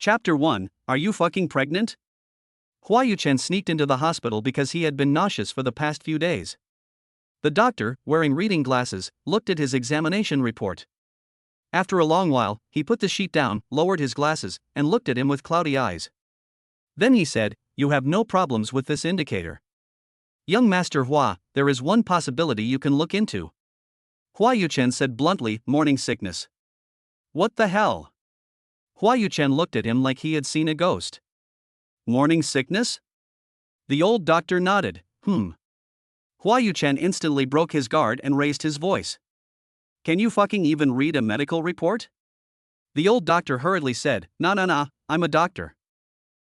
Chapter 1, Are You Fucking Pregnant? Hua Yuchen sneaked into the hospital because he had been nauseous for the past few days. The doctor, wearing reading glasses, looked at his examination report. After a long while, he put the sheet down, lowered his glasses, and looked at him with cloudy eyes. Then he said, "You have no problems with this indicator. Young Master Hua, there is one possibility you can look into." Hua Yuchen said bluntly, "Morning sickness." "What the hell?" Hua Yuchen looked at him like he had seen a ghost. "Morning sickness?" The old doctor nodded. Hua Yuchen instantly broke his guard and raised his voice. "Can you fucking even read a medical report?" The old doctor hurriedly said, Nah, I'm a doctor.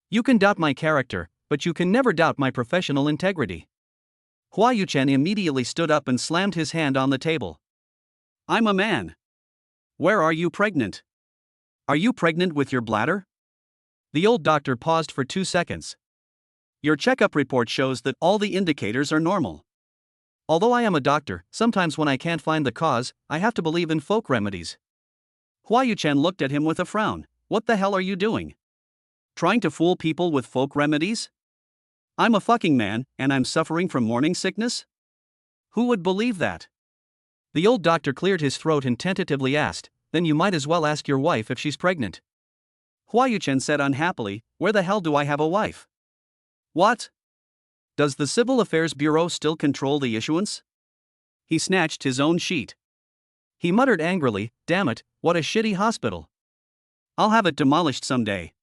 You can doubt my character, but you can never doubt my professional integrity." Hua Yuchen immediately stood up and slammed his hand on the table. "I'm a man. Where are you pregnant? Are you pregnant with your bladder?" The old doctor paused for 2 seconds. "Your checkup report shows that all the indicators are normal. Although I am a doctor, sometimes when I can't find the cause, I have to believe in folk remedies." Hua Yuchen looked at him with a frown. "What the hell are you doing? Trying to fool people with folk remedies? I'm a fucking man, and I'm suffering from morning sickness? Who would believe that?" The old doctor cleared his throat and tentatively asked, "Then you might as well ask your wife if she's pregnant." Hua Yuchen said unhappily, "Where the hell do I have a wife?" "What? Does the Civil Affairs Bureau still control the issuance?" He snatched his own sheet. He muttered angrily, "Damn it, what a shitty hospital. I'll have it demolished someday."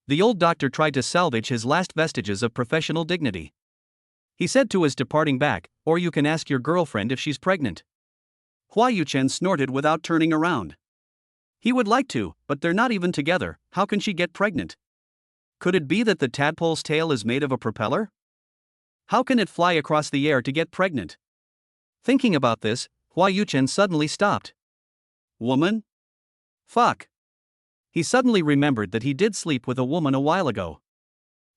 The old doctor tried to salvage his last vestiges of professional dignity. He said to his departing back, "Or you can ask your girlfriend if she's pregnant." Hua Yuchen snorted without turning around. He would like to, but they're not even together. How can she get pregnant? Could it be that the tadpole's tail is made of a propeller? How can it fly across the air to get pregnant? Thinking about this, Hua Yuchen suddenly stopped. Woman? Fuck. He suddenly remembered that he did sleep with a woman a while ago.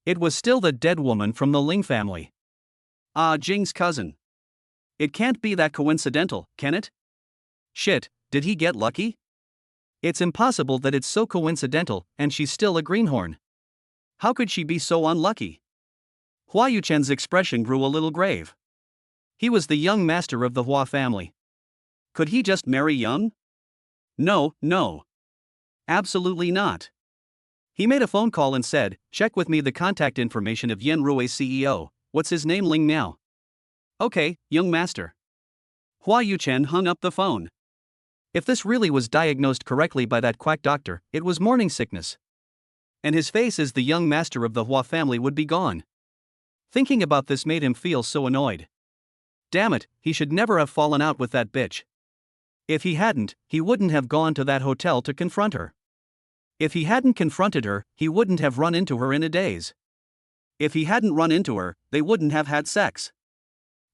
It was still the dead woman from the Ling family. Jing's cousin. It can't be that coincidental, can it? Shit, did he get lucky? It's impossible that it's so coincidental, and she's still a greenhorn. How could she be so unlucky? Hua Yuchen's expression grew a little grave. He was the young master of the Hua family. Could he just marry young? No. Absolutely not. He made a phone call and said, "Check with me the contact information of Yen Rui's CEO, what's his name, Ling Miao." "Okay, young master." Hua Yuchen hung up the phone. If this really was diagnosed correctly by that quack doctor, it was morning sickness. And his face as the young master of the Hua family would be gone. Thinking about this made him feel so annoyed. Damn it, he should never have fallen out with that bitch. If he hadn't, he wouldn't have gone to that hotel to confront her. If he hadn't confronted her, he wouldn't have run into her in a daze. If he hadn't run into her, they wouldn't have had sex.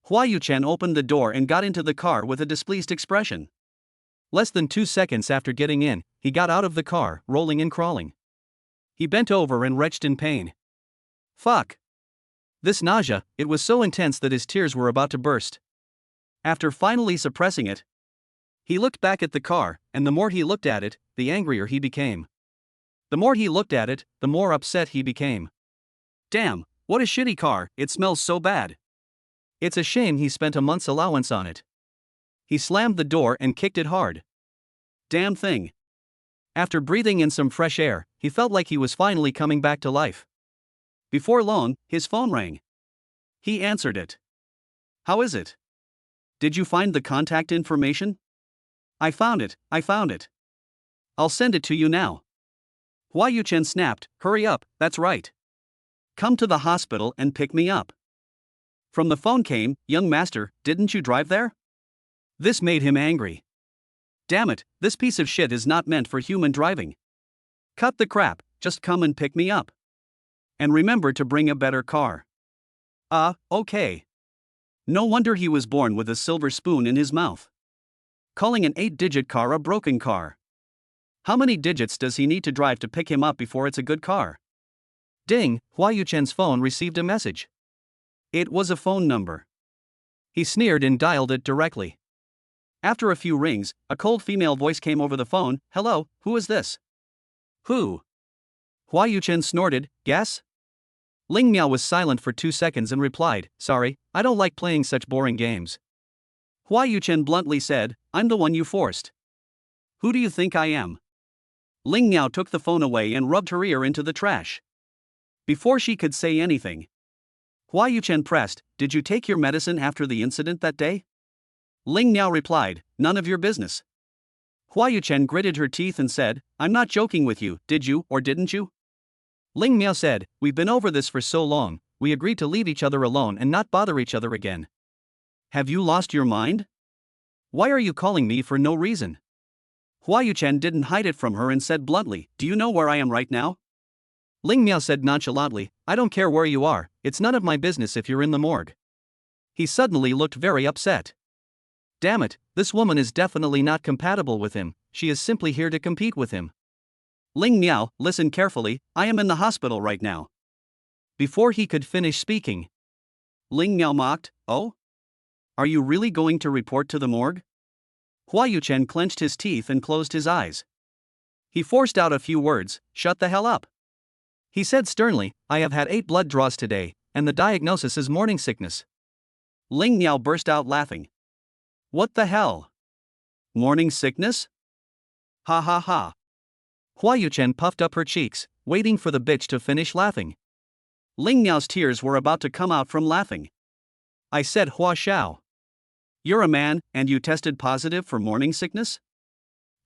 Hua Yuchen opened the door and got into the car with a displeased expression. Less than 2 seconds after getting in, he got out of the car, rolling and crawling. He bent over and retched in pain. Fuck. This nausea, it was so intense that his tears were about to burst. After finally suppressing it, he looked back at the car, and the more he looked at it, the angrier he became. The more he looked at it, the more upset he became. Damn, what a shitty car, it smells so bad. It's a shame he spent a month's allowance on it. He slammed the door and kicked it hard. Damn thing. After breathing in some fresh air, he felt like he was finally coming back to life. Before long, his phone rang. He answered it. "How is it? Did you find the contact information?" I found it. I'll send it to you now." Hua Yuchen snapped, "Hurry up, that's right. Come to the hospital and pick me up." From the phone came, "Young master, didn't you drive there?" This made him angry. Damn it, this piece of shit is not meant for human driving. Cut the crap, just come and pick me up. And remember to bring a better car. Okay. No wonder he was born with a silver spoon in his mouth. Calling an 8-digit car a broken car. How many digits does he need to drive to pick him up before it's a good car? Ding, Hua Yuchen's phone received a message. It was a phone number. He sneered and dialed it directly. After a few rings, a cold female voice came over the phone. "Hello, who is this?" "Who?" Hua Yuchen snorted, guess? Ling Miao was silent for 2 seconds and replied, sorry, I don't like playing such boring games. Hua Yuchen bluntly said, I'm the one you forced. Who do you think I am? Ling Miao took the phone away and rubbed her ear into the trash. Before she could say anything, Hua Yuchen pressed, did you take your medicine after the incident that day? Ling Miao replied, none of your business. Hua Yuchen gritted her teeth and said, I'm not joking with you, did you or didn't you? Ling Miao said, we've been over this for so long, we agreed to leave each other alone and not bother each other again. Have you lost your mind? Why are you calling me for no reason? Hua Yuchen didn't hide it from her and said bluntly, do you know where I am right now? Ling Miao said nonchalantly, I don't care where you are, it's none of my business if you're in the morgue. He suddenly looked very upset. Damn it, this woman is definitely not compatible with him, she is simply here to compete with him. Ling Miao, listen carefully, I am in the hospital right now. Before he could finish speaking, Ling Miao mocked, oh? Are you really going to report to the morgue? Hua Yuchen clenched his teeth and closed his eyes. He forced out a few words, shut the hell up. He said sternly, I have had 8 blood draws today, and the diagnosis is morning sickness. Ling Miao burst out laughing. What the hell? Morning sickness? Ha ha ha. Hua Yuchen puffed up her cheeks, waiting for the bitch to finish laughing. Ling Miao's tears were about to come out from laughing. I said Hua Xiao. You're a man, and you tested positive for morning sickness?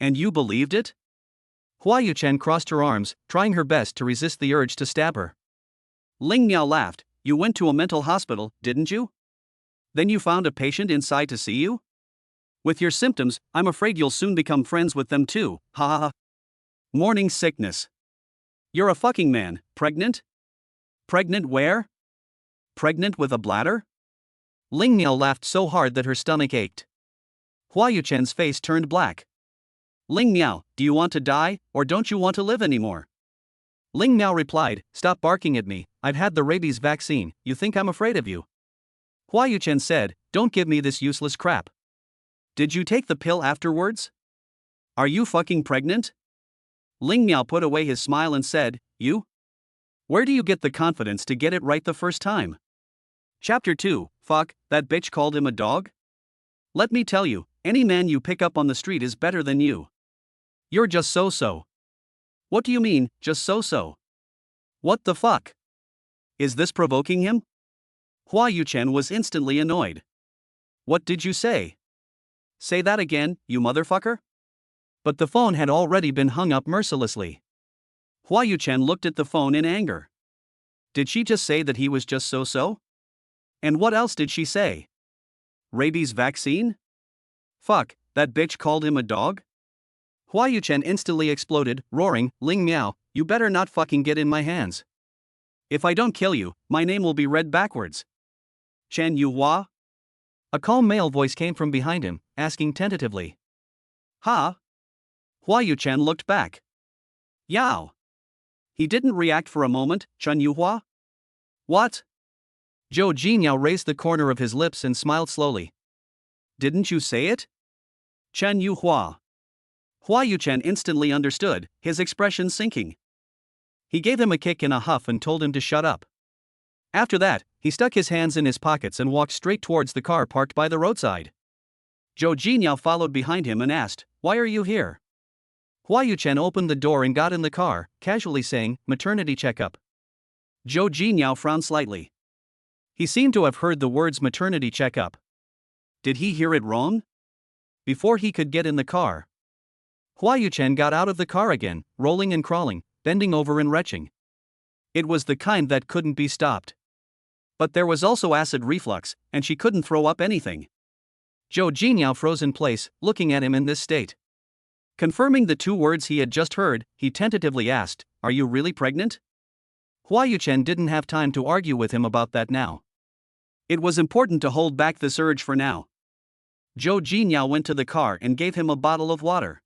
And you believed it? Hua Yuchen crossed her arms, trying her best to resist the urge to stab her. Ling Miao laughed, you went to a mental hospital, didn't you? Then you found a patient inside to see you? With your symptoms, I'm afraid you'll soon become friends with them too, ha ha ha. Morning sickness. You're a fucking man, pregnant? Pregnant where? Pregnant with a bladder? Ling Miao laughed so hard that her stomach ached. Hua Yuchen's face turned black. Ling Miao, do you want to die, or don't you want to live anymore? Ling Miao replied, stop barking at me, I've had the rabies vaccine, you think I'm afraid of you? Hua Yuchen said, don't give me this useless crap. Did you take the pill afterwards? Are you fucking pregnant? Ling Miao put away his smile and said, you? Where do you get the confidence to get it right the first time? Chapter 2, fuck, that bitch called him a dog? Let me tell you, any man you pick up on the street is better than you. You're just so-so. What do you mean, just so-so? What the fuck? Is this provoking him? Hua Yuchen was instantly annoyed. What did you say? Say that again, you motherfucker? But the phone had already been hung up mercilessly. Hua Yuchen looked at the phone in anger. Did she just say that he was just so-so? And what else did she say? Rabies vaccine? Fuck, that bitch called him a dog? Hua Yuchen instantly exploded, roaring, Ling Miao, you better not fucking get in my hands. If I don't kill you, my name will be read backwards. Chen Yu Hua? A calm male voice came from behind him, asking tentatively. Ha? Hua Yuchen looked back. Yao. He didn't react for a moment, Chen Yu Hua? What? Zhou Jinyao raised the corner of his lips and smiled slowly. Didn't you say it? Chen Yu Hua. Hua Yuchen instantly understood, his expression sinking. He gave him a kick in a huff and told him to shut up. After that, he stuck his hands in his pockets and walked straight towards the car parked by the roadside. Zhou Jinyao followed behind him and asked, why are you here? Hua Yuchen opened the door and got in the car, casually saying, maternity checkup. Zhou Jinyao frowned slightly. He seemed to have heard the words maternity checkup. Did he hear it wrong? Before he could get in the car, Hua Yuchen got out of the car again, rolling and crawling, bending over and retching. It was the kind that couldn't be stopped. But there was also acid reflux, and she couldn't throw up anything. Zhou Jinyao froze in place, looking at him in this state. Confirming the 2 words he had just heard, he tentatively asked, are you really pregnant? Hua Yuchen didn't have time to argue with him about that now. It was important to hold back this urge for now. Zhou Jinyao went to the car and gave him a bottle of water.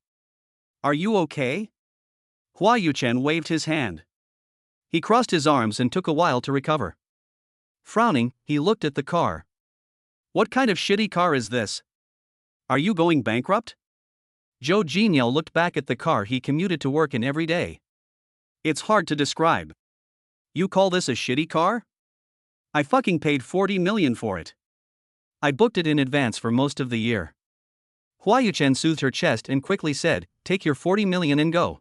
Are you okay? Hua Yuchen waved his hand. He crossed his arms and took a while to recover. Frowning, he looked at the car. What kind of shitty car is this? Are you going bankrupt? Zhou Jinyao looked back at the car he commuted to work in every day. It's hard to describe. You call this a shitty car? I fucking paid 40 million for it. I booked it in advance for most of the year. Hua Yuchen soothed her chest and quickly said, take your 40 million and go.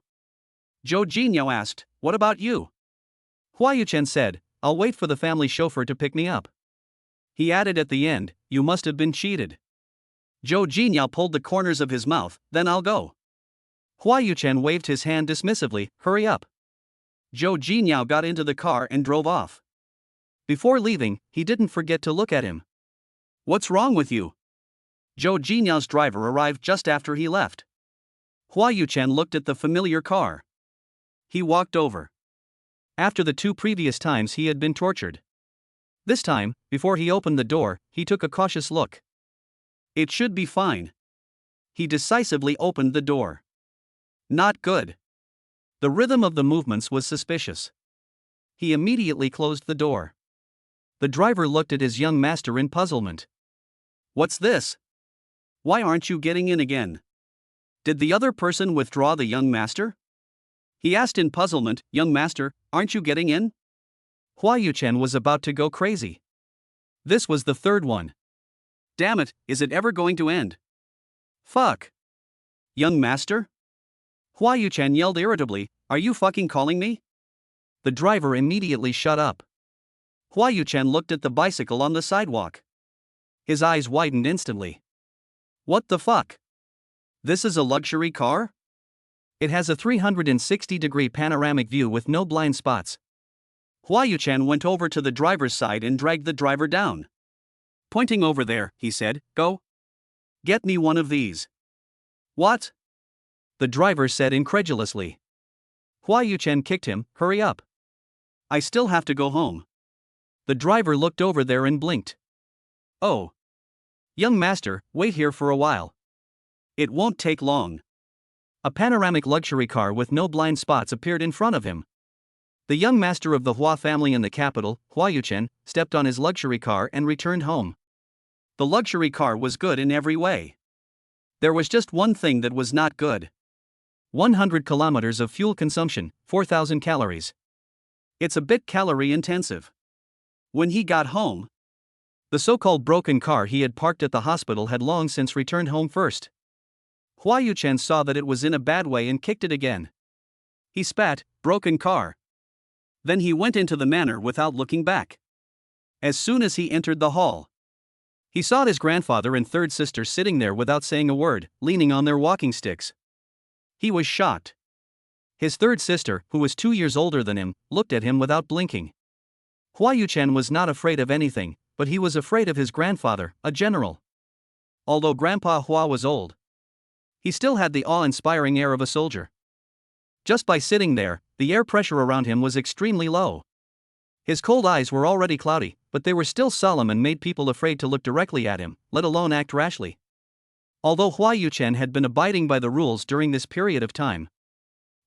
Zhou Jinyo asked, what about you? Hua Yuchen said, I'll wait for the family chauffeur to pick me up. He added at the end, you must have been cheated. Zhou Jinyo pulled the corners of his mouth, then I'll go. Hua Yuchen waved his hand dismissively, hurry up. Zhou Jinyo got into the car and drove off. Before leaving, he didn't forget to look at him. What's wrong with you? Zhou Jinyo's driver arrived just after he left. Hua Yuchen looked at the familiar car. He walked over. After the 2 previous times he had been tortured. This time, before he opened the door, he took a cautious look. It should be fine. He decisively opened the door. Not good. The rhythm of the movements was suspicious. He immediately closed the door. The driver looked at his young master in puzzlement. What's this? Why aren't you getting in again? Did the other person withdraw the young master? He asked in puzzlement, young master, aren't you getting in? Hua Yuchen was about to go crazy. This was the 3rd one. Damn it, is it ever going to end? Fuck. Young master? Hua Yuchen yelled irritably, are you fucking calling me? The driver immediately shut up. Hua Yuchen looked at the bicycle on the sidewalk. His eyes widened instantly. What the fuck? This is a luxury car? It has a 360-degree panoramic view with no blind spots. Hua Yuchen went over to the driver's side and dragged the driver down. Pointing over there, he said, go. Get me one of these. What? The driver said incredulously. Hua Yuchen kicked him, hurry up. I still have to go home. The driver looked over there and blinked. Oh. Young master, wait here for a while. It won't take long. A panoramic luxury car with no blind spots appeared in front of him. The young master of the Hua family in the capital, Hua Yuchen, stepped on his luxury car and returned home. The luxury car was good in every way. There was just one thing that was not good. 100 kilometers of fuel consumption, 4,000 calories. It's a bit calorie intensive. When he got home, the so-called broken car he had parked at the hospital had long since returned home first. Hua Yuchen saw that it was in a bad way and kicked it again. He spat, broken car. Then he went into the manor without looking back. As soon as he entered the hall, he saw his grandfather and 3rd sister sitting there without saying a word, leaning on their walking sticks. He was shocked. His 3rd sister, who was 2 years older than him, looked at him without blinking. Hua Yuchen was not afraid of anything, but he was afraid of his grandfather, a general. Although Grandpa Hua was old, he still had the awe-inspiring air of a soldier. Just by sitting there, the air pressure around him was extremely low. His cold eyes were already cloudy, but they were still solemn and made people afraid to look directly at him, let alone act rashly. Although Hua Yuchen had been abiding by the rules during this period of time,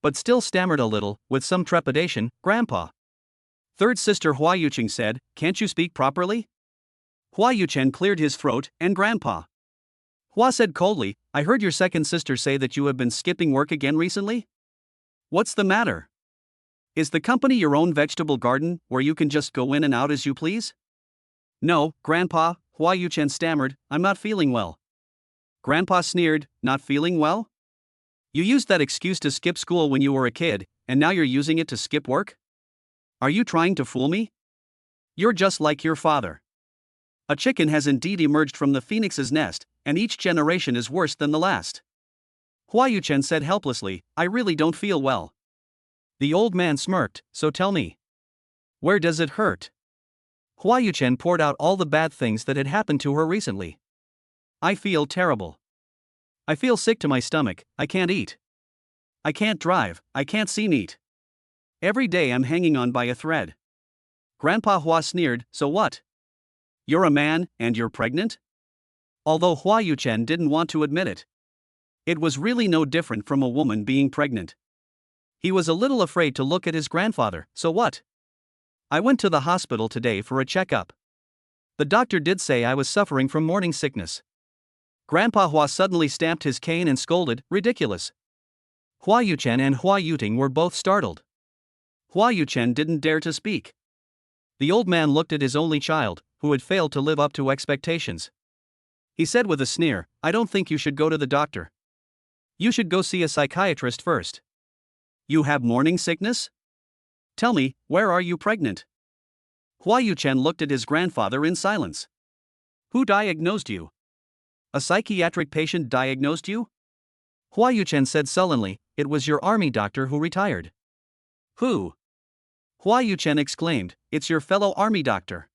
but still stammered a little, with some trepidation, Grandpa. 3rd sister Hua Yuchen said, can't you speak properly? Hua Yuchen cleared his throat, and Grandpa. Hua said coldly, I heard your 2nd sister say that you have been skipping work again recently? What's the matter? Is the company your own vegetable garden, where you can just go in and out as you please? No, Grandpa, Hua Yuchen stammered, I'm not feeling well. Grandpa sneered, not feeling well? You used that excuse to skip school when you were a kid, and now you're using it to skip work? Are you trying to fool me? You're just like your father. A chicken has indeed emerged from the phoenix's nest, and each generation is worse than the last. Hua Yuchen said helplessly, I really don't feel well. The old man smirked, so tell me. Where does it hurt? Hua Yuchen poured out all the bad things that had happened to her recently. I feel terrible. I feel sick to my stomach, I can't eat. I can't drive, I can't see neat. Every day I'm hanging on by a thread. Grandpa Hua sneered, so what? You're a man, and you're pregnant? Although Hua Yuchen didn't want to admit it. It was really no different from a woman being pregnant. He was a little afraid to look at his grandfather, so what? I went to the hospital today for a checkup. The doctor did say I was suffering from morning sickness. Grandpa Hua suddenly stamped his cane and scolded, ridiculous. Hua Yuchen and Hua Yuting were both startled. Hua Yuchen didn't dare to speak. The old man looked at his only child, who had failed to live up to expectations. He said with a sneer, "I don't think you should go to the doctor. You should go see a psychiatrist first. You have morning sickness? Tell me, where are you pregnant?" Hua Yuchen looked at his grandfather in silence. "Who diagnosed you? A psychiatric patient diagnosed you?" Hua Yuchen said sullenly, "It was your army doctor who retired." "Who?" Hua Yuchen exclaimed, "It's your fellow army doctor."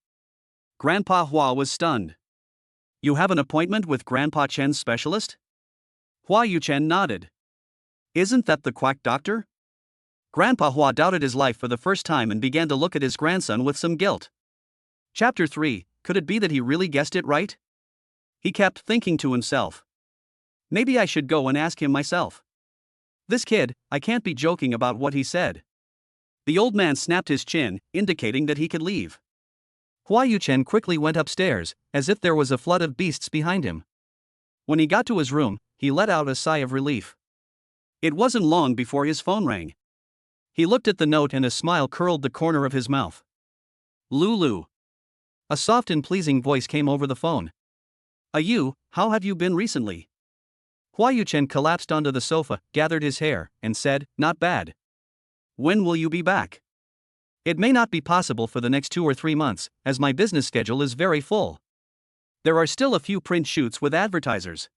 Grandpa Hua was stunned. "You have an appointment with Grandpa Chen's specialist?" Hua Yuchen nodded. "Isn't that the quack doctor?" Grandpa Hua doubted his life for the first time and began to look at his grandson with some guilt. Chapter 3. Could it be that he really guessed it right? He kept thinking to himself. Maybe I should go and ask him myself. This kid, I can't be joking about what he said. The old man snapped his chin, indicating that he could leave. Hua Yuchen quickly went upstairs, as if there was a flood of beasts behind him. When he got to his room, he let out a sigh of relief. It wasn't long before his phone rang. He looked at the note and a smile curled the corner of his mouth. "Lulu." A soft and pleasing voice came over the phone. "You, how have you been recently?" Hua Yuchen collapsed onto the sofa, gathered his hair, and said, "Not bad." "When will you be back?" "It may not be possible for the next 2 or 3 months, as my business schedule is very full. There are still a few print shoots with advertisers."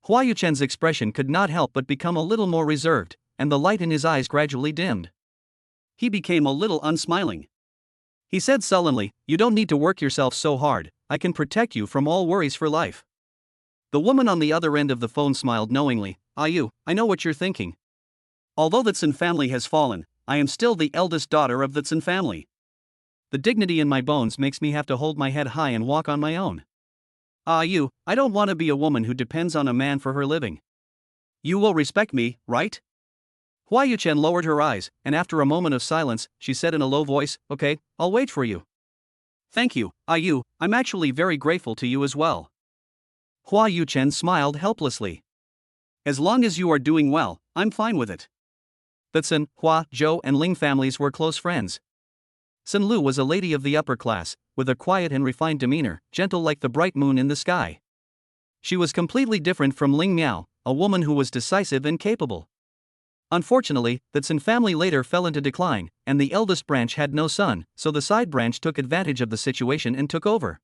Hua Yuchen's expression could not help but become a little more reserved, and the light in his eyes gradually dimmed. He became a little unsmiling. He said sullenly, "You don't need to work yourself so hard, I can protect you from all worries for life." The woman on the other end of the phone smiled knowingly. I know what you're thinking. Although the Tsin family has fallen, I am still the eldest daughter of the Tsin family. The dignity in my bones makes me have to hold my head high and walk on my own. I don't want to be a woman who depends on a man for her living. You will respect me, right?" Hua Yuchen lowered her eyes, and after a moment of silence, she said in a low voice, "Okay, I'll wait for you." "Thank you, I'm actually very grateful to you as well." Hua Yuchen smiled helplessly. "As long as you are doing well, I'm fine with it." The Tsin, Hua, Zhou, and Ling families were close friends. Tsin Lu was a lady of the upper class, with a quiet and refined demeanor, gentle like the bright moon in the sky. She was completely different from Ling Miao, a woman who was decisive and capable. Unfortunately, the Tsin family later fell into decline, and the eldest branch had no son, so the side branch took advantage of the situation and took over.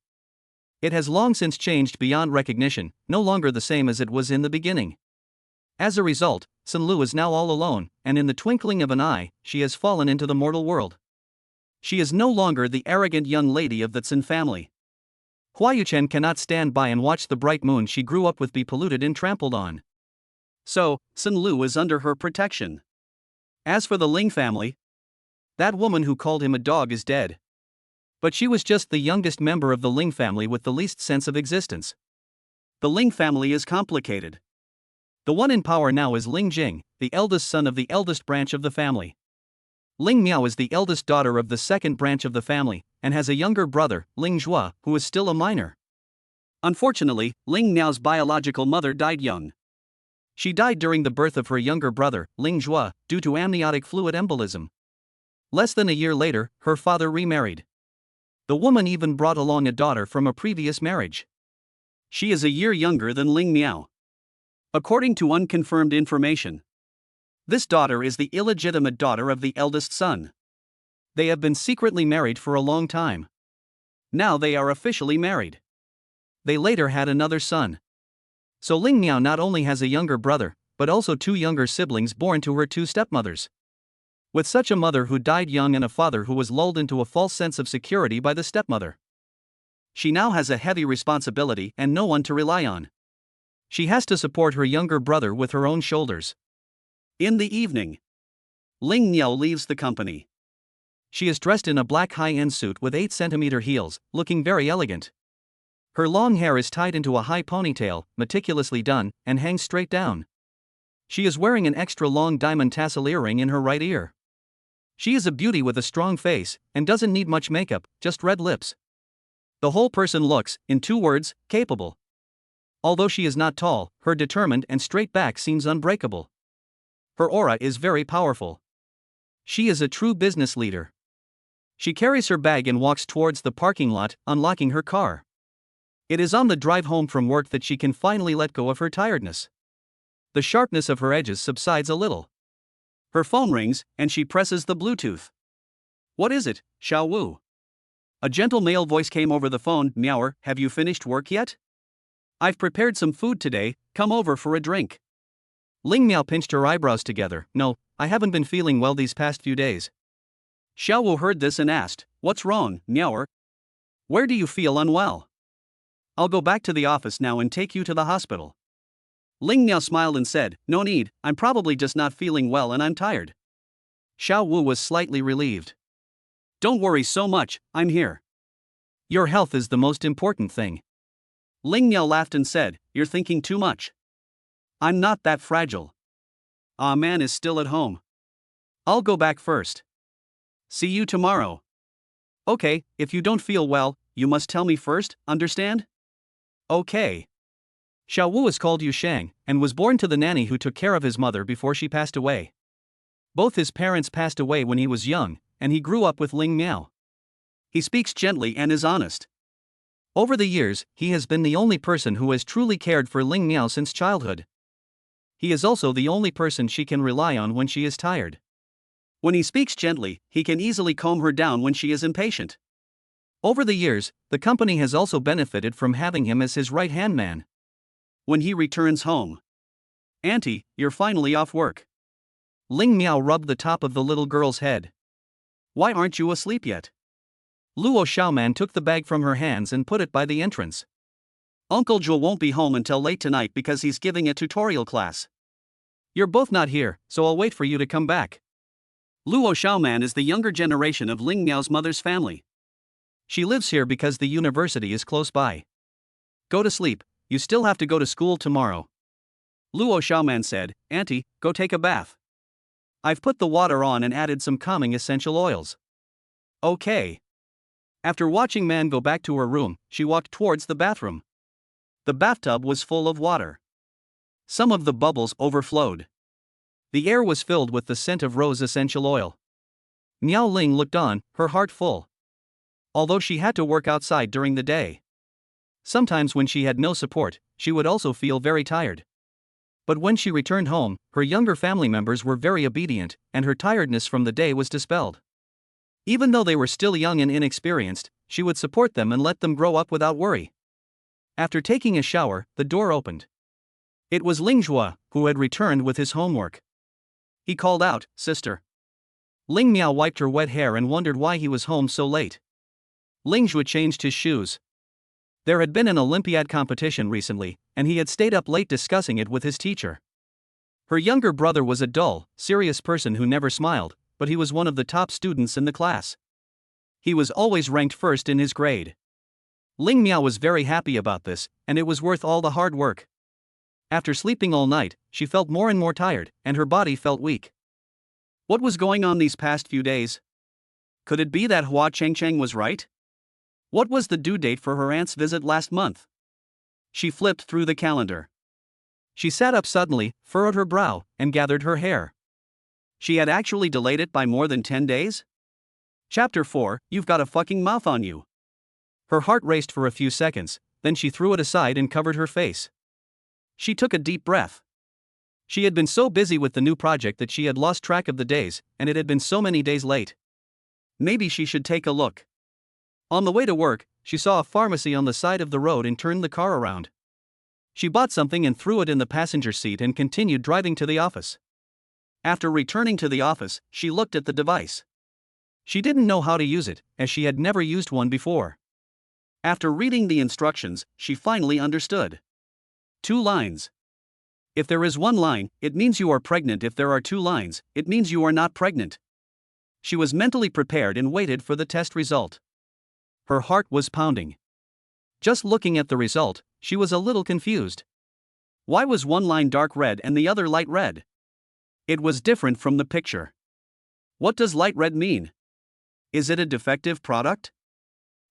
It has long since changed beyond recognition, no longer the same as it was in the beginning. As a result, Tsin Lu is now all alone, and in the twinkling of an eye, she has fallen into the mortal world. She is no longer the arrogant young lady of the Tsin family. Hua Yuchen cannot stand by and watch the bright moon she grew up with be polluted and trampled on. So, Tsin Lu is under her protection. As for the Ling family, that woman who called him a dog is dead. But she was just the youngest member of the Ling family with the least sense of existence. The Ling family is complicated. The one in power now is Ling Jing, the eldest son of the eldest branch of the family. Ling Miao is the eldest daughter of the second branch of the family, and has a younger brother, Ling Zhua, who is still a minor. Unfortunately, Ling Miao's biological mother died young. She died during the birth of her younger brother, Ling Zhua, due to amniotic fluid embolism. Less than a year later, her father remarried. The woman even brought along a daughter from a previous marriage. She is a year younger than Ling Miao. According to unconfirmed information, this daughter is the illegitimate daughter of the eldest son. They have been secretly married for a long time. Now they are officially married. They later had another son. So Ling Miao not only has a younger brother, but also 2 younger siblings born to her 2 stepmothers. With such a mother who died young and a father who was lulled into a false sense of security by the stepmother, she now has a heavy responsibility and no one to rely on. She has to support her younger brother with her own shoulders. In the evening, Ling Miao leaves the company. She is dressed in a black high-end suit with 8-centimeter heels, looking very elegant. Her long hair is tied into a high ponytail, meticulously done, and hangs straight down. She is wearing an extra long diamond tassel earring in her right ear. She is a beauty with a strong face, and doesn't need much makeup, just red lips. The whole person looks, in 2 words, capable. Although she is not tall, her determined and straight back seems unbreakable. Her aura is very powerful. She is a true business leader. She carries her bag and walks towards the parking lot, unlocking her car. It is on the drive home from work that she can finally let go of her tiredness. The sharpness of her edges subsides a little. Her phone rings, and she presses the Bluetooth. What is it, Xiao Wu? A gentle male voice came over the phone. Meower, have you finished work yet? I've prepared some food today, come over for a drink. Ling Miao pinched her eyebrows together. No, I haven't been feeling well these past few days. Xiao Wu heard this and asked, what's wrong, Meower? Where do you feel unwell? I'll go back to the office now and take you to the hospital. Ling Miao smiled and said, no need, I'm probably just not feeling well and I'm tired. Xiao Wu was slightly relieved. Don't worry so much, I'm here. Your health is the most important thing. Ling Miao laughed and said, you're thinking too much. I'm not that fragile. Man is still at home. I'll go back first. See you tomorrow. Okay, if you don't feel well, you must tell me first, understand? Okay. Xiao Wu is called Yu Shang, and was born to the nanny who took care of his mother before she passed away. Both his parents passed away when he was young, and he grew up with Ling Miao. He speaks gently and is honest. Over the years, he has been the only person who has truly cared for Ling Miao since childhood. He is also the only person she can rely on when she is tired. When he speaks gently, he can easily calm her down when she is impatient. Over the years, the company has also benefited from having him as his right-hand man. When he returns home. Auntie, you're finally off work. Ling Miao rubbed the top of the little girl's head. Why aren't you asleep yet? Luo Xiaoman took the bag from her hands and put it by the entrance. Uncle Zhuo won't be home until late tonight because he's giving a tutorial class. You're both not here, so I'll wait for you to come back. Luo Xiaoman is the younger generation of Ling Miao's mother's family. She lives here because the university is close by. Go to sleep, you still have to go to school tomorrow. Luo Xiaoman said, Auntie, go take a bath. I've put the water on and added some calming essential oils. Okay. After watching Man go back to her room, she walked towards the bathroom. The bathtub was full of water. Some of the bubbles overflowed. The air was filled with the scent of rose essential oil. Miao Ling looked on, her heart full. Although she had to work outside during the day. Sometimes when she had no support, she would also feel very tired. But when she returned home, her younger family members were very obedient, and her tiredness from the day was dispelled. Even though they were still young and inexperienced, she would support them and let them grow up without worry. After taking a shower, the door opened. It was Ling Zhua, who had returned with his homework. He called out, Sister. Ling Miao wiped her wet hair and wondered why he was home so late. Ling Zhua changed his shoes. There had been an Olympiad competition recently, and he had stayed up late discussing it with his teacher. Her younger brother was a dull, serious person who never smiled, but he was one of the top students in the class. He was always ranked first in his grade. Ling Miao was very happy about this, and it was worth all the hard work. After sleeping all night, she felt more and more tired, and her body felt weak. What was going on these past few days? Could it be that Hua Chengcheng was right? What was the due date for her aunt's visit last month? She flipped through the calendar. She sat up suddenly, furrowed her brow, and gathered her hair. She had actually delayed it by more than 10 days? Chapter 4, You've got a fucking mouth on you. Her heart raced for a few seconds, then she threw it aside and covered her face. She took a deep breath. She had been so busy with the new project that she had lost track of the days, and it had been so many days late. Maybe she should take a look. On the way to work, she saw a pharmacy on the side of the road and turned the car around. She bought something and threw it in the passenger seat and continued driving to the office. After returning to the office, she looked at the device. She didn't know how to use it, as she had never used one before. After reading the instructions, she finally understood. 2 lines. If there is 1 line, it means you are pregnant. If there are 2 lines, it means you are not pregnant. She was mentally prepared and waited for the test result. Her heart was pounding. Just looking at the result, she was a little confused. Why was 1 line dark red and the other light red? It was different from the picture. What does light red mean? Is it a defective product?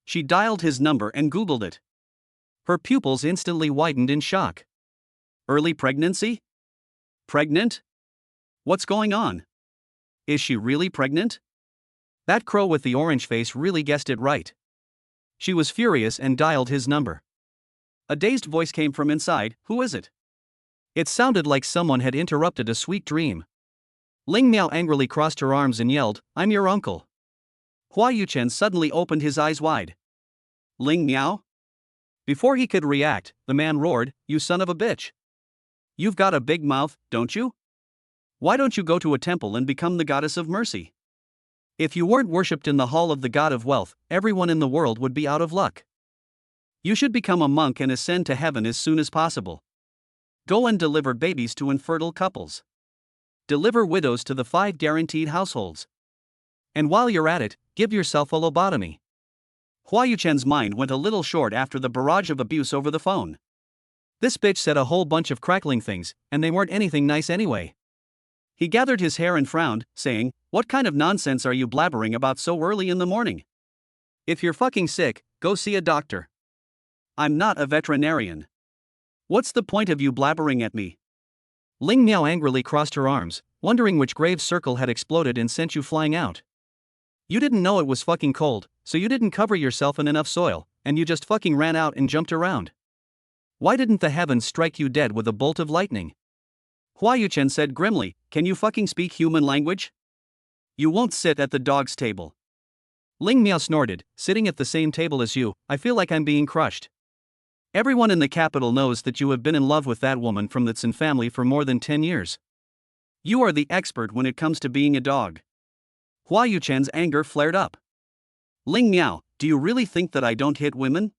She dialed his number and Googled it. Her pupils instantly widened in shock. Early pregnancy? Pregnant? What's going on? Is she really pregnant? That crow with the orange face really guessed it right. She was furious and dialed his number. A dazed voice came from inside. Who is it? It sounded like someone had interrupted a sweet dream. Ling Miao angrily crossed her arms and yelled, I'm your uncle. Hua Yuchen suddenly opened his eyes wide. Ling Miao? Before he could react, the man roared, You son of a bitch. You've got a big mouth, don't you? Why don't you go to a temple and become the goddess of mercy? If you weren't worshipped in the hall of the god of wealth, everyone in the world would be out of luck. You should become a monk and ascend to heaven as soon as possible. Go and deliver babies to infertile couples. Deliver widows to the 5 guaranteed households. And while you're at it, give yourself a lobotomy. Hua Yuchen's mind went a little short after the barrage of abuse over the phone. This bitch said a whole bunch of crackling things, and they weren't anything nice anyway. He gathered his hair and frowned, saying, What kind of nonsense are you blabbering about so early in the morning? If you're fucking sick, go see a doctor. I'm not a veterinarian. What's the point of you blabbering at me? Ling Miao angrily crossed her arms, wondering which grave circle had exploded and sent you flying out. You didn't know it was fucking cold, so you didn't cover yourself in enough soil, and you just fucking ran out and jumped around. Why didn't the heavens strike you dead with a bolt of lightning? Hua Yuchen said grimly, Can you fucking speak human language? You won't sit at the dog's table. Ling Miao snorted, Sitting at the same table as you, I feel like I'm being crushed. Everyone in the capital knows that you have been in love with that woman from the Tsin family for more than 10 years. You are the expert when it comes to being a dog. Hua Yuchen's anger flared up. Ling Miao, do you really think that I don't hit women?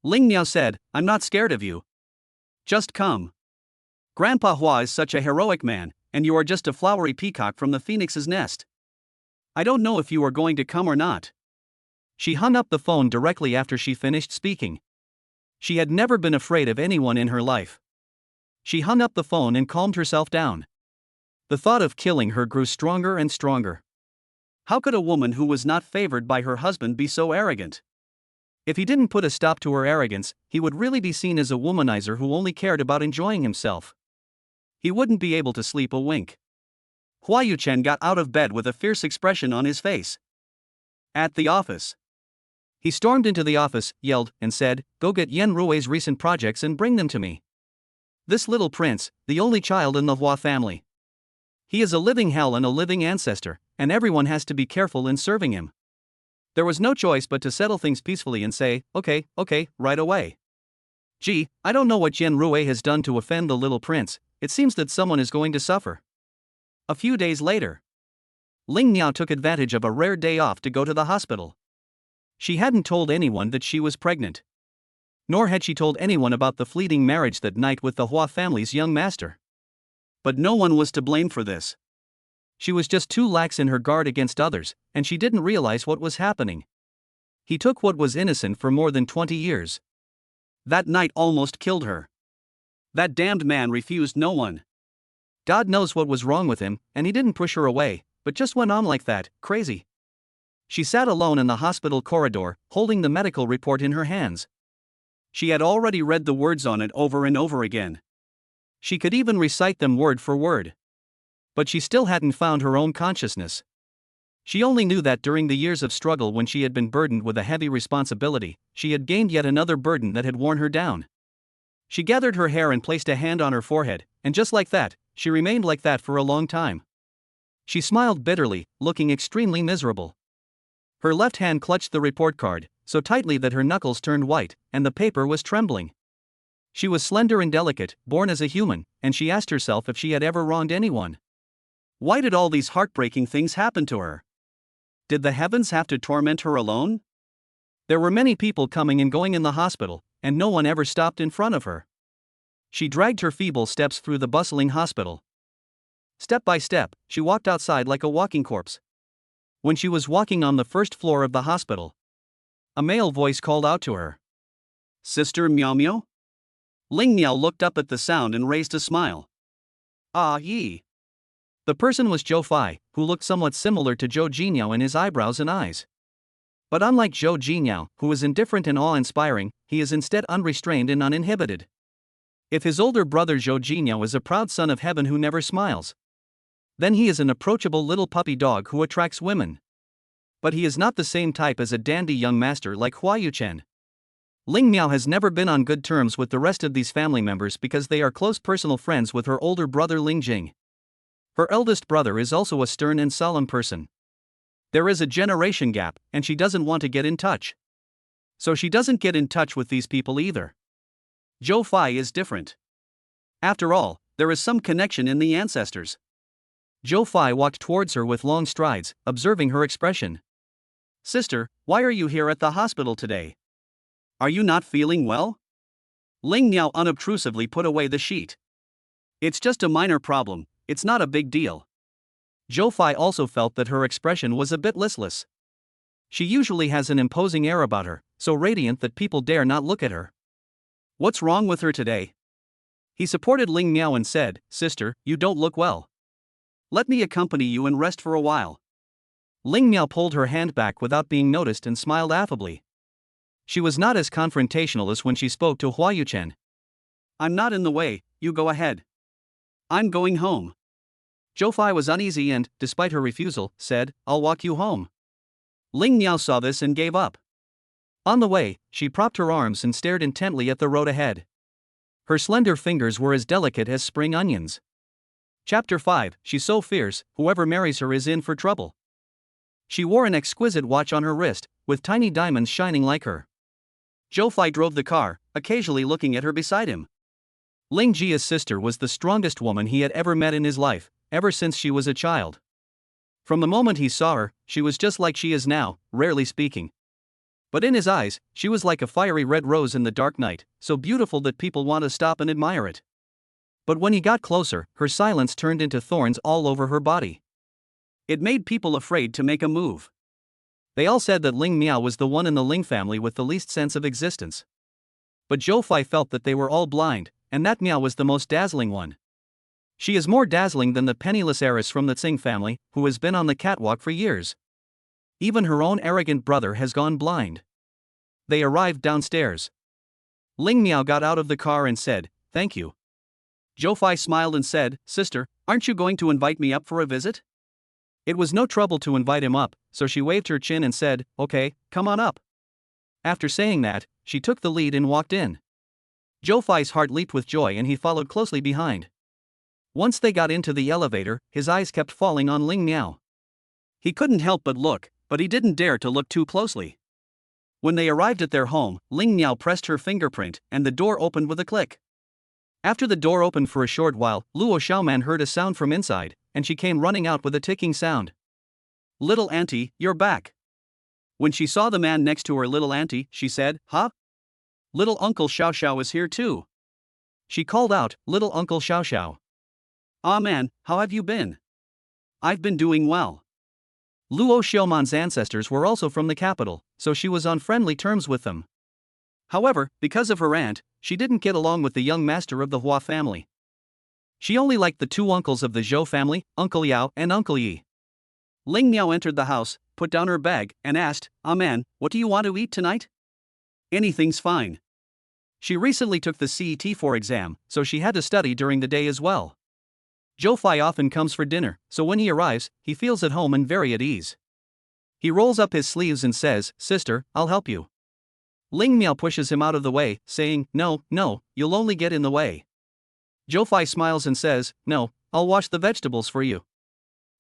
Ling Miao said, I'm not scared of you. Just come. Grandpa Hua is such a heroic man, and you are just a flowery peacock from the phoenix's nest. I don't know if you are going to come or not. She hung up the phone directly after she finished speaking. She had never been afraid of anyone in her life. She hung up the phone and calmed herself down. The thought of killing her grew stronger and stronger. How could a woman who was not favored by her husband be so arrogant? If he didn't put a stop to her arrogance, he would really be seen as a womanizer who only cared about enjoying himself. He wouldn't be able to sleep a wink. Hua Yuchen got out of bed with a fierce expression on his face. At the office. He stormed into the office, yelled, and said, Go get Yen Rui's recent projects and bring them to me. This little prince, the only child in the Hua family. He is a living hell and a living ancestor, and everyone has to be careful in serving him. There was no choice but to settle things peacefully and say, okay, right away. Gee, I don't know what Yen Rui has done to offend the little prince, it seems that someone is going to suffer. A few days later, Ling Miao took advantage of a rare day off to go to the hospital. She hadn't told anyone that she was pregnant. Nor had she told anyone about the fleeting marriage that night with the Hua family's young master. But no one was to blame for this. She was just too lax in her guard against others, and she didn't realize what was happening. He took what was innocent for more than 20 years. That night almost killed her. That damned man refused no one. God knows what was wrong with him, and he didn't push her away, but just went on like that, crazy. She sat alone in the hospital corridor, holding the medical report in her hands. She had already read the words on it over and over again. She could even recite them word for word. But she still hadn't found her own consciousness. She only knew that during the years of struggle when she had been burdened with a heavy responsibility, she had gained yet another burden that had worn her down. She gathered her hair and placed a hand on her forehead, and just like that, she remained like that for a long time. She smiled bitterly, looking extremely miserable. Her left hand clutched the report card, so tightly that her knuckles turned white, and the paper was trembling. She was slender and delicate, born as a human, and she asked herself if she had ever wronged anyone. Why did all these heartbreaking things happen to her? Did the heavens have to torment her alone? There were many people coming and going in the hospital, and no one ever stopped in front of her. She dragged her feeble steps through the bustling hospital. Step by step, she walked outside like a walking corpse. When she was walking on the first floor of the hospital, a male voice called out to her. Sister Miao Miao? Ling Miao looked up at the sound and raised a smile. Ah ye. The person was Zhou Fai, who looked somewhat similar to Zhou Jinyao in his eyebrows and eyes. But unlike Zhou Jinyao, who is indifferent and awe-inspiring, he is instead unrestrained and uninhibited. If his older brother Zhou Jinyao is a proud son of heaven who never smiles, Then he is an approachable little puppy dog who attracts women. But he is not the same type as a dandy young master like Hua Yuchen. Ling Miao has never been on good terms with the rest of these family members because they are close personal friends with her older brother Ling Jing. Her eldest brother is also a stern and solemn person. There is a generation gap, and she doesn't want to get in touch. So she doesn't get in touch with these people either. Zhou Fai is different. After all, there is some connection in the ancestors. Zhou Fai walked towards her with long strides, observing her expression. Sister, why are you here at the hospital today? Are you not feeling well? Ling Miao unobtrusively put away the sheet. It's just a minor problem, it's not a big deal. Zhou Fai also felt that her expression was a bit listless. She usually has an imposing air about her, so radiant that people dare not look at her. What's wrong with her today? He supported Ling Miao and said, Sister, you don't look well. Let me accompany you and rest for a while. Ling Miao pulled her hand back without being noticed and smiled affably. She was not as confrontational as when she spoke to Hua Yuchen. I'm not in the way, you go ahead. I'm going home. Zhou Fai was uneasy and, despite her refusal, said, I'll walk you home. Ling Miao saw this and gave up. On the way, she propped her arms and stared intently at the road ahead. Her slender fingers were as delicate as spring onions. Chapter 5, She's so fierce, whoever marries her is in for trouble. She wore an exquisite watch on her wrist, with tiny diamonds shining like her. Zhou Fai drove the car, occasionally looking at her beside him. Ling Jia's sister was the strongest woman he had ever met in his life, ever since she was a child. From the moment he saw her, she was just like she is now, rarely speaking. But in his eyes, she was like a fiery red rose in the dark night, so beautiful that people want to stop and admire it. But when he got closer, her silence turned into thorns all over her body. It made people afraid to make a move. They all said that Ling Miao was the one in the Ling family with the least sense of existence. But Zhou Fai felt that they were all blind, and that Miao was the most dazzling one. She is more dazzling than the penniless heiress from the Tsing family, who has been on the catwalk for years. Even her own arrogant brother has gone blind. They arrived downstairs. Ling Miao got out of the car and said, Thank you. Zhou Fai smiled and said, Sister, aren't you going to invite me up for a visit? It was no trouble to invite him up, so she waved her chin and said, Okay, come on up. After saying that, she took the lead and walked in. Zhou Fai's heart leaped with joy and he followed closely behind. Once they got into the elevator, his eyes kept falling on Ling Miao. He couldn't help but look, but he didn't dare to look too closely. When they arrived at their home, Ling Miao pressed her fingerprint, and the door opened with a click. After the door opened for a short while, Luo Xiaoman heard a sound from inside, and she came running out with a ticking sound. Little auntie, you're back. When she saw the man next to her little auntie, she said, Huh? Little Uncle Xiao Xiao is here too. She called out, Little Uncle Xiao Xiao. Ah man, how have you been? I've been doing well. Luo Xiaoman's ancestors were also from the capital, so she was on friendly terms with them. However, because of her aunt, she didn't get along with the young master of the Hua family. She only liked the two uncles of the Zhou family, Uncle Yao and Uncle Yi. Ling Miao entered the house, put down her bag, and asked, Ah man, what do you want to eat tonight? Anything's fine. She recently took the CET4 exam, so she had to study during the day as well. Zhou Fai often comes for dinner, so when he arrives, he feels at home and very at ease. He rolls up his sleeves and says, Sister, I'll help you. Ling Miao pushes him out of the way, saying, No, you'll only get in the way. Zhou Fai smiles and says, No, I'll wash the vegetables for you.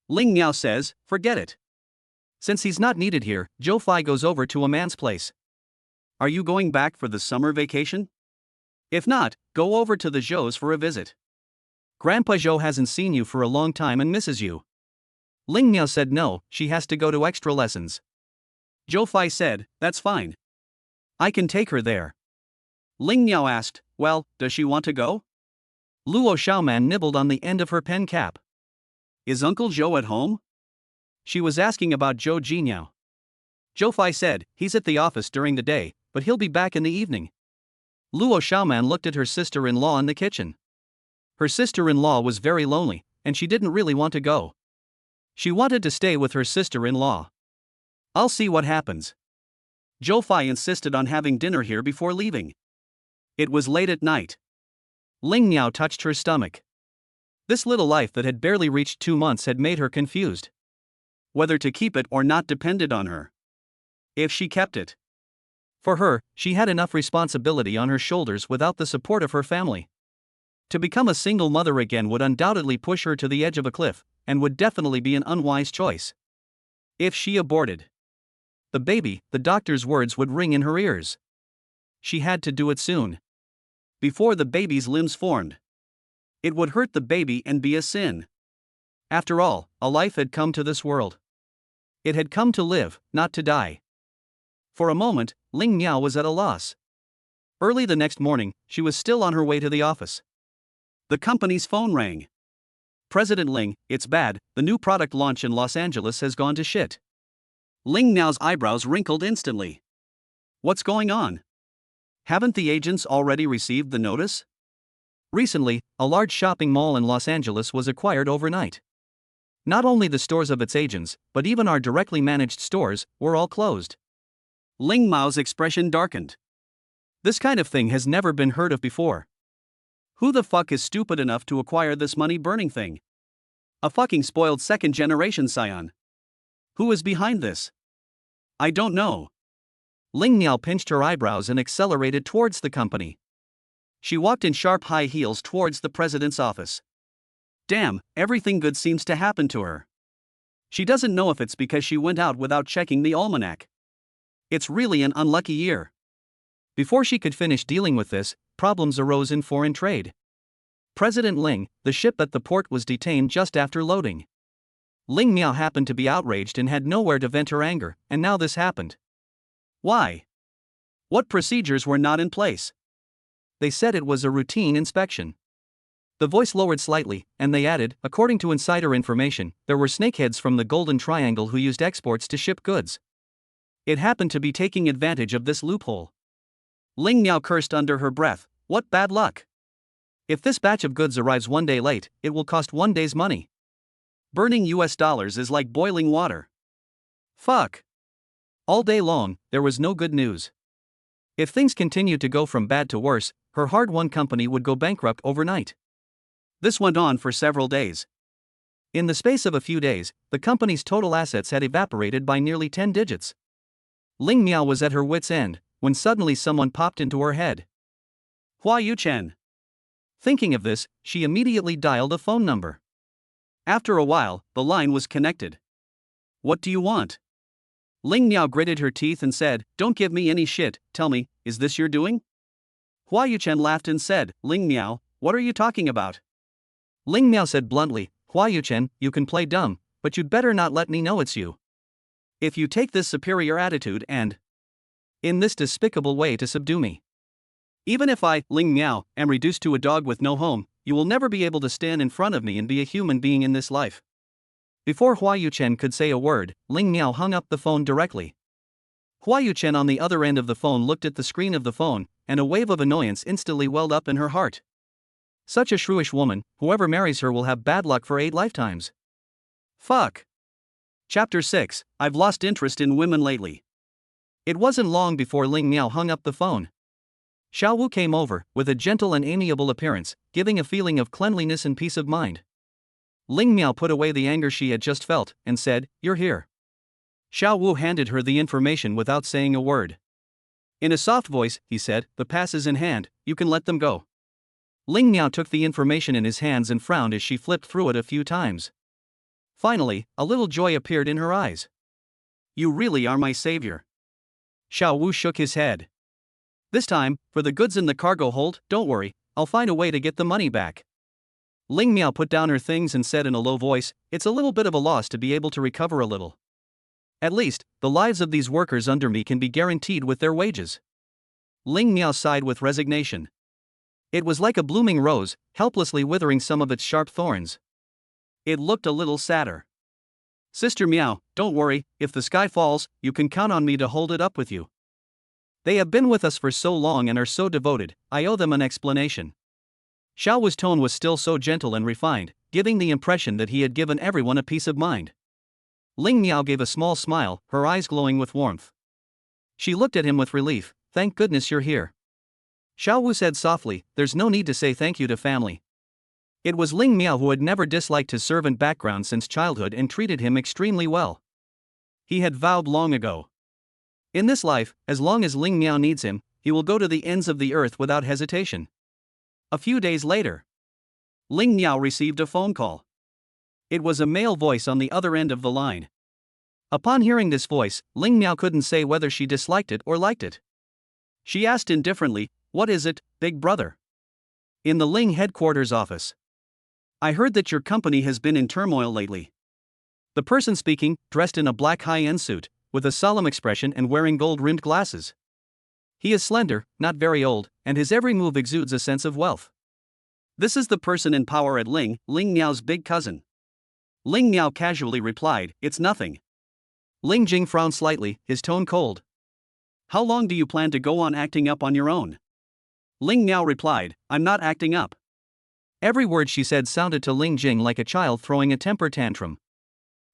Ling Miao says, Forget it. Since he's not needed here, Zhou Fai goes over to a man's place. Are you going back for the summer vacation? If not, go over to the Zhou's for a visit. Grandpa Zhou hasn't seen you for a long time and misses you. Ling Miao said no, she has to go to extra lessons. Zhou Fai said, That's fine. I can take her there. Ling Miao asked, Well, does she want to go? Luo Xiaoman nibbled on the end of her pen cap. Is Uncle Zhou at home? She was asking about Zhou Jinyao. Zhou Fai said, He's at the office during the day, but he'll be back in the evening. Luo Xiaoman looked at her sister-in-law in the kitchen. Her sister-in-law was very lonely, and she didn't really want to go. She wanted to stay with her sister-in-law. I'll see what happens. Zhou Fai insisted on having dinner here before leaving. It was late at night. Ling Miao touched her stomach. This little life that had barely reached 2 months had made her confused. Whether to keep it or not depended on her. If she kept it. For her, she had enough responsibility on her shoulders without the support of her family. To become a single mother again would undoubtedly push her to the edge of a cliff, and would definitely be an unwise choice. If she aborted the baby, the doctor's words would ring in her ears. She had to do it soon. Before the baby's limbs formed. It would hurt the baby and be a sin. After all, a life had come to this world. It had come to live, not to die. For a moment, Ling Miao was at a loss. Early the next morning, she was still on her way to the office. The company's phone rang. President Ling, it's bad, the new product launch in Los Angeles has gone to shit. Ling Miao's eyebrows wrinkled instantly. What's going on? Haven't the agents already received the notice? Recently, a large shopping mall in Los Angeles was acquired overnight. Not only the stores of its agents, but even our directly managed stores, were all closed. Ling Miao's expression darkened. This kind of thing has never been heard of before. Who the fuck is stupid enough to acquire this money-burning thing? A fucking spoiled second-generation scion. Who is behind this? I don't know. Ling Miao pinched her eyebrows and accelerated towards the company. She walked in sharp high heels towards the president's office. Damn, everything good seems to happen to her. She doesn't know if it's because she went out without checking the almanac. It's really an unlucky year. Before she could finish dealing with this, problems arose in foreign trade. President Ling, the ship at the port was detained just after loading. Ling Miao happened to be outraged and had nowhere to vent her anger, and now this happened. Why? What procedures were not in place? They said it was a routine inspection. The voice lowered slightly, and they added, according to insider information, there were snakeheads from the Golden Triangle who used exports to ship goods. It happened to be taking advantage of this loophole. Ling Miao cursed under her breath, what bad luck. If this batch of goods arrives 1 day late, it will cost 1 day's money. Burning US dollars is like boiling water. Fuck. All day long, there was no good news. If things continued to go from bad to worse, her hard-won company would go bankrupt overnight. This went on for several days. In the space of a few days, the company's total assets had evaporated by nearly 10 digits. Ling Miao was at her wit's end, when suddenly someone popped into her head. Hua Yuchen. Thinking of this, she immediately dialed a phone number. After a while, the line was connected. What do you want? Ling Miao gritted her teeth and said, don't give me any shit, tell me, is this your doing? Hua Yuchen laughed and said, Ling Miao, what are you talking about? Ling Miao said bluntly, Hua Yuchen, you can play dumb, but you'd better not let me know it's you. If you take this superior attitude and in this despicable way to subdue me. Even if I, Ling Miao, am reduced to a dog with no home, you will never be able to stand in front of me and be a human being in this life. Before Hua Yuchen could say a word, Ling Miao hung up the phone directly. Hua Yuchen on the other end of the phone looked at the screen of the phone, and a wave of annoyance instantly welled up in her heart. Such a shrewish woman, whoever marries her will have bad luck for 8 lifetimes. Fuck. Chapter 6, I've lost interest in women lately. It wasn't long before Ling Miao hung up the phone. Xiao Wu came over, with a gentle and amiable appearance, giving a feeling of cleanliness and peace of mind. Ling Miao put away the anger she had just felt, and said, you're here. Xiao Wu handed her the information without saying a word. In a soft voice, he said, the pass is in hand, you can let them go. Ling Miao took the information in his hands and frowned as she flipped through it a few times. Finally, a little joy appeared in her eyes. You really are my savior. Xiao Wu shook his head. This time, for the goods in the cargo hold, don't worry, I'll find a way to get the money back. Ling Miao put down her things and said in a low voice, it's a little bit of a loss to be able to recover a little. At least, the lives of these workers under me can be guaranteed with their wages. Ling Miao sighed with resignation. It was like a blooming rose, helplessly withering some of its sharp thorns. It looked a little sadder. Sister Miao, don't worry, if the sky falls, you can count on me to hold it up with you. They have been with us for so long and are so devoted, I owe them an explanation. Xiao Wu's tone was still so gentle and refined, giving the impression that he had given everyone a peace of mind. Ling Miao gave a small smile, her eyes glowing with warmth. She looked at him with relief, thank goodness you're here. Xiao Wu said softly, there's no need to say thank you to family. It was Ling Miao, who had never disliked his servant background since childhood and treated him extremely well. He had vowed long ago. In this life, as long as Ling Miao needs him, he will go to the ends of the earth without hesitation. A few days later, Ling Miao received a phone call. It was a male voice on the other end of the line. Upon hearing this voice, Ling Miao couldn't say whether she disliked it or liked it. She asked indifferently, "What is it, big brother?" In the Ling headquarters office. "I heard that your company has been in turmoil lately." The person speaking, dressed in a black high-end suit, with a solemn expression and wearing gold-rimmed glasses. He is slender, not very old, and his every move exudes a sense of wealth. "This is the person in power at Ling Miao's big cousin." Ling Miao casually replied, "It's nothing." Ling Jing frowned slightly, his tone cold. "How long do you plan to go on acting up on your own?" Ling Miao replied, "I'm not acting up." Every word she said sounded to Ling Jing like a child throwing a temper tantrum.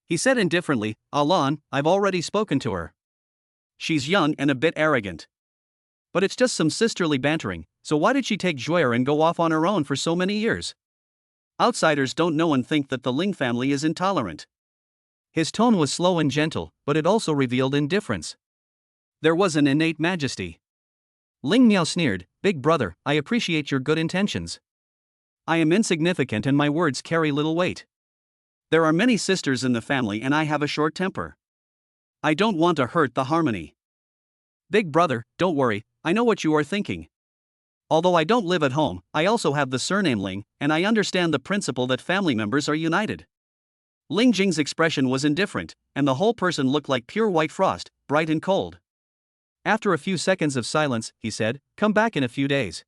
He said indifferently, "Alon, I've already spoken to her. She's young and a bit arrogant. But it's just some sisterly bantering, so why did she take Joyer and go off on her own for so many years? Outsiders don't know and think that the Ling family is intolerant." His tone was slow and gentle, but it also revealed indifference. There was an innate majesty. Ling Miao sneered, "Big brother, I appreciate your good intentions. I am insignificant and my words carry little weight. There are many sisters in the family and I have a short temper. I don't want to hurt the harmony. Big brother, don't worry, I know what you are thinking. Although I don't live at home, I also have the surname Ling, and I understand the principle that family members are united." Ling Jing's expression was indifferent, and the whole person looked like pure white frost, bright and cold. After a few seconds of silence, he said, "Come back in a few days."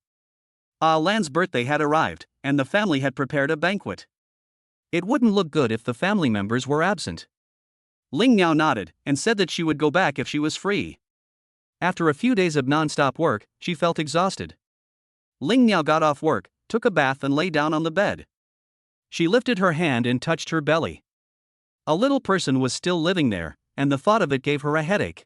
Lan's birthday had arrived, and the family had prepared a banquet. It wouldn't look good if the family members were absent. Ling Miao nodded, and said that she would go back if she was free. After a few days of non-stop work, she felt exhausted. Ling Miao got off work, took a bath and lay down on the bed. She lifted her hand and touched her belly. A little person was still living there, and the thought of it gave her a headache.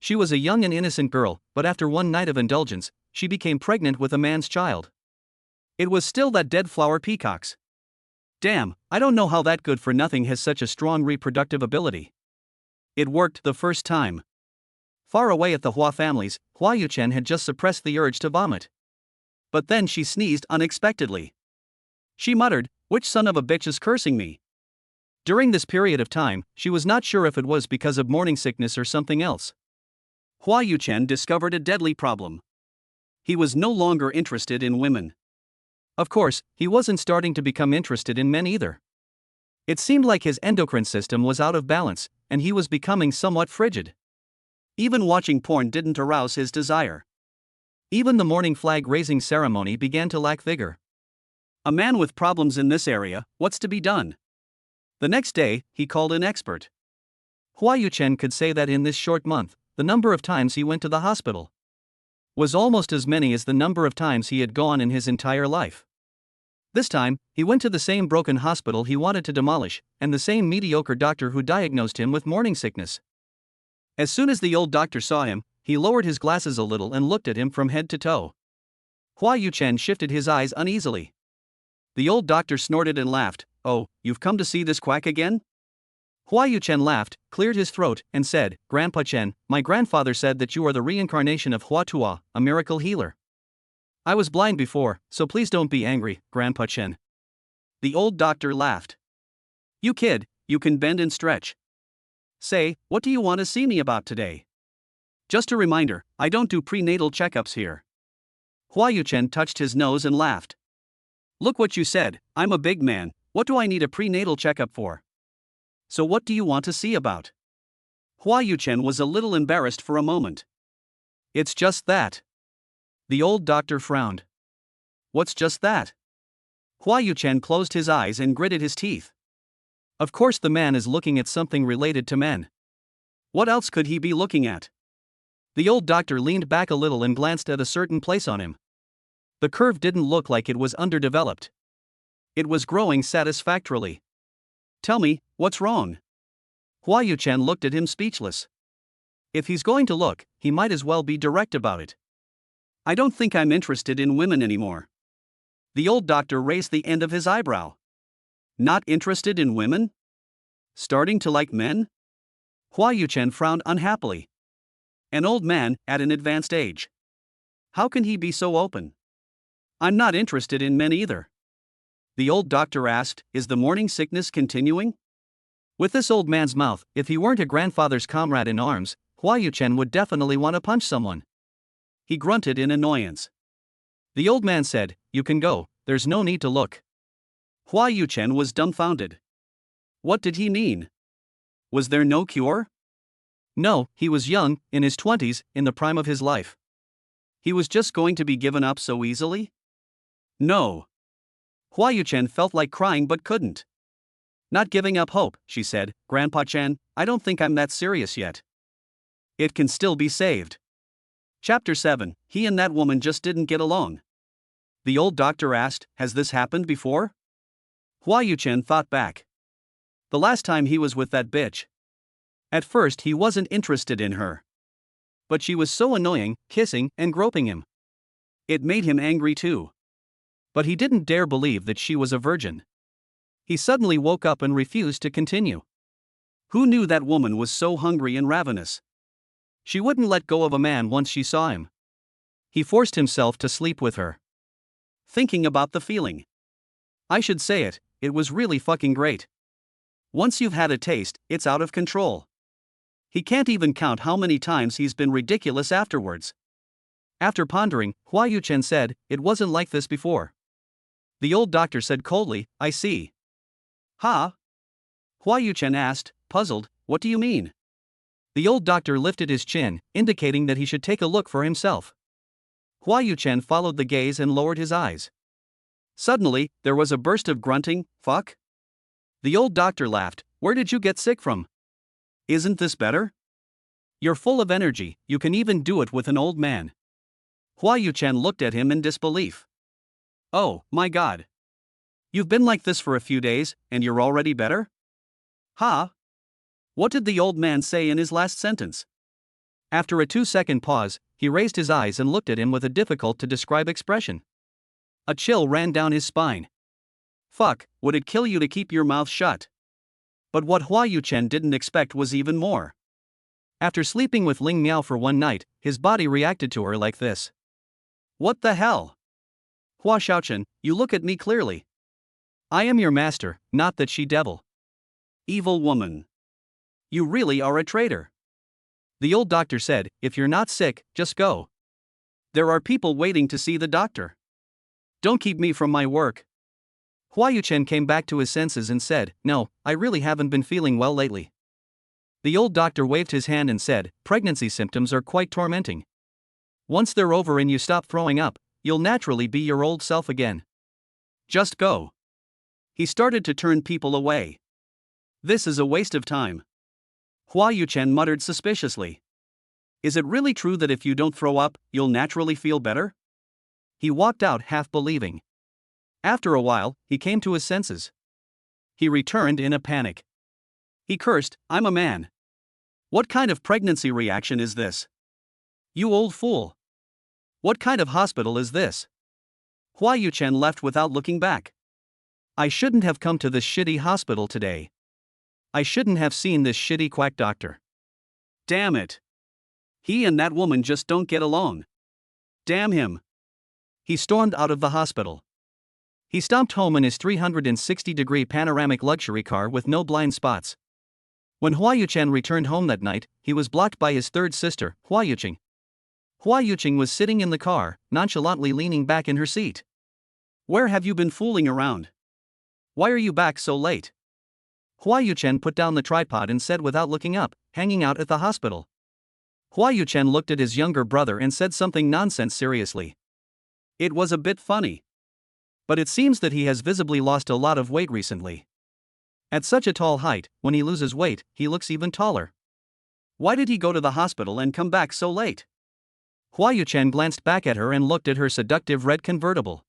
She was a young and innocent girl, but after one night of indulgence, she became pregnant with a man's child. It was still that dead flower peacock's. Damn, I don't know how that good-for-nothing has such a strong reproductive ability. It worked the first time. Far away at the Hua family's, Hua Yuchen had just suppressed the urge to vomit. But then she sneezed unexpectedly. She muttered, "Which son of a bitch is cursing me?" During this period of time, she was not sure if it was because of morning sickness or something else. Hua Yuchen discovered a deadly problem. He was no longer interested in women. Of course, he wasn't starting to become interested in men either. It seemed like his endocrine system was out of balance, and he was becoming somewhat frigid. Even watching porn didn't arouse his desire. Even the morning flag-raising ceremony began to lack vigor. A man with problems in this area, what's to be done? The next day, he called an expert. Hua Yuchen could say that in this short month, the number of times he went to the hospital was almost as many as the number of times he had gone in his entire life. This time, he went to the same broken hospital he wanted to demolish, and the same mediocre doctor who diagnosed him with morning sickness. As soon as the old doctor saw him, he lowered his glasses a little and looked at him from head to toe. Hua Yuchen shifted his eyes uneasily. The old doctor snorted and laughed. "Oh, you've come to see this quack again?" Hua Yuchen laughed, cleared his throat, and said, "Grandpa Chen, my grandfather said that you are the reincarnation of Hua Tua, a miracle healer. I was blind before, so please don't be angry, Grandpa Chen." The old doctor laughed. "You kid, you can bend and stretch. Say, what do you want to see me about today? Just a reminder, I don't do prenatal checkups here." Hua Yuchen touched his nose and laughed. "Look what you said, I'm a big man, what do I need a prenatal checkup for? So what do you want to see about?" Hua Yuchen was a little embarrassed for a moment. "It's just that." The old doctor frowned. "What's just that?" Hua Yuchen closed his eyes and gritted his teeth. Of course the man is looking at something related to men. What else could he be looking at? The old doctor leaned back a little and glanced at a certain place on him. The curve didn't look like it was underdeveloped. It was growing satisfactorily. "Tell me, what's wrong?" Hua Yuchen looked at him speechless. If he's going to look, he might as well be direct about it. "I don't think I'm interested in women anymore." The old doctor raised the end of his eyebrow. Not interested in women? Starting to like men? Hua Yuchen frowned unhappily. An old man, at an advanced age. How can he be so open? I'm not interested in men either. The old doctor asked, is the morning sickness continuing? With this old man's mouth, if he weren't a grandfather's comrade in arms, Hua Yuchen would definitely want to punch someone. He grunted in annoyance. The old man said, you can go, there's no need to look. Hua Yuchen was dumbfounded. What did he mean? Was there no cure? No, he was young, in his 20s, in the prime of his life. He was just going to be given up so easily? No. Hua Yuchen felt like crying but couldn't. Not giving up hope, she said, Grandpa Chen, I don't think I'm that serious yet. It can still be saved. Chapter 7, he and that woman just didn't get along. The old doctor asked, has this happened before? Hua Yuchen thought back. The last time he was with that bitch. At first he wasn't interested in her. But she was so annoying, kissing and groping him. It made him angry too. But he didn't dare believe that she was a virgin. He suddenly woke up and refused to continue. Who knew that woman was so hungry and ravenous? She wouldn't let go of a man once she saw him. He forced himself to sleep with her. Thinking about the feeling. I should say it, it was really fucking great. Once you've had a taste, it's out of control. He can't even count how many times he's been ridiculous afterwards. After pondering, Hua Yuchen said, it wasn't like this before. The old doctor said coldly, I see. Huh? Hua Yuchen asked, puzzled, what do you mean? The old doctor lifted his chin, indicating that he should take a look for himself. Hua Yuchen followed the gaze and lowered his eyes. Suddenly, there was a burst of grunting, fuck? The old doctor laughed, where did you get sick from? Isn't this better? You're full of energy, you can even do it with an old man. Hua Yuchen looked at him in disbelief. Oh, my God. You've been like this for a few days, and you're already better? Huh? What did the old man say in his last sentence? After a 2-second pause, he raised his eyes and looked at him with a difficult-to-describe expression. A chill ran down his spine. Fuck, would it kill you to keep your mouth shut? But what Hua Yuchen didn't expect was even more. After sleeping with Ling Miao for one night, his body reacted to her like this. What the hell? Hua Xiaochen, you look at me clearly. I am your master, not that she-devil. Evil woman. You really are a traitor. The old doctor said, if you're not sick, just go. There are people waiting to see the doctor. Don't keep me from my work. Hua Yuchen came back to his senses and said, no, I really haven't been feeling well lately. The old doctor waved his hand and said, pregnancy symptoms are quite tormenting. Once they're over and you stop throwing up, you'll naturally be your old self again. Just go. He started to turn people away. This is a waste of time. Hua Yuchen muttered suspiciously. Is it really true that if you don't throw up, you'll naturally feel better? He walked out half believing. After a while, he came to his senses. He returned in a panic. He cursed, I'm a man. What kind of pregnancy reaction is this? You old fool. What kind of hospital is this? Hua Yuchen left without looking back. I shouldn't have come to this shitty hospital today. I shouldn't have seen this shitty quack doctor. Damn it. He and that woman just don't get along. Damn him. He stormed out of the hospital. He stomped home in his 360-degree panoramic luxury car with no blind spots. When Hua Yuchen returned home that night, he was blocked by his third sister, Hua Yuching. Hua Yuching was sitting in the car, nonchalantly leaning back in her seat. Where have you been fooling around? Why are you back so late? Hua Yuchen put down the tripod and said without looking up, hanging out at the hospital. Hua Yuchen looked at his younger brother and said something nonsense seriously. It was a bit funny. But it seems that he has visibly lost a lot of weight recently. At such a tall height, when he loses weight, he looks even taller. Why did he go to the hospital and come back so late? Hua Yuchen glanced back at her and looked at her seductive red convertible.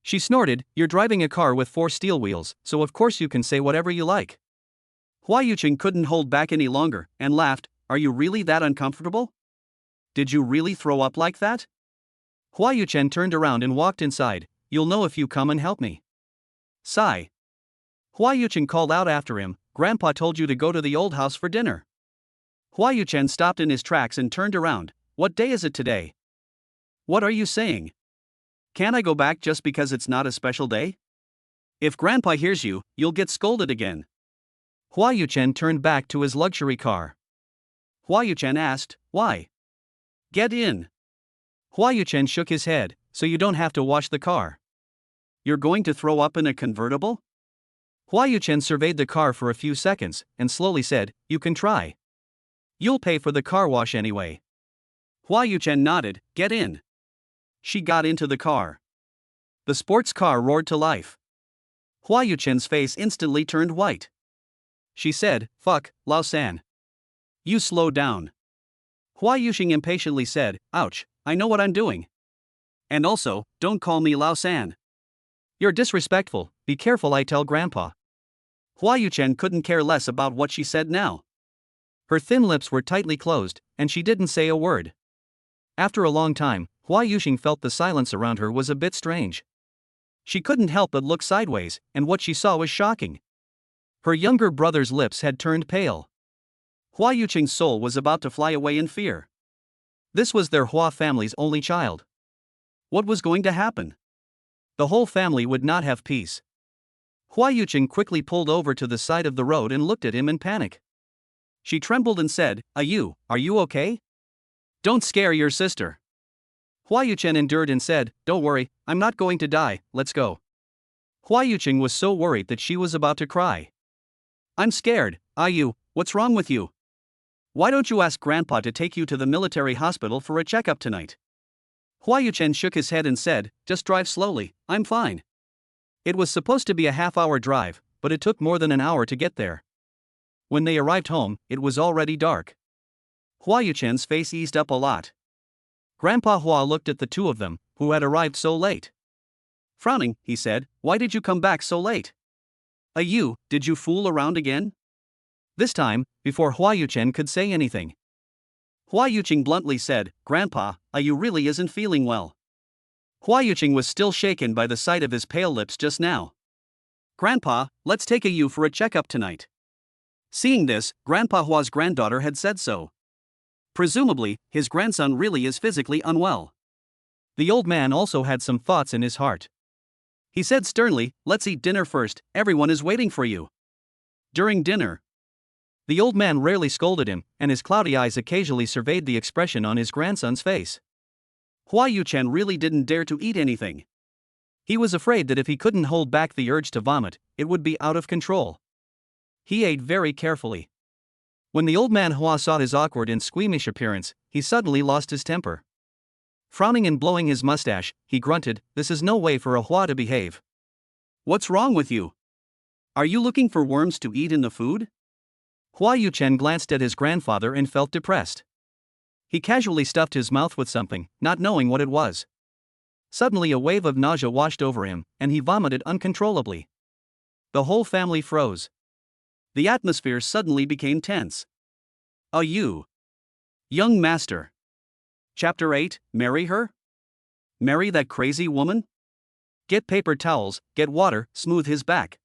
She snorted, you're driving a car with 4 steel wheels, so of course you can say whatever you like. Hua Yuchen couldn't hold back any longer, and laughed, are you really that uncomfortable? Did you really throw up like that? Hua Yuchen turned around and walked inside, you'll know if you come and help me. Sigh. Hua Yuchen called out after him, Grandpa told you to go to the old house for dinner. Hua Yuchen stopped in his tracks and turned around. What day is it today? What are you saying? Can't I go back just because it's not a special day? If Grandpa hears you, you'll get scolded again. Hua Yuchen turned back to his luxury car. Hua Yuchen asked, why? Get in. Hua Yuchen shook his head, so you don't have to wash the car. You're going to throw up in a convertible? Hua Yuchen surveyed the car for a few seconds, and slowly said, you can try. You'll pay for the car wash anyway. Hua Yuchen nodded, get in. She got into the car. The sports car roared to life. Hua Yuchen's face instantly turned white. She said, fuck, Lao San. You slow down. Hua Yuxing impatiently said, ouch, I know what I'm doing. And also, don't call me Lao San. You're disrespectful, be careful I tell Grandpa. Hua Yuchen couldn't care less about what she said now. Her thin lips were tightly closed, and she didn't say a word. After a long time, Hua Yuxing felt the silence around her was a bit strange. She couldn't help but look sideways, and what she saw was shocking. Her younger brother's lips had turned pale. Hua Yuqing's soul was about to fly away in fear. This was their Hua family's only child. What was going to happen? The whole family would not have peace. Hua Yuqing quickly pulled over to the side of the road and looked at him in panic. She trembled and said, are you okay? Don't scare your sister. Hua Yuchen endured and said, don't worry, I'm not going to die, let's go. Hua Yuqing was so worried that she was about to cry. I'm scared, what's wrong with you? Why don't you ask Grandpa to take you to the military hospital for a checkup tonight? Hua Yuchen shook his head and said, just drive slowly, I'm fine. It was supposed to be a half-hour drive, but it took more than an hour to get there. When they arrived home, it was already dark. Hua Yuchen's face eased up a lot. Grandpa Hua looked at the two of them, who had arrived so late. Frowning, he said, why did you come back so late? Did you fool around again? This time, before Hua Yuchen could say anything. Hua Yuqing bluntly said, Grandpa, really isn't feeling well. Hua Yuqing was still shaken by the sight of his pale lips just now. Grandpa, let's take for a checkup tonight. Seeing this, Grandpa Hua's granddaughter had said so. Presumably, his grandson really is physically unwell. The old man also had some thoughts in his heart. He said sternly, let's eat dinner first, everyone is waiting for you. During dinner, the old man rarely scolded him, and his cloudy eyes occasionally surveyed the expression on his grandson's face. Hua Yuchen really didn't dare to eat anything. He was afraid that if he couldn't hold back the urge to vomit, it would be out of control. He ate very carefully. When the old man Hua saw his awkward and squeamish appearance, he suddenly lost his temper. Frowning and blowing his mustache, he grunted, this is no way for a Hua to behave. What's wrong with you? Are you looking for worms to eat in the food? Hua Yuchen glanced at his grandfather and felt depressed. He casually stuffed his mouth with something, not knowing what it was. Suddenly a wave of nausea washed over him, and he vomited uncontrollably. The whole family froze. The atmosphere suddenly became tense. Young master. Chapter 8, Marry her? Marry that crazy woman? Get paper towels, get water, smooth his back.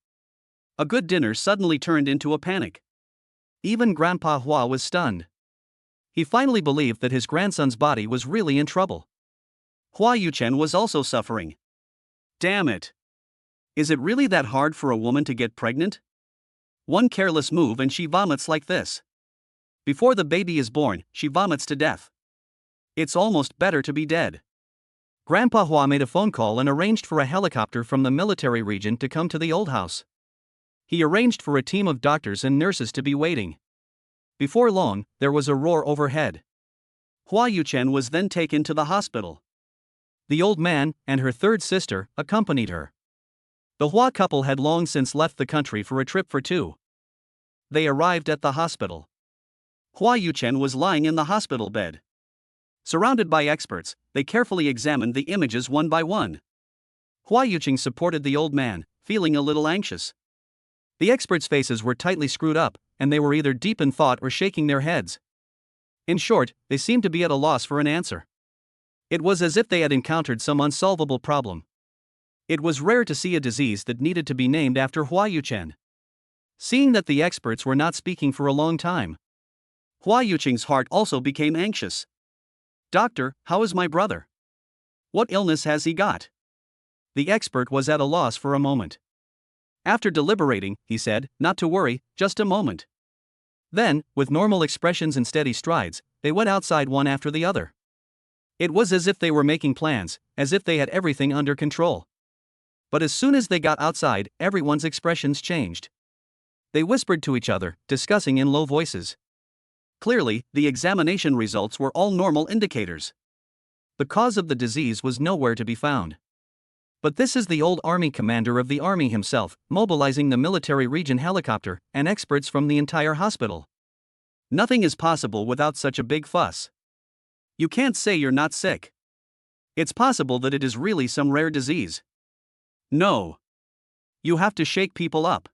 A good dinner suddenly turned into a panic. Even Grandpa Hua was stunned. He finally believed that his grandson's body was really in trouble. Hua Yuchen was also suffering. Damn it. Is it really that hard for a woman to get pregnant? One careless move and she vomits like this. Before the baby is born, she vomits to death. It's almost better to be dead. Grandpa Hua made a phone call and arranged for a helicopter from the military region to come to the old house. He arranged for a team of doctors and nurses to be waiting. Before long, there was a roar overhead. Hua Yuchen was then taken to the hospital. The old man and her third sister accompanied her. The Hua couple had long since left the country for a trip for two. They arrived at the hospital. Hua Yuchen was lying in the hospital bed. Surrounded by experts, they carefully examined the images one by one. Hua Yuching supported the old man, feeling a little anxious. The experts' faces were tightly screwed up, and they were either deep in thought or shaking their heads. In short, they seemed to be at a loss for an answer. It was as if they had encountered some unsolvable problem. It was rare to see a disease that needed to be named after Hua Yuchen. Seeing that the experts were not speaking for a long time, Hua Yucheng's heart also became anxious. "Doctor, how is my brother? What illness has he got?" The expert was at a loss for a moment. After deliberating, he said, "Not to worry, just a moment." Then, with normal expressions and steady strides, they went outside one after the other. It was as if they were making plans, as if they had everything under control. But as soon as they got outside, everyone's expressions changed. They whispered to each other, discussing in low voices. Clearly, the examination results were all normal indicators. The cause of the disease was nowhere to be found. But this is the old army commander of the army himself, mobilizing the military region helicopter and experts from the entire hospital. Nothing is possible without such a big fuss. You can't say you're not sick. It's possible that it is really some rare disease. No. You have to shake people up.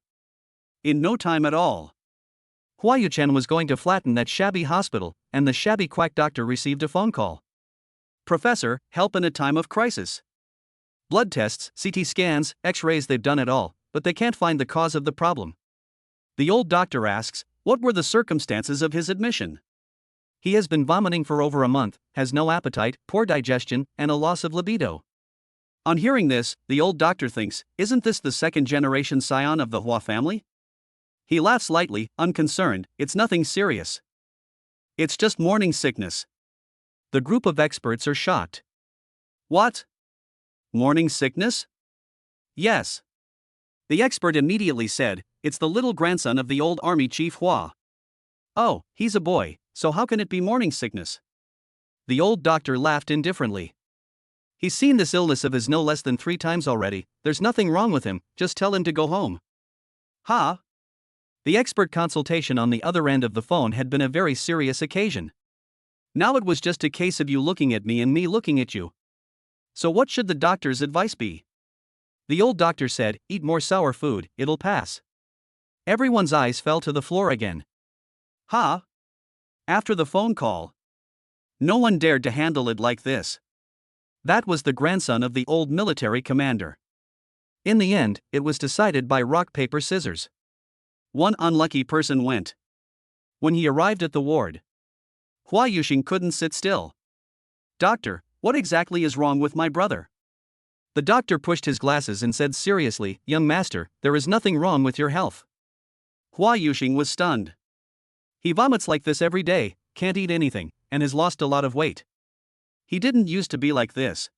In no time at all. Hua Yuchen was going to flatten that shabby hospital, and the shabby quack doctor received a phone call. "Professor, help in a time of crisis. Blood tests, CT scans, X-rays, they've done it all, but they can't find the cause of the problem." The old doctor asks, "What were the circumstances of his admission?" "He has been vomiting for over a month, has no appetite, poor digestion, and a loss of libido." On hearing this, the old doctor thinks, isn't this the second-generation scion of the Hua family? He laughs lightly, unconcerned, "It's nothing serious. It's just morning sickness." The group of experts are shocked. "What? Morning sickness?" "Yes." The expert immediately said, "It's the little grandson of the old army chief Hua." "Oh, he's a boy, so how can it be morning sickness?" The old doctor laughed indifferently. "He's seen this illness of his no less than 3 times already, there's nothing wrong with him, just tell him to go home." "Ha?" The expert consultation on the other end of the phone had been a very serious occasion. Now it was just a case of you looking at me and me looking at you. So what should the doctor's advice be? The old doctor said, "Eat more sour food, it'll pass." Everyone's eyes fell to the floor again. "Ha?" After the phone call, no one dared to handle it like this. That was the grandson of the old military commander. In the end, it was decided by rock, paper, scissors. One unlucky person went. When he arrived at the ward, Hua Yusheng couldn't sit still. "Doctor, what exactly is wrong with my brother?" The doctor pushed his glasses and said seriously, "Young master, there is nothing wrong with your health." Hua Yusheng was stunned. "He vomits like this every day, can't eat anything, and has lost a lot of weight. He didn't used to be like this."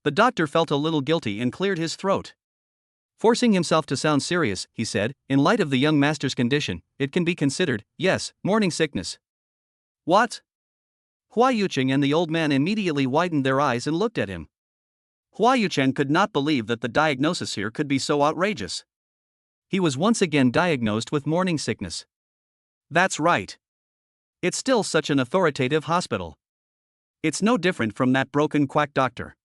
The doctor felt a little guilty and cleared his throat. Forcing himself to sound serious, he said, "In light of the young master's condition, it can be considered, yes, morning sickness." "What?" Hua Yucheng and the old man immediately widened their eyes and looked at him. Hua Yucheng could not believe that the diagnosis here could be so outrageous. He was once again diagnosed with morning sickness. That's right. It's still such an authoritative hospital. It's no different from that broken quack doctor.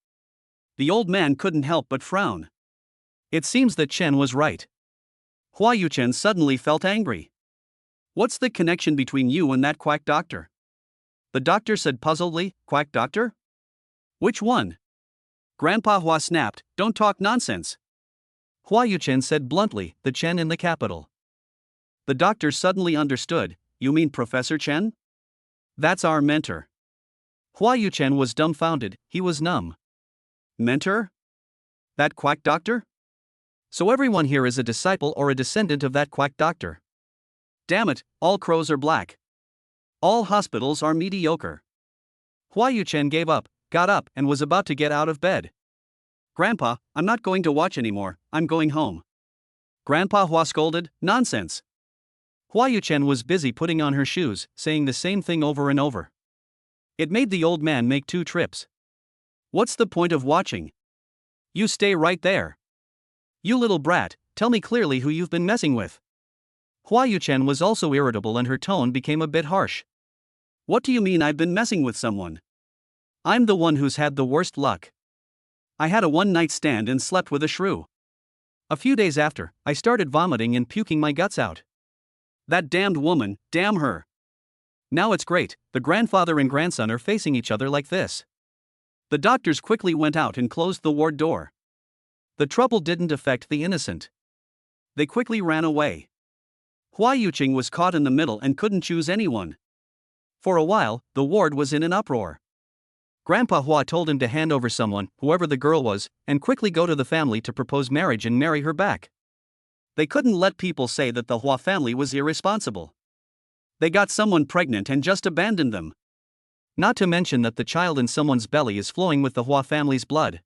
The old man couldn't help but frown. It seems that Chen was right. Hua Yuchen suddenly felt angry. "What's the connection between you and that quack doctor?" The doctor said puzzledly, "Quack doctor? Which one?" Grandpa Hua snapped, "Don't talk nonsense." Hua Yuchen said bluntly, "The Chen in the capital." The doctor suddenly understood, "You mean Professor Chen? That's our mentor." Hua Yuchen was dumbfounded, he was numb. "Mentor? That quack doctor? So everyone here is a disciple or a descendant of that quack doctor. Damn it, all crows are black. All hospitals are mediocre." Hua Yuchen gave up, got up, and was about to get out of bed. "Grandpa, I'm not going to watch anymore, I'm going home." Grandpa Hua scolded, "Nonsense." Hua Yuchen was busy putting on her shoes, saying the same thing over and over. It made the old man make 2 trips. "What's the point of watching? You stay right there. You little brat, tell me clearly who you've been messing with." Hua Yuchen was also irritable and her tone became a bit harsh. "What do you mean I've been messing with someone? I'm the one who's had the worst luck. I had a one-night stand and slept with a shrew. A few days after, I started vomiting and puking my guts out. That damned woman, damn her. Now it's great, the grandfather and grandson are facing each other like this." The doctors quickly went out and closed the ward door. The trouble didn't affect the innocent. They quickly ran away. Hua Yuqing was caught in the middle and couldn't choose anyone. For a while, the ward was in an uproar. Grandpa Hua told him to hand over someone, whoever the girl was, and quickly go to the family to propose marriage and marry her back. They couldn't let people say that the Hua family was irresponsible. They got someone pregnant and just abandoned them. Not to mention that the child in someone's belly is flowing with the Hua family's blood.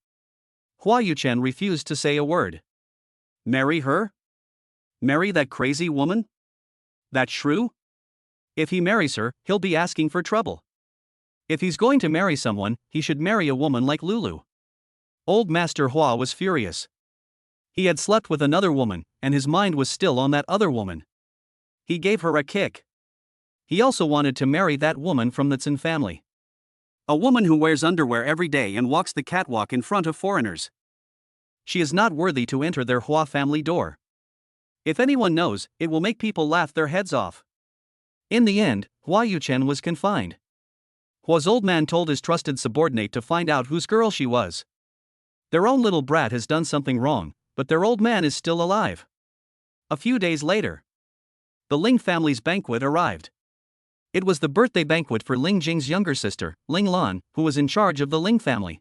Hua Yuchen refused to say a word. Marry her? Marry that crazy woman? That shrew? If he marries her, he'll be asking for trouble. If he's going to marry someone, he should marry a woman like Lulu. Old Master Hua was furious. He had slept with another woman, and his mind was still on that other woman. He gave her a kick. He also wanted to marry that woman from the Tsin family. A woman who wears underwear every day and walks the catwalk in front of foreigners. She is not worthy to enter their Hua family door. If anyone knows, it will make people laugh their heads off. In the end, Hua Yuchen was confined. Hua's old man told his trusted subordinate to find out whose girl she was. Their own little brat has done something wrong, but their old man is still alive. A few days later, the Ling family's banquet arrived. It was the birthday banquet for Ling Jing's younger sister, Ling Lan, who was in charge of the Ling family.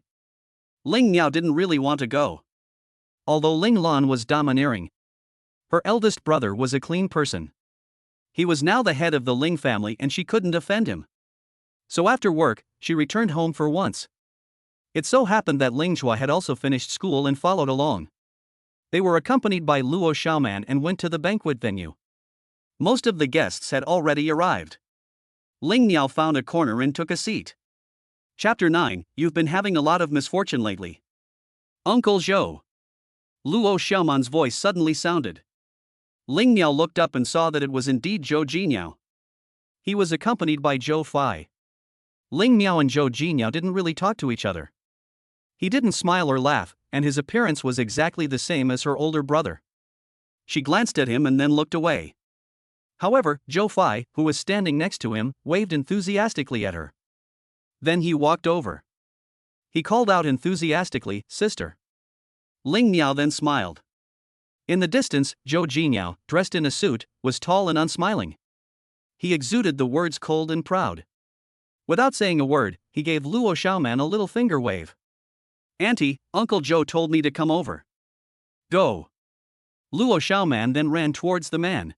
Ling Miao didn't really want to go. Although Ling Lan was domineering, her eldest brother was a clean person. He was now the head of the Ling family and she couldn't offend him. So after work, she returned home for once. It so happened that Ling Chua had also finished school and followed along. They were accompanied by Luo Xiaoman and went to the banquet venue. Most of the guests had already arrived. Ling Miao found a corner and took a seat. Chapter 9, You've been having a lot of misfortune lately. Uncle Zhou. Luo Xiaoman's voice suddenly sounded. Ling Miao looked up and saw that it was indeed Zhou Jinyao. He was accompanied by Zhou Fai. Ling Miao and Zhou Jinyao didn't really talk to each other. He didn't smile or laugh, and his appearance was exactly the same as her older brother. She glanced at him and then looked away. However, Zhou Fai, who was standing next to him, waved enthusiastically at her. Then he walked over. He called out enthusiastically, "Sister." Ling Miao then smiled. In the distance, Zhou Jinyao, dressed in a suit, was tall and unsmiling. He exuded the words cold and proud. Without saying a word, he gave Luo Xiaoman a little finger wave. "Auntie, Uncle Zhou told me to come over." "Go." Luo Xiaoman then ran towards the man.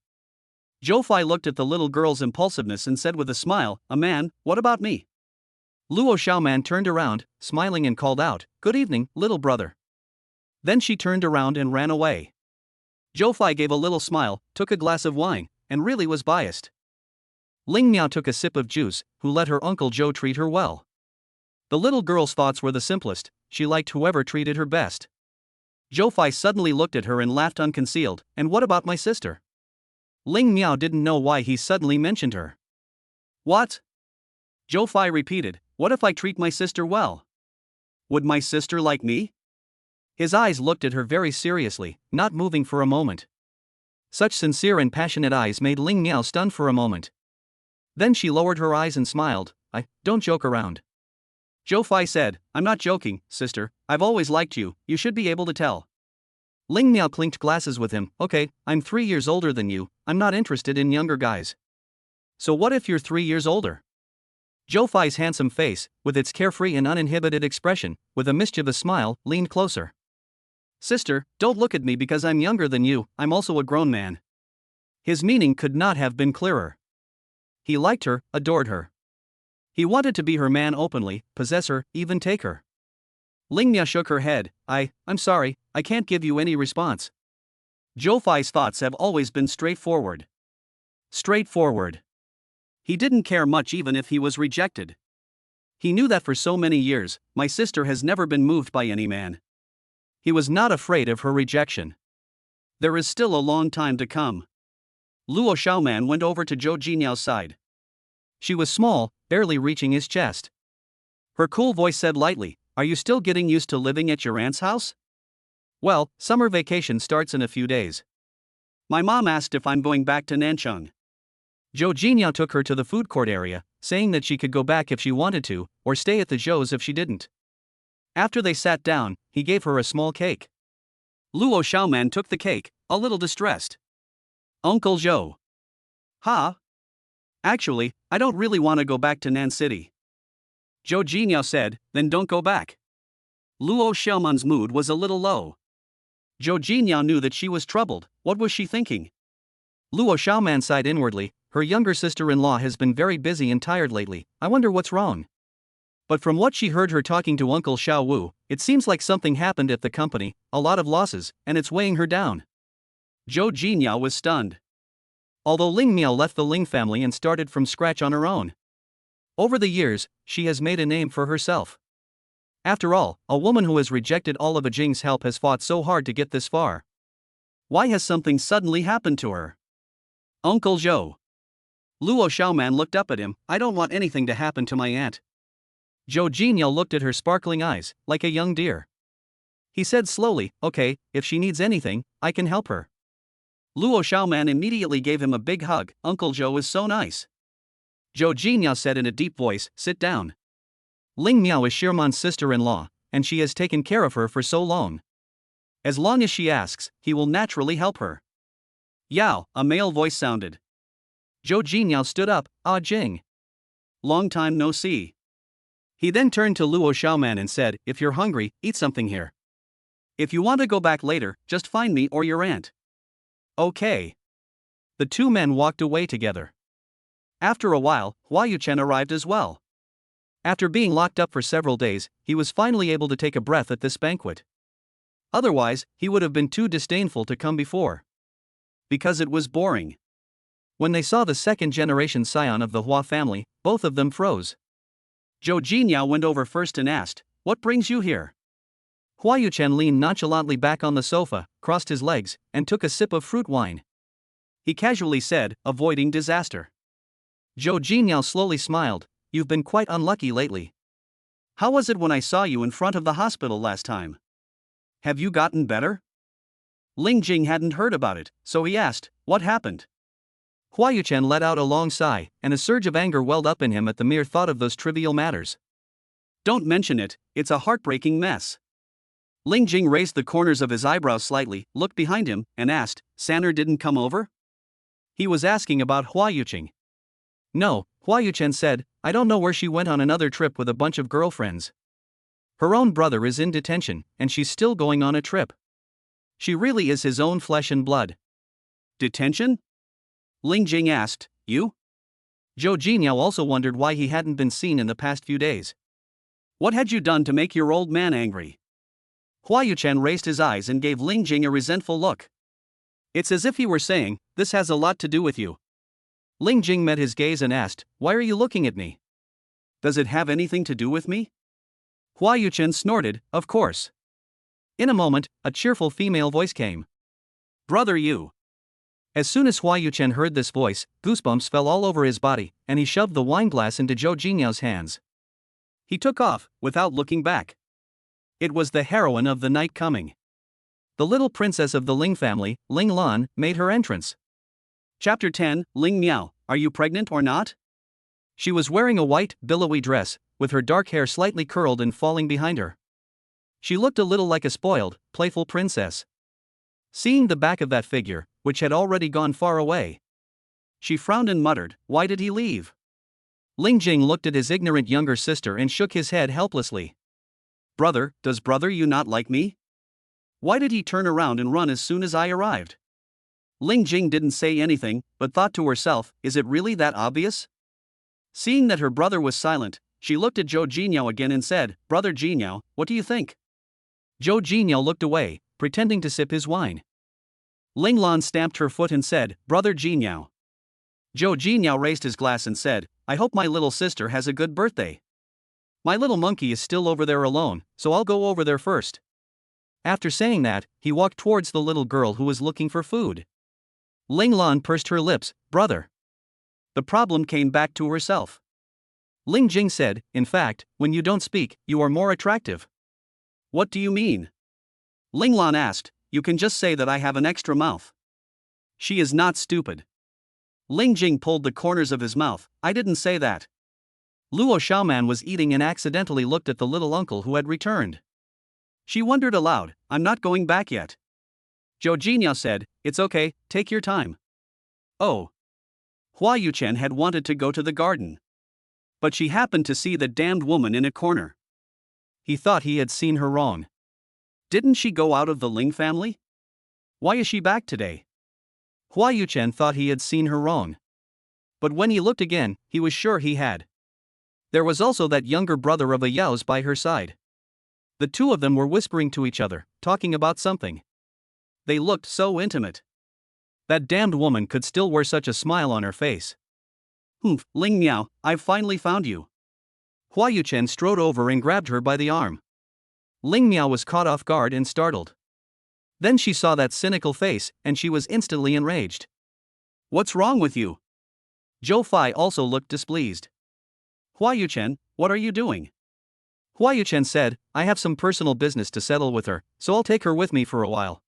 Zhou Fai looked at the little girl's impulsiveness and said with a smile, "A man, what about me?" Luo Xiaoman turned around, smiling and called out, "Good evening, little brother." Then she turned around and ran away. Zhou Fai gave a little smile, took a glass of wine, and really was biased. Ling Miao took a sip of juice, who let her Uncle Zhou treat her well. The little girl's thoughts were the simplest, she liked whoever treated her best. Zhou Fai suddenly looked at her and laughed unconcealed, "And what about my sister?" Ling Miao didn't know why he suddenly mentioned her. "What?" Zhou Fai repeated, "What if I treat my sister well? Would my sister like me?" His eyes looked at her very seriously, not moving for a moment. Such sincere and passionate eyes made Ling Miao stunned for a moment. Then she lowered her eyes and smiled. Don't joke around." Zhou Fai said, "I'm not joking, sister, I've always liked you, you should be able to tell." Ling Miao clinked glasses with him. "Okay, I'm 3 years older than you, I'm not interested in younger guys." "So what if you're 3 years older?" Zhou Fai's handsome face, with its carefree and uninhibited expression, with a mischievous smile, leaned closer. "Sister, don't look at me because I'm younger than you, I'm also a grown man." His meaning could not have been clearer. He liked her, adored her. He wanted to be her man openly, possess her, even take her. Ling Miao shook her head. I'm sorry, I can't give you any response." Zhou Fai's thoughts have always been straightforward. Straightforward. He didn't care much even if he was rejected. He knew that for so many years, my sister has never been moved by any man. He was not afraid of her rejection. There is still a long time to come. Luo Xiaoman went over to Zhou Jinyao's side. She was small, barely reaching his chest. Her cool voice said lightly, "Are you still getting used to living at your aunt's house?" "Well, summer vacation starts in a few days. My mom asked if I'm going back to Nanchang." Zhou Jinyao took her to the food court area, saying that she could go back if she wanted to, or stay at the Zhou's if she didn't. After they sat down, he gave her a small cake. Luo Xiaoman took the cake, a little distressed. Uncle Zhou. Ha? Actually, I don't really want to go back to Nan City. Zhou Jinyao said, then don't go back. Luo Xiaoman's mood was a little low. Zhou Jinyao knew that she was troubled. What was she thinking? Luo Xiaoman sighed inwardly. Her younger sister-in-law has been very busy and tired lately. I wonder what's wrong. But from what she heard her talking to Uncle Xiao Wu, it seems like something happened at the company, a lot of losses, and it's weighing her down. Zhou Jinyao was stunned. Although Ling Miao left the Ling family and started from scratch on her own. Over the years, she has made a name for herself. After all, a woman who has rejected all of Jing's help has fought so hard to get this far. Why has something suddenly happened to her? Uncle Zhou. Luo Xiaoman looked up at him. I don't want anything to happen to my aunt. Zhou Jinyao looked at her sparkling eyes, like a young deer. He said slowly, okay, if she needs anything, I can help her. Luo Xiaoman immediately gave him a big hug. Uncle Zhou is so nice. Zhou Jinyao said in a deep voice, sit down. Ling Miao is Shirman's sister-in-law, and she has taken care of her for so long. As long as she asks, he will naturally help her. Yao, a male voice sounded. Zhou Jinyao stood up. Ah Jing. Long time no see. He then turned to Luo Xiaoman and said, if you're hungry, eat something here. If you want to go back later, just find me or your aunt. Okay. The two men walked away together. After a while, Hua Yuchen arrived as well. After being locked up for several days, he was finally able to take a breath at this banquet. Otherwise, he would have been too disdainful to come before. Because it was boring. When they saw the second-generation scion of the Hua family, both of them froze. Zhou Jinyao went over first and asked, what brings you here? Hua Yuchen leaned nonchalantly back on the sofa, crossed his legs, and took a sip of fruit wine. He casually said, avoiding disaster. Zhou Jinyao slowly smiled, you've been quite unlucky lately. How was it when I saw you in front of the hospital last time? Have you gotten better? Ling Jing hadn't heard about it, so he asked, what happened? Hua Yuchen let out a long sigh, and a surge of anger welled up in him at the mere thought of those trivial matters. Don't mention it, it's a heartbreaking mess. Ling Jing raised the corners of his eyebrows slightly, looked behind him, and asked, Sanner didn't come over? He was asking about Hua Yuchen. No, Hua Yuchen said, I don't know where she went on another trip with a bunch of girlfriends. Her own brother is in detention, and she's still going on a trip. She really is his own flesh and blood. Detention? Ling Jing asked, you? Zhou Jinyao also wondered why he hadn't been seen in the past few days. What had you done to make your old man angry? Hua Yuchen raised his eyes and gave Ling Jing a resentful look. It's as if he were saying, this has a lot to do with you. Ling Jing met his gaze and asked, why are you looking at me? Does it have anything to do with me? Hua Yuchen snorted, of course. In a moment, a cheerful female voice came. Brother Yu. As soon as Hua Yuchen heard this voice, goosebumps fell all over his body, and he shoved the wineglass into Zhou Jinyao's hands. He took off, without looking back. It was the heroine of the night coming. The little princess of the Ling family, Ling Lan, made her entrance. Chapter 10, Ling Miao, are you pregnant or not? She was wearing a white, billowy dress, with her dark hair slightly curled and falling behind her. She looked a little like a spoiled, playful princess. Seeing the back of that figure, which had already gone far away, she frowned and muttered, why did he leave? Ling Jing looked at his ignorant younger sister and shook his head helplessly. Brother, does brother you not like me? Why did he turn around and run as soon as I arrived? Ling Jing didn't say anything, but thought to herself, is it really that obvious? Seeing that her brother was silent, she looked at Zhou Jinyao again and said, Brother Jinyao, what do you think? Zhou Jinyao looked away, pretending to sip his wine. Ling Lan stamped her foot and said, Brother Jinyao. Zhou Jinyao raised his glass and said, I hope my little sister has a good birthday. My little monkey is still over there alone, so I'll go over there first. After saying that, he walked towards the little girl who was looking for food. Ling Lan pursed her lips, brother. The problem came back to herself. Ling Jing said, in fact, when you don't speak, you are more attractive. What do you mean? Ling Lan asked, you can just say that I have an extra mouth. She is not stupid. Ling Jing pulled the corners of his mouth, I didn't say that. Luo Xiaoman was eating and accidentally looked at the little uncle who had returned. She wondered aloud, I'm not going back yet. Zhou Jinyao said, "It's okay, take your time." Oh. Hua Yuchen had wanted to go to the garden. But she happened to see the damned woman in a corner. He thought he had seen her wrong. Didn't she go out of the Ling family? Why is she back today? Hua Yuchen thought he had seen her wrong. But when he looked again, he was sure he had. There was also that younger brother of a Yao's by her side. The two of them were whispering to each other, talking about something. They looked so intimate. That damned woman could still wear such a smile on her face. "Humph, Ling Miao, I've finally found you." Hua Yuchen strode over and grabbed her by the arm. Ling Miao was caught off guard and startled. Then she saw that cynical face, and she was instantly enraged. "What's wrong with you?" Zhou Fai also looked displeased. "Hua Yuchen, what are you doing?" Hua Yuchen said, "I have some personal business to settle with her, so I'll take her with me for a while."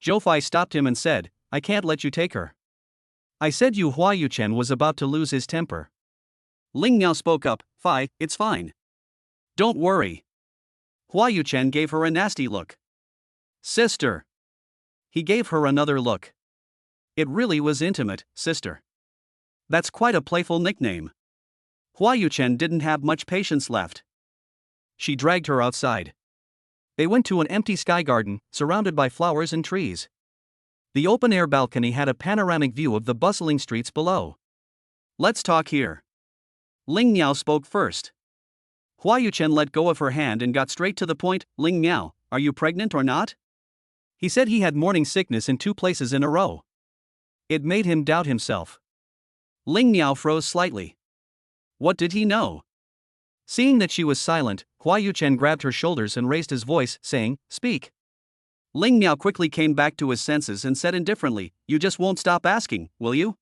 Zhou Fai stopped him and said, "I can't let you take her." "I said you." Hua Yuchen was about to lose his temper. Ling Miao spoke up, "Fai, it's fine. Don't worry." Hua Yuchen gave her a nasty look. "Sister." He gave her another look. It really was intimate, sister. That's quite a playful nickname. Hua Yuchen didn't have much patience left. She dragged her outside. They went to an empty sky garden, surrounded by flowers and trees. The open-air balcony had a panoramic view of the bustling streets below. "Let's talk here." Ling Miao spoke first. Hua Yuchen let go of her hand and got straight to the point. "Ling Miao, are you pregnant or not?" He said he had morning sickness in 2 places in a row. It made him doubt himself. Ling Miao froze slightly. What did he know? Seeing that she was silent, Hua Yuchen grabbed her shoulders and raised his voice, saying, "Speak." Ling Miao quickly came back to his senses and said indifferently, "You just won't stop asking, will you?"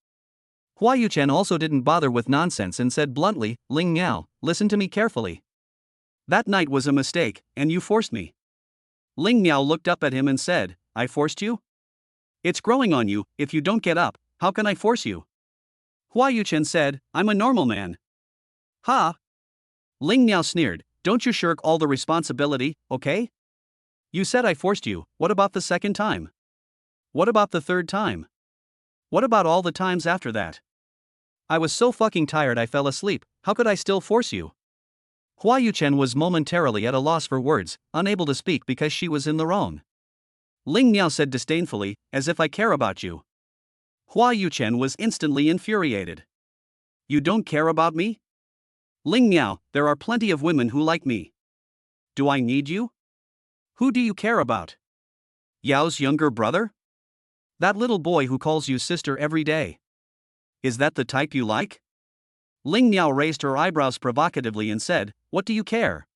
Hua Yuchen also didn't bother with nonsense and said bluntly, "Ling Miao, listen to me carefully. That night was a mistake, and you forced me." Ling Miao looked up at him and said, "I forced you? It's growing on you. If you don't get up, how can I force you?" Hua Yuchen said, "I'm a normal man." "Ha!" Ling Miao sneered, "Don't you shirk all the responsibility, okay? You said I forced you. What about the second time? What about the third time? What about all the times after that? I was so fucking tired I fell asleep. How could I still force you?" Hua Yuchen was momentarily at a loss for words, unable to speak because she was in the wrong. Ling Miao said disdainfully, "As if I care about you." Hua Yuchen was instantly infuriated. "You don't care about me? Ling Miao, there are plenty of women who like me. Do I need you? Who do you care about? Yao's younger brother? That little boy who calls you sister every day? Is that the type you like?" Ling Miao raised her eyebrows provocatively and said, "What do you care?"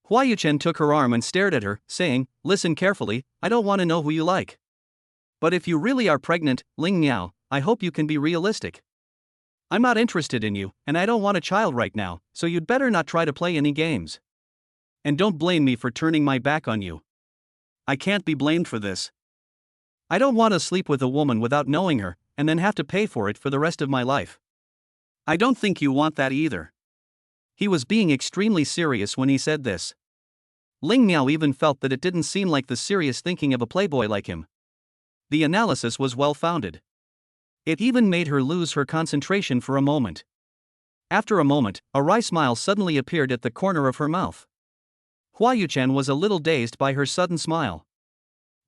Hua Yuchen took her arm and stared at her, saying, "Listen carefully, I don't want to know who you like. But if you really are pregnant, Ling Miao, I hope you can be realistic. I'm not interested in you, and I don't want a child right now, so you'd better not try to play any games. And don't blame me for turning my back on you. I can't be blamed for this. I don't want to sleep with a woman without knowing her, and then have to pay for it for the rest of my life. I don't think you want that either." He was being extremely serious when he said this. Ling Miao even felt that it didn't seem like the serious thinking of a playboy like him. The analysis was well-founded. It even made her lose her concentration for a moment. After a moment, a wry smile suddenly appeared at the corner of her mouth. Hua Yuchen was a little dazed by her sudden smile.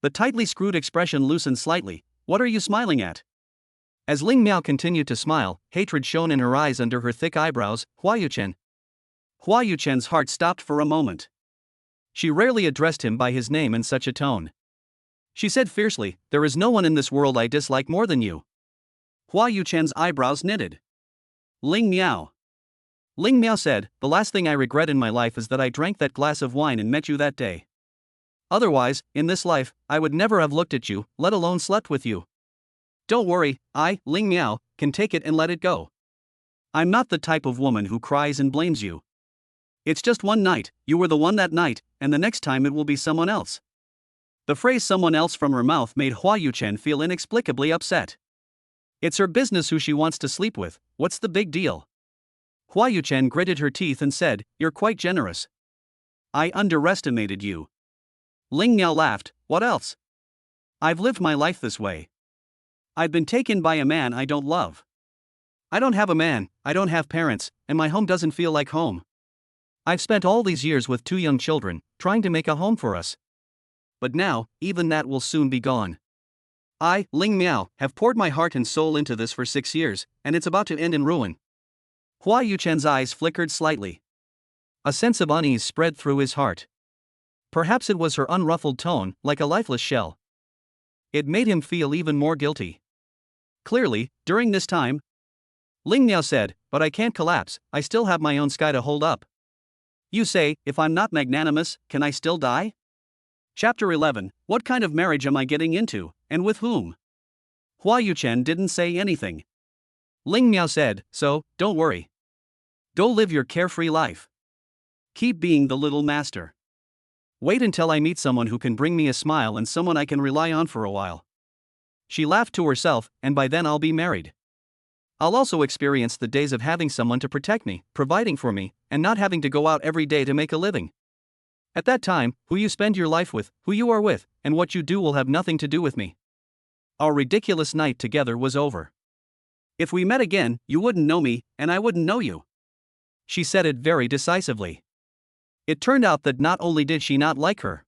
The tightly screwed expression loosened slightly. "What are you smiling at?" As Ling Miao continued to smile, hatred shone in her eyes under her thick eyebrows. Hua Yuchen's heart stopped for a moment. She rarely addressed him by his name in such a tone. She said fiercely, "There is no one in this world I dislike more than you." Hua Yuchen's eyebrows knitted. "Ling Miao." Ling Miao said, "The last thing I regret in my life is that I drank that glass of wine and met you that day. Otherwise, in this life, I would never have looked at you, let alone slept with you. Don't worry, I, Ling Miao, can take it and let it go. I'm not the type of woman who cries and blames you. It's just one night, you were the one that night, and the next time it will be someone else." The phrase "someone else" from her mouth made Hua Yuchen feel inexplicably upset. It's her business who she wants to sleep with, what's the big deal? Hua Yuchen gritted her teeth and said, "You're quite generous. I underestimated you." Ling Miao laughed, "What else?" I've lived my life this way. I've been taken by a man I don't love. I don't have a man, I don't have parents, and my home doesn't feel like home. I've spent all these years with 2 young children, trying to make a home for us. But now, even that will soon be gone. I, Ling Miao, have poured my heart and soul into this for 6 years, and it's about to end in ruin. Hua Yuchen's eyes flickered slightly. A sense of unease spread through his heart. Perhaps it was her unruffled tone, like a lifeless shell. It made him feel even more guilty. Clearly, during this time, Ling Miao said, but I can't collapse, I still have my own sky to hold up. You say, if I'm not magnanimous, can I still die? Chapter 11, what kind of marriage am I getting into, and with whom? Hua Yuchen didn't say anything. Ling Miao said, so, don't worry. Go live your carefree life. Keep being the little master. Wait until I meet someone who can bring me a smile and someone I can rely on for a while. She laughed to herself, and by then I'll be married. I'll also experience the days of having someone to protect me, providing for me, and not having to go out every day to make a living. At that time, who you spend your life with, who you are with, and what you do will have nothing to do with me. Our ridiculous night together was over. If we met again, you wouldn't know me, and I wouldn't know you. She said it very decisively. It turned out that not only did she not like her,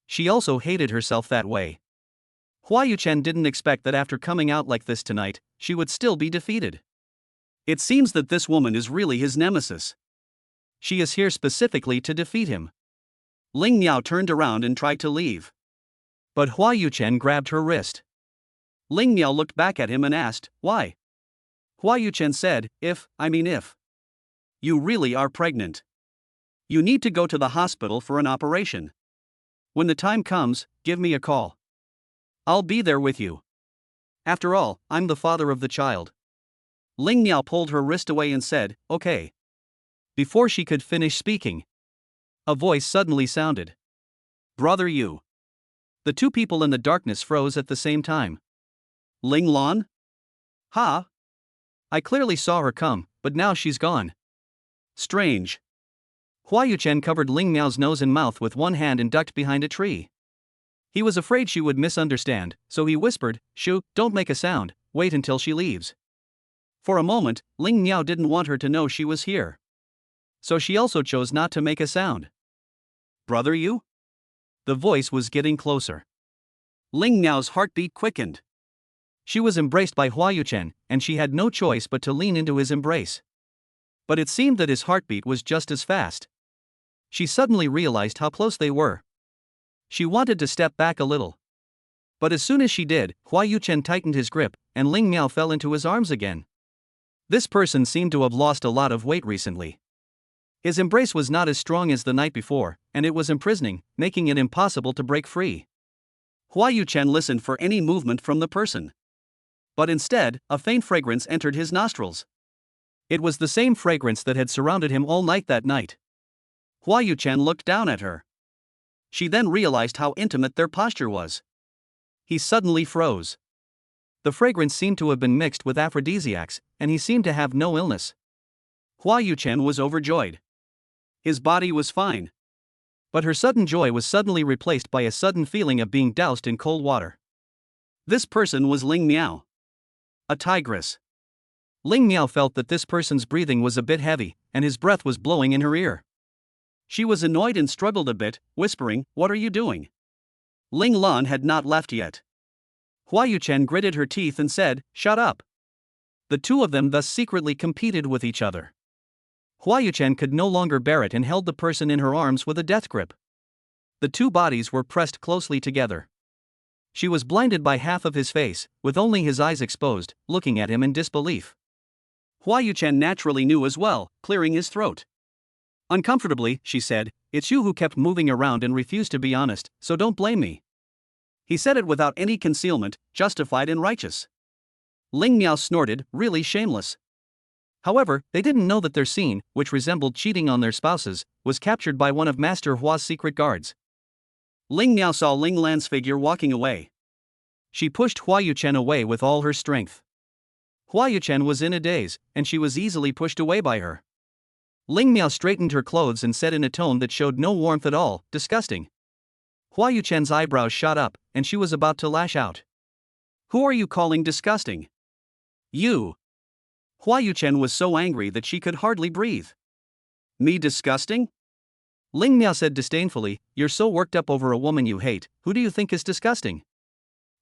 she also hated herself that way. Hua Yuchen didn't expect that after coming out like this tonight, she would still be defeated. It seems that this woman is really his nemesis. She is here specifically to defeat him. Ling Miao turned around and tried to leave. But Hua Yuchen grabbed her wrist. Ling Miao looked back at him and asked, why? Hua Yuchen said, if. You really are pregnant. You need to go to the hospital for an operation. When the time comes, give me a call. I'll be there with you. After all, I'm the father of the child. Ling Miao pulled her wrist away and said, okay. Before she could finish speaking, a voice suddenly sounded. Brother Yu. The 2 people in the darkness froze at the same time. Ling Lan? Ha? I clearly saw her come, but now she's gone. Strange. Hua Yuchen covered Ling Miao's nose and mouth with one hand and ducked behind a tree. He was afraid she would misunderstand, so he whispered, Shoo, don't make a sound, wait until she leaves. For a moment, Ling Miao didn't want her to know she was here. So she also chose not to make a sound. Brother Yu? The voice was getting closer. Ling Miao's heartbeat quickened. She was embraced by Hua Yuchen, and she had no choice but to lean into his embrace. But it seemed that his heartbeat was just as fast. She suddenly realized how close they were. She wanted to step back a little. But as soon as she did, Hua Yuchen tightened his grip, and Ling Miao fell into his arms again. This person seemed to have lost a lot of weight recently. His embrace was not as strong as the night before, and it was imprisoning, making it impossible to break free. Hua Yuchen listened for any movement from the person. But instead, a faint fragrance entered his nostrils. It was the same fragrance that had surrounded him all night that night. Hua Yuchen looked down at her. She then realized how intimate their posture was. He suddenly froze. The fragrance seemed to have been mixed with aphrodisiacs, and he seemed to have no illness. Hua Yuchen was overjoyed. His body was fine. But her sudden joy was suddenly replaced by a sudden feeling of being doused in cold water. This person was Ling Miao. A tigress. Ling Miao felt that this person's breathing was a bit heavy, and his breath was blowing in her ear. She was annoyed and struggled a bit, whispering, "What are you doing?" Ling Lan had not left yet. Hua Yuchen gritted her teeth and said, "Shut up." The 2 of them thus secretly competed with each other. Hua Yuchen could no longer bear it and held the person in her arms with a death grip. The 2 bodies were pressed closely together. She was blinded by half of his face, with only his eyes exposed, looking at him in disbelief. Hua Yuchen naturally knew as well, clearing his throat. Uncomfortably, she said, "It's you who kept moving around and refused to be honest, so don't blame me." He said it without any concealment, justified and righteous. Ling Miao snorted, really shameless. However, they didn't know that their scene, which resembled cheating on their spouses, was captured by one of Master Hua's secret guards. Ling Miao saw Ling Lan's figure walking away. She pushed Hua Yuchen away with all her strength. Hua Yuchen was in a daze, and she was easily pushed away by her. Ling Miao straightened her clothes and said in a tone that showed no warmth at all, "Disgusting." Hua Yuchen's eyebrows shot up, and she was about to lash out. Who are you calling disgusting? You. Hua Yuchen was so angry that she could hardly breathe. Me disgusting? Ling Miao said disdainfully, you're so worked up over a woman you hate, who do you think is disgusting?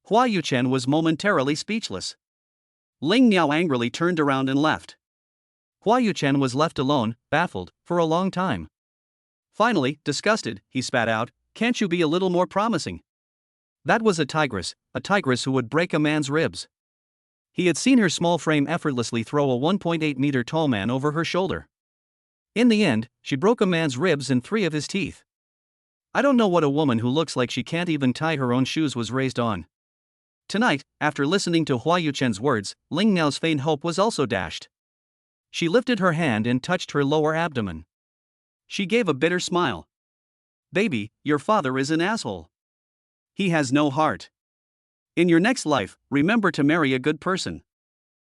Hua Yuchen was momentarily speechless. Ling Miao angrily turned around and left. Hua Yuchen was left alone, baffled, for a long time. Finally, disgusted, he spat out, can't you be a little more promising? That was a tigress who would break a man's ribs. He had seen her small frame effortlessly throw a 1.8-meter tall man over her shoulder. In the end, she broke a man's ribs and 3 of his teeth. I don't know what a woman who looks like she can't even tie her own shoes was raised on. Tonight, after listening to Hua Yuchen's words, Ling Miao's faint hope was also dashed. She lifted her hand and touched her lower abdomen. She gave a bitter smile. Baby, your father is an asshole. He has no heart. In your next life, remember to marry a good person.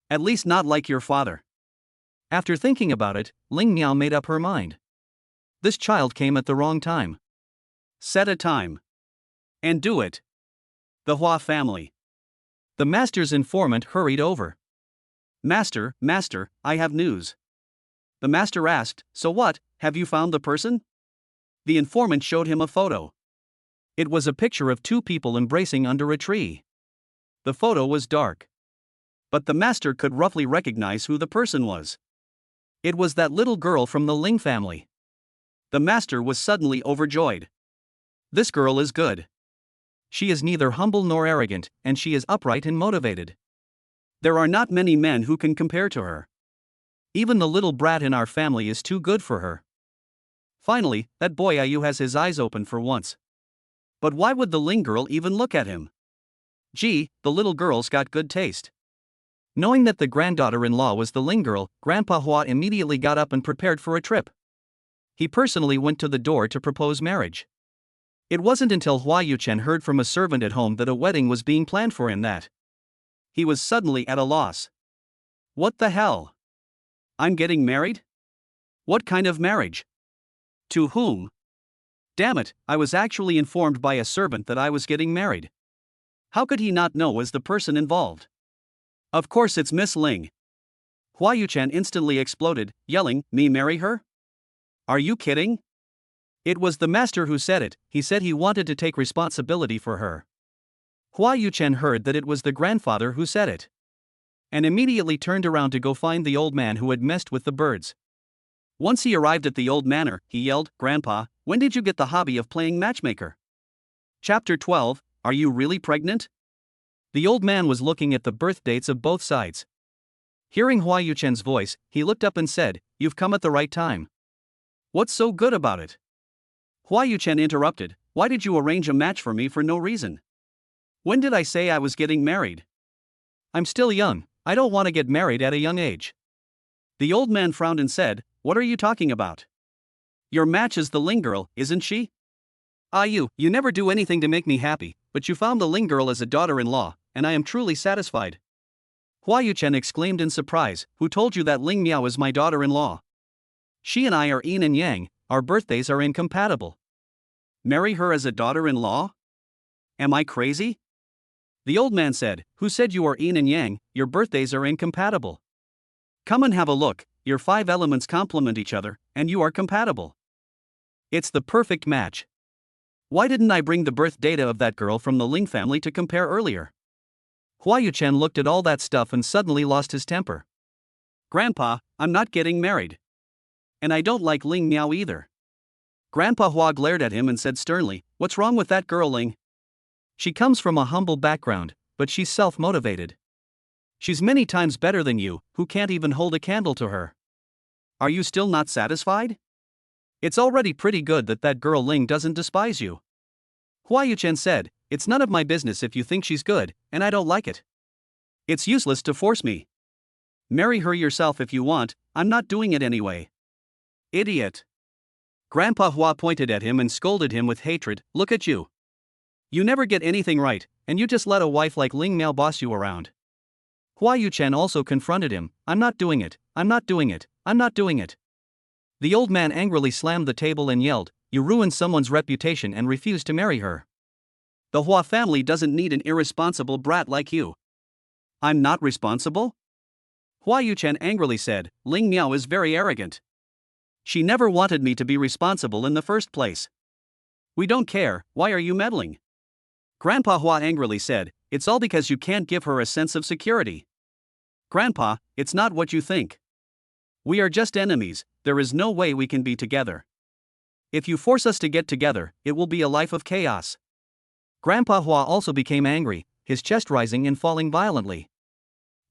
At least not like your father. After thinking about it, Ling Miao made up her mind. This child came at the wrong time. Set a time. And do it. The Hua family. The master's informant hurried over. Master, I have news. The master asked, so what, have you found the person? The informant showed him a photo. It was a picture of 2 people embracing under a tree. The photo was dark. But the master could roughly recognize who the person was. It was that little girl from the Ling family. The master was suddenly overjoyed. This girl is good. She is neither humble nor arrogant, and she is upright and motivated. There are not many men who can compare to her. Even the little brat in our family is too good for her. Finally, that boy Ayu has his eyes open for once. But why would the Ling girl even look at him? Gee, the little girl's got good taste. Knowing that the granddaughter-in-law was the Ling girl, Grandpa Hua immediately got up and prepared for a trip. He personally went to the door to propose marriage. It wasn't until Hua Yuchen heard from a servant at home that a wedding was being planned for him that he was suddenly at a loss. What the hell? I'm getting married? What kind of marriage? To whom? Damn it, I was actually informed by a servant that I was getting married. How could he not know as the person involved? Of course it's Miss Ling. Hua Yuchen instantly exploded, yelling, me marry her? Are you kidding? It was the master who said it, he said he wanted to take responsibility for her. Hua Yuchen heard that it was the grandfather who said it. And immediately turned around to go find the old man who had messed with the birds. Once he arrived at the old manor, he yelled, Grandpa, when did you get the hobby of playing matchmaker? Chapter 12, Are you really pregnant? The old man was looking at the birth dates of both sides. Hearing Hua Yuchen's voice, he looked up and said, You've come at the right time. What's so good about it? Hua Yuchen interrupted, Why did you arrange a match for me for no reason? When did I say I was getting married? I'm still young, I don't want to get married at a young age. The old man frowned and said, What are you talking about? Your match is the Ling girl, isn't she? You never do anything to make me happy, but you found the Ling girl as a daughter-in-law, and I am truly satisfied. Hua Yuchen exclaimed in surprise, Who told you that Ling Miao is my daughter-in-law? She and I are yin and yang, our birthdays are incompatible. Marry her as a daughter-in-law? Am I crazy? The old man said, Who said you are yin and yang, your birthdays are incompatible? Come and have a look, your 5 elements complement each other, and you are compatible. It's the perfect match. Why didn't I bring the birth data of that girl from the Ling family to compare earlier? Hua Yuchen looked at all that stuff and suddenly lost his temper. Grandpa, I'm not getting married. And I don't like Ling Miao either. Grandpa Hua glared at him and said sternly, What's wrong with that girl, Ling? She comes from a humble background, but she's self-motivated. She's many times better than you, who can't even hold a candle to her. Are you still not satisfied? It's already pretty good that girl Ling doesn't despise you. Hua Yuchen said, It's none of my business if you think she's good, and I don't like it. It's useless to force me. Marry her yourself if you want, I'm not doing it anyway. Idiot. Grandpa Hua pointed at him and scolded him with hatred, Look at you. You never get anything right, and you just let a wife like Ling Miao boss you around. Hua Yuchen also confronted him, I'm not doing it, I'm not doing it, I'm not doing it. The old man angrily slammed the table and yelled, you ruined someone's reputation and refused to marry her. The Hua family doesn't need an irresponsible brat like you. I'm not responsible? Hua Yuchen angrily said, Ling Miao is very arrogant. She never wanted me to be responsible in the first place. We don't care, why are you meddling? Grandpa Hua angrily said, it's all because you can't give her a sense of security. Grandpa, it's not what you think. We are just enemies, there is no way we can be together. If you force us to get together, it will be a life of chaos. Grandpa Hua also became angry, his chest rising and falling violently.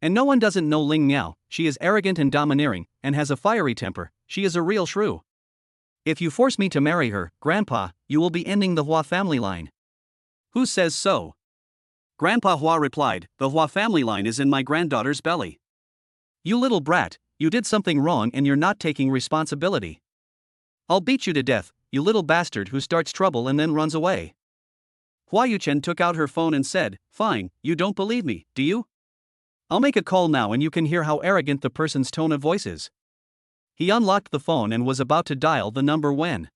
And no one doesn't know Ling Miao, she is arrogant and domineering, and has a fiery temper, she is a real shrew. If you force me to marry her, Grandpa, you will be ending the Hua family line. Who says so? Grandpa Hua replied, the Hua family line is in my granddaughter's belly. You little brat, you did something wrong and you're not taking responsibility. I'll beat you to death, you little bastard who starts trouble and then runs away. Hua Yuchen took out her phone and said, fine, you don't believe me, do you? I'll make a call now and you can hear how arrogant the person's tone of voice is. He unlocked the phone and was about to dial the number when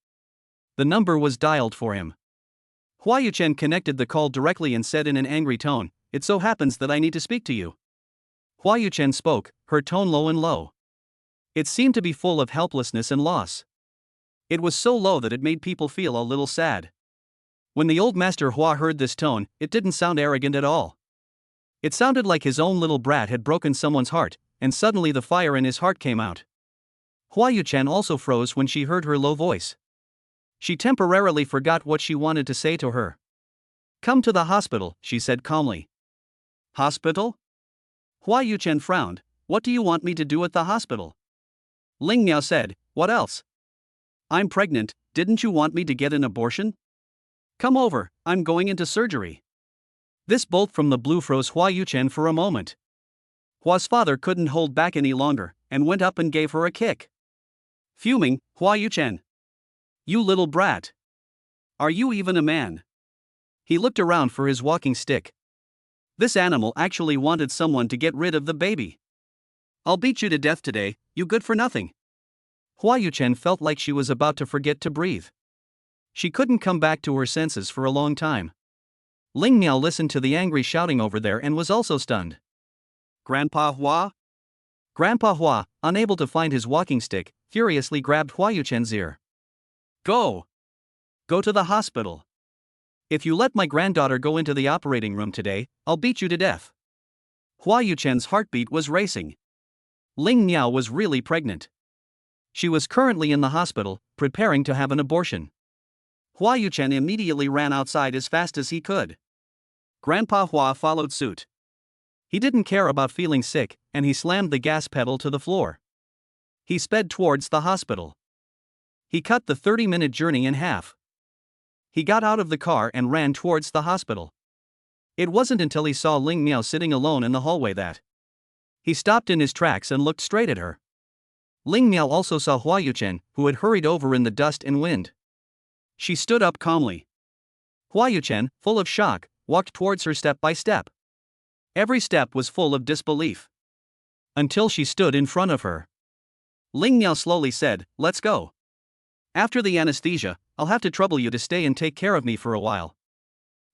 the number was dialed for him. Hua Yuchen connected the call directly and said in an angry tone, it so happens that I need to speak to you. Hua Yuchen spoke, her tone low and low. It seemed to be full of helplessness and loss. It was so low that it made people feel a little sad. When the old master Hua heard this tone, it didn't sound arrogant at all. It sounded like his own little brat had broken someone's heart, and suddenly the fire in his heart came out. Hua Yuchen also froze when she heard her low voice. She temporarily forgot what she wanted to say to her. Come to the hospital, she said calmly. Hospital? Hua Yuchen frowned, what do you want me to do at the hospital? Ling Miao said, what else? I'm pregnant, didn't you want me to get an abortion? Come over, I'm going into surgery. This bolt from the blue froze Hua Yuchen for a moment. Hua's father couldn't hold back any longer, and went up and gave her a kick. Fuming, Hua Yuchen. You little brat. Are you even a man? He looked around for his walking stick. This animal actually wanted someone to get rid of the baby. I'll beat you to death today, you good for nothing. Hua Yuchen felt like she was about to forget to breathe. She couldn't come back to her senses for a long time. Ling Miao listened to the angry shouting over there and was also stunned. Grandpa Hua? Grandpa Hua, unable to find his walking stick, furiously grabbed Hua Yuchen's ear. Go! Go to the hospital. If you let my granddaughter go into the operating room today, I'll beat you to death. Hua Yuchen's heartbeat was racing. Ling Miao was really pregnant. She was currently in the hospital, preparing to have an abortion. Hua Yuchen immediately ran outside as fast as he could. Grandpa Hua followed suit. He didn't care about feeling sick, and he slammed the gas pedal to the floor. He sped towards the hospital. He cut the 30-minute journey in half. He got out of the car and ran towards the hospital. It wasn't until he saw Ling Miao sitting alone in the hallway that he stopped in his tracks and looked straight at her. Ling Miao also saw Hua Yuchen, who had hurried over in the dust and wind. She stood up calmly. Hua Yuchen, full of shock, walked towards her step by step. Every step was full of disbelief. Until she stood in front of her. Ling Miao slowly said, let's go. After the anesthesia, I'll have to trouble you to stay and take care of me for a while.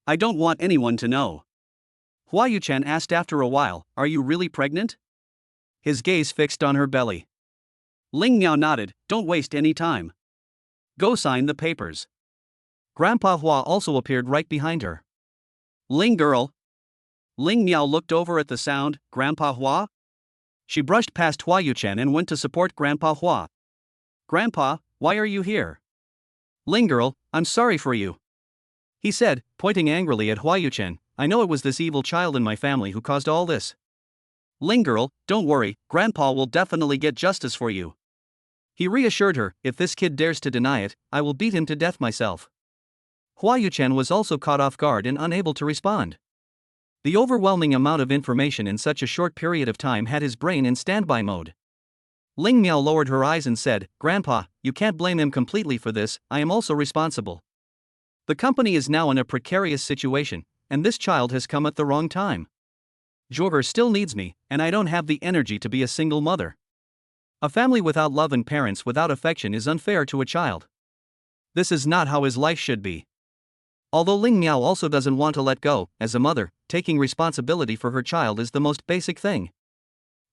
I don't want anyone to know. Hua Yuchen asked after a while, are you really pregnant? His gaze fixed on her belly. Ling Miao nodded, don't waste any time. Go sign the papers. Grandpa Hua also appeared right behind her. Ling girl. Ling Miao looked over at the sound, Grandpa Hua? She brushed past Hua Yuchen and went to support Grandpa Hua. Grandpa, why are you here? Ling girl, I'm sorry for you. He said, pointing angrily at Hua Yuchen, I know it was this evil child in my family who caused all this. Ling girl, don't worry, Grandpa will definitely get justice for you. He reassured her, if this kid dares to deny it, I will beat him to death myself. Hua Yuchen was also caught off guard and unable to respond. The overwhelming amount of information in such a short period of time had his brain in standby mode. Ling Miao lowered her eyes and said, Grandpa, you can't blame him completely for this, I am also responsible. The company is now in a precarious situation, and this child has come at the wrong time. Jorger still needs me, and I don't have the energy to be a single mother. A family without love and parents without affection is unfair to a child. This is not how his life should be. Although Ling Miao also doesn't want to let go, as a mother, taking responsibility for her child is the most basic thing.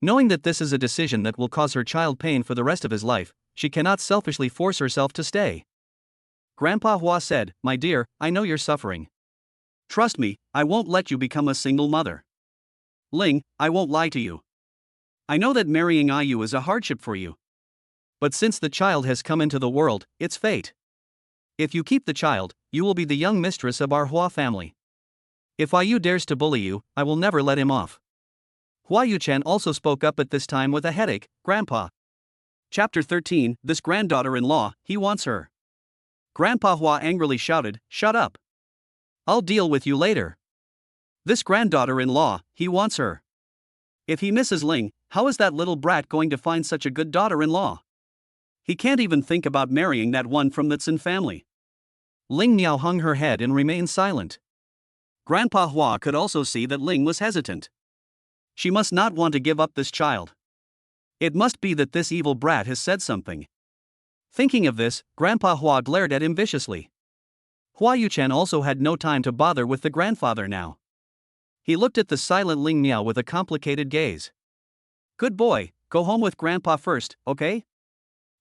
Knowing that this is a decision that will cause her child pain for the rest of his life, she cannot selfishly force herself to stay. Grandpa Hua said, "My dear, I know you're suffering. Trust me, I won't let you become a single mother. Ling, I won't lie to you. I know that marrying IU is a hardship for you. But since the child has come into the world, it's fate. If you keep the child, you will be the young mistress of our Hua family. If IU dares to bully you, I will never let him off." Hua Yuchen also spoke up at this time with a headache. Grandpa. Chapter 13, This granddaughter-in-law, he wants her. Grandpa Hua angrily shouted, "Shut up. I'll deal with you later. This granddaughter-in-law, he wants her. If he misses Ling, how is that little brat going to find such a good daughter-in-law? He can't even think about marrying that one from the Tsin family." Ling Miao hung her head and remained silent. Grandpa Hua could also see that Ling was hesitant. She must not want to give up this child. It must be that this evil brat has said something. Thinking of this, Grandpa Hua glared at him viciously. Hua Yuchen also had no time to bother with the grandfather now. He looked at the silent Ling Miao with a complicated gaze. "Good boy, go home with Grandpa first, okay?"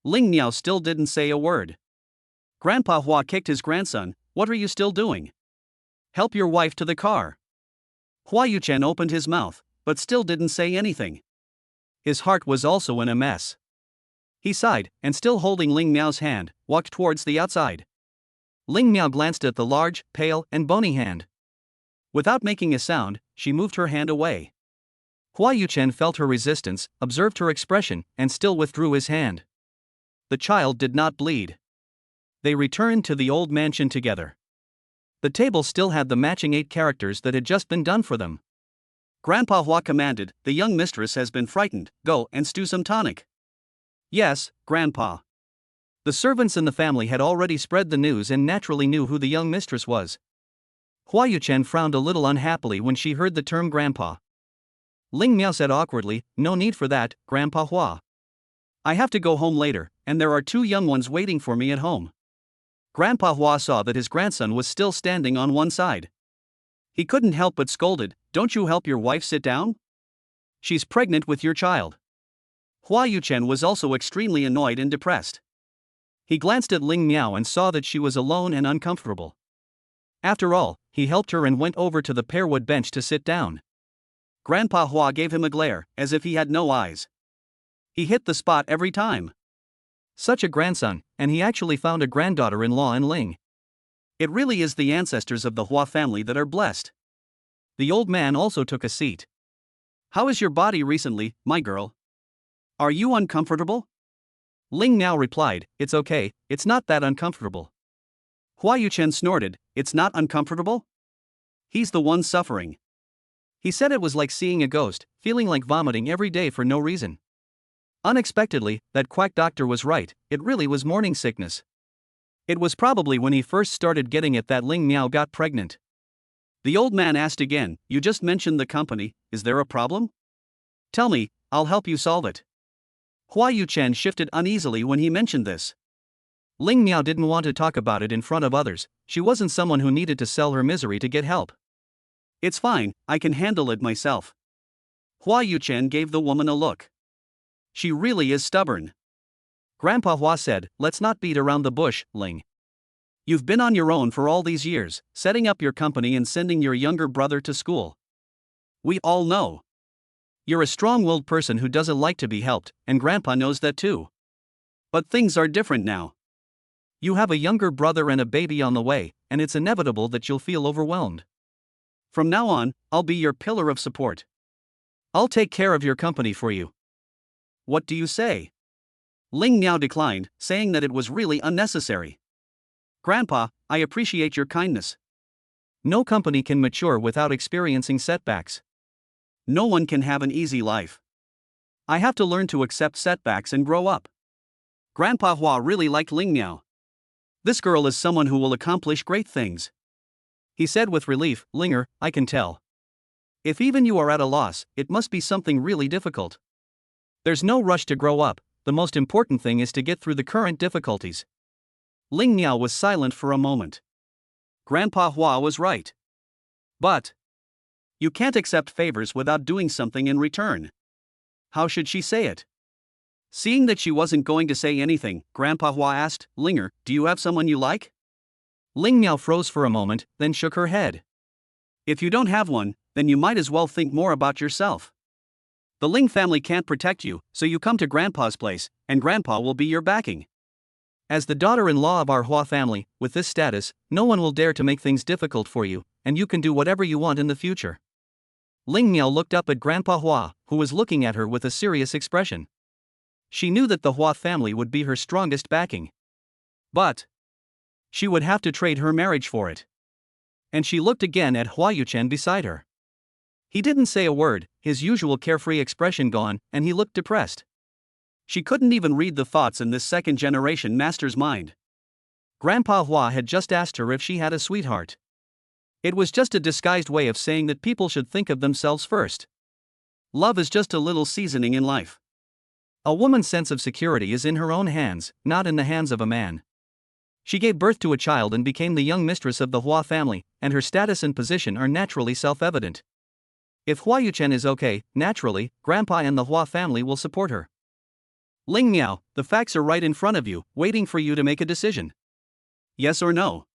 Ling Miao still didn't say a word. Grandpa Hua kicked his grandson. "What are you still doing? Help your wife to the car." Hua Yuchen opened his mouth, but still didn't say anything. His heart was also in a mess. He sighed, and still holding Ling Miao's hand, walked towards the outside. Ling Miao glanced at the large, pale, and bony hand. Without making a sound, she moved her hand away. Hua Yuchen felt her resistance, observed her expression, and still withdrew his hand. The child did not bleed. They returned to the old mansion together. The table still had the matching 8 characters that had just been done for them. Grandpa Hua commanded, "The young mistress has been frightened, go and stew some tonic." "Yes, Grandpa." The servants in the family had already spread the news and naturally knew who the young mistress was. Hua Yuchen frowned a little unhappily when she heard the term grandpa. Ling Miao said awkwardly, "No need for that, Grandpa Hua. I have to go home later, and there are 2 young ones waiting for me at home." Grandpa Hua saw that his grandson was still standing on one side. He couldn't help but scolded, "Don't you help your wife sit down? She's pregnant with your child." Hua Yuchen was also extremely annoyed and depressed. He glanced at Ling Miao and saw that she was alone and uncomfortable. After all, he helped her and went over to the pearwood bench to sit down. Grandpa Hua gave him a glare, as if he had no eyes. He hit the spot every time. Such a grandson, and he actually found a granddaughter-in-law in Ling. It really is the ancestors of the Hua family that are blessed. The old man also took a seat. "How is your body recently, my girl? Are you uncomfortable?" Ling Miao replied, "It's okay, it's not that uncomfortable." Hua Yuchen snorted, "It's not uncomfortable? He's the one suffering." He said it was like seeing a ghost, feeling like vomiting every day for no reason. Unexpectedly, that quack doctor was right, it really was morning sickness. It was probably when he first started getting it that Ling Miao got pregnant. The old man asked again, "You just mentioned the company, is there a problem? Tell me, I'll help you solve it." Hua Yuchen shifted uneasily when he mentioned this. Ling Miao didn't want to talk about it in front of others, she wasn't someone who needed to sell her misery to get help. "It's fine, I can handle it myself." Hua Yuchen gave the woman a look. She really is stubborn. Grandpa Hua said, "Let's not beat around the bush, Ling. You've been on your own for all these years, setting up your company and sending your younger brother to school. We all know. You're a strong-willed person who doesn't like to be helped, and Grandpa knows that too. But things are different now. You have a younger brother and a baby on the way, and it's inevitable that you'll feel overwhelmed. From now on, I'll be your pillar of support. I'll take care of your company for you." "What do you say?" Ling Miao declined, saying that it was really unnecessary. "Grandpa, I appreciate your kindness. No company can mature without experiencing setbacks. No one can have an easy life. I have to learn to accept setbacks and grow up." Grandpa Hua really liked Ling Miao. This girl is someone who will accomplish great things. He said with relief, "Linger, I can tell. If even you are at a loss, it must be something really difficult. There's no rush to grow up, the most important thing is to get through the current difficulties. Ling Miao was silent for a moment. Grandpa Hua was right. But you can't accept favors without doing something in return. How should she say it? Seeing that she wasn't going to say anything, Grandpa Hua asked, Linger, do you have someone you like? Ling Miao froze for a moment, then shook her head. If you don't have one, then you might as well think more about yourself. The Ling family can't protect you, so you come to Grandpa's place, and Grandpa will be your backing. As the daughter-in-law of our Hua family, with this status, no one will dare to make things difficult for you, and you can do whatever you want in the future. Ling Miao looked up at Grandpa Hua, who was looking at her with a serious expression. She knew that the Hua family would be her strongest backing. But she would have to trade her marriage for it. And she looked again at Hua Yuchen beside her. He didn't say a word, his usual carefree expression gone, and he looked depressed. She couldn't even read the thoughts in this second-generation master's mind. Grandpa Hua had just asked her if she had a sweetheart. It was just a disguised way of saying that people should think of themselves first. Love is just a little seasoning in life. A woman's sense of security is in her own hands, not in the hands of a man. She gave birth to a child and became the young mistress of the Hua family, and her status and position are naturally self-evident. If Hua Yuchen is okay, naturally, Grandpa and the Hua family will support her. Ling Miao, the facts are right in front of you, waiting for you to make a decision. Yes or no?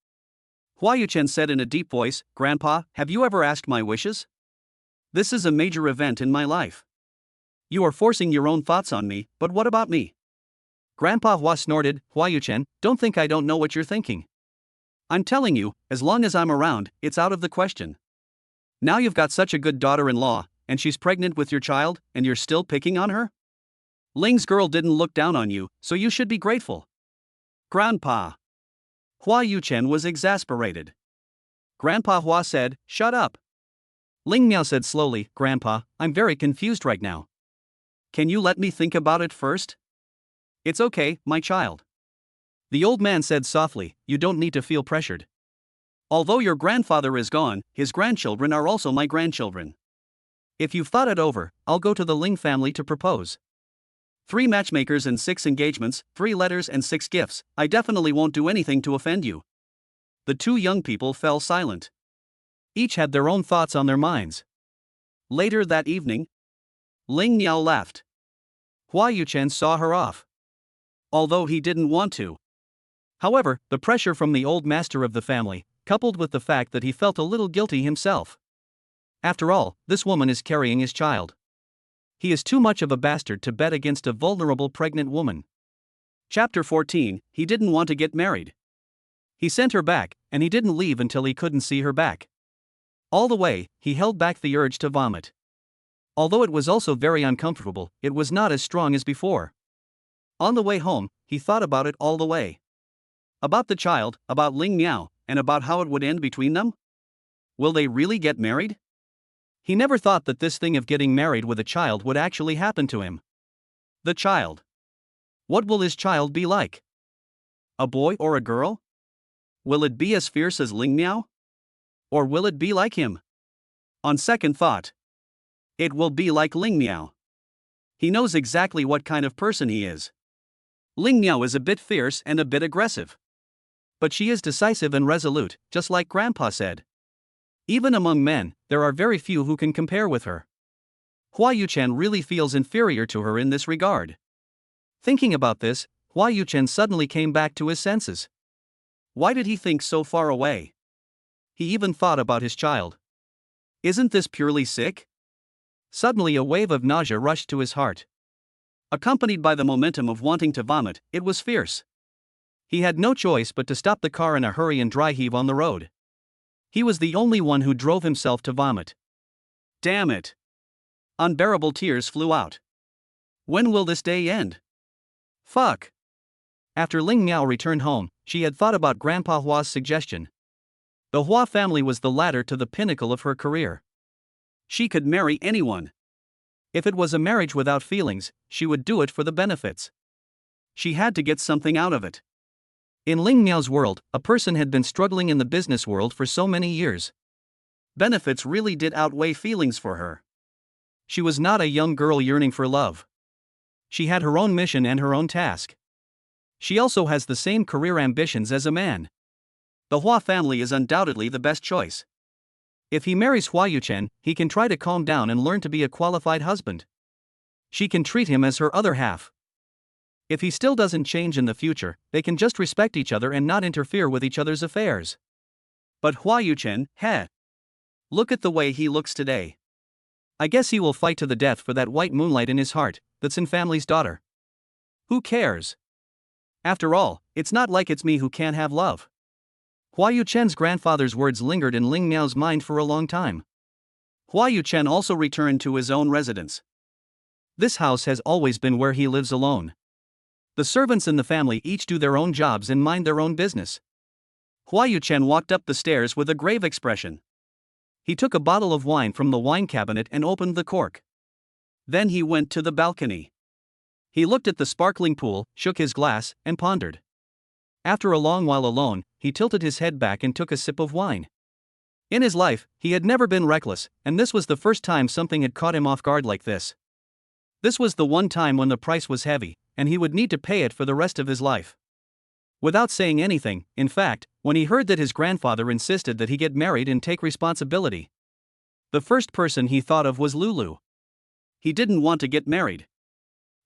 Hua Yuchen said in a deep voice, Grandpa, have you ever asked my wishes? This is a major event in my life. You are forcing your own thoughts on me, but what about me? Grandpa Hua snorted, Hua Yuchen, don't think I don't know what you're thinking. I'm telling you, as long as I'm around, it's out of the question. Now you've got such a good daughter-in-law, and she's pregnant with your child, and you're still picking on her? Ling's girl didn't look down on you, so you should be grateful. Grandpa. Hua Yuchen was exasperated. Grandpa Hua said, shut up. Ling Miao said slowly, Grandpa, I'm very confused right now. Can you let me think about it first? It's okay, my child. The old man said softly, you don't need to feel pressured. Although your grandfather is gone, his grandchildren are also my grandchildren. If you've thought it over, I'll go to the Ling family to propose. 3 matchmakers and 6 engagements, 3 letters and 6 gifts, I definitely won't do anything to offend you. The 2 young people fell silent. Each had their own thoughts on their minds. Later that evening, Ling Miao left. Hua Yuchen saw her off. Although he didn't want to. However, the pressure from the old master of the family, coupled with the fact that he felt a little guilty himself. After all, this woman is carrying his child. He is too much of a bastard to bet against a vulnerable pregnant woman. Chapter 14, he didn't want to get married. He sent her back, and he didn't leave until he couldn't see her back. All the way, he held back the urge to vomit. Although it was also very uncomfortable, it was not as strong as before. On the way home, he thought about it all the way. About the child, about Ling Miao, and about how it would end between them. Will they really get married? He never thought that this thing of getting married with a child would actually happen to him. The child. What will his child be like? A boy or a girl? Will it be as fierce as Ling Miao? Or will it be like him? On second thought, it will be like Ling Miao. He knows exactly what kind of person he is. Ling Miao is a bit fierce and a bit aggressive. But she is decisive and resolute, just like Grandpa said. Even among men, there are very few who can compare with her. Hua Yuchen really feels inferior to her in this regard. Thinking about this, Hua Yuchen suddenly came back to his senses. Why did he think so far away? He even thought about his child. Isn't this purely sick? Suddenly a wave of nausea rushed to his heart. Accompanied by the momentum of wanting to vomit, it was fierce. He had no choice but to stop the car in a hurry and dry heave on the road. He was the only one who drove himself to vomit. Damn it! Unbearable tears flew out. When will this day end? Fuck! After Ling Miao returned home, she had thought about Grandpa Hua's suggestion. The Hua family was the ladder to the pinnacle of her career. She could marry anyone. If it was a marriage without feelings, she would do it for the benefits. She had to get something out of it. In Ling Miao's world, a person had been struggling in the business world for so many years. Benefits really did outweigh feelings for her. She was not a young girl yearning for love. She had her own mission and her own task. She also has the same career ambitions as a man. The Hua family is undoubtedly the best choice. If he marries Hua Yuchen, he can try to calm down and learn to be a qualified husband. She can treat him as her other half. If he still doesn't change in the future, they can just respect each other and not interfere with each other's affairs. But Hua Yuchen, heh. Look at the way he looks today. I guess he will fight to the death for that white moonlight in his heart, that's in family's daughter. Who cares? After all, it's not like it's me who can't have love. Hua Yuchen's grandfather's words lingered in Ling Miao's mind for a long time. Hua Yuchen also returned to his own residence. This house has always been where he lives alone. The servants in the family each do their own jobs and mind their own business. Hua Yuchen walked up the stairs with a grave expression. He took a bottle of wine from the wine cabinet and opened the cork. Then he went to the balcony. He looked at the sparkling pool, shook his glass, and pondered. After a long while alone, he tilted his head back and took a sip of wine. In his life, he had never been reckless, and this was the first time something had caught him off guard like this. This was the one time when the price was heavy, and he would need to pay it for the rest of his life. Without saying anything, in fact, when he heard that his grandfather insisted that he get married and take responsibility, the first person he thought of was Lulu. He didn't want to get married.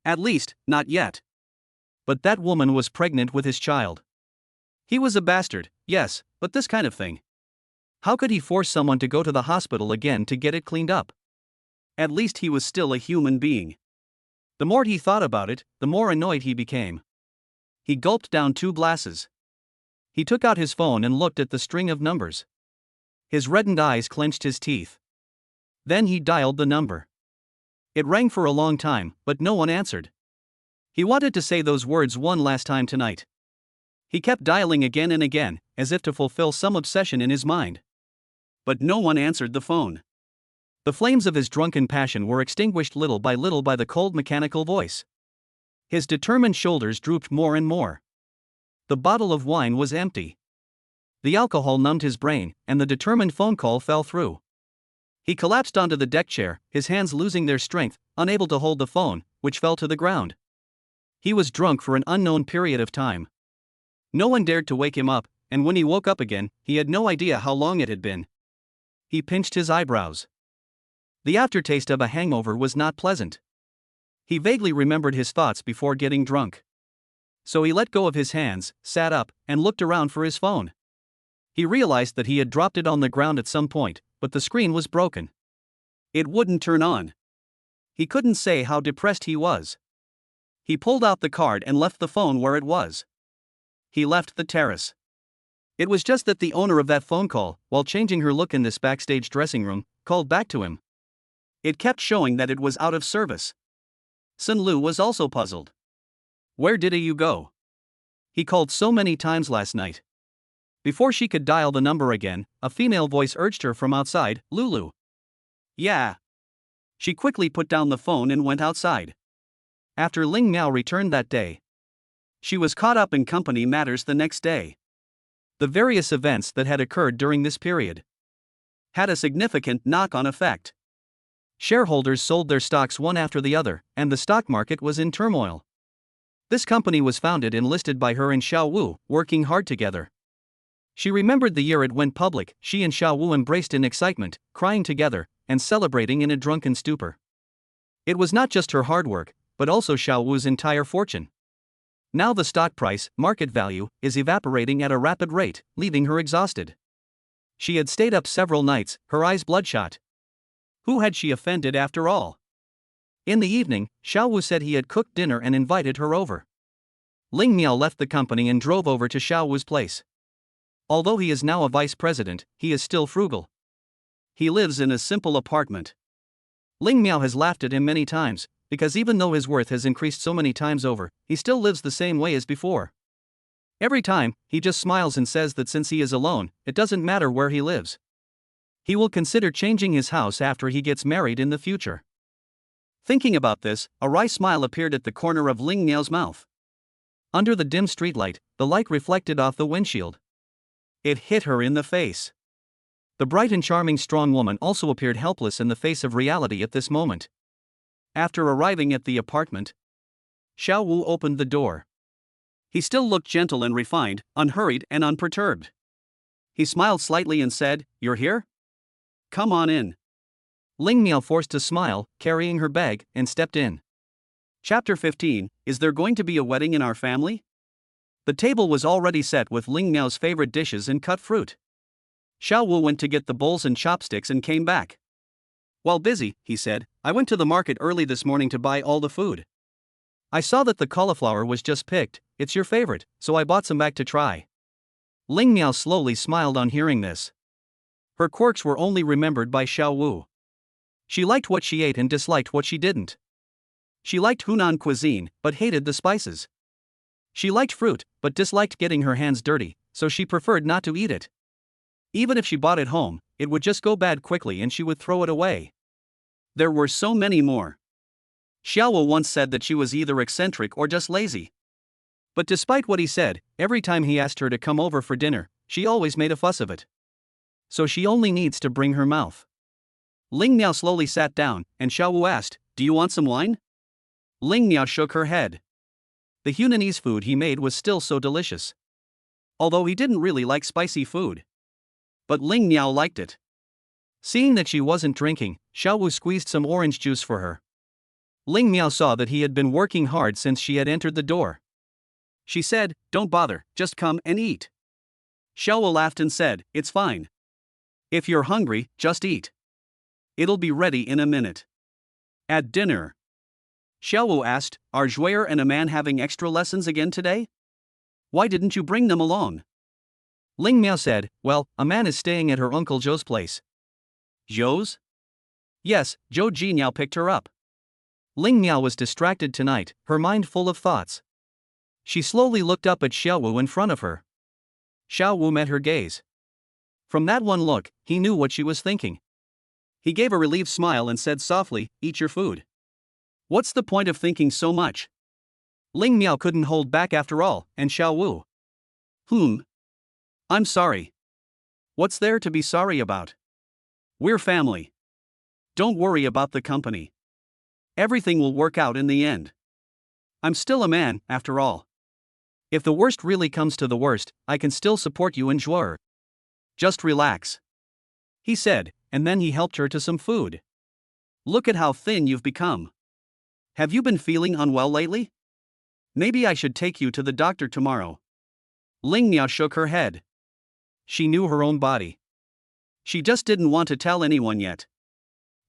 At least, not yet. But that woman was pregnant with his child. He was a bastard, yes, but this kind of thing. How could he force someone to go to the hospital again to get it cleaned up? At least he was still a human being. The more he thought about it, the more annoyed he became. He gulped down 2 glasses. He took out his phone and looked at the string of numbers. His reddened eyes clenched his teeth. Then he dialed the number. It rang for a long time, but no one answered. He wanted to say those words one last time tonight. He kept dialing again and again, as if to fulfill some obsession in his mind. But no one answered the phone. The flames of his drunken passion were extinguished little by the cold mechanical voice. His determined shoulders drooped more and more. The bottle of wine was empty. The alcohol numbed his brain, and the determined phone call fell through. He collapsed onto the deck chair, his hands losing their strength, unable to hold the phone, which fell to the ground. He was drunk for an unknown period of time. No one dared to wake him up, and when he woke up again, he had no idea how long it had been. He pinched his eyebrows. The aftertaste of a hangover was not pleasant. He vaguely remembered his thoughts before getting drunk. So he let go of his hands, sat up, and looked around for his phone. He realized that he had dropped it on the ground at some point, but the screen was broken. It wouldn't turn on. He couldn't say how depressed he was. He pulled out the card and left the phone where it was. He left the terrace. It was just that the owner of that phone call, while changing her look in this backstage dressing room, called back to him. It kept showing that it was out of service. Sun Lu was also puzzled. Where did you go? He called so many times last night. Before she could dial the number again, a female voice urged her from outside, Lulu. Yeah. She quickly put down the phone and went outside. After Ling Miao returned that day, she was caught up in company matters the next day. The various events that had occurred during this period had a significant knock-on effect. Shareholders sold their stocks one after the other, and the stock market was in turmoil. This company was founded and listed by her and Xiao Wu, working hard together. She remembered the year it went public. She and Xiao Wu embraced in excitement, crying together, and celebrating in a drunken stupor. It was not just her hard work, but also Xiao Wu's entire fortune. Now the stock price, market value, is evaporating at a rapid rate, leaving her exhausted. She had stayed up several nights, her eyes bloodshot. Who had she offended after all? In the evening, Xiao Wu said he had cooked dinner and invited her over. Ling Miao left the company and drove over to Xiao Wu's place. Although he is now a vice president, he is still frugal. He lives in a simple apartment. Ling Miao has laughed at him many times, because even though his worth has increased so many times over, he still lives the same way as before. Every time, he just smiles and says that since he is alone, it doesn't matter where he lives. He will consider changing his house after he gets married in the future. Thinking about this, a wry smile appeared at the corner of Ling Miao's mouth. Under the dim streetlight, the light reflected off the windshield. It hit her in the face. The bright and charming strong woman also appeared helpless in the face of reality at this moment. After arriving at the apartment, Xiao Wu opened the door. He still looked gentle and refined, unhurried and unperturbed. He smiled slightly and said, "You're here? Come on in." Ling Miao forced a smile, carrying her bag, and stepped in. Chapter 15, Is there going to be a wedding in our family? The table was already set with Ling Miao's favorite dishes and cut fruit. Xiao Wu went to get the bowls and chopsticks and came back. While busy, he said, "I went to the market early this morning to buy all the food. I saw that the cauliflower was just picked, it's your favorite, so I bought some back to try." Ling Miao slowly smiled on hearing this. Her quirks were only remembered by Xiao Wu. She liked what she ate and disliked what she didn't. She liked Hunan cuisine, but hated the spices. She liked fruit, but disliked getting her hands dirty, so she preferred not to eat it. Even if she bought it home, it would just go bad quickly and she would throw it away. There were so many more. Xiao Wu once said that she was either eccentric or just lazy. But despite what he said, every time he asked her to come over for dinner, she always made a fuss of it. So she only needs to bring her mouth. Ling Miao slowly sat down, and Xiao Wu asked, "Do you want some wine?" Ling Miao shook her head. The Hunanese food he made was still so delicious. Although he didn't really like spicy food. But Ling Miao liked it. Seeing that she wasn't drinking, Xiao Wu squeezed some orange juice for her. Ling Miao saw that he had been working hard since she had entered the door. She said, "Don't bother, just come and eat." Xiao Wu laughed and said, "It's fine. If you're hungry, just eat. It'll be ready in a minute." At dinner, Xiao Wu asked, "Are Zhuer and a man having extra lessons again today? Why didn't you bring them along?" Ling Miao said, "Well, a man is staying at her uncle Zhou's place." Zhou's? Yes, Zhou Jinyao picked her up. Ling Miao was distracted tonight, her mind full of thoughts. She slowly looked up at Xiao Wu in front of her. Xiao Wu met her gaze. From that one look, he knew what she was thinking. He gave a relieved smile and said softly, "Eat your food. What's the point of thinking so much?" Ling Miao couldn't hold back after all, and Xiao Wu. I'm sorry. What's there to be sorry about? We're family. Don't worry about the company. Everything will work out in the end. I'm still a man, after all. If the worst really comes to the worst, I can still support you in Zhuer. Just relax," he said, and then he helped her to some food. "Look at how thin you've become. Have you been feeling unwell lately? Maybe I should take you to the doctor tomorrow." Ling Miao shook her head. She knew her own body. She just didn't want to tell anyone yet.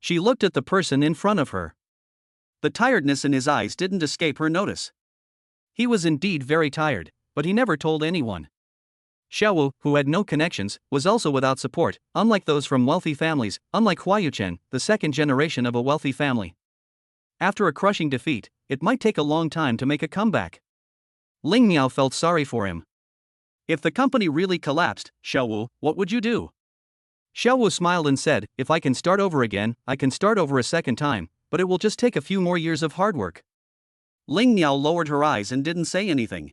She looked at the person in front of her. The tiredness in his eyes didn't escape her notice. He was indeed very tired, but he never told anyone. Xiao Wu, who had no connections, was also without support, unlike those from wealthy families, unlike Hua Yuchen, the second generation of a wealthy family. After a crushing defeat, it might take a long time to make a comeback. Ling Miao felt sorry for him. If the company really collapsed, Xiao Wu, what would you do? Xiao Wu smiled and said, "If I can start over again, I can start over a second time, but it will just take a few more years of hard work." Ling Miao lowered her eyes and didn't say anything.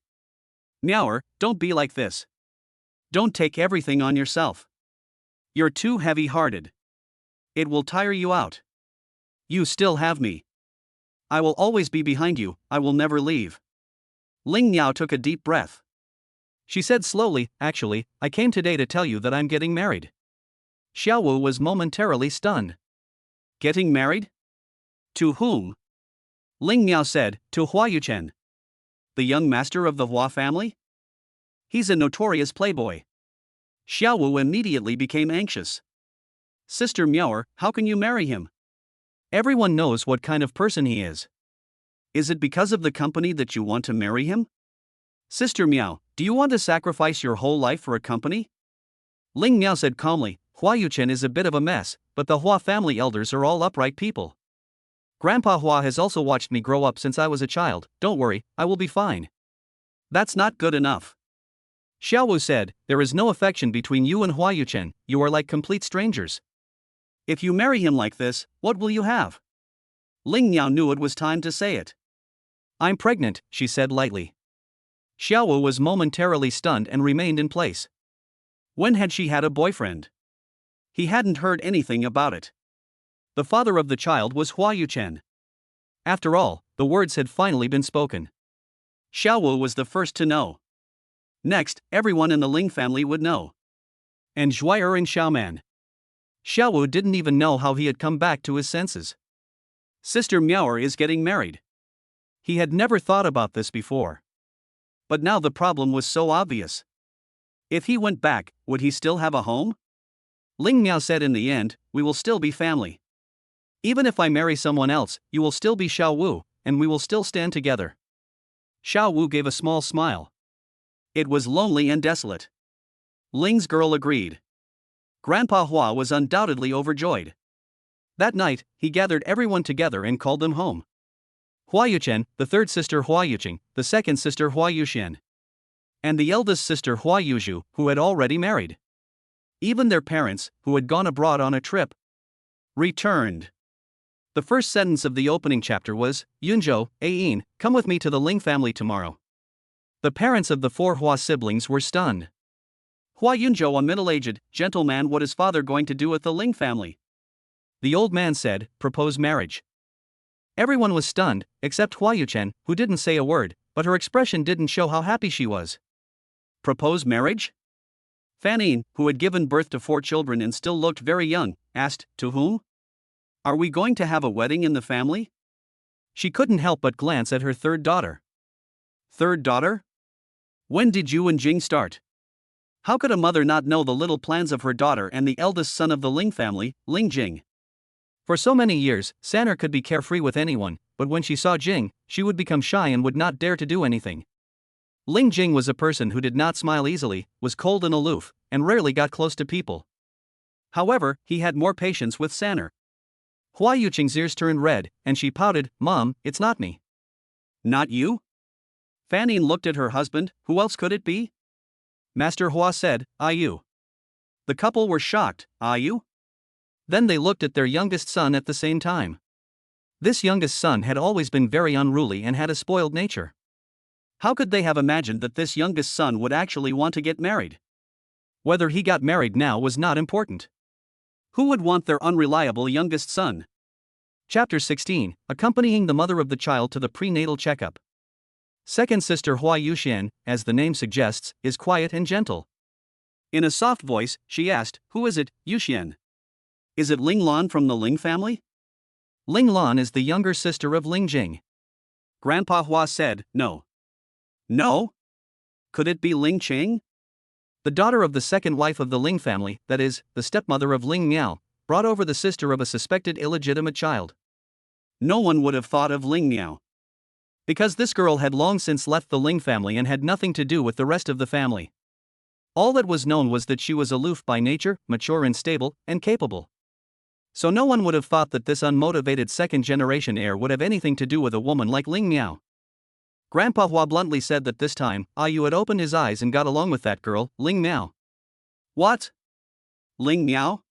"Miaoer, don't be like this. Don't take everything on yourself. You're too heavy-hearted. It will tire you out. You still have me. I will always be behind you, I will never leave." Ling Miao took a deep breath. She said slowly, "Actually, I came today to tell you that I'm getting married." Xiao Wu was momentarily stunned. "Getting married? To whom?" Ling Miao said, "To Hua Yuchen. The young master of the Hua family? He's a notorious playboy." Xiao Wu immediately became anxious. "Sister Miaoer, how can you marry him? Everyone knows what kind of person he is. Is it because of the company that you want to marry him? Sister Miao, do you want to sacrifice your whole life for a company?" Ling Miao said calmly, "Hua Yuchen is a bit of a mess, but the Hua family elders are all upright people. Grandpa Hua has also watched me grow up since I was a child, don't worry, I will be fine." "That's not good enough." Xiao Wu said, "There is no affection between you and Hua Yuchen, you are like complete strangers. If you marry him like this, what will you have?" Ling Miao knew it was time to say it. "I'm pregnant," she said lightly. Xiao Wu was momentarily stunned and remained in place. When had she had a boyfriend? He hadn't heard anything about it. The father of the child was Hua Yuchen. After all, the words had finally been spoken. Xiao Wu was the first to know. Next, everyone in the Ling family would know. And Zhuai and Xiaoman. Xiao Wu didn't even know how he had come back to his senses. Sister Miaoer is getting married. He had never thought about this before. But now the problem was so obvious. If he went back, would he still have a home? Ling Miao said in the end, we will still be family. Even if I marry someone else, you will still be Xiao Wu, and we will still stand together. Xiao Wu gave a small smile. It was lonely and desolate. Ling's girl agreed. Grandpa Hua was undoubtedly overjoyed. That night, he gathered everyone together and called them home. Hua Yuchen, the third sister Hua Yuqing, the second sister Hua Yuxian, and the eldest sister Hua Yuzhu, who had already married. Even their parents, who had gone abroad on a trip, returned. The first sentence of the opening chapter was, Yunzhou, Ayin, come with me to the Ling family tomorrow. The parents of the four Hua siblings were stunned. Hua Yunzhou, a middle-aged gentleman, what is father going to do with the Ling family? The old man said, propose marriage. Everyone was stunned, except Hua Yuchen, who didn't say a word, but her expression didn't show how happy she was. Propose marriage? Fan Yin, who had given birth to 4 children and still looked very young, asked, to whom? Are we going to have a wedding in the family? She couldn't help but glance at her third daughter. Third daughter? When did you and Jing start? How could a mother not know the little plans of her daughter and the eldest son of the Ling family, Ling Jing? For so many years, Sanner could be carefree with anyone, but when she saw Jing, she would become shy and would not dare to do anything. Ling Jing was a person who did not smile easily, was cold and aloof, and rarely got close to people. However, he had more patience with Sanner. Hua Yuqing's ears turned red, and she pouted, Mom, it's not me. Not you? Fan Yin looked at her husband, who else could it be? Master Hua said, you. The couple were shocked, you? Then they looked at their youngest son at the same time. This youngest son had always been very unruly and had a spoiled nature. How could they have imagined that this youngest son would actually want to get married? Whether he got married now was not important. Who would want their unreliable youngest son? Chapter 16, accompanying the mother of the child to the prenatal checkup. Second sister Hua Yuxian, as the name suggests, is quiet and gentle. In a soft voice, she asked, who is it, Yuxian? Is it Ling Lan from the Ling family? Ling Lan is the younger sister of Ling Jing. Grandpa Hua said, no. No? Could it be Ling Qing? The daughter of the second wife of the Ling family, that is, the stepmother of Ling Miao, brought over the sister of a suspected illegitimate child. No one would have thought of Ling Miao. Because this girl had long since left the Ling family and had nothing to do with the rest of the family. All that was known was that she was aloof by nature, mature and stable, and capable. So no one would have thought that this unmotivated second-generation heir would have anything to do with a woman like Ling Miao. Grandpa Hua bluntly said that this time, Yu had opened his eyes and got along with that girl, Ling Miao. What? Ling Miao?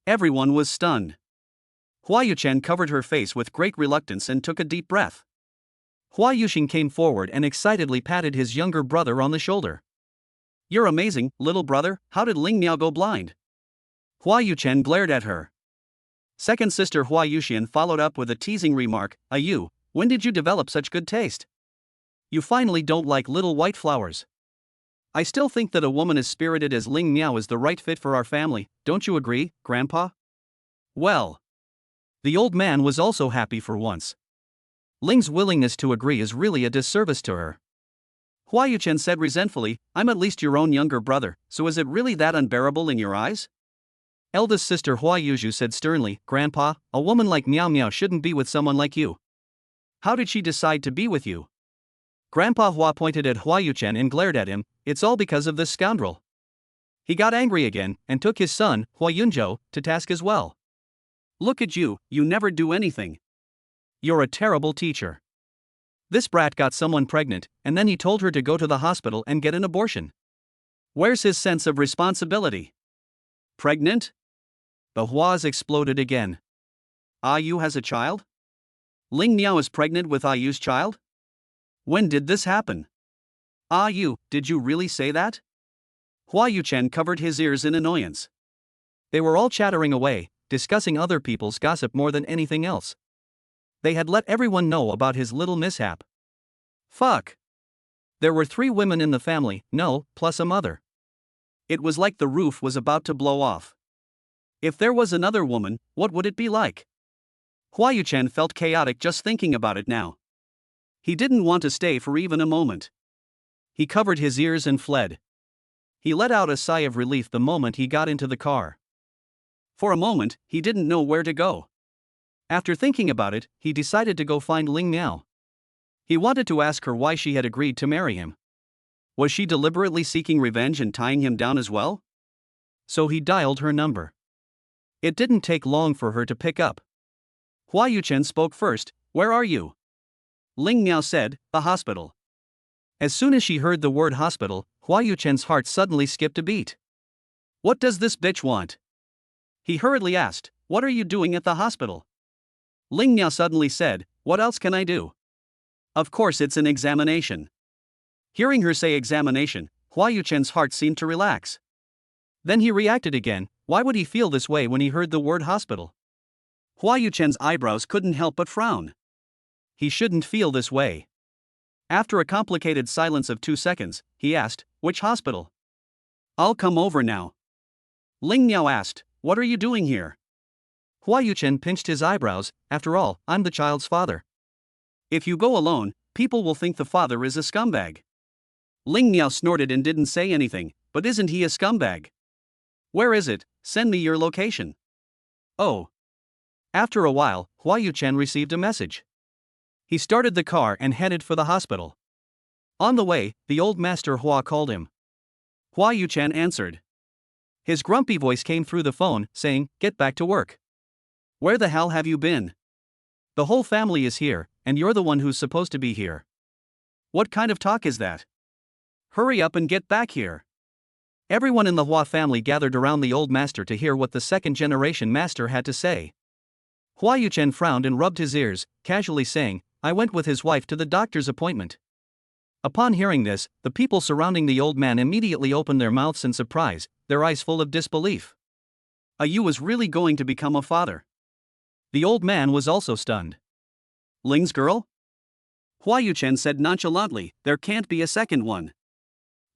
Everyone was stunned. Hua Yuchen covered her face with great reluctance and took a deep breath. Hua Yuxing came forward and excitedly patted his younger brother on the shoulder. You're amazing, little brother, how did Ling Miao go blind? Hua Yuchen glared at her. Second sister Hua Yuxian followed up with a teasing remark, Yu, when did you develop such good taste? You finally don't like little white flowers. I still think that a woman as spirited as Ling Miao is the right fit for our family, don't you agree, Grandpa? Well. The old man was also happy for once. Ling's willingness to agree is really a disservice to her. Hua Yuchen said resentfully, I'm at least your own younger brother, so is it really that unbearable in your eyes? Eldest sister Hua Yuzhu said sternly, Grandpa, a woman like Miao Miao shouldn't be with someone like you. How did she decide to be with you? Grandpa Hua pointed at Hua Yuchen and glared at him, it's all because of this scoundrel. He got angry again, and took his son, Hua Yunzhou, to task as well. Look at you, you never do anything. You're a terrible teacher. This brat got someone pregnant, and then he told her to go to the hospital and get an abortion. Where's his sense of responsibility? Pregnant? The Huas exploded again. Yu has a child? Ling Miao is pregnant with Yu's child? When did this happen? Yu, did you really say that? Hua Yuchen covered his ears in annoyance. They were all chattering away, discussing other people's gossip more than anything else. They had let everyone know about his little mishap. Fuck. There were 3 women in the family, no, plus a mother. It was like the roof was about to blow off. If there was another woman, what would it be like? Hua Yuchen felt chaotic just thinking about it now. He didn't want to stay for even a moment. He covered his ears and fled. He let out a sigh of relief the moment he got into the car. For a moment, he didn't know where to go. After thinking about it, he decided to go find Ling Miao. He wanted to ask her why she had agreed to marry him. Was she deliberately seeking revenge and tying him down as well? So he dialed her number. It didn't take long for her to pick up. Hua Yuchen spoke first. Where are you? Ling Miao said, the hospital. As soon as she heard the word hospital, Hua Yuchen's heart suddenly skipped a beat. What does this bitch want? He hurriedly asked, what are you doing at the hospital? Ling Miao suddenly said, what else can I do? Of course it's an examination. Hearing her say examination, Hua Yuchen's heart seemed to relax. Then he reacted again. Why would he feel this way when he heard the word hospital? Hua Yuchen's eyebrows couldn't help but frown. He shouldn't feel this way. After a complicated silence of 2 seconds, he asked, which hospital? I'll come over now. Ling Miao asked, what are you doing here? Hua Yuchen pinched his eyebrows. After all, I'm the child's father. If you go alone, people will think the father is a scumbag. Ling Miao snorted and didn't say anything, but isn't he a scumbag? Where is it? Send me your location. Oh. After a while, Hua Yuchen received a message. He started the car and headed for the hospital. On the way, the old master Hua called him. Hua Yuchen answered. His grumpy voice came through the phone, saying, get back to work. Where the hell have you been? The whole family is here, and you're the one who's supposed to be here. What kind of talk is that? Hurry up and get back here. Everyone in the Hua family gathered around the old master to hear what the second-generation master had to say. Hua Yuchen frowned and rubbed his ears, casually saying, I went with his wife to the doctor's appointment. Upon hearing this, the people surrounding the old man immediately opened their mouths in surprise, their eyes full of disbelief. You was really going to become a father? The old man was also stunned. Ling's girl? Hua Yuchen said nonchalantly, there can't be a second one.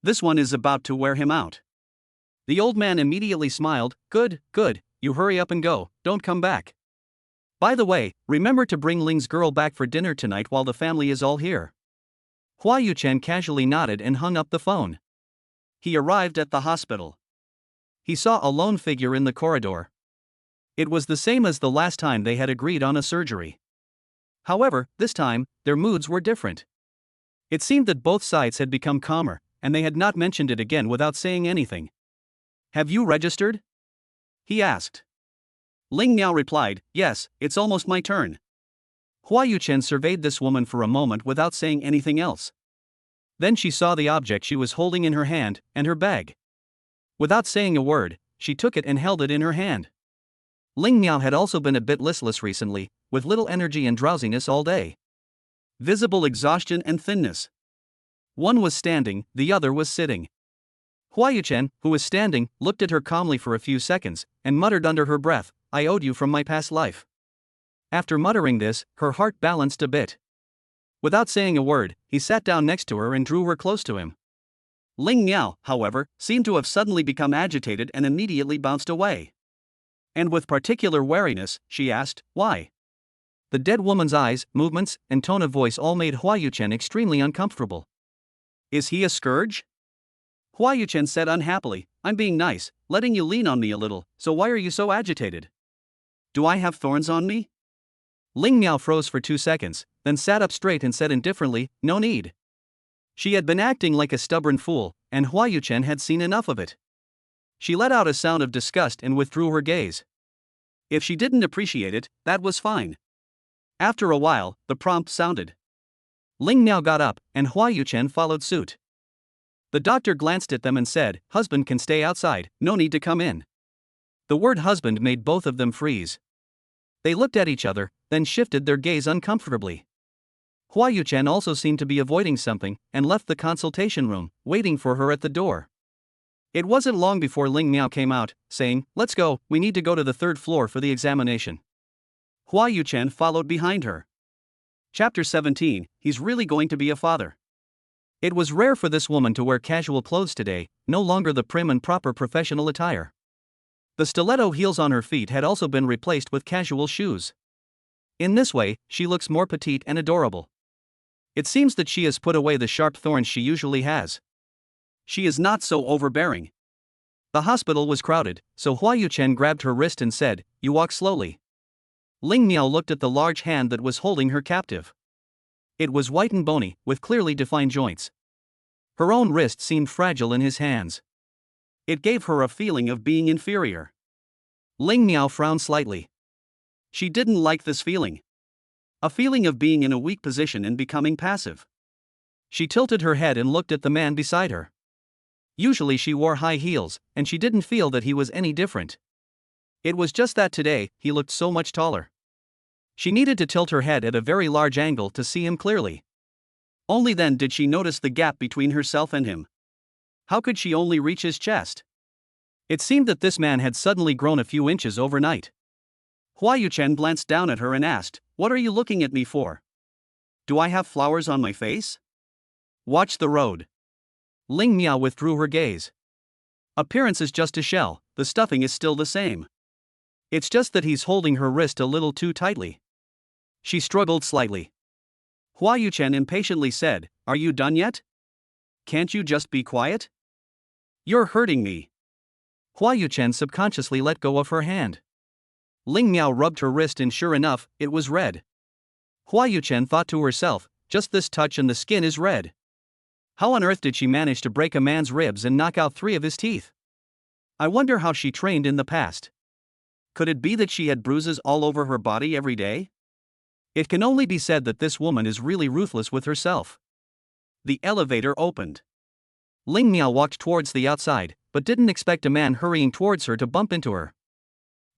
This one is about to wear him out. The old man immediately smiled, good, you hurry up and go, don't come back. By the way, remember to bring Ling's girl back for dinner tonight while the family is all here. Hua Yuchen casually nodded and hung up the phone. He arrived at the hospital. He saw a lone figure in the corridor. It was the same as the last time they had agreed on a surgery. However, this time, their moods were different. It seemed that both sides had become calmer, and they had not mentioned it again without saying anything. Have you registered? He asked. Ling Miao replied, yes, it's almost my turn. Hua Yuchen surveyed this woman for a moment without saying anything else. Then she saw the object she was holding in her hand, and her bag. Without saying a word, she took it and held it in her hand. Ling Miao had also been a bit listless recently, with little energy and drowsiness all day. Visible exhaustion and thinness. One was standing, the other was sitting. Hua Yuchen, who was standing, looked at her calmly for a few seconds, and muttered under her breath, I owed you from my past life. After muttering this, her heart balanced a bit. Without saying a word, he sat down next to her and drew her close to him. Ling Miao, however, seemed to have suddenly become agitated and immediately bounced away. And with particular wariness, she asked, why? The dead woman's eyes, movements, and tone of voice all made Hua Yuchen extremely uncomfortable. Is he a scourge? Hua Yuchen said unhappily, I'm being nice, letting you lean on me a little, so why are you so agitated? Do I have thorns on me? Ling Miao froze for 2 seconds, then sat up straight and said indifferently, no need. She had been acting like a stubborn fool, and Hua Yuchen had seen enough of it. She let out a sound of disgust and withdrew her gaze. If she didn't appreciate it, that was fine. After a while, the prompt sounded. Ling Miao got up, and Hua Yuchen followed suit. The doctor glanced at them and said, husband can stay outside, no need to come in. The word husband made both of them freeze. They looked at each other, then shifted their gaze uncomfortably. Hua Yuchen also seemed to be avoiding something, and left the consultation room, waiting for her at the door. It wasn't long before Ling Miao came out, saying, let's go, we need to go to the 3rd floor for the examination. Hua Yuchen followed behind her. Chapter 17, He's really going to be a father. It was rare for this woman to wear casual clothes today, no longer the prim and proper professional attire. The stiletto heels on her feet had also been replaced with casual shoes. In this way, she looks more petite and adorable. It seems that she has put away the sharp thorns she usually has. She is not so overbearing. The hospital was crowded, so Hua Yuchen grabbed her wrist and said, "You walk slowly." Ling Miao looked at the large hand that was holding her captive. It was white and bony, with clearly defined joints. Her own wrist seemed fragile in his hands. It gave her a feeling of being inferior. Ling Miao frowned slightly. She didn't like this feeling. A feeling of being in a weak position and becoming passive. She tilted her head and looked at the man beside her. Usually she wore high heels, and she didn't feel that he was any different. It was just that today, he looked so much taller. She needed to tilt her head at a very large angle to see him clearly. Only then did she notice the gap between herself and him. How could she only reach his chest? It seemed that this man had suddenly grown a few inches overnight. Hua Yuchen glanced down at her and asked, "What are you looking at me for? Do I have flowers on my face?" "Watch the road." Ling Miao withdrew her gaze. Appearance is just a shell, the stuffing is still the same. It's just that he's holding her wrist a little too tightly. She struggled slightly. Hua Yuchen impatiently said, "Are you done yet? Can't you just be quiet? You're hurting me." Hua Yuchen subconsciously let go of her hand. Ling Miao rubbed her wrist and sure enough, it was red. Hua Yuchen thought to herself, just this touch and the skin is red. How on earth did she manage to break a man's ribs and knock out 3 of his teeth? I wonder how she trained in the past. Could it be that she had bruises all over her body every day? It can only be said that this woman is really ruthless with herself. The elevator opened. Ling Miao walked towards the outside, but didn't expect a man hurrying towards her to bump into her.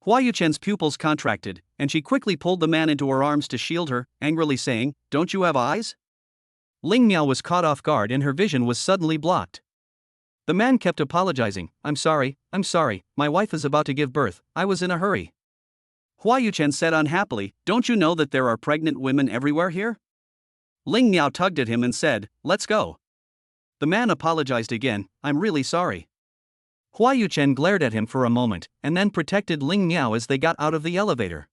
Hua Yuchen's pupils contracted, and she quickly pulled the man into her arms to shield her, angrily saying, "Don't you have eyes?" Ling Miao was caught off guard and her vision was suddenly blocked. The man kept apologizing, I'm sorry, my wife is about to give birth, I was in a hurry." Hua Yuchen said unhappily, "Don't you know that there are pregnant women everywhere here?" Ling Miao tugged at him and said, "Let's go." The man apologized again, "I'm really sorry." Hua Yuchen glared at him for a moment, and then protected Ling Miao as they got out of the elevator.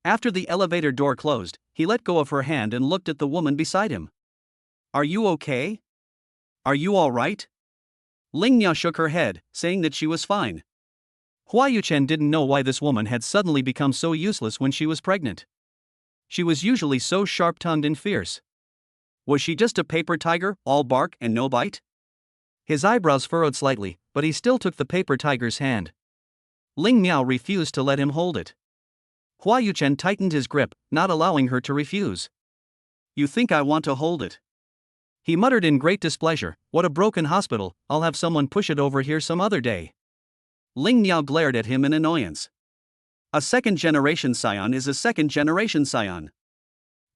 After the elevator door closed, he let go of her hand and looked at the woman beside him. "Are you okay? Are you all right?" Ling Miao shook her head, saying that she was fine. Hua Yuchen didn't know why this woman had suddenly become so useless when she was pregnant. She was usually so sharp-tongued and fierce. Was she just a paper tiger, all bark and no bite? His eyebrows furrowed slightly, but he still took the paper tiger's hand. Ling Miao refused to let him hold it. Hua Yuchen tightened his grip, not allowing her to refuse. "You think I want to hold it?" He muttered in great displeasure, "What a broken hospital, I'll have someone push it over here some other day." Ling Miao glared at him in annoyance. A second-generation scion is a second-generation scion.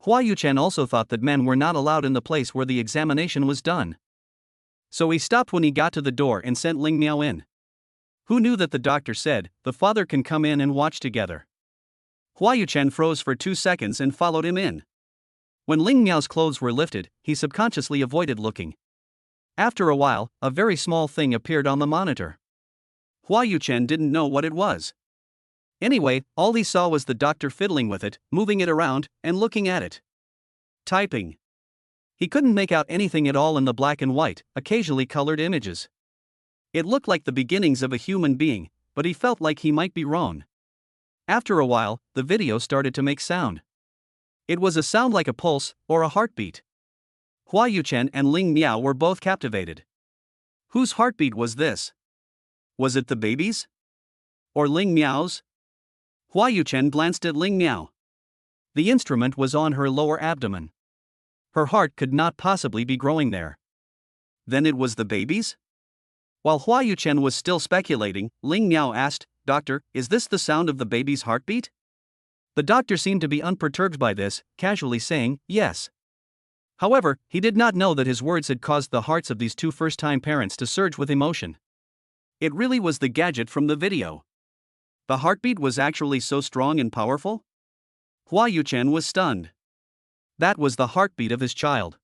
Hua Yuchen also thought that men were not allowed in the place where the examination was done. So he stopped when he got to the door and sent Ling Miao in. Who knew that the doctor said, "The father can come in and watch together"? Hua Yuchen froze for 2 seconds and followed him in. When Ling Miao's clothes were lifted, he subconsciously avoided looking. After a while, a very small thing appeared on the monitor. Hua Yuchen didn't know what it was. Anyway, all he saw was the doctor fiddling with it, moving it around, and looking at it. Typing. He couldn't make out anything at all in the black and white, occasionally colored images. It looked like the beginnings of a human being, but he felt like he might be wrong. After a while, the video started to make sound. It was a sound like a pulse, or a heartbeat. Hua Yuchen and Ling Miao were both captivated. Whose heartbeat was this? Was it the baby's? Or Ling Miao's? Hua Yuchen glanced at Ling Miao. The instrument was on her lower abdomen. Her heart could not possibly be growing there. Then it was the baby's? While Hua Yuchen was still speculating, Ling Miao asked, "Doctor, is this the sound of the baby's heartbeat?" The doctor seemed to be unperturbed by this, casually saying, "Yes." However, he did not know that his words had caused the hearts of these 2 first-time parents to surge with emotion. It really was the gadget from the video. The heartbeat was actually so strong and powerful? Hua Yuchen was stunned. That was the heartbeat of his child.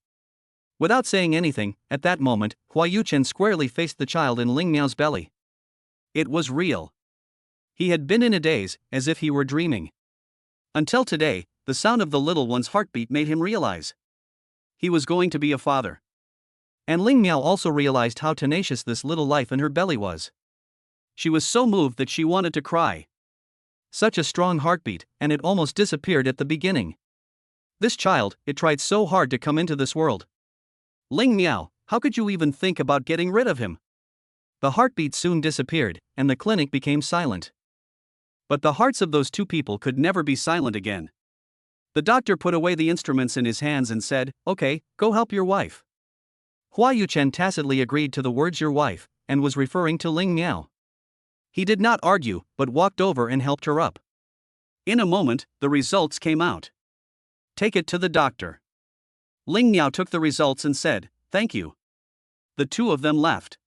Without saying anything, at that moment, Hua Yuchen squarely faced the child in Ling Miao's belly. It was real. He had been in a daze, as if he were dreaming. Until today, the sound of the little one's heartbeat made him realize he was going to be a father. And Ling Miao also realized how tenacious this little life in her belly was. She was so moved that she wanted to cry. Such a strong heartbeat, and it almost disappeared at the beginning. This child, it tried so hard to come into this world. Ling Miao, how could you even think about getting rid of him? The heartbeat soon disappeared, and the clinic became silent. But the hearts of those two people could never be silent again. The doctor put away the instruments in his hands and said, "Okay, go help your wife." Hua Yuchen tacitly agreed to the words "your wife," and was referring to Ling Miao. He did not argue, but walked over and helped her up. In a moment, the results came out. "Take it to the doctor." Ling Miao took the results and said, "Thank you." The two of them left.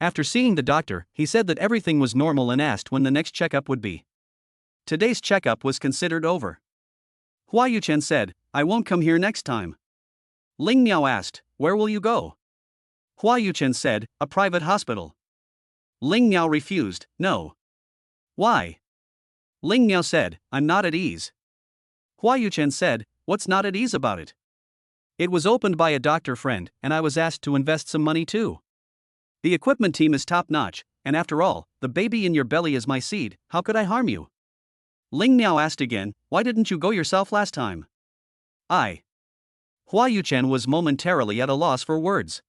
After seeing the doctor, he said that everything was normal and asked when the next checkup would be. Today's checkup was considered over. Hua Yuchen said, "I won't come here next time." Ling Miao asked, "Where will you go?" Hua Yuchen said, "A private hospital." Ling Miao refused, "No." "Why?" Ling Miao said, "I'm not at ease." Hua Yuchen said, "What's not at ease about it?" "It was opened by a doctor friend, and I was asked to invest some money too. The equipment team is top-notch, and after all, the baby in your belly is my seed, how could I harm you?" Ling Miao asked again, "Why didn't you go yourself last time?" Hua Yuchen was momentarily at a loss for words.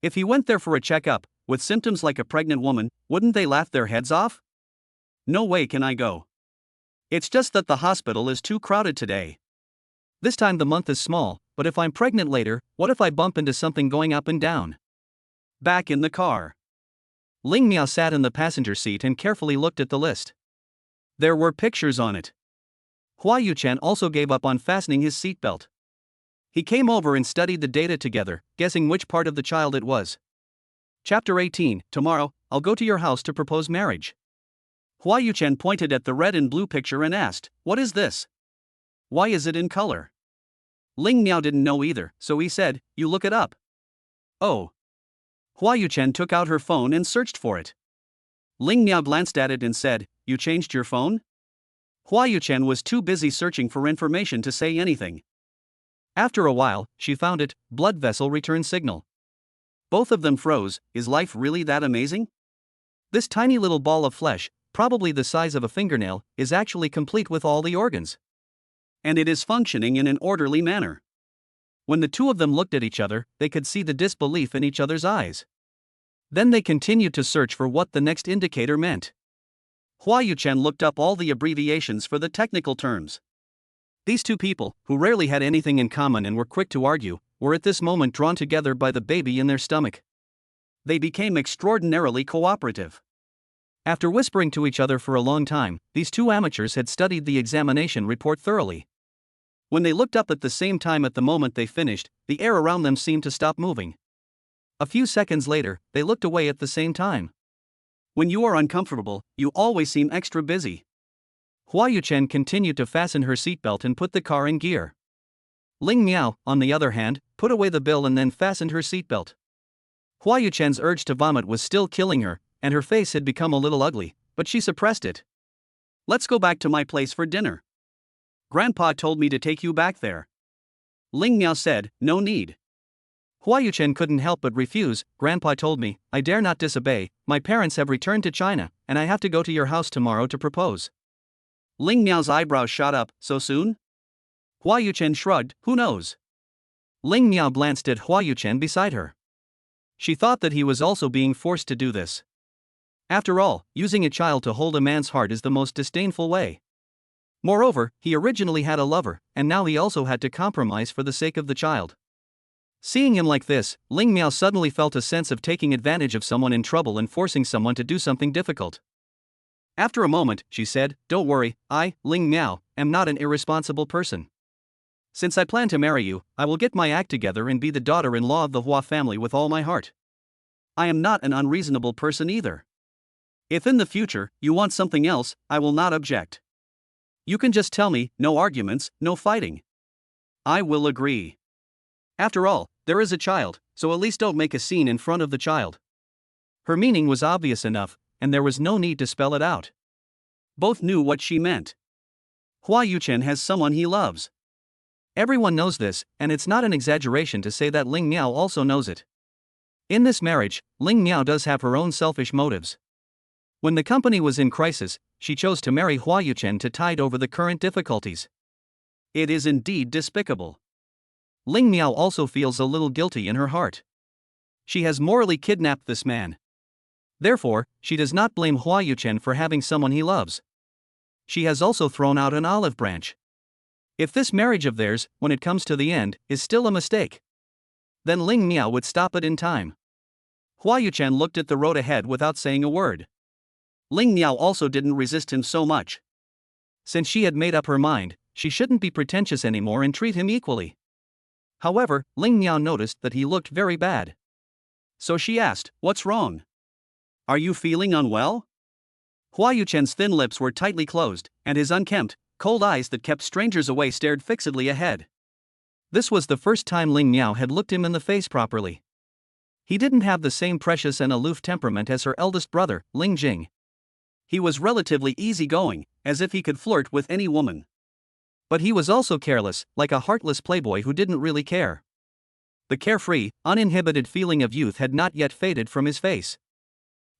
If he went there for a checkup, with symptoms like a pregnant woman, wouldn't they laugh their heads off? "No way can I go. It's just that the hospital is too crowded today. This time the month is small, but if I'm pregnant later, what if I bump into something going up and down?" Back in the car, Ling Miao sat in the passenger seat and carefully looked at the list. There were pictures on it. Hua Yuchen also gave up on fastening his seatbelt. He came over and studied the data together, guessing which part of the child it was. Chapter 18, Tomorrow, I'll go to your house to propose marriage. Hua Yuchen pointed at the red and blue picture and asked, "What is this? Why is it in color?" Ling Miao didn't know either, so he said, "You look it up." "Oh." Hua Yuchen took out her phone and searched for it. Ling Miao glanced at it and said, "You changed your phone?" Hua Yuchen was too busy searching for information to say anything. After a while, she found it, blood vessel return signal. Both of them froze. Is life really that amazing? This tiny little ball of flesh, probably the size of a fingernail, is actually complete with all the organs. And it is functioning in an orderly manner. When the two of them looked at each other, they could see the disbelief in each other's eyes. Then they continued to search for what the next indicator meant. Hua Yuchen looked up all the abbreviations for the technical terms. These two people, who rarely had anything in common and were quick to argue, were at this moment drawn together by the baby in their stomach. They became extraordinarily cooperative. After whispering to each other for a long time, these two amateurs had studied the examination report thoroughly. When they looked up at the same time at the moment they finished, the air around them seemed to stop moving. A few seconds later, they looked away at the same time. When you are uncomfortable, you always seem extra busy. Hua Yuchen continued to fasten her seatbelt and put the car in gear. Ling Miao, on the other hand, put away the bill and then fastened her seatbelt. Hua Yuchen's urge to vomit was still killing her, and her face had become a little ugly, but she suppressed it. "Let's go back to my place for dinner. Grandpa told me to take you back there." Ling Miao said, "No need." Hua Yuchen couldn't help but refuse. "Grandpa told me, I dare not disobey. My parents have returned to China, and I have to go to your house tomorrow to propose." Ling Miao's eyebrows shot up. "So soon?" Hua Yuchen shrugged. "Who knows?" Ling Miao glanced at Hua Yuchen beside her. She thought that he was also being forced to do this. After all, using a child to hold a man's heart is the most disdainful way. Moreover, he originally had a lover, and now he also had to compromise for the sake of the child. Seeing him like this, Ling Miao suddenly felt a sense of taking advantage of someone in trouble and forcing someone to do something difficult. After a moment, she said, "Don't worry, I, Ling Miao, am not an irresponsible person. Since I plan to marry you, I will get my act together and be the daughter-in-law of the Hua family with all my heart. I am not an unreasonable person either. If in the future you want something else, I will not object. You can just tell me, no arguments, no fighting. I will agree." After all, there is a child, so at least don't make a scene in front of the child. Her meaning was obvious enough, and there was no need to spell it out. Both knew what she meant. Hua Yuchen has someone he loves. Everyone knows this, and it's not an exaggeration to say that Ling Miao also knows it. In this marriage, Ling Miao does have her own selfish motives. When the company was in crisis, she chose to marry Hua Yuchen to tide over the current difficulties. It is indeed despicable. Ling Miao also feels a little guilty in her heart. She has morally kidnapped this man. Therefore, she does not blame Hua Yuchen for having someone he loves. She has also thrown out an olive branch. If this marriage of theirs, when it comes to the end, is still a mistake, then Ling Miao would stop it in time. Hua Yuchen looked at the road ahead without saying a word. Ling Miao also didn't resist him so much. Since she had made up her mind, she shouldn't be pretentious anymore and treat him equally. However, Ling Miao noticed that he looked very bad. So she asked, "What's wrong? Are you feeling unwell?" Hua Yuchen's thin lips were tightly closed, and his unkempt, cold eyes that kept strangers away stared fixedly ahead. This was the first time Ling Miao had looked him in the face properly. He didn't have the same precious and aloof temperament as her eldest brother, Ling Jing. He was relatively easygoing, as if he could flirt with any woman. But he was also careless, like a heartless playboy who didn't really care. The carefree, uninhibited feeling of youth had not yet faded from his face.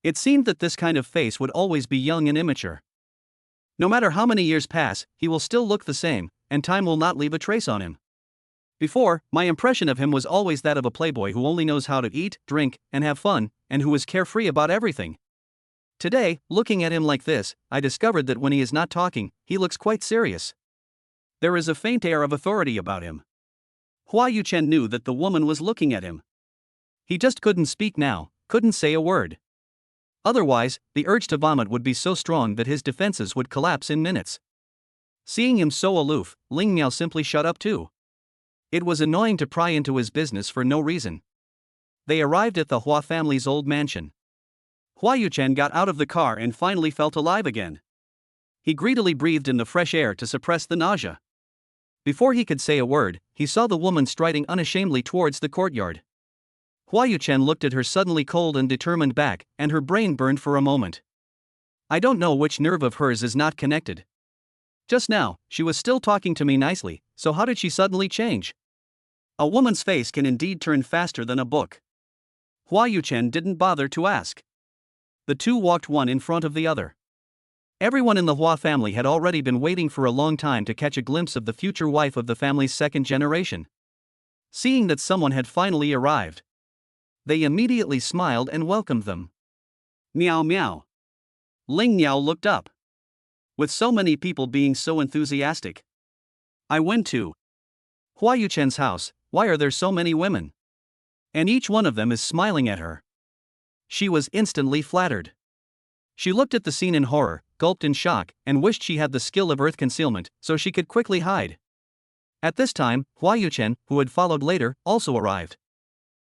It seemed that this kind of face would always be young and immature. No matter how many years pass, he will still look the same, and time will not leave a trace on him. Before, my impression of him was always that of a playboy who only knows how to eat, drink, and have fun, and who is carefree about everything. Today, looking at him like this, I discovered that when he is not talking, he looks quite serious. There is a faint air of authority about him. Hua Yuchen knew that the woman was looking at him. He just couldn't speak now, couldn't say a word. Otherwise, the urge to vomit would be so strong that his defenses would collapse in minutes. Seeing him so aloof, Ling Miao simply shut up too. It was annoying to pry into his business for no reason. They arrived at the Hua family's old mansion. Hua Yuchen got out of the car and finally felt alive again. He greedily breathed in the fresh air to suppress the nausea. Before he could say a word, he saw the woman striding unashamedly towards the courtyard. Hua Yuchen looked at her suddenly cold and determined back, and her brain burned for a moment. I don't know which nerve of hers is not connected. Just now, she was still talking to me nicely, so how did she suddenly change? A woman's face can indeed turn faster than a book. Hua Yuchen didn't bother to ask. The two walked one in front of the other. Everyone in the Hua family had already been waiting for a long time to catch a glimpse of the future wife of the family's second generation. Seeing that someone had finally arrived, they immediately smiled and welcomed them. Meow meow. Ling Miao looked up. With so many people being so enthusiastic, I went to Hua Yuchen's house. Why are there so many women? And each one of them is smiling at her. She was instantly flattered. She looked at the scene in horror, gulped in shock, and wished she had the skill of earth concealment, so she could quickly hide. At this time, Hua Yuchen, who had followed later, also arrived.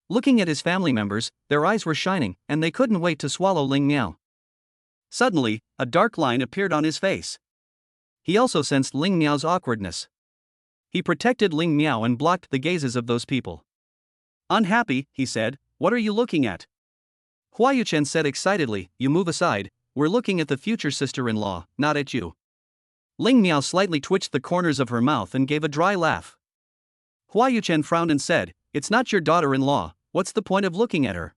Looking at his family members, their eyes were shining, and they couldn't wait to swallow Ling Miao. Suddenly, a dark line appeared on his face. He also sensed Ling Miao's awkwardness. He protected Ling Miao and blocked the gazes of those people. Unhappy, he said, "What are you looking at?" Hua Yuchen said excitedly, "You move aside, we're looking at the future sister-in-law, not at you." Ling Miao slightly twitched the corners of her mouth and gave a dry laugh. Hua Yuchen frowned and said, "It's not your daughter-in-law, what's the point of looking at her?"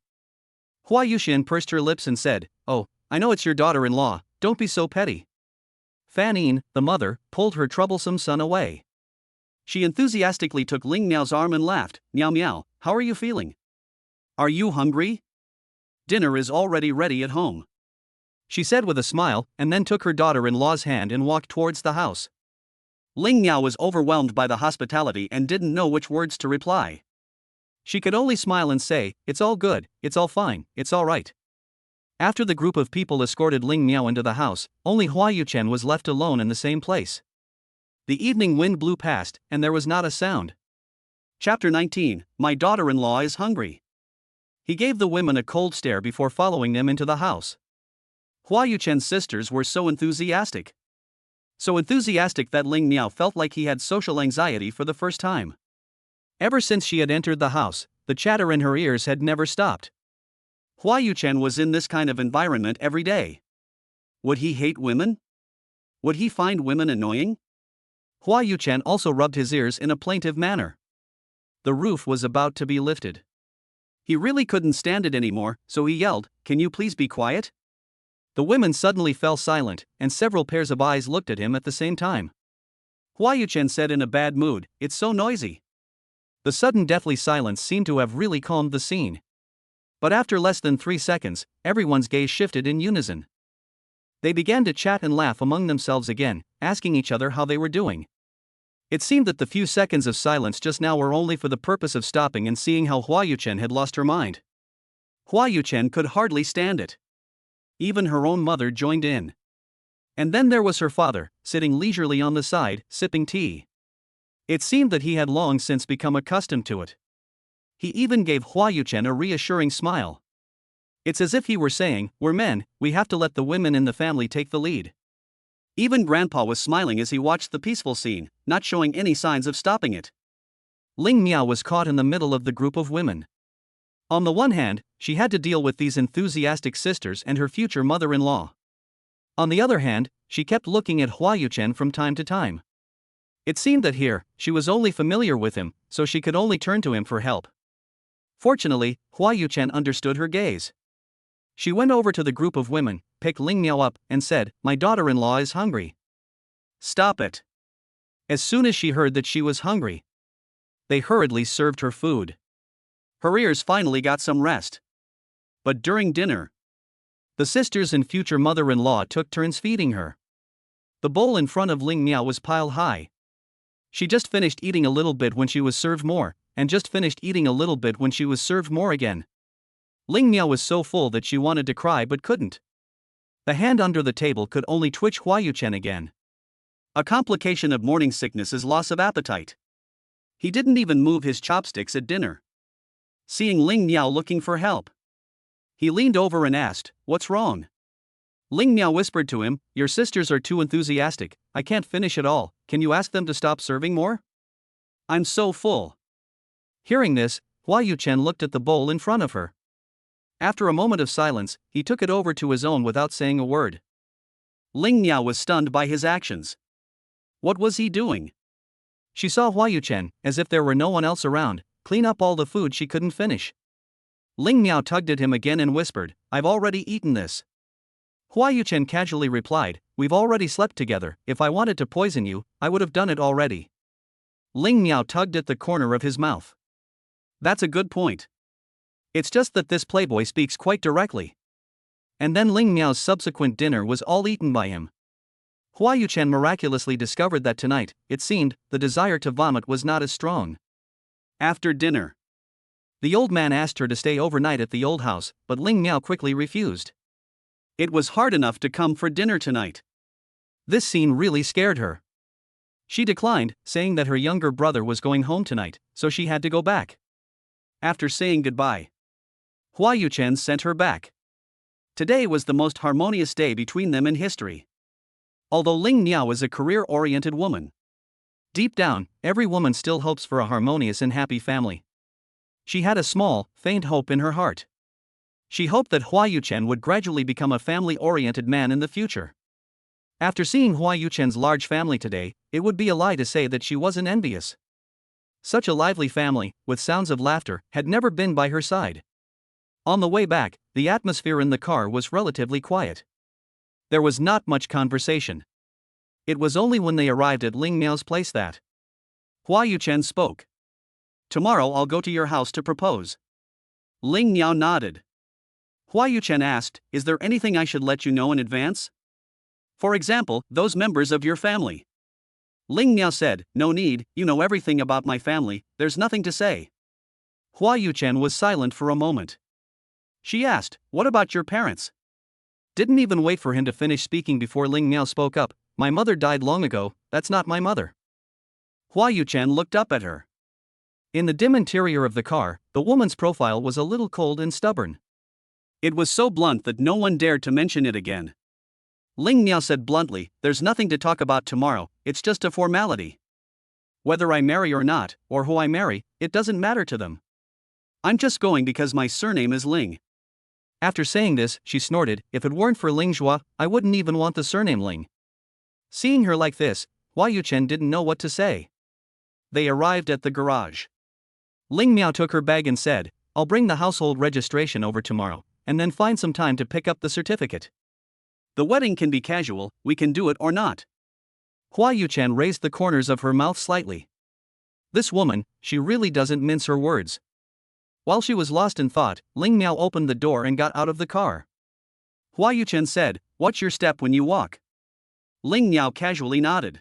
Hua Yuchen pursed her lips and said, "Oh, I know it's your daughter-in-law, don't be so petty." Fan Yin, the mother, pulled her troublesome son away. She enthusiastically took Ling Miao's arm and laughed, "Miao Miao, how are you feeling? Are you hungry? Dinner is already ready at home," she said with a smile, and then took her daughter-in-law's hand and walked towards the house. Ling Miao was overwhelmed by the hospitality and didn't know which words to reply. She could only smile and say, "It's all good, it's all fine, it's all right." After the group of people escorted Ling Miao into the house, only Hua Yuchen was left alone in the same place. The evening wind blew past, and there was not a sound. Chapter 19, My daughter-in-law is hungry. He gave the women a cold stare before following them into the house. Hua Yuchen's sisters were so enthusiastic. So enthusiastic that Ling Miao felt like he had social anxiety for the first time. Ever since she had entered the house, the chatter in her ears had never stopped. Hua Yuchen was in this kind of environment every day. Would he hate women? Would he find women annoying? Hua Yuchen also rubbed his ears in a plaintive manner. The roof was about to be lifted. He really couldn't stand it anymore, so he yelled, "Can you please be quiet?" The women suddenly fell silent, and several pairs of eyes looked at him at the same time. Hua Yuchen said in a bad mood, "It's so noisy." The sudden deathly silence seemed to have really calmed the scene. But after less than 3 seconds, everyone's gaze shifted in unison. They began to chat and laugh among themselves again, asking each other how they were doing. It seemed that the few seconds of silence just now were only for the purpose of stopping and seeing how Hua Yuchen had lost her mind. Hua Yuchen could hardly stand it. Even her own mother joined in. And then there was her father, sitting leisurely on the side, sipping tea. It seemed that he had long since become accustomed to it. He even gave Hua Yuchen a reassuring smile. It's as if he were saying, "We're men, we have to let the women in the family take the lead." Even Grandpa was smiling as he watched the peaceful scene, not showing any signs of stopping it. Ling Miao was caught in the middle of the group of women. On the one hand, she had to deal with these enthusiastic sisters and her future mother-in-law. On the other hand, she kept looking at Hua Yuchen from time to time. It seemed that here, she was only familiar with him, so she could only turn to him for help. Fortunately, Hua Yuchen understood her gaze. She went over to the group of women, picked Ling Miao up, and said, "My daughter-in-law is hungry." "Stop it." As soon as she heard that she was hungry, they hurriedly served her food. Her ears finally got some rest. But during dinner, the sisters and future mother-in-law took turns feeding her. The bowl in front of Ling Miao was piled high. She just finished eating a little bit when she was served more, and just finished eating a little bit when she was served more again. Ling Miao was so full that she wanted to cry but couldn't. The hand under the table could only twitch Hua Yuchen again. A complication of morning sickness is loss of appetite. He didn't even move his chopsticks at dinner. Seeing Ling Miao looking for help, he leaned over and asked, "What's wrong?" Ling Miao whispered to him, "Your sisters are too enthusiastic, I can't finish it all, can you ask them to stop serving more? I'm so full." Hearing this, Hua Yuchen looked at the bowl in front of her. After a moment of silence, he took it over to his own without saying a word. Ling Miao was stunned by his actions. What was he doing? She saw Hua Yuchen, as if there were no one else around, clean up all the food she couldn't finish. Ling Miao tugged at him again and whispered, "I've already eaten this." Hua Yuchen casually replied, "We've already slept together, if I wanted to poison you, I would have done it already." Ling Miao tugged at the corner of his mouth. "That's a good point. It's just that this playboy speaks quite directly." And then Ling Miao's subsequent dinner was all eaten by him. Hua Yuchen miraculously discovered that tonight, it seemed, the desire to vomit was not as strong. After dinner, the old man asked her to stay overnight at the old house, but Ling Miao quickly refused. It was hard enough to come for dinner tonight. This scene really scared her. She declined, saying that her younger brother was going home tonight, so she had to go back. After saying goodbye, Hua Yuchen sent her back. Today was the most harmonious day between them in history. Although Ling Miao is a career-oriented woman, deep down, every woman still hopes for a harmonious and happy family. She had a small, faint hope in her heart. She hoped that Hua Yuchen would gradually become a family-oriented man in the future. After seeing Hua Yuchen's large family today, it would be a lie to say that she wasn't envious. Such a lively family, with sounds of laughter, had never been by her side. On the way back, the atmosphere in the car was relatively quiet. There was not much conversation. It was only when they arrived at Ling Miao's place that Hua Yuchen spoke. "Tomorrow I'll go to your house to propose." Ling Miao nodded. Hua Yuchen asked, "Is there anything I should let you know in advance? For example, those members of your family?" Ling Miao said, "No need, you know everything about my family, there's nothing to say." Hua Yuchen was silent for a moment. She asked, "What about your parents?" Didn't even wait for him to finish speaking before Ling Miao spoke up, "My mother died long ago, that's not my mother." Hua Yuchen looked up at her. In the dim interior of the car, the woman's profile was a little cold and stubborn. It was so blunt that no one dared to mention it again. Ling Miao said bluntly, "There's nothing to talk about tomorrow, it's just a formality." Whether I marry or not, or who I marry, it doesn't matter to them. I'm just going because my surname is Ling. After saying this, she snorted. If it weren't for Ling Zhua, I wouldn't even want the surname Ling. Seeing her like this, Hua Yuchen didn't know what to say. They arrived at the garage. Ling Miao took her bag and said, I'll bring the household registration over tomorrow, and then find some time to pick up the certificate. The wedding can be casual, we can do it or not. Hua Yuchen raised the corners of her mouth slightly. This woman, she really doesn't mince her words. While she was lost in thought, Ling Miao opened the door and got out of the car. Hua Yuchen said, Watch your step when you walk. Ling Miao casually nodded.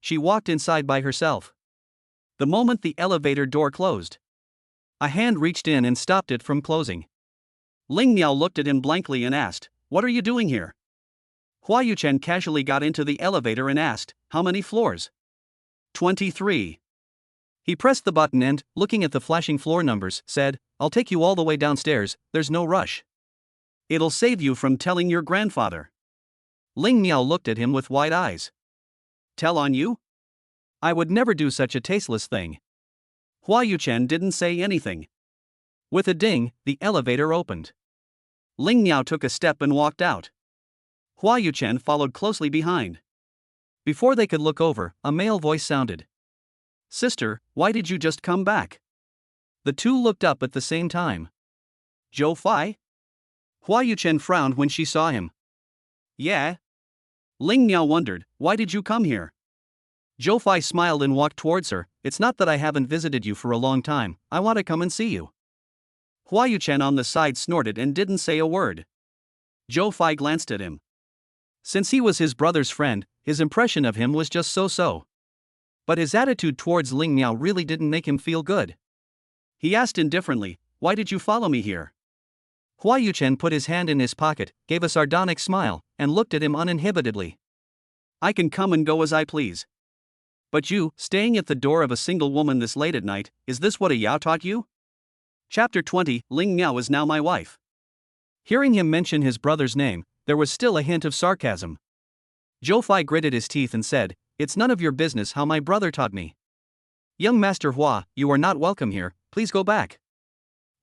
She walked inside by herself. The moment the elevator door closed, a hand reached in and stopped it from closing. Ling Miao looked at him blankly and asked, What are you doing here? Hua Yuchen casually got into the elevator and asked, How many floors? 23. He pressed the button and, looking at the flashing floor numbers, said, I'll take you all the way downstairs, there's no rush. It'll save you from telling your grandfather. Ling Miao looked at him with wide eyes. Tell on you? I would never do such a tasteless thing. Hua Yuchen didn't say anything. With a ding, the elevator opened. Ling Miao took a step and walked out. Hua Yuchen followed closely behind. Before they could look over, a male voice sounded. Sister, why did you just come back? The two looked up at the same time. Zhou Fai? Hua Yuchen frowned when she saw him. Yeah. Ling Miao wondered, why did you come here? Zhou Fai smiled and walked towards her. It's not that I haven't visited you for a long time, I want to come and see you. Hua Yuchen on the side snorted and didn't say a word. Zhou Fai glanced at him. Since he was his brother's friend, his impression of him was just so-so. But his attitude towards Ling Miao really didn't make him feel good. He asked indifferently, Why did you follow me here? Hua Yuchen put his hand in his pocket, gave a sardonic smile, and looked at him uninhibitedly. I can come and go as I please. But you, staying at the door of a single woman this late at night, is this what a Yao taught you? Chapter 20, Ling Miao is now my wife. Hearing him mention his brother's name, there was still a hint of sarcasm. Zhou Fai gritted his teeth and said, It's none of your business how my brother taught me. Young Master Hua, you are not welcome here, please go back.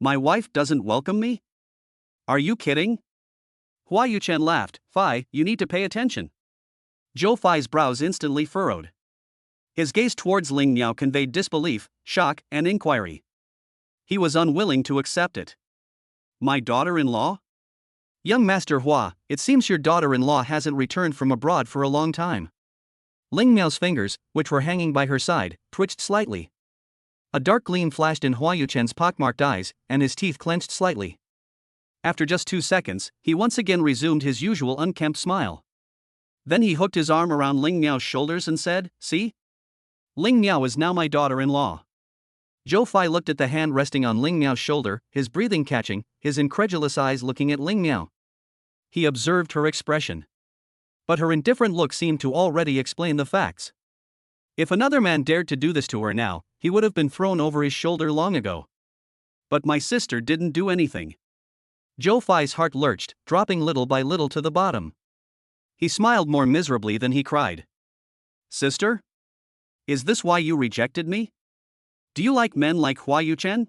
My wife doesn't welcome me? Are you kidding? Hua Yuchen laughed. Fai, you need to pay attention. Zhou Fai's brows instantly furrowed. His gaze towards Ling Miao conveyed disbelief, shock, and inquiry. He was unwilling to accept it. My daughter-in-law? Young Master Hua, it seems your daughter-in-law hasn't returned from abroad for a long time. Ling Miao's fingers, which were hanging by her side, twitched slightly. A dark gleam flashed in Hua Yuchen's pockmarked eyes, and his teeth clenched slightly. After just 2 seconds, he once again resumed his usual unkempt smile. Then he hooked his arm around Ling Miao's shoulders and said, See? Ling Miao is now my daughter-in-law. Zhou Fai looked at the hand resting on Ling Miao's shoulder, his breathing catching, his incredulous eyes looking at Ling Miao. He observed her expression. But her indifferent look seemed to already explain the facts. If another man dared to do this to her now, he would have been thrown over his shoulder long ago. But my sister didn't do anything. Zhou Fai's heart lurched, dropping little by little to the bottom. He smiled more miserably than he cried. Sister? Is this why you rejected me? Do you like men like Hua Yuchen?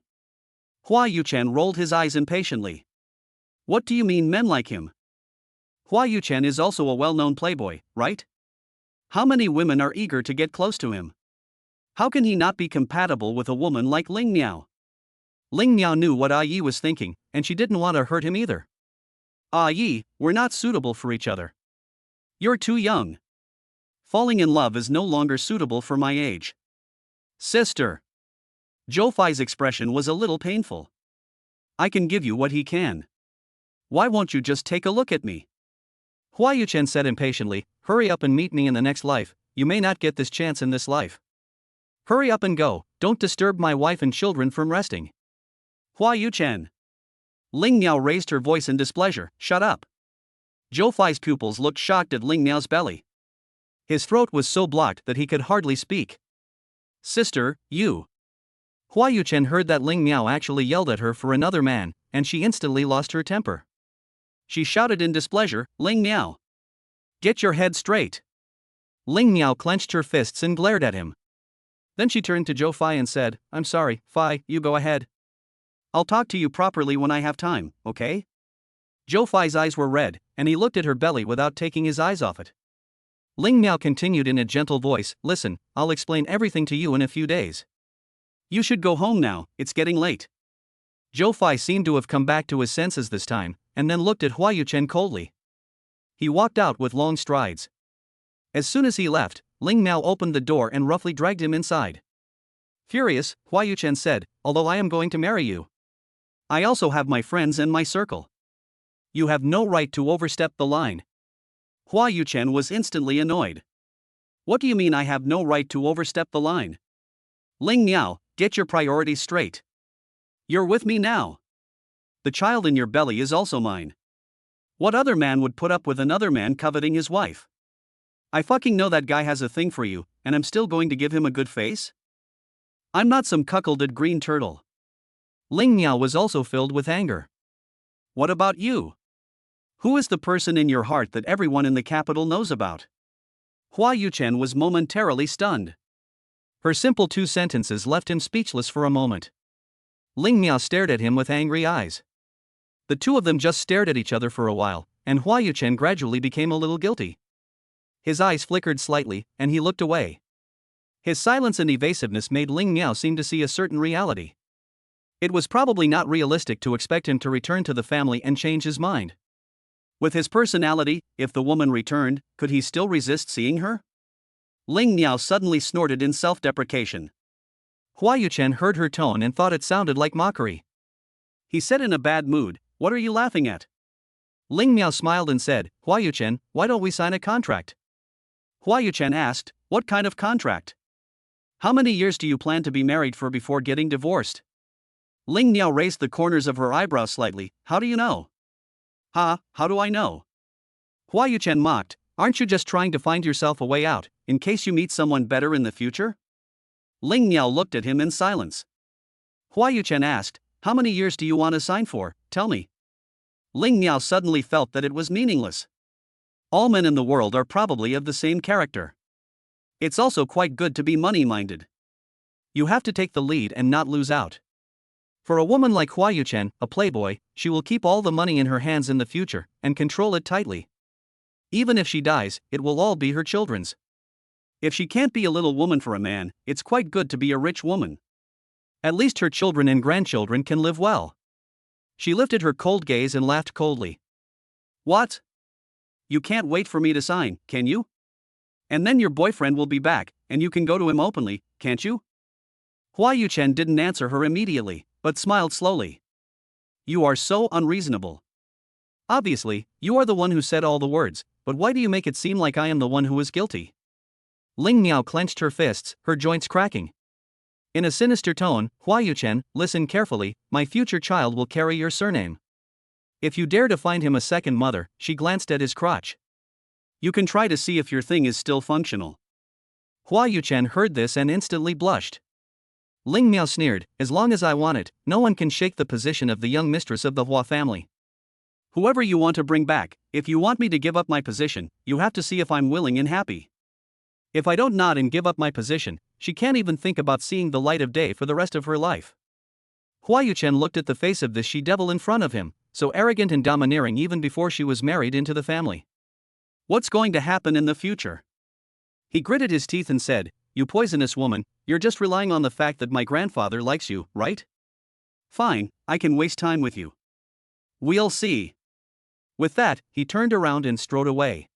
Hua Yuchen rolled his eyes impatiently. What do you mean men like him? Hua Yuchen is also a well-known playboy, right? How many women are eager to get close to him? How can he not be compatible with a woman like Ling Miao? Ling Miao knew what Ah Yi was thinking, and she didn't want to hurt him either. Ah Yi, we're not suitable for each other. You're too young. Falling in love is no longer suitable for my age. Sister. Zhou Fai's expression was a little painful. I can give you what he can. Why won't you just take a look at me? Hua Yuchen said impatiently, Hurry up and meet me in the next life, you may not get this chance in this life. Hurry up and go, don't disturb my wife and children from resting. Hua Yuchen. Ling Miao raised her voice in displeasure, Shut up. Zhou Fai's pupils looked shocked at Ling Miao's belly. His throat was so blocked that he could hardly speak. Sister, you. Hua Yuchen heard that Ling Miao actually yelled at her for another man, and she instantly lost her temper. She shouted in displeasure, Ling Miao. Get your head straight. Ling Miao clenched her fists and glared at him. Then she turned to Zhou Fei and said, I'm sorry, Fei, you go ahead. I'll talk to you properly when I have time, okay? Zhou Fei's eyes were red, and he looked at her belly without taking his eyes off it. Ling Miao continued in a gentle voice, listen, I'll explain everything to you in a few days. You should go home now, it's getting late. Zhou Fei seemed to have come back to his senses this time, and then looked at Hua Yuchen coldly. He walked out with long strides. As soon as he left, Ling Miao opened the door and roughly dragged him inside. Furious, Hua Yuchen said, although I am going to marry you, I also have my friends and my circle. You have no right to overstep the line. Hua Yuchen was instantly annoyed. What do you mean I have no right to overstep the line? Ling Miao, get your priorities straight. You're with me now. The child in your belly is also mine. What other man would put up with another man coveting his wife? I fucking know that guy has a thing for you, and I'm still going to give him a good face? I'm not some cuckolded green turtle. Ling Miao was also filled with anger. What about you? Who is the person in your heart that everyone in the capital knows about? Hua Yuchen was momentarily stunned. Her simple 2 sentences left him speechless for a moment. Ling Miao stared at him with angry eyes. The two of them just stared at each other for a while, and Hua Yuchen gradually became a little guilty. His eyes flickered slightly, and he looked away. His silence and evasiveness made Ling Miao seem to see a certain reality. It was probably not realistic to expect him to return to the family and change his mind. With his personality, if the woman returned, could he still resist seeing her? Ling Miao suddenly snorted in self-deprecation. Hua Yuchen heard her tone and thought it sounded like mockery. He said in a bad mood, what are you laughing at? Ling Miao smiled and said, Hua Yuchen, why don't we sign a contract? Hua Yuchen asked, what kind of contract? How many years do you plan to be married for before getting divorced? Ling Miao raised the corners of her eyebrows slightly, how do you know? How do I know? Hua Yuchen mocked, aren't you just trying to find yourself a way out, in case you meet someone better in the future? Ling Miao looked at him in silence. Hua Yuchen asked, how many years do you want to sign for, tell me? Ling Miao suddenly felt that it was meaningless. All men in the world are probably of the same character. It's also quite good to be money-minded. You have to take the lead and not lose out. For a woman like Hua Yuchen, a playboy, she will keep all the money in her hands in the future, and control it tightly. Even if she dies, it will all be her children's. If she can't be a little woman for a man, it's quite good to be a rich woman. At least her children and grandchildren can live well. She lifted her cold gaze and laughed coldly. What? You can't wait for me to sign, can you? And then your boyfriend will be back, and you can go to him openly, can't you? Hua Yuchen didn't answer her immediately, but smiled slowly. You are so unreasonable. Obviously, you are the one who said all the words, but why do you make it seem like I am the one who is guilty? Ling Miao clenched her fists, her joints cracking. In a sinister tone, Hua Yuchen, listen carefully, my future child will carry your surname. If you dare to find him a second mother, she glanced at his crotch. You can try to see if your thing is still functional. Hua Yuchen heard this and instantly blushed. Ling Miao sneered, as long as I want it, no one can shake the position of the young mistress of the Hua family. Whoever you want to bring back, if you want me to give up my position, you have to see if I'm willing and happy. If I don't nod and give up my position, she can't even think about seeing the light of day for the rest of her life. Hua Yuchen looked at the face of this she-devil in front of him, so arrogant and domineering even before she was married into the family. What's going to happen in the future? He gritted his teeth and said, you poisonous woman, you're just relying on the fact that my grandfather likes you, right? Fine, I can waste time with you. We'll see. With that, he turned around and strode away.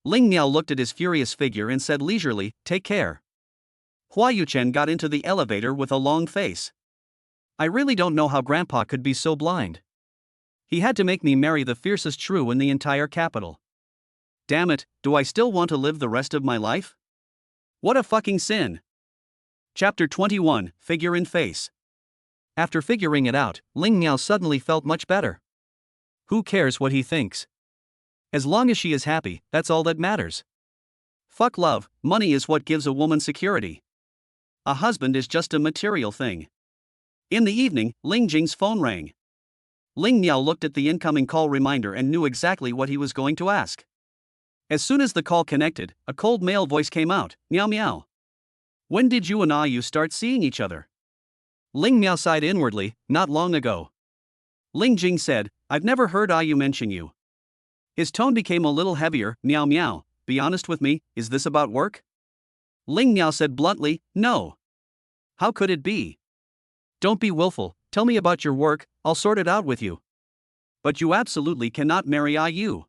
Ling Miao looked at his furious figure and said leisurely, take care. Hua Yuchen got into the elevator with a long face. I really don't know how Grandpa could be so blind. He had to make me marry the fiercest shrew in the entire capital. Damn it, do I still want to live the rest of my life? What a fucking sin. Chapter 21, Figure in Face. After figuring it out, Ling Miao suddenly felt much better. Who cares what he thinks? As long as she is happy, that's all that matters. Fuck love, money is what gives a woman security. A husband is just a material thing. In the evening, Ling Jing's phone rang. Ling Miao looked at the incoming call reminder and knew exactly what he was going to ask. As soon as the call connected, a cold male voice came out, meow meow. When did you and you start seeing each other? Ling Miao sighed inwardly, not long ago. Ling Jing said, I've never heard you mention you. His tone became a little heavier. Meow meow, be honest with me, is this about work? Ling Miao said bluntly, no. How could it be? Don't be willful, tell me about your work, I'll sort it out with you. But you absolutely cannot marry you.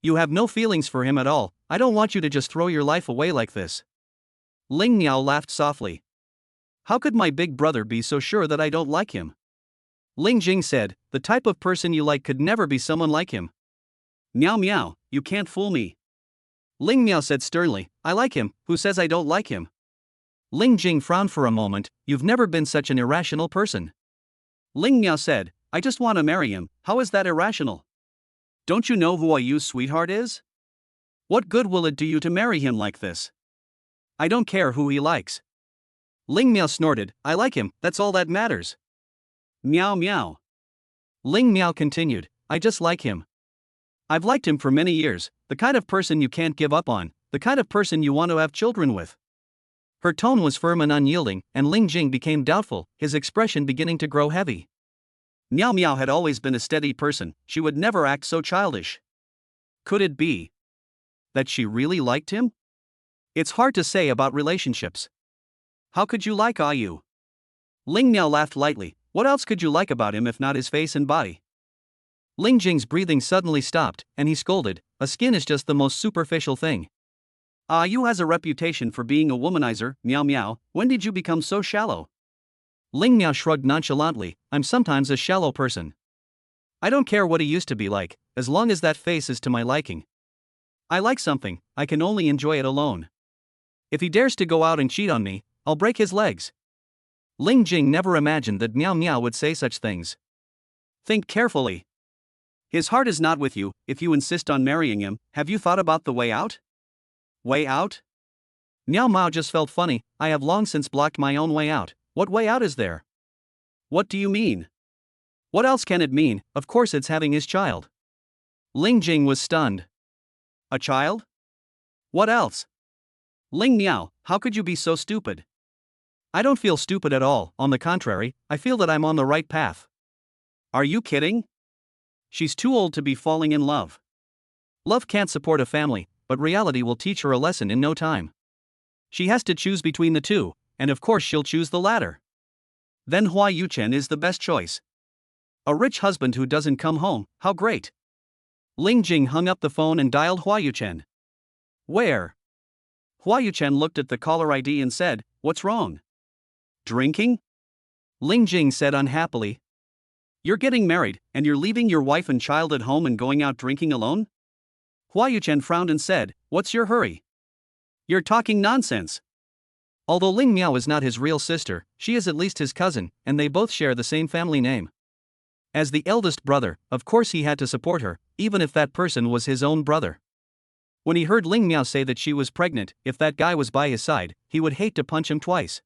You have no feelings for him at all, I don't want you to just throw your life away like this. Ling Miao laughed softly. How could my big brother be so sure that I don't like him? Ling Jing said, the type of person you like could never be someone like him. Meow meow, you can't fool me. Ling Miao said sternly, I like him, who says I don't like him? Ling Jing frowned for a moment, you've never been such an irrational person. Ling Miao said, I just want to marry him, how is that irrational? Don't you know who you's sweetheart is? What good will it do you to marry him like this? I don't care who he likes. Ling Miao snorted, I like him, that's all that matters. Meow meow. Ling Miao continued, I just like him. I've liked him for many years, the kind of person you can't give up on, the kind of person you want to have children with. Her tone was firm and unyielding, and Ling Jing became doubtful, his expression beginning to grow heavy. Meow Meow had always been a steady person, she would never act so childish. Could it be that she really liked him? It's hard to say about relationships. How could you like you? Ling Miao laughed lightly, what else could you like about him if not his face and body? Ling Jing's breathing suddenly stopped, and he scolded, a skin is just the most superficial thing. You has a reputation for being a womanizer, Meow Meow, when did you become so shallow? Ling Miao shrugged nonchalantly, I'm sometimes a shallow person. I don't care what he used to be like, as long as that face is to my liking. I like something, I can only enjoy it alone. If he dares to go out and cheat on me, I'll break his legs. Ling Jing never imagined that Meow Meow would say such things. Think carefully. His heart is not with you, if you insist on marrying him, have you thought about the way out? Way out? Meow Meow just felt funny, I have long since blocked my own way out, what way out is there? What do you mean? What else can it mean, of course it's having his child. Ling Jing was stunned. A child? What else? Ling Miao, how could you be so stupid? I don't feel stupid at all, on the contrary, I feel that I'm on the right path. Are you kidding? She's too old to be falling in love. Love can't support a family, but reality will teach her a lesson in no time. She has to choose between the two, and of course she'll choose the latter. Then Hua Yuchen is the best choice. A rich husband who doesn't come home, how great. Ling Jing hung up the phone and dialed Hua Yuchen. Where? Hua Yuchen looked at the caller ID and said, what's wrong? Drinking? Ling Jing said unhappily. You're getting married, and you're leaving your wife and child at home and going out drinking alone? Hua Yuchen frowned and said, what's your hurry? You're talking nonsense. Although Ling Miao is not his real sister, she is at least his cousin, and they both share the same family name. As the eldest brother, of course he had to support her, even if that person was his own brother. When he heard Ling Miao say that she was pregnant, if that guy was by his side, he would hate to punch him twice.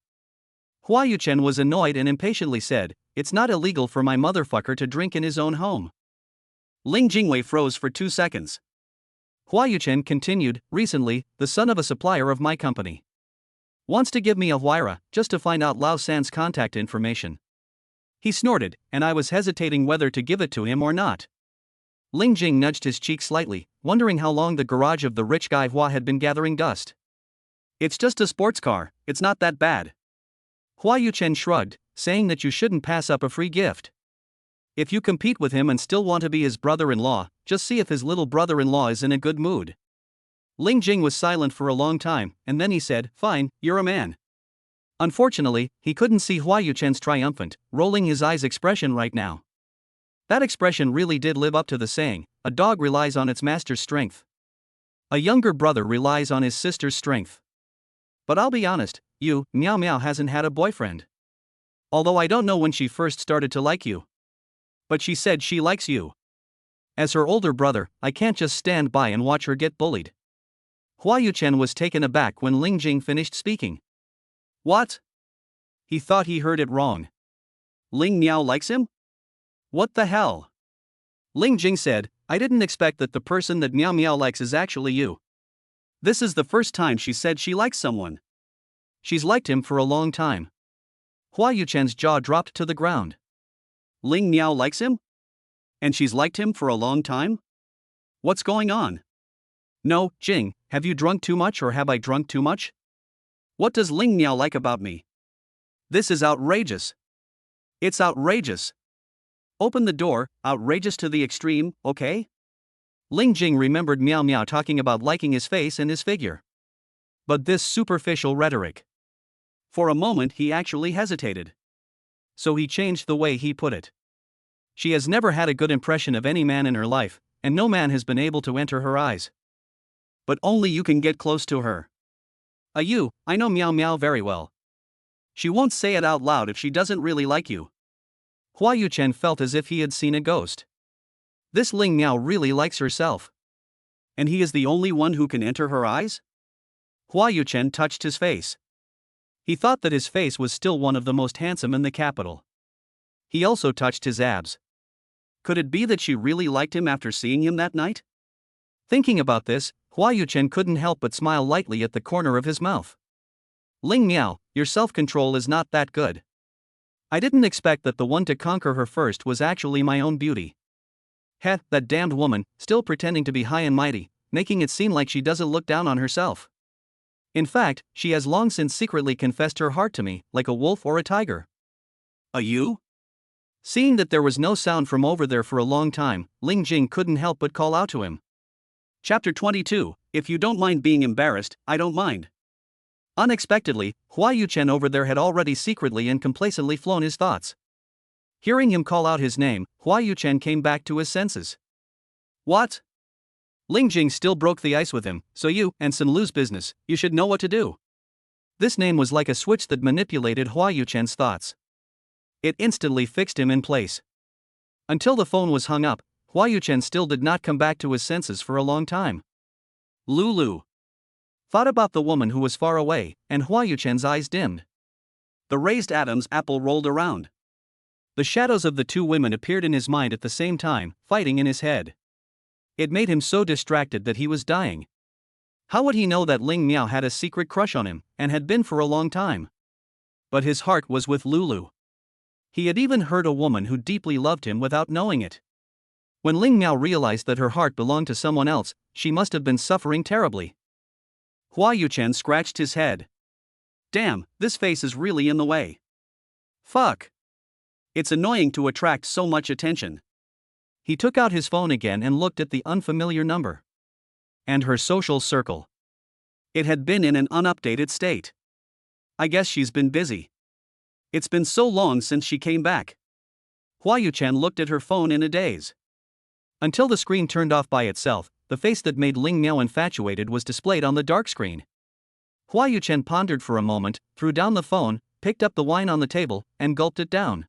Hua Yuchen was annoyed and impatiently said, it's not illegal for my motherfucker to drink in his own home. Ling Jingwei froze for 2 seconds. Hua Yuchen continued, recently, the son of a supplier of my company wants to give me a huaira, just to find out Lao San's contact information. He snorted, and I was hesitating whether to give it to him or not. Ling Jing nudged his cheek slightly, wondering how long the garage of the rich guy Hua had been gathering dust. It's just a sports car, it's not that bad. Hua Yuchen shrugged, saying that you shouldn't pass up a free gift. If you compete with him and still want to be his brother-in-law, just see if his little brother-in-law is in a good mood. Ling Jing was silent for a long time, and then he said, fine, you're a man. Unfortunately, he couldn't see Hua Yuchen's triumphant, rolling his eyes expression right now. That expression really did live up to the saying, a dog relies on its master's strength. A younger brother relies on his sister's strength. But I'll be honest, you, Meow Meow hasn't had a boyfriend. Although I don't know when she first started to like you. But she said she likes you. As her older brother, I can't just stand by and watch her get bullied. Hua Yuchen was taken aback when Ling Jing finished speaking. What? He thought he heard it wrong. Ling Miao likes him? What the hell? Ling Jing said, I didn't expect that the person that Meow Meow likes is actually you. This is the first time she said she likes someone. She's liked him for a long time. Hua Yuchen's jaw dropped to the ground. Ling Miao likes him? And she's liked him for a long time? What's going on? No, Jing, have you drunk too much or have I drunk too much? What does Ling Miao like about me? This is outrageous. It's outrageous. Open the door, outrageous to the extreme, okay? Ling Jing remembered Miao Miao talking about liking his face and his figure. But this superficial rhetoric. For a moment he actually hesitated. So he changed the way he put it. She has never had a good impression of any man in her life, and no man has been able to enter her eyes. But only you can get close to her. I know Miao Miao very well. She won't say it out loud if she doesn't really like you. Hua Yuchen felt as if he had seen a ghost. This Ling Miao really likes herself. And he is the only one who can enter her eyes? Hua Yuchen touched his face. He thought that his face was still one of the most handsome in the capital. He also touched his abs. Could it be that she really liked him after seeing him that night? Thinking about this, Hua Yuchen couldn't help but smile lightly at the corner of his mouth. Ling Miao, your self-control is not that good. I didn't expect that the one to conquer her first was actually my own beauty. Heh, that damned woman, still pretending to be high and mighty, making it seem like she doesn't look down on herself. In fact, she has long since secretly confessed her heart to me, like a wolf or a tiger. You? Seeing that there was no sound from over there for a long time, Ling Jing couldn't help but call out to him. Chapter 22, If you don't mind being embarrassed, I don't mind. Unexpectedly, Hua Yuchen over there had already secretly and complacently flown his thoughts. Hearing him call out his name, Hua Yuchen came back to his senses. What? Ling Jing still broke the ice with him, so you, and Sun Lu's business, you should know what to do. This name was like a switch that manipulated Hua Yuchen's thoughts. It instantly fixed him in place. Until the phone was hung up, Hua Yuchen still did not come back to his senses for a long time. Lulu thought about the woman who was far away, and Hua Yuchen's eyes dimmed. The raised Adam's apple rolled around. The shadows of the two women appeared in his mind at the same time, fighting in his head. It made him so distracted that he was dying. How would he know that Ling Miao had a secret crush on him, and had been for a long time? But his heart was with Lulu. He had even heard a woman who deeply loved him without knowing it. When Ling Miao realized that her heart belonged to someone else, she must have been suffering terribly. Hua Yuchen scratched his head. Damn, this face is really in the way. Fuck. It's annoying to attract so much attention. He took out his phone again and looked at the unfamiliar number. And her social circle. It had been in an unupdated state. I guess she's been busy. It's been so long since she came back. Hua Yuchen looked at her phone in a daze. Until the screen turned off by itself, the face that made Ling Miao infatuated was displayed on the dark screen. Hua Yuchen pondered for a moment, threw down the phone, picked up the wine on the table, and gulped it down.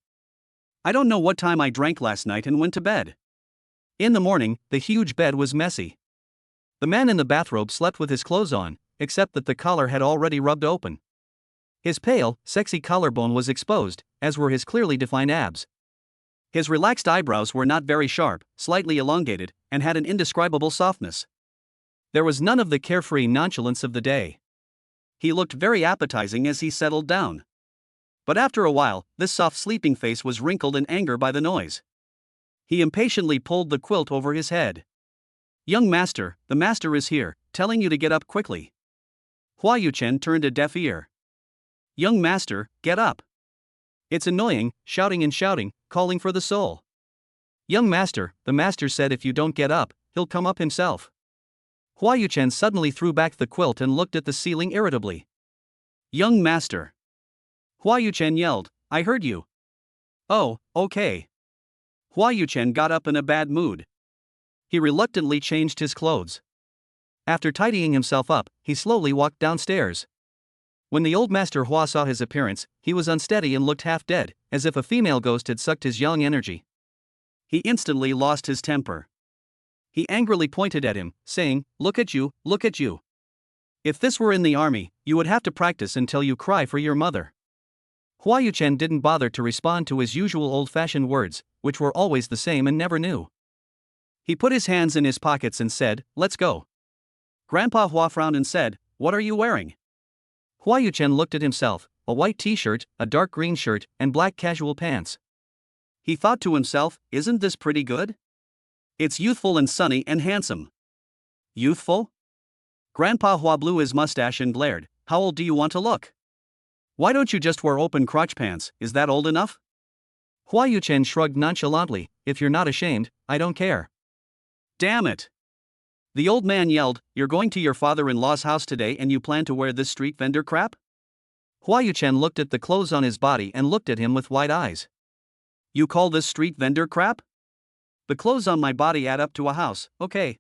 I don't know what time I drank last night and went to bed. In the morning, the huge bed was messy. The man in the bathrobe slept with his clothes on, except that the collar had already rubbed open. His pale, sexy collarbone was exposed, as were his clearly defined abs. His relaxed eyebrows were not very sharp, slightly elongated, and had an indescribable softness. There was none of the carefree nonchalance of the day. He looked very appetizing as he settled down. But after a while, this soft sleeping face was wrinkled in anger by the noise. He impatiently pulled the quilt over his head. Young master, the master is here, telling you to get up quickly. Hua Yuchen turned a deaf ear. Young master, get up. It's annoying, shouting and shouting, calling for the soul. Young master, the master said if you don't get up, he'll come up himself. Hua Yuchen suddenly threw back the quilt and looked at the ceiling irritably. Young master. Hua Yuchen yelled, I heard you. Oh, okay. Hua Yuchen got up in a bad mood. He reluctantly changed his clothes. After tidying himself up, he slowly walked downstairs. When the old master Hua saw his appearance, he was unsteady and looked half dead, as if a female ghost had sucked his young energy. He instantly lost his temper. He angrily pointed at him, saying, look at you, look at you. If this were in the army, you would have to practice until you cry for your mother. Hua Yuchen didn't bother to respond to his usual old-fashioned words, which were always the same and never new. He put his hands in his pockets and said, let's go. Grandpa Hua frowned and said, what are you wearing? Hua Yuchen looked at himself, a white t-shirt, a dark green shirt, and black casual pants. He thought to himself, isn't this pretty good? It's youthful and sunny and handsome. Youthful? Grandpa Hua blew his mustache and glared, how old do you want to look? Why don't you just wear open crotch pants, is that old enough? Hua Yuchen shrugged nonchalantly, if you're not ashamed, I don't care. Damn it! The old man yelled, you're going to your father-in-law's house today and you plan to wear this street vendor crap? Hua Yuchen looked at the clothes on his body and looked at him with wide eyes. You call this street vendor crap? The clothes on my body add up to a house, okay.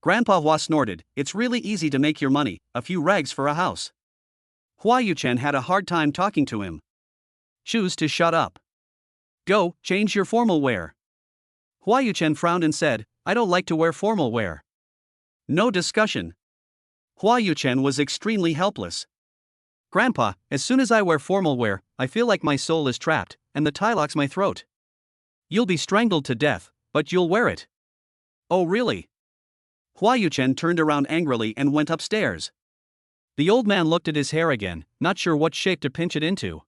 Grandpa Hua snorted, it's really easy to make your money, a few rags for a house. Hua Yuchen had a hard time talking to him. Choose to shut up. Go, change your formal wear. Hua Yuchen frowned and said, I don't like to wear formal wear. No discussion. Hua Yuchen was extremely helpless. Grandpa, as soon as I wear formal wear, I feel like my soul is trapped, and the tie locks my throat. You'll be strangled to death, but you'll wear it. Oh really? Hua Yuchen turned around angrily and went upstairs. The old man looked at his hair again, not sure what shape to pinch it into.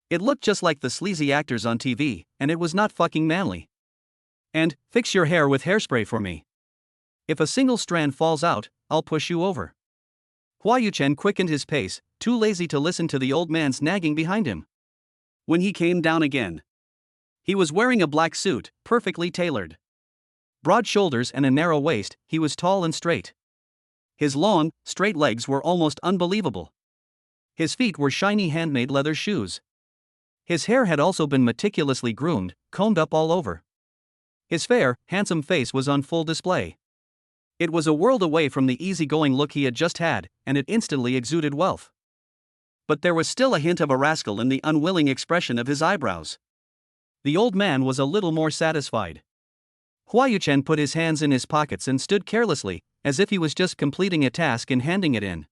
It looked just like the sleazy actors on TV, and it was not fucking manly. And, fix your hair with hairspray for me. If a single strand falls out, I'll push you over. Hua Yuchen quickened his pace, too lazy to listen to the old man's nagging behind him. When he came down again, he was wearing a black suit, perfectly tailored. Broad shoulders and a narrow waist, he was tall and straight. His long, straight legs were almost unbelievable. His feet were shiny handmade leather shoes. His hair had also been meticulously groomed, combed up all over. His fair, handsome face was on full display. It was a world away from the easygoing look he had just had, and it instantly exuded wealth. But there was still a hint of a rascal in the unwilling expression of his eyebrows. The old man was a little more satisfied. Hua Yuchen put his hands in his pockets and stood carelessly, as if he was just completing a task and handing it in.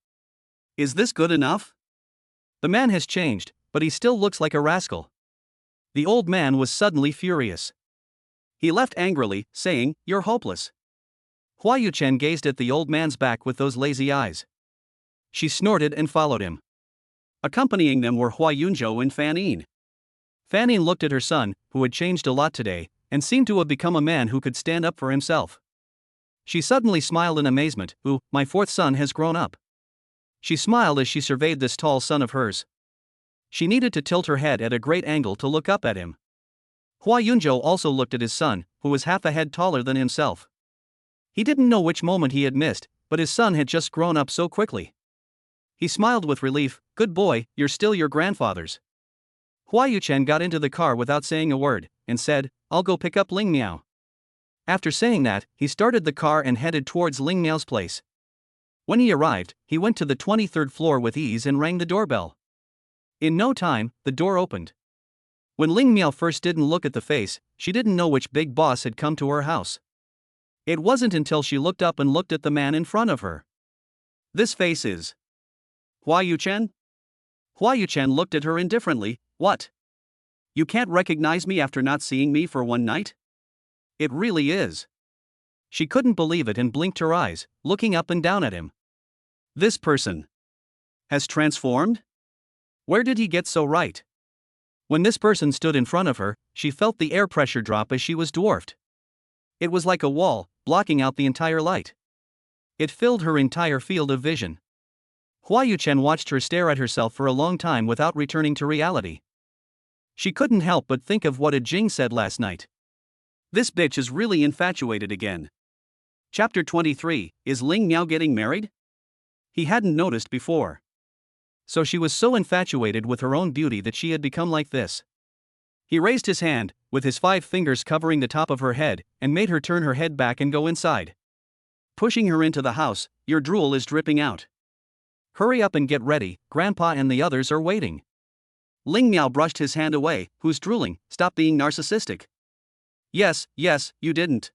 Is this good enough? The man has changed, but he still looks like a rascal. The old man was suddenly furious. He left angrily, saying, You're hopeless. Hua Yuchen gazed at the old man's back with those lazy eyes. She snorted and followed him. Accompanying them were Hua Yunzhou and Fan Yin. Fan Yin looked at her son, who had changed a lot today, and seemed to have become a man who could stand up for himself. She suddenly smiled in amazement, my fourth son has grown up. She smiled as she surveyed this tall son of hers. She needed to tilt her head at a great angle to look up at him. Hua Yunzhou also looked at his son, who was half a head taller than himself. He didn't know which moment he had missed, but his son had just grown up so quickly. He smiled with relief, good boy, you're still your grandfather's. Hua Yuchen got into the car without saying a word, and said, I'll go pick up Ling Miao. After saying that, he started the car and headed towards Ling Miao's place. When he arrived, he went to the 23rd floor with ease and rang the doorbell. In no time, the door opened. When Ling Miao first didn't look at the face, she didn't know which big boss had come to her house. It wasn't until she looked up and looked at the man in front of her. This face is Hua Yuchen? Hua Yuchen looked at her indifferently, what? You can't recognize me after not seeing me for one night? It really is. She couldn't believe it and blinked her eyes, looking up and down at him. This person has transformed? Where did he get so right? When this person stood in front of her, she felt the air pressure drop as she was dwarfed. It was like a wall, blocking out the entire light. It filled her entire field of vision. Hua Yuchen watched her stare at herself for a long time without returning to reality. She couldn't help but think of what Jing said last night. This bitch is really infatuated again. Chapter 23, Is Ling Miao getting married? He hadn't noticed before. So she was so infatuated with her own beauty that she had become like this. He raised his hand, with his 5 fingers covering the top of her head, and made her turn her head back and go inside. Pushing her into the house, your drool is dripping out. Hurry up and get ready, Grandpa and the others are waiting. Ling Miao brushed his hand away, who's drooling, stop being narcissistic. Yes, you didn't.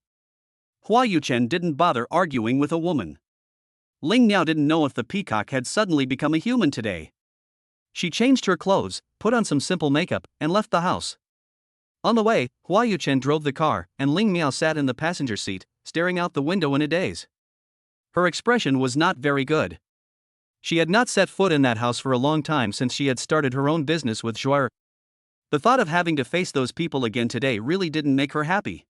Hua Yuchen didn't bother arguing with a woman. Ling Miao didn't know if the peacock had suddenly become a human today. She changed her clothes, put on some simple makeup, and left the house. On the way, Hua Yuchen drove the car, and Ling Miao sat in the passenger seat, staring out the window in a daze. Her expression was not very good. She had not set foot in that house for a long time since she had started her own business with Joyer. The thought of having to face those people again today really didn't make her happy.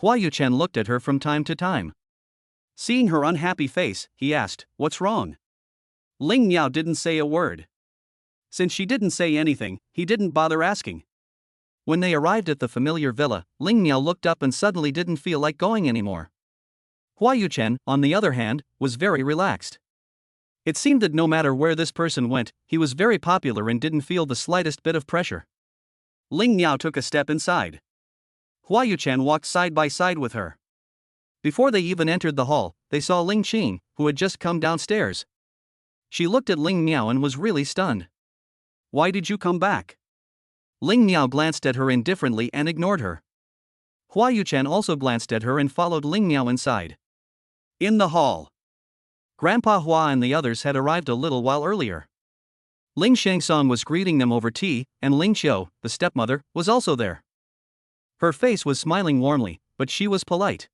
Hua Yuchen looked at her from time to time. Seeing her unhappy face, he asked, "What's wrong?" Ling Miao didn't say a word. Since she didn't say anything, he didn't bother asking. When they arrived at the familiar villa, Ling Miao looked up and suddenly didn't feel like going anymore. Hua Yuchen, on the other hand, was very relaxed. It seemed that no matter where this person went, he was very popular and didn't feel the slightest bit of pressure. Ling Miao took a step inside. Hua Yuchen walked side by side with her. Before they even entered the hall, they saw Ling Qing, who had just come downstairs. She looked at Ling Miao and was really stunned. "Why did you come back?" Ling Miao glanced at her indifferently and ignored her. Hua Yuchen also glanced at her and followed Ling Miao inside. In the hall, Grandpa Hua and the others had arrived a little while earlier. Ling Shangsong was greeting them over tea, and Ling Qiu, the stepmother, was also there. Her face was smiling warmly, but she was polite.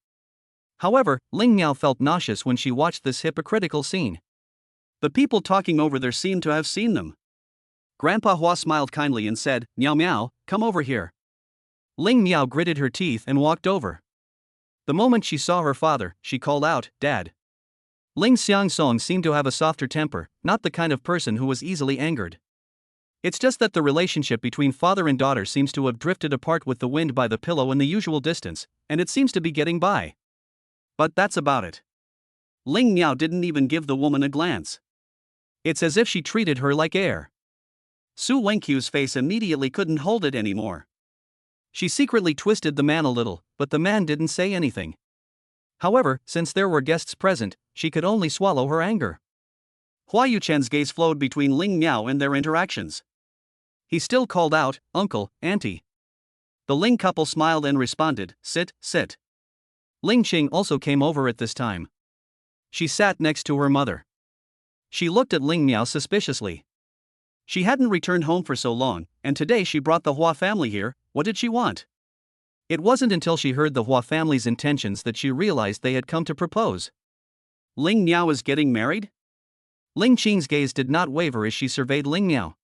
However, Ling Miao felt nauseous when she watched this hypocritical scene. The people talking over there seemed to have seen them. Grandpa Hua smiled kindly and said, "Miao Miao, come over here." Ling Miao gritted her teeth and walked over. The moment she saw her father, she called out, "Dad." Ling Xiangsong seemed to have a softer temper, not the kind of person who was easily angered. It's just that the relationship between father and daughter seems to have drifted apart with the wind by the pillow in the usual distance, and it seems to be getting by. But that's about it. Ling Miao didn't even give the woman a glance. It's as if she treated her like air. Su Wenqiu's face immediately couldn't hold it anymore. She secretly twisted the man a little, but the man didn't say anything. However, since there were guests present, she could only swallow her anger. Hua Yuchen's gaze flowed between Ling Miao and their interactions. He still called out, "Uncle, Auntie." The Ling couple smiled and responded, "Sit, sit." Ling Qing also came over at this time. She sat next to her mother. She looked at Ling Miao suspiciously. She hadn't returned home for so long, and today she brought the Hua family here. What did she want? It wasn't until she heard the Hua family's intentions that she realized they had come to propose. Ling Miao is getting married? Ling Qing's gaze did not waver as she surveyed Ling Miao.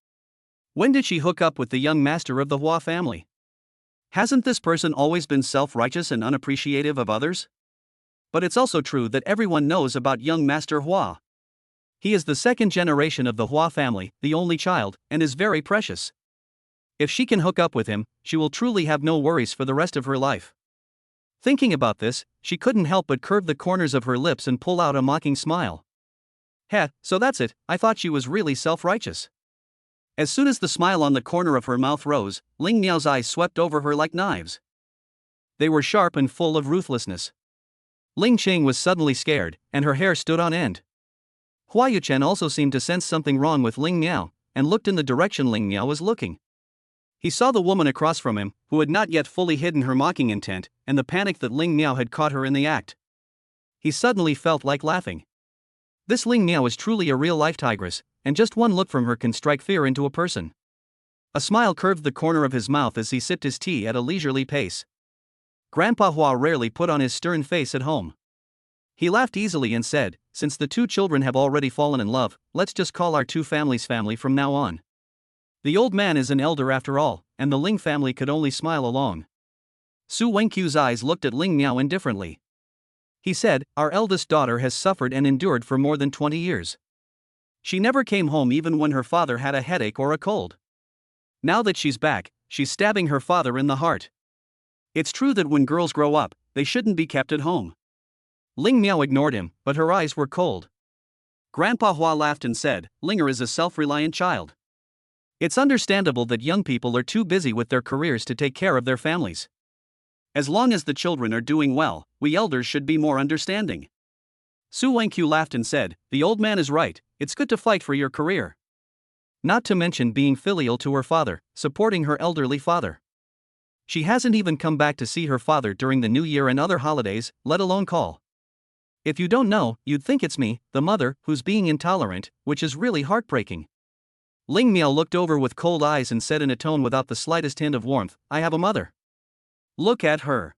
When did she hook up with the young master of the Hua family? Hasn't this person always been self-righteous and unappreciative of others? But it's also true that everyone knows about young Master Hua. He is the second generation of the Hua family, the only child, and is very precious. If she can hook up with him, she will truly have no worries for the rest of her life. Thinking about this, she couldn't help but curve the corners of her lips and pull out a mocking smile. Heh, so that's it, I thought she was really self-righteous. As soon as the smile on the corner of her mouth rose, Ling Miao's eyes swept over her like knives. They were sharp and full of ruthlessness. Ling Qing was suddenly scared, and her hair stood on end. Hua Yuchen also seemed to sense something wrong with Ling Miao, and looked in the direction Ling Miao was looking. He saw the woman across from him, who had not yet fully hidden her mocking intent, and the panic that Ling Miao had caught her in the act. He suddenly felt like laughing. This Ling Miao is truly a real-life tigress, and just one look from her can strike fear into a person. A smile curved the corner of his mouth as he sipped his tea at a leisurely pace. Grandpa Hua rarely put on his stern face at home. He laughed easily and said, "Since the two children have already fallen in love, let's just call our two families family from now on." The old man is an elder after all, and the Ling family could only smile along. Su Wenqiu's eyes looked at Ling Miao indifferently. He said, "Our eldest daughter has suffered and endured for more than 20 years. She never came home even when her father had a headache or a cold. Now that she's back, she's stabbing her father in the heart. It's true that when girls grow up, they shouldn't be kept at home." Ling Miao ignored him, but her eyes were cold. Grandpa Hua laughed and said, "Linger is a self-reliant child. It's understandable that young people are too busy with their careers to take care of their families. As long as the children are doing well, we elders should be more understanding." Su Wenqiu laughed and said, "The old man is right, it's good to fight for your career. Not to mention being filial to her father, supporting her elderly father. She hasn't even come back to see her father during the New Year and other holidays, let alone call. If you don't know, you'd think it's me, the mother, who's being intolerant, which is really heartbreaking." Ling Miao looked over with cold eyes and said in a tone without the slightest hint of warmth, "I have a mother. Look at her."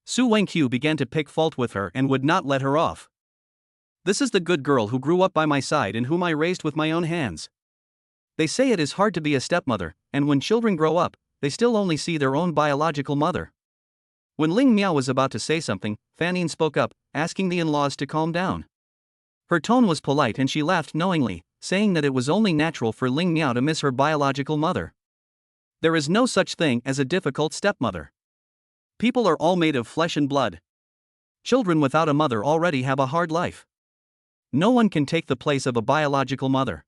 Su Wenqiu began to pick fault with her and would not let her off. This is the good girl who grew up by my side and whom I raised with my own hands. They say it is hard to be a stepmother, and when children grow up, they still only see their own biological mother. When Ling Miao was about to say something, Fan Yin spoke up, asking the in-laws to calm down. Her tone was polite and she laughed knowingly, saying that it was only natural for Ling Miao to miss her biological mother. There is no such thing as a difficult stepmother. People are all made of flesh and blood. Children without a mother already have a hard life. No one can take the place of a biological mother.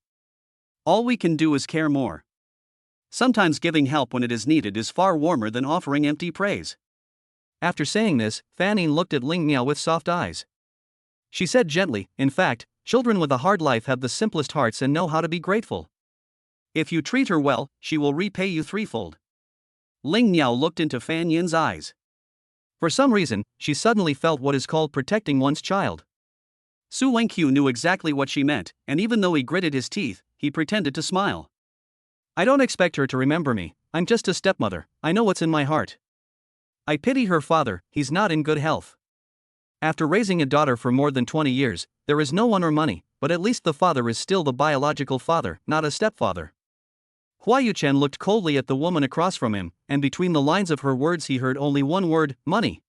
All we can do is care more. Sometimes giving help when it is needed is far warmer than offering empty praise. After saying this, Fan Yin looked at Ling Miao with soft eyes. She said gently, in fact, children with a hard life have the simplest hearts and know how to be grateful. If you treat her well, she will repay you threefold. Ling Miao looked into Fan Yin's eyes. For some reason, she suddenly felt what is called protecting one's child. Su Wenqiu knew exactly what she meant, and even though he gritted his teeth, he pretended to smile. I don't expect her to remember me, I'm just a stepmother, I know what's in my heart. I pity her father, he's not in good health. After raising a daughter for more than 20 years, there is no one or money, but at least the father is still the biological father, not a stepfather. Hua Yuchen looked coldly at the woman across from him, and between the lines of her words he heard only one word, money.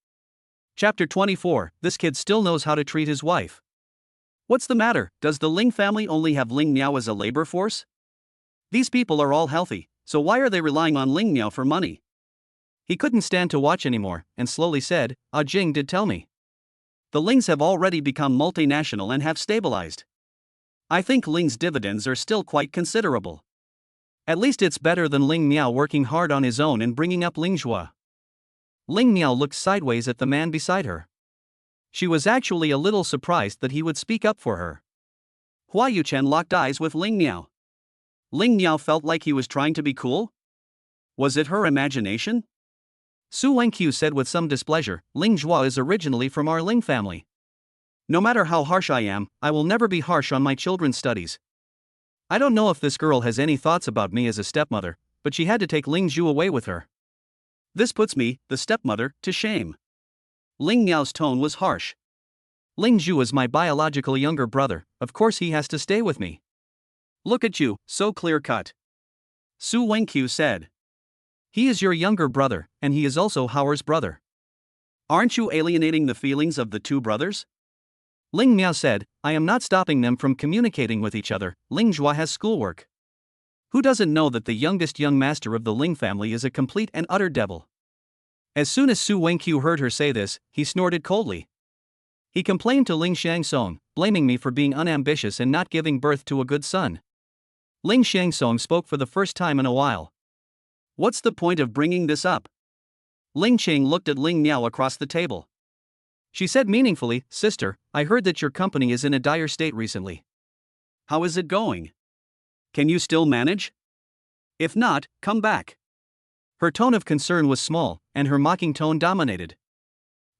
Chapter 24, This kid still knows how to treat his wife. What's the matter, does the Ling family only have Ling Miao as a labor force? These people are all healthy, so why are they relying on Ling Miao for money? He couldn't stand to watch anymore, and slowly said, Ah Jing did tell me. The Lings have already become multinational and have stabilized. I think Ling's dividends are still quite considerable. At least it's better than Ling Miao working hard on his own and bringing up Ling Zhua. Ling Miao looked sideways at the man beside her. She was actually a little surprised that he would speak up for her. Hua Yuchen locked eyes with Ling Miao. Ling Miao felt like he was trying to be cool? Was it her imagination? Su Wenqiu said with some displeasure, Ling Zhua is originally from our Ling family. No matter how harsh I am, I will never be harsh on my children's studies. I don't know if this girl has any thoughts about me as a stepmother, but she had to take Ling Zhu away with her. This puts me, the stepmother, to shame. Ling Miao's tone was harsh. Ling Zhu is my biological younger brother, of course he has to stay with me. Look at you, so clear-cut. Su Wenqiu said. He is your younger brother, and he is also Howard's brother. Aren't you alienating the feelings of the two brothers? Ling Miao said, I am not stopping them from communicating with each other, Ling Zhua has schoolwork. Who doesn't know that the youngest young master of the Ling family is a complete and utter devil? As soon as Su Wenqiu heard her say this, he snorted coldly. He complained to Ling Xiangsong, blaming me for being unambitious and not giving birth to a good son. Ling Xiangsong spoke for the first time in a while. What's the point of bringing this up? Ling Qing looked at Ling Miao across the table. She said meaningfully, Sister, I heard that your company is in a dire state recently. How is it going? Can you still manage? If not, come back. Her tone of concern was small, and her mocking tone dominated.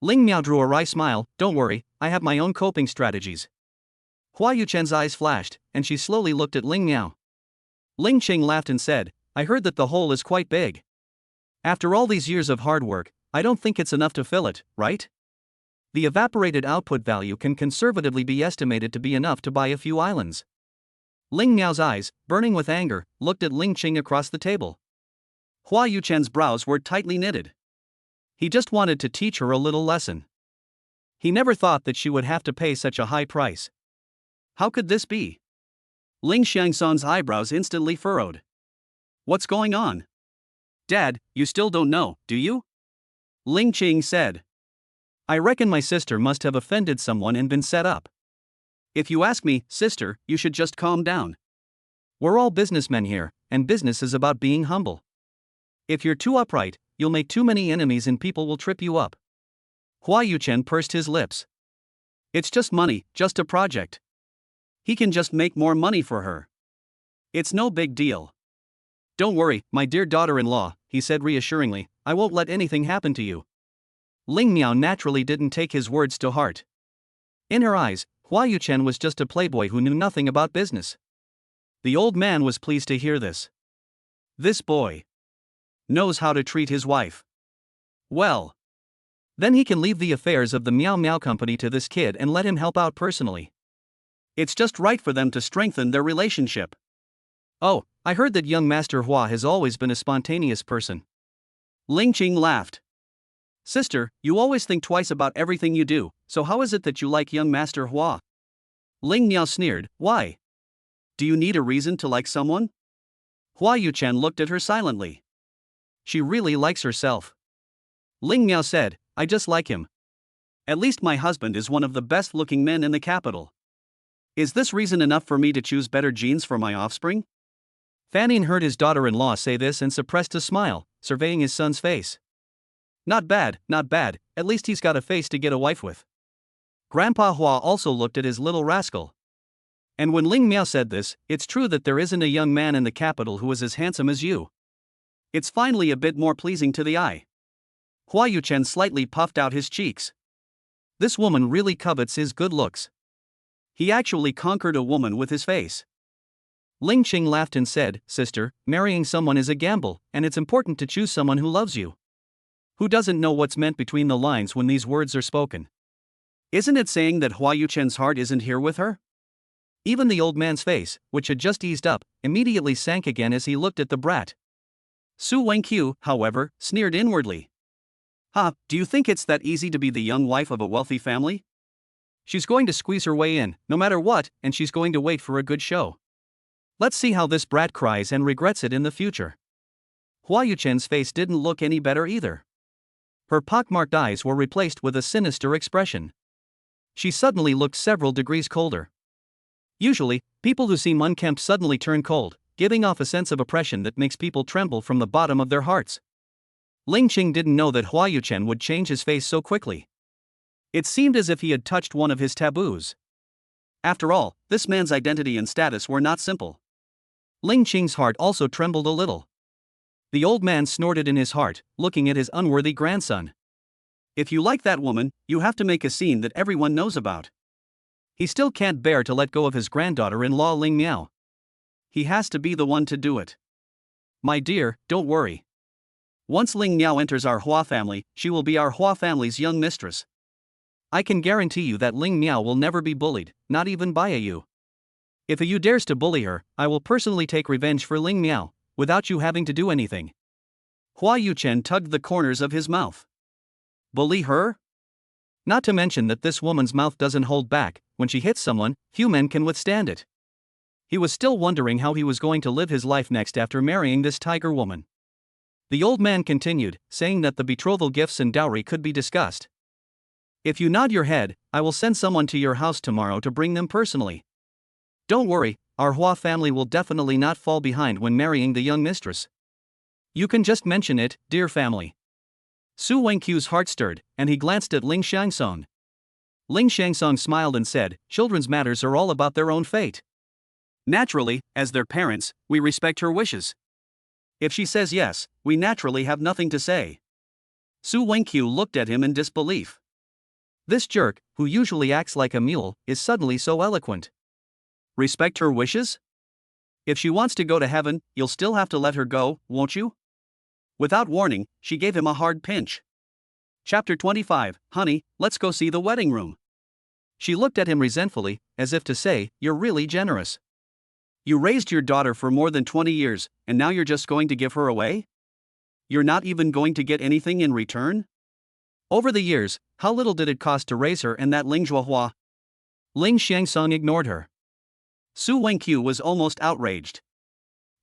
Ling Miao drew a wry smile, Don't worry, I have my own coping strategies. Hua Yuchen's eyes flashed, and she slowly looked at Ling Miao. Ling Qing laughed and said, I heard that the hole is quite big. After all these years of hard work, I don't think it's enough to fill it, right? The evaporated output value can conservatively be estimated to be enough to buy a few islands. Ling Miao's eyes, burning with anger, looked at Ling Qing across the table. Hua Yuchen's brows were tightly knitted. He just wanted to teach her a little lesson. He never thought that she would have to pay such a high price. How could this be? Ling Xiangsong's eyebrows instantly furrowed. What's going on? Dad, you still don't know, do you? Ling Qing said. I reckon my sister must have offended someone and been set up. If you ask me, sister, you should just calm down. We're all businessmen here, and business is about being humble. If you're too upright, you'll make too many enemies and people will trip you up. Hua Yuchen pursed his lips. It's just money, just a project. He can just make more money for her. It's no big deal. Don't worry, my dear daughter-in-law, he said reassuringly, I won't let anything happen to you. Ling Miao naturally didn't take his words to heart. In her eyes, Hua Yuchen was just a playboy who knew nothing about business. The old man was pleased to hear this. This boy knows how to treat his wife. Well, then he can leave the affairs of the Miao Miao company to this kid and let him help out personally. It's just right for them to strengthen their relationship. Oh, I heard that young Master Hua has always been a spontaneous person. Ling Qing laughed. Sister, you always think twice about everything you do, so how is it that you like young Master Hua? Ling Miao sneered, why? Do you need a reason to like someone? Hua Yuchen looked at her silently. She really likes herself. Ling Miao said, I just like him. At least my husband is one of the best looking men in the capital. Is this reason enough for me to choose better genes for my offspring? Fanning heard his daughter-in-law say this and suppressed a smile, surveying his son's face. Not bad, at least he's got a face to get a wife with. Grandpa Hua also looked at his little rascal. And when Ling Miao said this, it's true that there isn't a young man in the capital who is as handsome as you. It's finally a bit more pleasing to the eye. Hua Yuchen slightly puffed out his cheeks. This woman really covets his good looks. He actually conquered a woman with his face. Ling Qing laughed and said, Sister, marrying someone is a gamble, and it's important to choose someone who loves you. Who doesn't know what's meant between the lines when these words are spoken? Isn't it saying that Hua Yuchen's heart isn't here with her? Even the old man's face, which had just eased up, immediately sank again as he looked at the brat. Su Wenqiu, however, sneered inwardly. Do you think it's that easy to be the young wife of a wealthy family? She's going to squeeze her way in, no matter what, and she's going to wait for a good show. Let's see how this brat cries and regrets it in the future. Hua Yuchen's face didn't look any better either. Her pockmarked eyes were replaced with a sinister expression. She suddenly looked several degrees colder. Usually, people who seem unkempt suddenly turn cold, giving off a sense of oppression that makes people tremble from the bottom of their hearts. Ling Qing didn't know that Hua Yuchen would change his face so quickly. It seemed as if he had touched one of his taboos. After all, this man's identity and status were not simple. Ling Qing's heart also trembled a little. The old man snorted in his heart, looking at his unworthy grandson. If you like that woman, you have to make a scene that everyone knows about. He still can't bear to let go of his granddaughter-in-law Ling Miao. He has to be the one to do it. My dear, don't worry. Once Ling Miao enters our Hua family, she will be our Hua family's young mistress. I can guarantee you that Ling Miao will never be bullied, not even by a you. If a you dares to bully her, I will personally take revenge for Ling Miao, without you having to do anything. Hua Yuchen tugged the corners of his mouth. Bully her? Not to mention that this woman's mouth doesn't hold back. When she hits someone, few men can withstand it. He was still wondering how he was going to live his life next after marrying this tiger woman. The old man continued, saying that the betrothal gifts and dowry could be discussed. If you nod your head, I will send someone to your house tomorrow to bring them personally. Don't worry, our Hua family will definitely not fall behind when marrying the young mistress. You can just mention it, dear family. Su Wenqiu's heart stirred, and he glanced at Ling Xiangsong. Ling Xiangsong smiled and said, Children's matters are all about their own fate. Naturally, as their parents, we respect her wishes. If she says yes, we naturally have nothing to say. Su Wenqiu looked at him in disbelief. This jerk, who usually acts like a mule, is suddenly so eloquent. Respect her wishes? If she wants to go to heaven, you'll still have to let her go, won't you? Without warning, she gave him a hard pinch. Chapter 25, Honey, let's go see the wedding room. She looked at him resentfully, as if to say, You're really generous. You raised your daughter for more than 20 years, and now you're just going to give her away? You're not even going to get anything in return? Over the years, how little did it cost to raise her and that Ling Zhuohua? Ling Xiangsong ignored her. Su Wenqiu was almost outraged.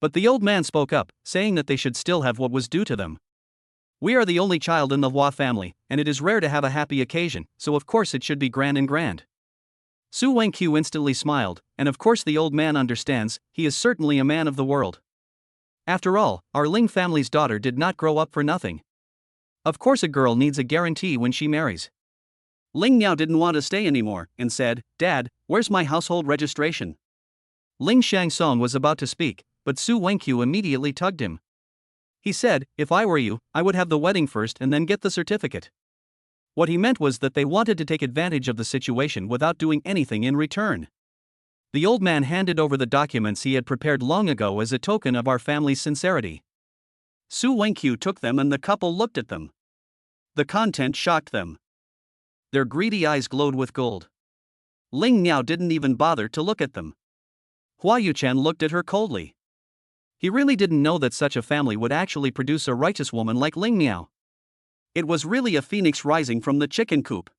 But the old man spoke up, saying that they should still have what was due to them. We are the only child in the Hua family, and it is rare to have a happy occasion, so of course it should be grand and grand. Su Wenqiu instantly smiled, and of course the old man understands, he is certainly a man of the world. After all, our Ling family's daughter did not grow up for nothing. Of course a girl needs a guarantee when she marries. Ling Miao didn't want to stay anymore, and said, Dad, where's my household registration? Ling Xiangsong was about to speak, but Su Wenqiu immediately tugged him. He said, If I were you, I would have the wedding first and then get the certificate. What he meant was that they wanted to take advantage of the situation without doing anything in return. The old man handed over the documents he had prepared long ago as a token of our family's sincerity. Su Wenqiu took them and the couple looked at them. The content shocked them. Their greedy eyes glowed with gold. Ling Miao didn't even bother to look at them. Hua Yuchen looked at her coldly. He really didn't know that such a family would actually produce a righteous woman like Ling Miao. It was really a phoenix rising from the chicken coop.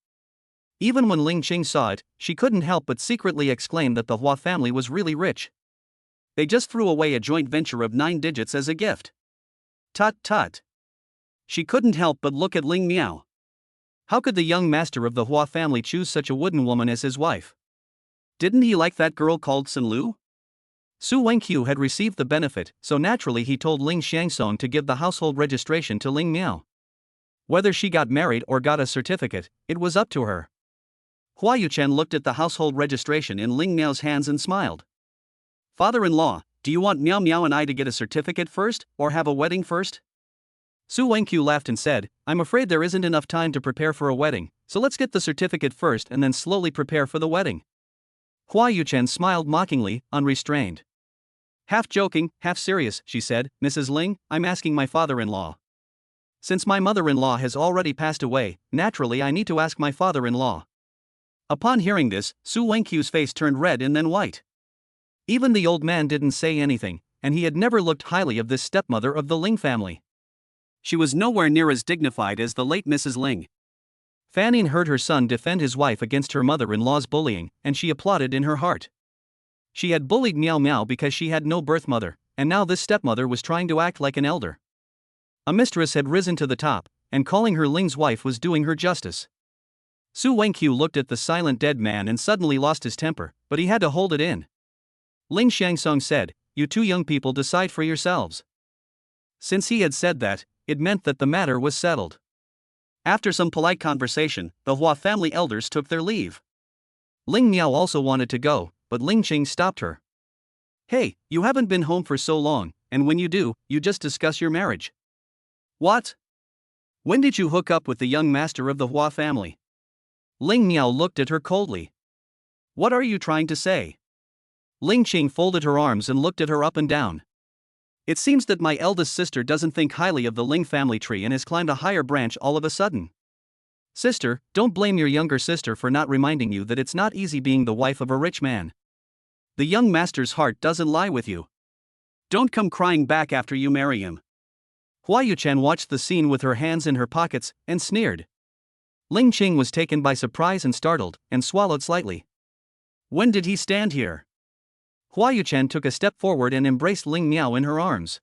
Even when Ling Qing saw it, she couldn't help but secretly exclaim that the Hua family was really rich. They just threw away a joint venture of 9 digits as a gift. Tut tut. She couldn't help but look at Ling Miao. How could the young master of the Hua family choose such a wooden woman as his wife? Didn't he like that girl called Sun Lu? Su Wenqiu had received the benefit, so naturally he told Ling Xiangsong to give the household registration to Ling Miao. Whether she got married or got a certificate, it was up to her. Hua Yuchen looked at the household registration in Ling Miao's hands and smiled. Father-in-law, do you want Miao Miao and I to get a certificate first, or have a wedding first? Su Wenqiu laughed and said, I'm afraid there isn't enough time to prepare for a wedding, so let's get the certificate first and then slowly prepare for the wedding. Hua Yuchen smiled mockingly, unrestrained. Half joking, half serious, she said, Mrs. Ling, I'm asking my father-in-law. Since my mother-in-law has already passed away, naturally I need to ask my father-in-law. Upon hearing this, Su Wenqiu's face turned red and then white. Even the old man didn't say anything, and he had never looked highly of this stepmother of the Ling family. She was nowhere near as dignified as the late Mrs. Ling. Fanning heard her son defend his wife against her mother-in-law's bullying, and she applauded in her heart. She had bullied Miao Miao because she had no birth mother, and now this stepmother was trying to act like an elder. A mistress had risen to the top, and calling her Ling's wife was doing her justice. Su Wenqiu looked at the silent dead man and suddenly lost his temper, but he had to hold it in. Ling Xiangsong said, You two young people decide for yourselves. Since he had said that, it meant that the matter was settled. After some polite conversation, the Hua family elders took their leave. Ling Miao also wanted to go, but Ling Qing stopped her. Hey, you haven't been home for so long, and when you do, you just discuss your marriage. What? When did you hook up with the young master of the Hua family? Ling Miao looked at her coldly. What are you trying to say? Ling Qing folded her arms and looked at her up and down. It seems that my eldest sister doesn't think highly of the Ling family tree and has climbed a higher branch all of a sudden. Sister, don't blame your younger sister for not reminding you that it's not easy being the wife of a rich man. The young master's heart doesn't lie with you. Don't come crying back after you marry him. Hua Yuchen watched the scene with her hands in her pockets and sneered. Ling Qing was taken by surprise and startled, and swallowed slightly. When did he stand here? Hua Yuchen took a step forward and embraced Ling Miao in her arms.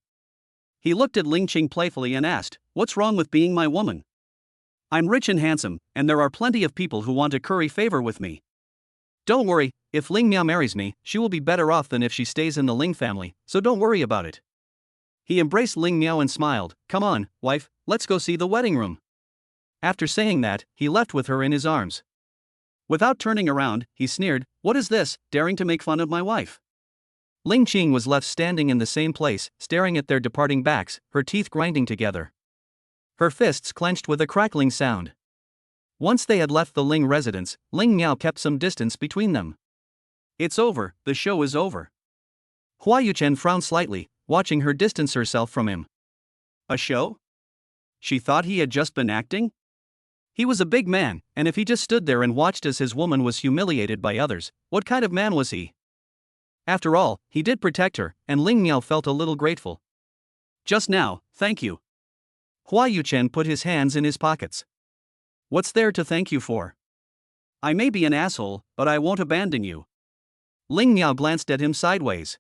He looked at Ling Qing playfully and asked, What's wrong with being my woman? I'm rich and handsome, and there are plenty of people who want to curry favor with me. Don't worry, if Ling Miao marries me, she will be better off than if she stays in the Ling family, so don't worry about it. He embraced Ling Miao and smiled, Come on, wife, let's go see the wedding room. After saying that, he left with her in his arms. Without turning around, he sneered, What is this, daring to make fun of my wife? Ling Qing was left standing in the same place, staring at their departing backs, her teeth grinding together. Her fists clenched with a crackling sound. Once they had left the Ling residence, Ling Miao kept some distance between them. It's over, the show is over. Hua Yuchen frowned slightly, watching her distance herself from him. A show? She thought he had just been acting? He was a big man, and if he just stood there and watched as his woman was humiliated by others, what kind of man was he? After all, he did protect her, and Ling Miao felt a little grateful. Just now, thank you. Hua Yuchen put his hands in his pockets. What's there to thank you for? I may be an asshole, but I won't abandon you. Ling Miao glanced at him sideways.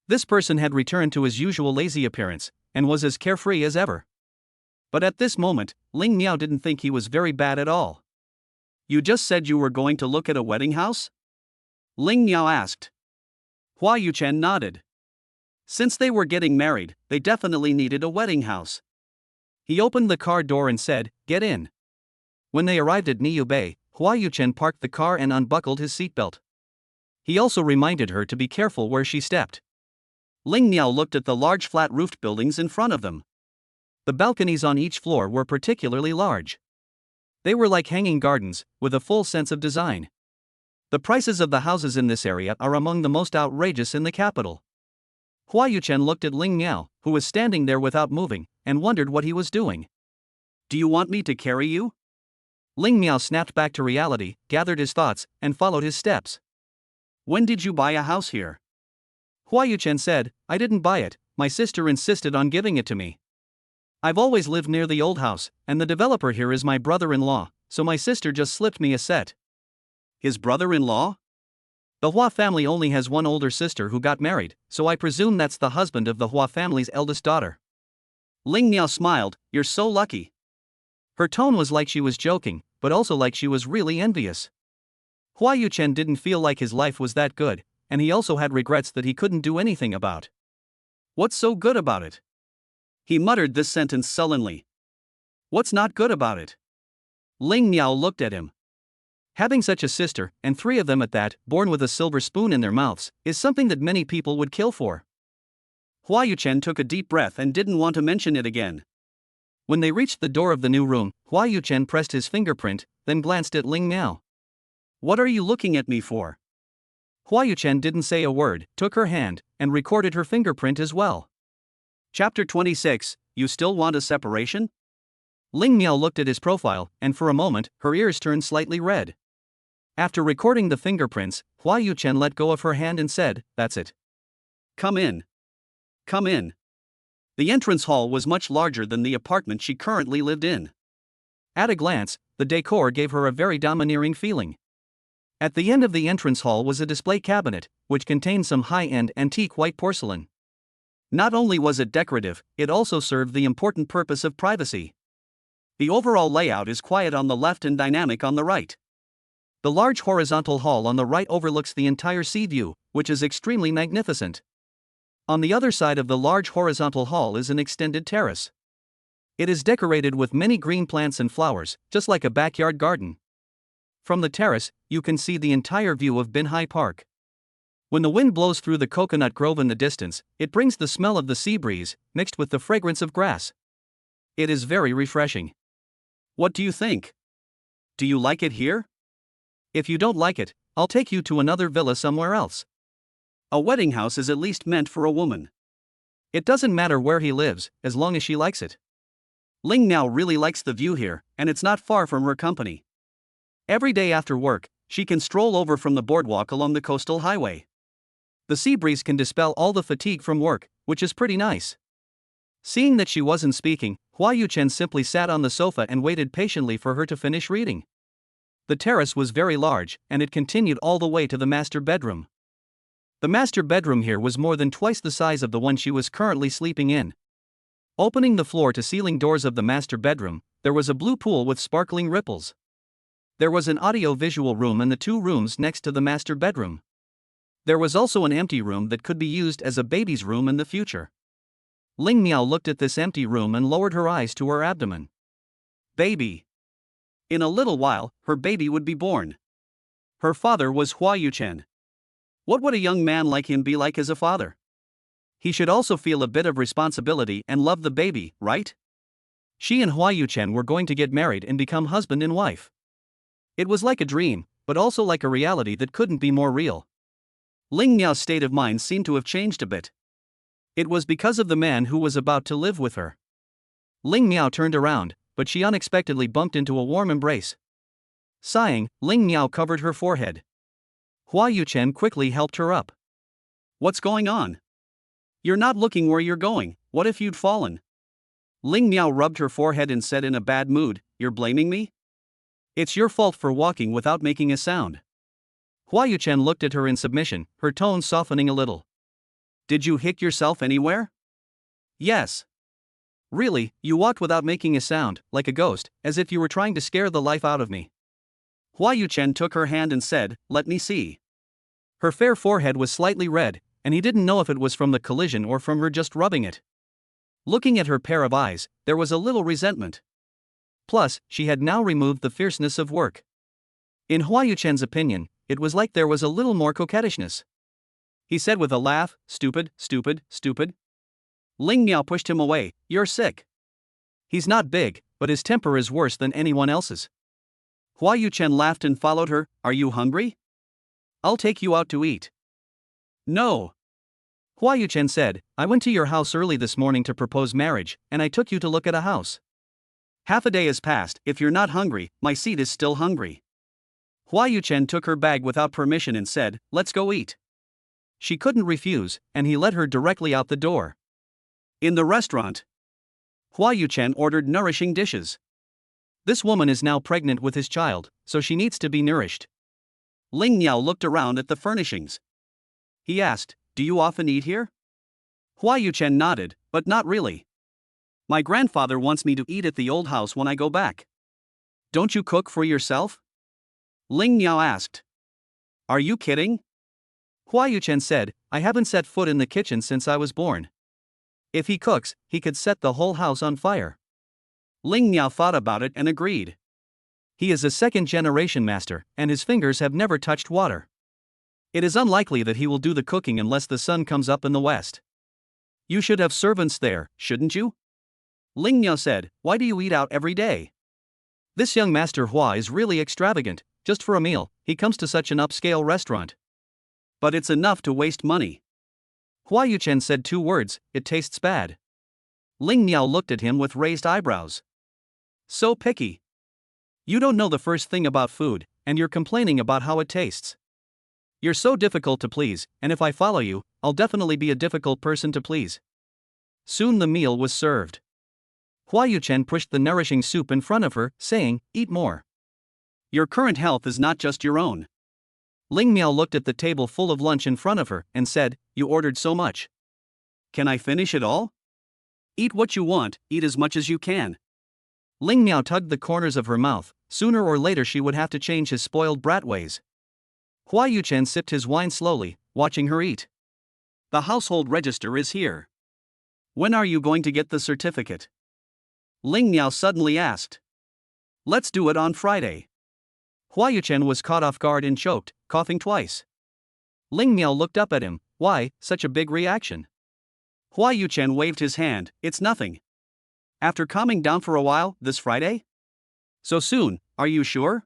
This person had returned to his usual lazy appearance, and was as carefree as ever. But at this moment, Ling Miao didn't think he was very bad at all. You just said you were going to look at a wedding house? Ling Miao asked. Hua Yuchen nodded. Since they were getting married, they definitely needed a wedding house. He opened the car door and said, Get in. When they arrived at Niu Bay, Hua Yuchen parked the car and unbuckled his seatbelt. He also reminded her to be careful where she stepped. Ling Miao looked at the large flat-roofed buildings in front of them. The balconies on each floor were particularly large. They were like hanging gardens, with a full sense of design. The prices of the houses in this area are among the most outrageous in the capital. Hua Yuchen looked at Ling Miao, who was standing there without moving, and wondered what he was doing. Do you want me to carry you? Ling Miao snapped back to reality, gathered his thoughts, and followed his steps. When did you buy a house here? Hua Yuchen said, I didn't buy it, my sister insisted on giving it to me. I've always lived near the old house, and the developer here is my brother-in-law, so my sister just slipped me a set. His brother-in-law? The Hua family only has one older sister who got married, so I presume that's the husband of the Hua family's eldest daughter. Ling Miao smiled, you're so lucky. Her tone was like she was joking, but also like she was really envious. Hua Yuchen didn't feel like his life was that good, and he also had regrets that he couldn't do anything about. What's so good about it? He muttered this sentence sullenly. What's not good about it? Ling Miao looked at him. Having such a sister, and 3 of them at that, born with a silver spoon in their mouths, is something that many people would kill for. Hua Yuchen took a deep breath and didn't want to mention it again. When they reached the door of the new room, Hua Yuchen pressed his fingerprint, then glanced at Ling Miao. What are you looking at me for? Hua Yuchen didn't say a word, took her hand, and recorded her fingerprint as well. Chapter 26, You Still Want a Separation? Ling Miao looked at his profile, and for a moment, her ears turned slightly red. After recording the fingerprints, Hua Yuchen let go of her hand and said, That's it. Come in. Come in. The entrance hall was much larger than the apartment she currently lived in. At a glance, the decor gave her a very domineering feeling. At the end of the entrance hall was a display cabinet, which contained some high-end antique white porcelain. Not only was it decorative, it also served the important purpose of privacy. The overall layout is quiet on the left and dynamic on the right. The large horizontal hall on the right overlooks the entire sea view, which is extremely magnificent. On the other side of the large horizontal hall is an extended terrace. It is decorated with many green plants and flowers, just like a backyard garden. From the terrace, you can see the entire view of Binhai Park. When the wind blows through the coconut grove in the distance, it brings the smell of the sea breeze, mixed with the fragrance of grass. It is very refreshing. What do you think? Do you like it here? If you don't like it, I'll take you to another villa somewhere else. A wedding house is at least meant for a woman. It doesn't matter where he lives, as long as she likes it. Ling Miao really likes the view here, and it's not far from her company. Every day after work, she can stroll over from the boardwalk along the coastal highway. The sea breeze can dispel all the fatigue from work, which is pretty nice. Seeing that she wasn't speaking, Hua Yuchen simply sat on the sofa and waited patiently for her to finish reading. The terrace was very large, and it continued all the way to the master bedroom. The master bedroom here was more than twice the size of the one she was currently sleeping in. Opening the floor-to-ceiling doors of the master bedroom, there was a blue pool with sparkling ripples. There was an audio-visual room in the 2 rooms next to the master bedroom. There was also an empty room that could be used as a baby's room in the future. Ling Miao looked at this empty room and lowered her eyes to her abdomen. Baby. In a little while, her baby would be born. Her father was Hua Yuchen. What would a young man like him be like as a father? He should also feel a bit of responsibility and love the baby, right? She and Hua Yuchen were going to get married and become husband and wife. It was like a dream, but also like a reality that couldn't be more real. Ling Miao's state of mind seemed to have changed a bit. It was because of the man who was about to live with her. Ling Miao turned around, but she unexpectedly bumped into a warm embrace. Sighing, Ling Miao covered her forehead. Hua Yuchen quickly helped her up. What's going on? You're not looking where you're going, what if you'd fallen? Ling Miao rubbed her forehead and said in a bad mood, You're blaming me? It's your fault for walking without making a sound. Hua Yuchen looked at her in submission, her tone softening a little. Did you hit yourself anywhere? Yes. Really, you walked without making a sound, like a ghost, as if you were trying to scare the life out of me. Hua Yuchen took her hand and said, Let me see. Her fair forehead was slightly red, and he didn't know if it was from the collision or from her just rubbing it. Looking at her pair of eyes, there was a little resentment. Plus, she had now removed the fierceness of work. In Hua Yuchen's opinion, it was like there was a little more coquettishness. He said with a laugh, Stupid, stupid, stupid. Ling Miao pushed him away, You're sick. He's not big, but his temper is worse than anyone else's. Hua Yuchen laughed and followed her, Are you hungry? I'll take you out to eat. No. Hua Yuchen said, I went to your house early this morning to propose marriage, and I took you to look at a house. Half a day has passed. If you're not hungry, my seat is still hungry. Hua Yuchen took her bag without permission and said, "Let's go eat." She couldn't refuse, and he led her directly out the door. In the restaurant, Hua Yuchen ordered nourishing dishes. This woman is now pregnant with his child, so she needs to be nourished. Ling Niao looked around at the furnishings. He asked, "Do you often eat here?" Hua Yuchen nodded, but not really. "My grandfather wants me to eat at the old house when I go back." "Don't you cook for yourself?" Ling Niao asked. "Are you kidding?" Hua Yuchen said, "I haven't set foot in the kitchen since I was born. If he cooks, he could set the whole house on fire." Ling Niao thought about it and agreed. He is a second-generation master, and his fingers have never touched water. It is unlikely that he will do the cooking unless the sun comes up in the west. "You should have servants there, shouldn't you?" Ling Niao said, "Why do you eat out every day?" This young master Hua is really extravagant. Just for a meal, he comes to such an upscale restaurant. But it's enough to waste money. Hua Yuchen said 2 words, "It tastes bad." Ling Niao looked at him with raised eyebrows. "So picky. You don't know the first thing about food, and you're complaining about how it tastes. You're so difficult to please, and if I follow you, I'll definitely be a difficult person to please." Soon the meal was served. Hua Yuchen pushed the nourishing soup in front of her, saying, "Eat more. Your current health is not just your own." Ling Miao looked at the table full of lunch in front of her and said, "You ordered so much. Can I finish it all?" "Eat what you want, eat as much as you can." Ling Miao tugged the corners of her mouth. Sooner or later she would have to change his spoiled brat ways. Hua Yuchen sipped his wine slowly, watching her eat. "The household register is here. When are you going to get the certificate?" Ling Miao suddenly asked. "Let's do it on Friday." Hua Yuchen was caught off guard and choked, coughing twice. Ling Miao looked up at him. "Why, such a big reaction?" Hua Yuchen waved his hand, "It's nothing. After calming down for a while, this Friday?" "So soon, are you sure?"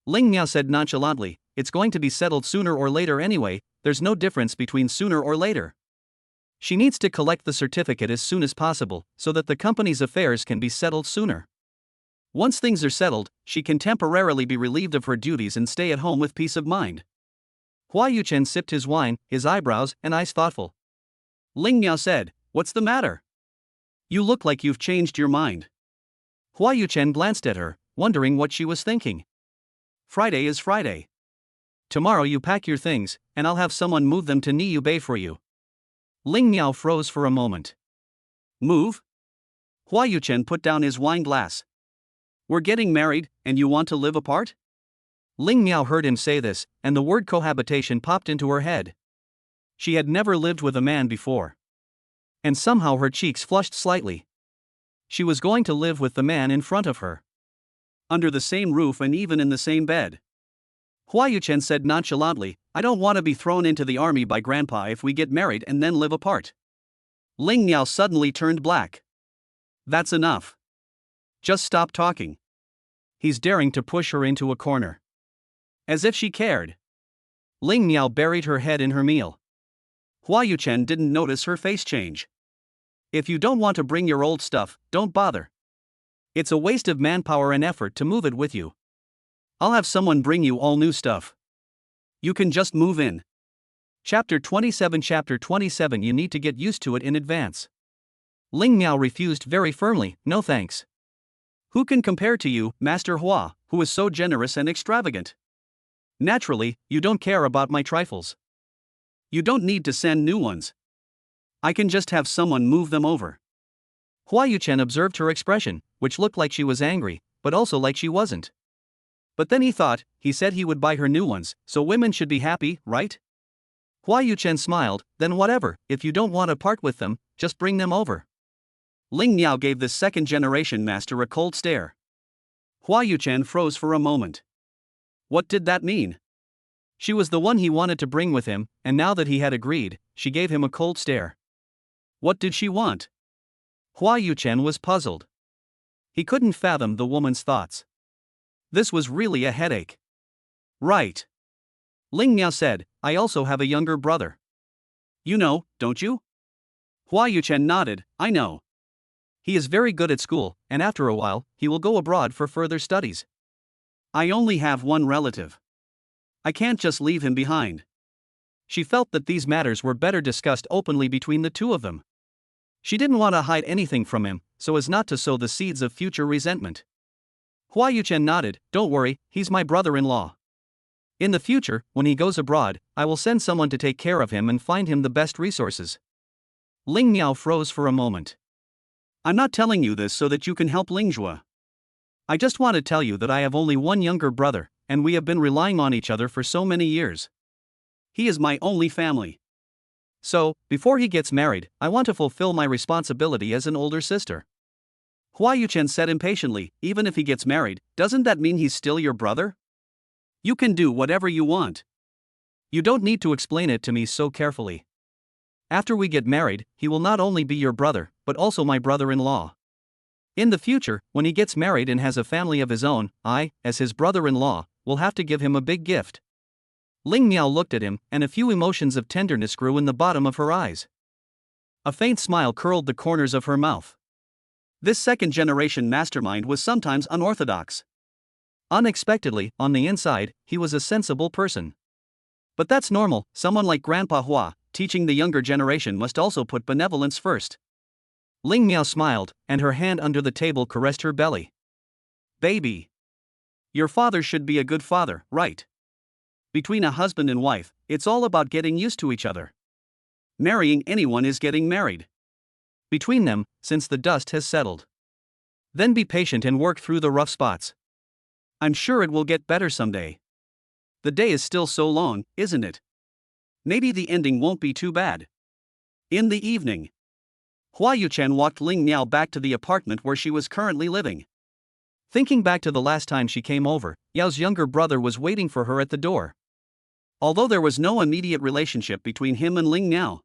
Ling Miao said nonchalantly, "It's going to be settled sooner or later anyway, there's no difference between sooner or later. She needs to collect the certificate as soon as possible, so that the company's affairs can be settled sooner. Once things are settled, she can temporarily be relieved of her duties and stay at home with peace of mind." Hua Yuchen sipped his wine, his eyebrows and eyes thoughtful. Ling Miao said, "What's the matter? You look like you've changed your mind." Hua Yuchen glanced at her, wondering what she was thinking. "Friday is Friday. Tomorrow you pack your things, and I'll have someone move them to Niyu Bay for you." Ling Miao froze for a moment. "Move?" Hua Yuchen put down his wine glass. "We're getting married, and you want to live apart?" Ling Miao heard him say this, and the word cohabitation popped into her head. She had never lived with a man before. And somehow her cheeks flushed slightly. She was going to live with the man in front of her. Under the same roof and even in the same bed. Hua Yuchen said nonchalantly, "I don't want to be thrown into the army by Grandpa if we get married and then live apart." Ling Miao suddenly turned black. "That's enough. Just stop talking." He's daring to push her into a corner. As if she cared. Ling Miao buried her head in her meal. Hua Yuchen didn't notice her face change. "If you don't want to bring your old stuff, don't bother. It's a waste of manpower and effort to move it with you. I'll have someone bring you all new stuff. You can just move in." Chapter 27. You need to get used to it in advance. Ling Miao refused very firmly, "No thanks. Who can compare to you, Master Hua, who is so generous and extravagant? Naturally, you don't care about my trifles. You don't need to send new ones. I can just have someone move them over." Hua Yuchen observed her expression, which looked like she was angry, but also like she wasn't. But then he thought, he said he would buy her new ones, so women should be happy, right? Hua Yuchen smiled, "Then whatever, if you don't want to part with them, just bring them over." Ling Miao gave this second-generation master a cold stare. Hua Yuchen froze for a moment. What did that mean? She was the one he wanted to bring with him, and now that he had agreed, she gave him a cold stare. What did she want? Hua Yuchen was puzzled. He couldn't fathom the woman's thoughts. This was really a headache. "Right." Ling Miao said, "I also have a younger brother. You know, don't you?" Hua Yuchen nodded, "I know. He is very good at school, and after a while, he will go abroad for further studies. I only have one relative. I can't just leave him behind. She felt that these matters were better discussed openly between the two of them. She didn't want to hide anything from him, so as not to sow the seeds of future resentment. Hua Yuchen nodded. Don't worry, he's my brother-in-law. In the future, when he goes abroad, I will send someone to take care of him and find him the best resources. Ling Miao froze for a moment. I'm not telling you this so that you can help Ling Zhua. I just want to tell you that I have only one younger brother, and we have been relying on each other for so many years. He is my only family. So, before he gets married, I want to fulfill my responsibility as an older sister. Hua Yuchen said impatiently, even if he gets married, doesn't that mean he's still your brother? You can do whatever you want. You don't need to explain it to me so carefully. After we get married, he will not only be your brother, but also my brother-in-law. In the future, when he gets married and has a family of his own, I, as his brother-in-law, will have to give him a big gift. Ling Miao looked at him, and a few emotions of tenderness grew in the bottom of her eyes. A faint smile curled the corners of her mouth. This second-generation mastermind was sometimes unorthodox. Unexpectedly, on the inside, he was a sensible person. But that's normal. Someone like Grandpa Hua, teaching the younger generation, must also put benevolence first. Ling Miao smiled, and her hand under the table caressed her belly. Baby. Your father should be a good father, right? Between a husband and wife, it's all about getting used to each other. Marrying anyone is getting married. Between them, since the dust has settled. Then be patient and work through the rough spots. I'm sure it will get better someday. The day is still so long, isn't it? Maybe the ending won't be too bad. In the evening, Hua Yuchen walked Ling Miao back to the apartment where she was currently living. Thinking back to the last time she came over, Yao's younger brother was waiting for her at the door. Although there was no immediate relationship between him and Ling Miao,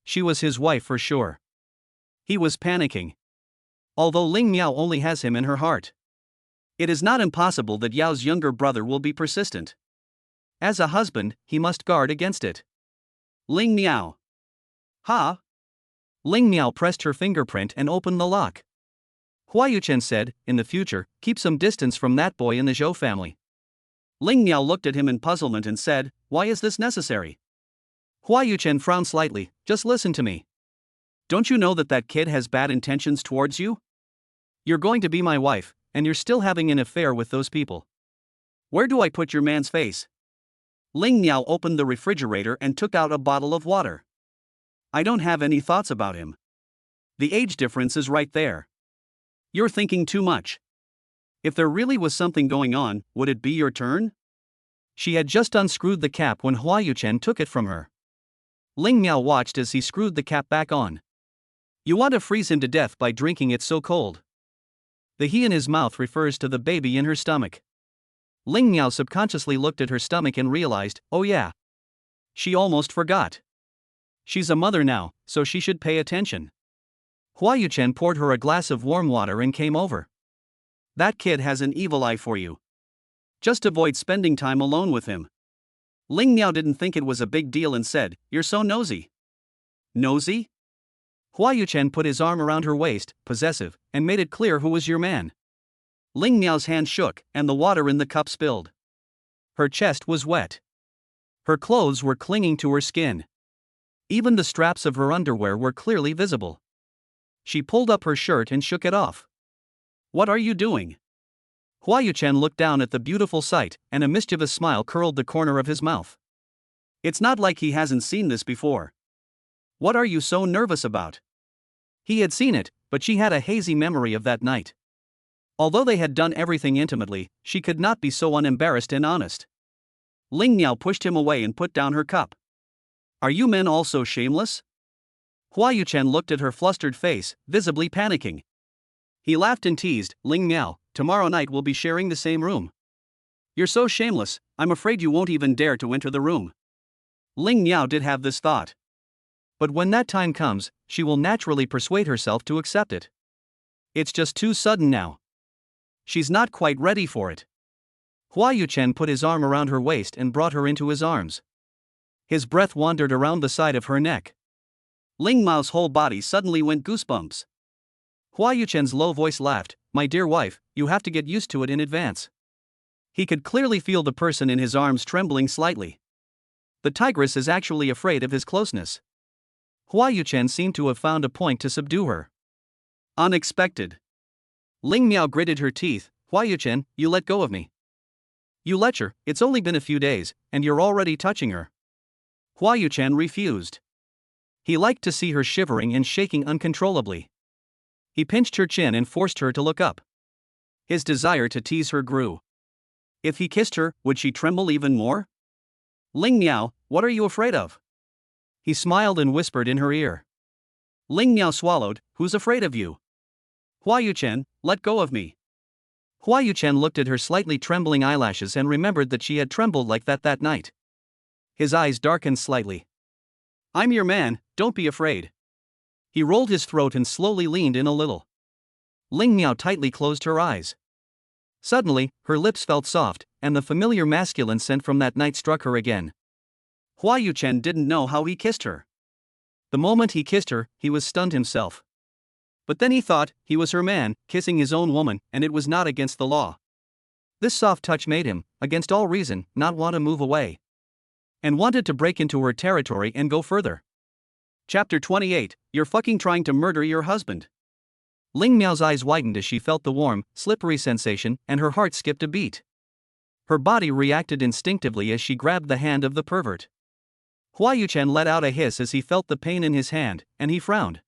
she was his wife for sure. He was panicking. Although Ling Miao only has him in her heart, it is not impossible that Yao's younger brother will be persistent. As a husband, he must guard against it. Ling Miao. Ha! Ling Miao pressed her fingerprint and opened the lock. Hua Yuchen said, in the future, keep some distance from that boy in the Zhou family. Ling Miao looked at him in puzzlement and said, why is this necessary? Hua Yuchen frowned slightly. Just listen to me. Don't you know that that kid has bad intentions towards you? You're going to be my wife, and you're still having an affair with those people. Where do I put your man's face? Ling Miao opened the refrigerator and took out a bottle of water. I don't have any thoughts about him. The age difference is right there. You're thinking too much. If there really was something going on, would it be your turn? She had just unscrewed the cap when Hua Yuchen took it from her. Ling Miao watched as he screwed the cap back on. You want to freeze him to death by drinking it so cold. The he in his mouth refers to the baby in her stomach. Ling Miao subconsciously looked at her stomach and realized, oh yeah. She almost forgot. She's a mother now, so she should pay attention. Hua Yuchen poured her a glass of warm water and came over. That kid has an evil eye for you. Just avoid spending time alone with him. Ling Miao didn't think it was a big deal and said, you're so nosy. Nosy? Hua Yuchen put his arm around her waist, possessive, and made it clear who was your man. Ling Miao's hand shook, and the water in the cup spilled. Her chest was wet. Her clothes were clinging to her skin. Even the straps of her underwear were clearly visible. She pulled up her shirt and shook it off. What are you doing? Hua Yuchen looked down at the beautiful sight, and a mischievous smile curled the corner of his mouth. It's not like he hasn't seen this before. What are you so nervous about? He had seen it, but she had a hazy memory of that night. Although they had done everything intimately, she could not be so unembarrassed and honest. Ling Miao pushed him away and put down her cup. Are you men all so shameless? Hua Yuchen looked at her flustered face, visibly panicking. He laughed and teased, Ling Miao, tomorrow night we'll be sharing the same room. You're so shameless, I'm afraid you won't even dare to enter the room. Ling Miao did have this thought. But when that time comes, she will naturally persuade herself to accept it. It's just too sudden now. She's not quite ready for it. Hua Yuchen put his arm around her waist and brought her into his arms. His breath wandered around the side of her neck. Ling Miao's whole body suddenly went goosebumps. Hua Yuchen's low voice laughed, "My dear wife, you have to get used to it in advance." He could clearly feel the person in his arms trembling slightly. The tigress is actually afraid of his closeness. Hua Yuchen seemed to have found a point to subdue her. Unexpected. Ling Miao gritted her teeth. "Hua Yuchen, you let go of me. You lecher, it's only been a few days, and you're already touching her." Hua Yuchen refused. He liked to see her shivering and shaking uncontrollably. He pinched her chin and forced her to look up. His desire to tease her grew. If he kissed her, would she tremble even more? "Ling Miao, what are you afraid of?" He smiled and whispered in her ear. Ling Miao swallowed. "Who's afraid of you?" "Hua Yuchen, let go of me." Hua Yuchen looked at her slightly trembling eyelashes and remembered that she had trembled like that night. His eyes darkened slightly. "I'm your man, don't be afraid." He rolled his throat and slowly leaned in a little. Ling Miao tightly closed her eyes. Suddenly, her lips felt soft, and the familiar masculine scent from that night struck her again. Hua Yuchen didn't know how he kissed her. The moment he kissed her, he was stunned himself. But then he thought, he was her man, kissing his own woman, and it was not against the law. This soft touch made him, against all reason, not want to move away. And wanted to break into her territory and go further. Chapter 28, You're fucking trying to murder your husband. Ling Miao's eyes widened as she felt the warm, slippery sensation, and her heart skipped a beat. Her body reacted instinctively as she grabbed the hand of the pervert. Hua Yuchen let out a hiss as he felt the pain in his hand, and he frowned.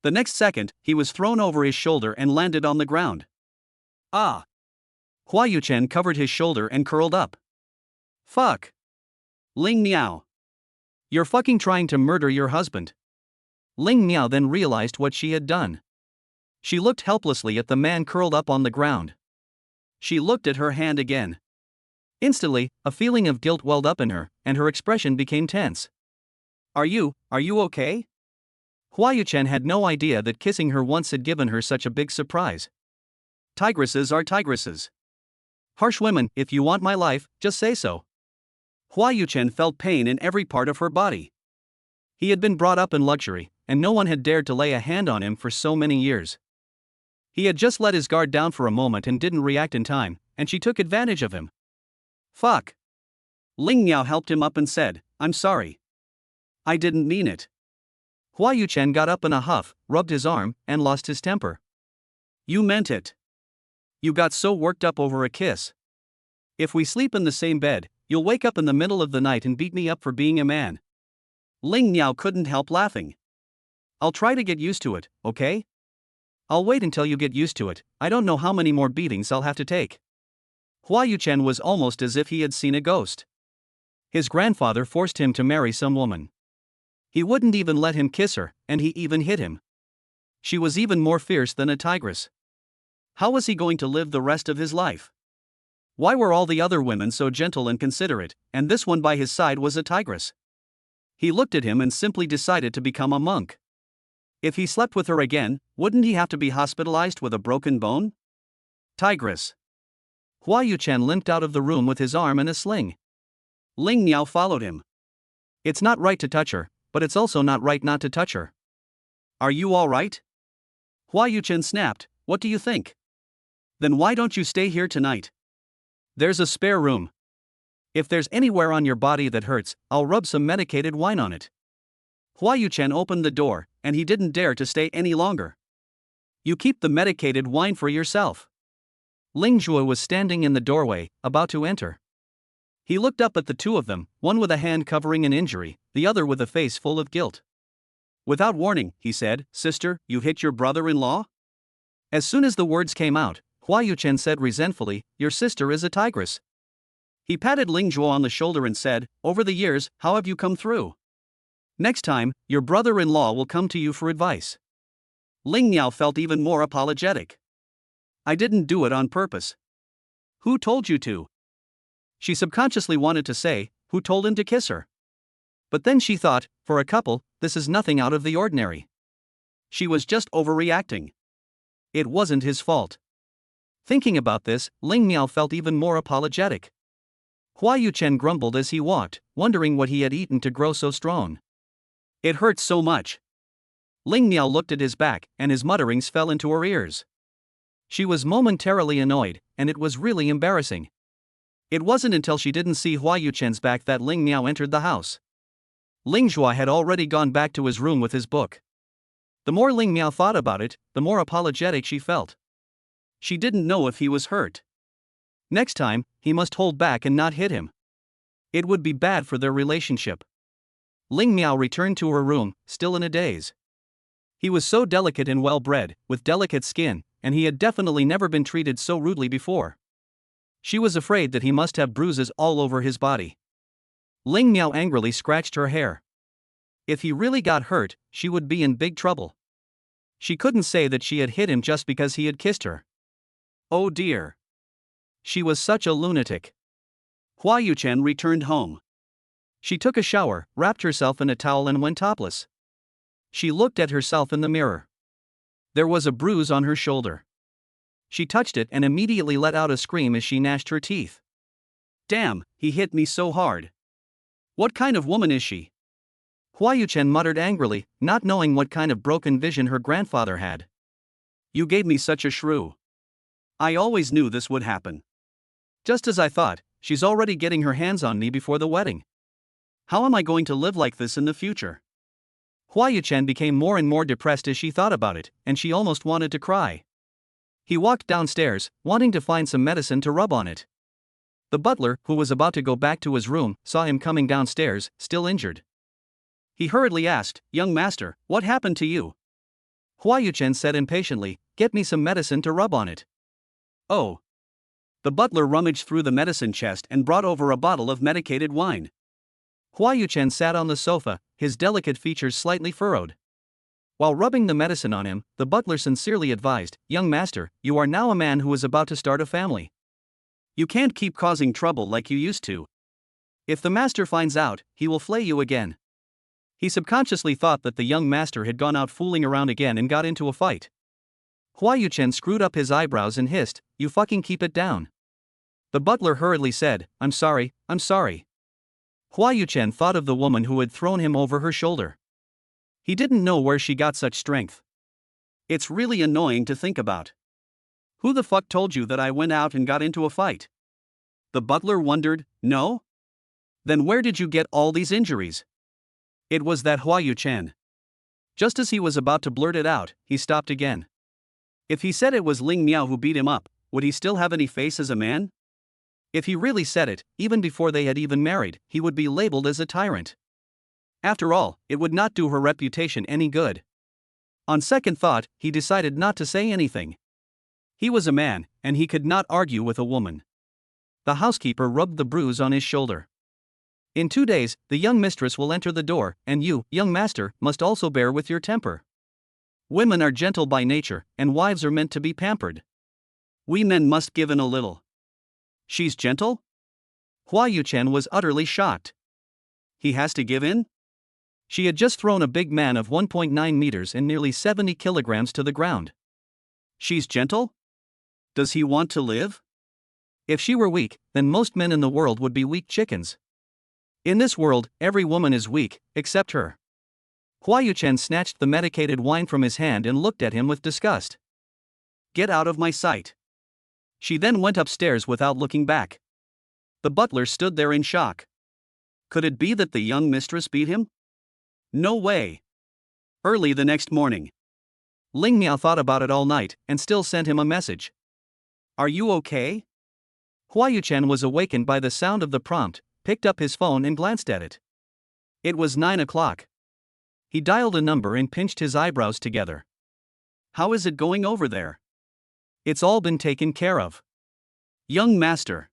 The next second, he was thrown over his shoulder and landed on the ground. Ah! Hua Yuchen covered his shoulder and curled up. Fuck! Ling Miao! You're fucking trying to murder your husband. Ling Miao then realized what she had done. She looked helplessly at the man curled up on the ground. She looked at her hand again. Instantly, a feeling of guilt welled up in her, and her expression became tense. Are you okay? Hua Yuchen had no idea that kissing her once had given her such a big surprise. Tigresses are tigresses. Harsh women, if you want my life, just say so. Hua Yuchen felt pain in every part of her body. He had been brought up in luxury, and no one had dared to lay a hand on him for so many years. He had just let his guard down for a moment and didn't react in time, and she took advantage of him. Fuck. Ling Miao helped him up and said, I'm sorry. I didn't mean it. Hua Yuchen got up in a huff, rubbed his arm, and lost his temper. You meant it. You got so worked up over a kiss. If we sleep in the same bed, you'll wake up in the middle of the night and beat me up for being a man. Ling Miao couldn't help laughing. I'll try to get used to it, okay? I'll wait until you get used to it. I don't know how many more beatings I'll have to take. Hua Yuchen was almost as if he had seen a ghost. His grandfather forced him to marry some woman. He wouldn't even let him kiss her, and he even hit him. She was even more fierce than a tigress. How was he going to live the rest of his life? Why were all the other women so gentle and considerate, and this one by his side was a tigress? He looked at him and simply decided to become a monk. If he slept with her again, wouldn't he have to be hospitalized with a broken bone? Tigress. Hua Yuchen limped out of the room with his arm in a sling. Ling Miao followed him. It's not right to touch her, but it's also not right not to touch her. Are you all right? Hua Yuchen snapped, what do you think? Then why don't you stay here tonight? There's a spare room. If there's anywhere on your body that hurts, I'll rub some medicated wine on it. Hua Yuchen opened the door, and he didn't dare to stay any longer. You keep the medicated wine for yourself. Ling Zhuo was standing in the doorway, about to enter. He looked up at the two of them, one with a hand covering an injury, the other with a face full of guilt. Without warning, he said, Sister, you hit your brother-in-law? As soon as the words came out, Hua Yuchen said resentfully, Your sister is a tigress. He patted Ling Zhuo on the shoulder and said, Over the years, how have you come through? Next time, your brother-in-law will come to you for advice. Ling Miao felt even more apologetic. I didn't do it on purpose. Who told you to? She subconsciously wanted to say, who told him to kiss her? But then she thought, for a couple, this is nothing out of the ordinary. She was just overreacting. It wasn't his fault. Thinking about this, Ling Miao felt even more apologetic. Hua Yuchen grumbled as he walked, wondering what he had eaten to grow so strong. It hurt so much. Ling Miao looked at his back, and his mutterings fell into her ears. She was momentarily annoyed, and it was really embarrassing. It wasn't until she didn't see Hua Yuchen's back that Ling Miao entered the house. Ling Zhua had already gone back to his room with his book. The more Ling Miao thought about it, the more apologetic she felt. She didn't know if he was hurt. Next time, he must hold back and not hit him. It would be bad for their relationship. Ling Miao returned to her room, still in a daze. He was so delicate and well-bred, with delicate skin, and he had definitely never been treated so rudely before. She was afraid that he must have bruises all over his body. Ling Miao angrily scratched her hair. If he really got hurt, she would be in big trouble. She couldn't say that she had hit him just because he had kissed her. Oh dear. She was such a lunatic. Hua Yuchen returned home. She took a shower, wrapped herself in a towel and went topless. She looked at herself in the mirror. There was a bruise on her shoulder. She touched it and immediately let out a scream as she gnashed her teeth. Damn, he hit me so hard. What kind of woman is she? Hua Yuchen muttered angrily, not knowing what kind of broken vision her grandfather had. You gave me such a shrew. I always knew this would happen. Just as I thought, she's already getting her hands on me before the wedding. How am I going to live like this in the future? Hua Yuchen became more and more depressed as she thought about it, and she almost wanted to cry. He walked downstairs, wanting to find some medicine to rub on it. The butler, who was about to go back to his room, saw him coming downstairs, still injured. He hurriedly asked, Young master, what happened to you? Hua Yuchen said impatiently, Get me some medicine to rub on it. Oh. The butler rummaged through the medicine chest and brought over a bottle of medicated wine. Hua Yuchen sat on the sofa, his delicate features slightly furrowed. While rubbing the medicine on him, the butler sincerely advised, Young master, you are now a man who is about to start a family. You can't keep causing trouble like you used to. If the master finds out, he will flay you again. He subconsciously thought that the young master had gone out fooling around again and got into a fight. Hua Yuchen screwed up his eyebrows and hissed, You fucking keep it down. The butler hurriedly said, I'm sorry. Hua Yuchen thought of the woman who had thrown him over her shoulder. He didn't know where she got such strength. It's really annoying to think about. Who the fuck told you that I went out and got into a fight? The butler wondered, No? Then where did you get all these injuries? It was that Hua Yuchen. Just as he was about to blurt it out, he stopped again. If he said it was Ling Miao who beat him up, would he still have any face as a man? If he really said it, even before they had even married, he would be labeled as a tyrant. After all, it would not do her reputation any good. On second thought, he decided not to say anything. He was a man, and he could not argue with a woman. The housekeeper rubbed the bruise on his shoulder. In 2 days, the young mistress will enter the door, and you, young master, must also bear with your temper. Women are gentle by nature, and wives are meant to be pampered. We men must give in a little. She's gentle? Hua Yuchen was utterly shocked. He has to give in? She had just thrown a big man of 1.9 meters and nearly 70 kilograms to the ground. She's gentle? Does he want to live? If she were weak, then most men in the world would be weak chickens. In this world, every woman is weak, except her. Hua Yuchen snatched the medicated wine from his hand and looked at him with disgust. Get out of my sight. She then went upstairs without looking back. The butler stood there in shock. Could it be that the young mistress beat him? No way. Early the next morning. Ling Miao thought about it all night and still sent him a message. Are you okay? Hua Yuchen was awakened by the sound of the prompt, picked up his phone and glanced at it. It was 9 o'clock. He dialed a number and pinched his eyebrows together. How is it going over there? It's all been taken care of. Young master.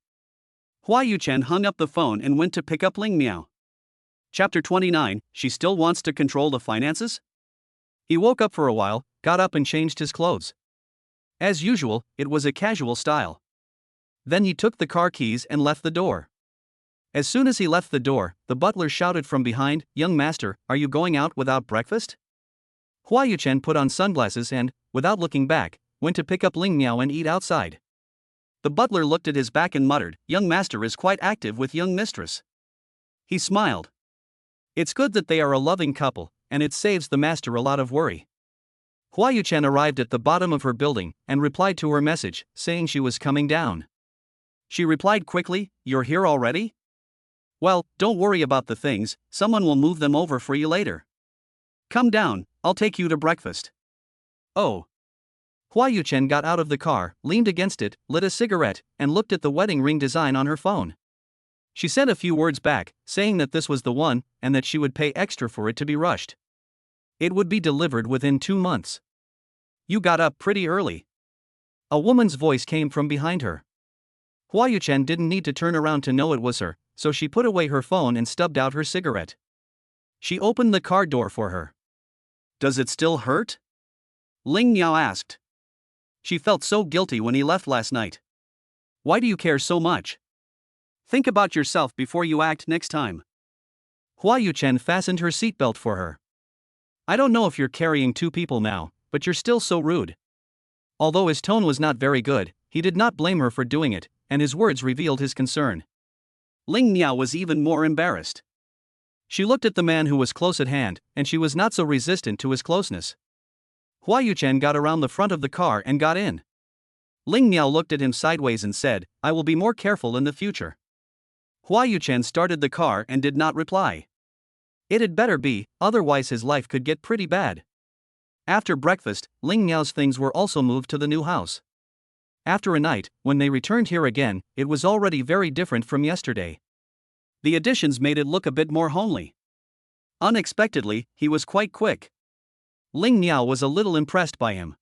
Hua Yuchen hung up the phone and went to pick up Ling Miao. Chapter 29, She Still Wants to Control the Finances? He woke up for a while, got up and changed his clothes. As usual, it was a casual style. Then he took the car keys and left the door. As soon as he left the door, the butler shouted from behind, Young master, are you going out without breakfast? Hua Yuchen put on sunglasses and, without looking back, went to pick up Ling Miao and eat outside. The butler looked at his back and muttered, Young master is quite active with young mistress. He smiled. It's good that they are a loving couple, and it saves the master a lot of worry. Hua Yuchen arrived at the bottom of her building and replied to her message, saying she was coming down. She replied quickly, "You're here already? Well, don't worry about the things, someone will move them over for you later. Come down, I'll take you to breakfast." Oh. Hua Yuchen got out of the car, leaned against it, lit a cigarette, and looked at the wedding ring design on her phone. She sent a few words back, saying that this was the one, and that she would pay extra for it to be rushed. It would be delivered within 2 months. "You got up pretty early." A woman's voice came from behind her. Hua Yuchen didn't need to turn around to know it was her, so she put away her phone and stubbed out her cigarette. She opened the car door for her. "Does it still hurt?" Ling Miao asked. She felt so guilty when he left last night. "Why do you care so much? Think about yourself before you act next time." Hua Yuchen fastened her seatbelt for her. "I don't know if you're carrying 2 people now, but you're still so rude." Although his tone was not very good, he did not blame her for doing it, and his words revealed his concern. Ling Miao was even more embarrassed. She looked at the man who was close at hand, and she was not so resistant to his closeness. Hua Yuchen got around the front of the car and got in. Ling Miao looked at him sideways and said, "I will be more careful in the future." Hua Yuchen started the car and did not reply. It had better be, otherwise his life could get pretty bad. After breakfast, Ling Miao's things were also moved to the new house. After a night, when they returned here again, it was already very different from yesterday. The additions made it look a bit more homely. Unexpectedly, he was quite quick. Ling Miao was a little impressed by him.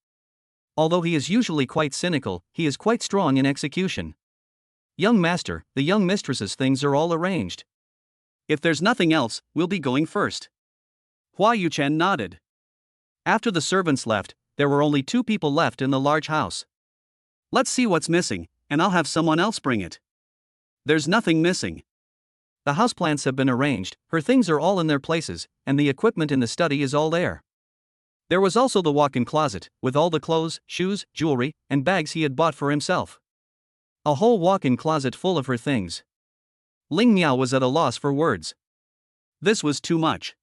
Although he is usually quite cynical, he is quite strong in execution. "Young master, the young mistress's things are all arranged. If there's nothing else, we'll be going first." Hua Yuchen nodded. After the servants left, there were only 2 people left in the large house. "Let's see what's missing, and I'll have someone else bring it." "There's nothing missing. The houseplants have been arranged, her things are all in their places, and the equipment in the study is all there." There was also the walk-in closet, with all the clothes, shoes, jewelry, and bags he had bought for himself. A whole walk-in closet full of her things. Ling Miao was at a loss for words. This was too much.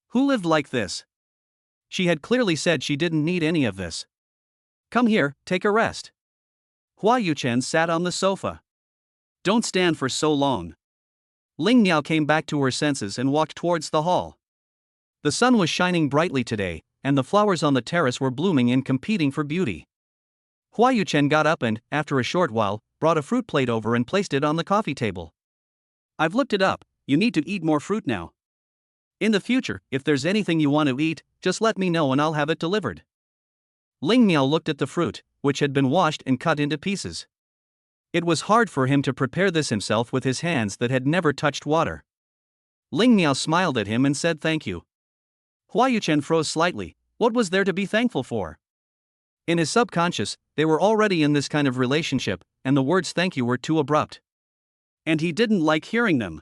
Who lived like this? She had clearly said she didn't need any of this. "Come here, take a rest." Hua Yuchen sat on the sofa. "Don't stand for so long." Ling Miao came back to her senses and walked towards the hall. The sun was shining brightly today, and the flowers on the terrace were blooming and competing for beauty. Hua Yuchen got up and, after a short while, brought a fruit plate over and placed it on the coffee table. "I've looked it up, you need to eat more fruit now. In the future, if there's anything you want to eat, just let me know and I'll have it delivered." Ling Miao looked at the fruit, which had been washed and cut into pieces. It was hard for him to prepare this himself with his hands that had never touched water. Ling Miao smiled at him and said thank you. Hua Yuchen froze slightly. What was there to be thankful for? In his subconscious, they were already in this kind of relationship, and the words thank you were too abrupt. And he didn't like hearing them.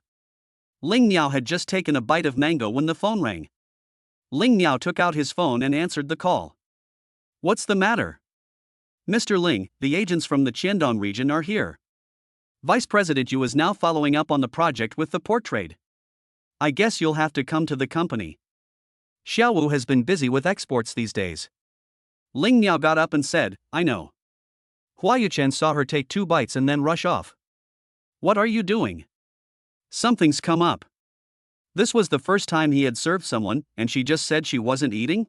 Ling Miao had just taken a bite of mango when the phone rang. Ling Miao took out his phone and answered the call. "What's the matter?" "Mr. Ling, the agents from the Qiandong region are here. Vice President Yu is now following up on the project with the port trade. I guess you'll have to come to the company. Xiaowu has been busy with exports these days." Ling Miao got up and said, "I know." Hua Yuchen saw her take 2 bites and then rush off. "What are you doing?" "Something's come up." This was the first time he had served someone, and she just said she wasn't eating?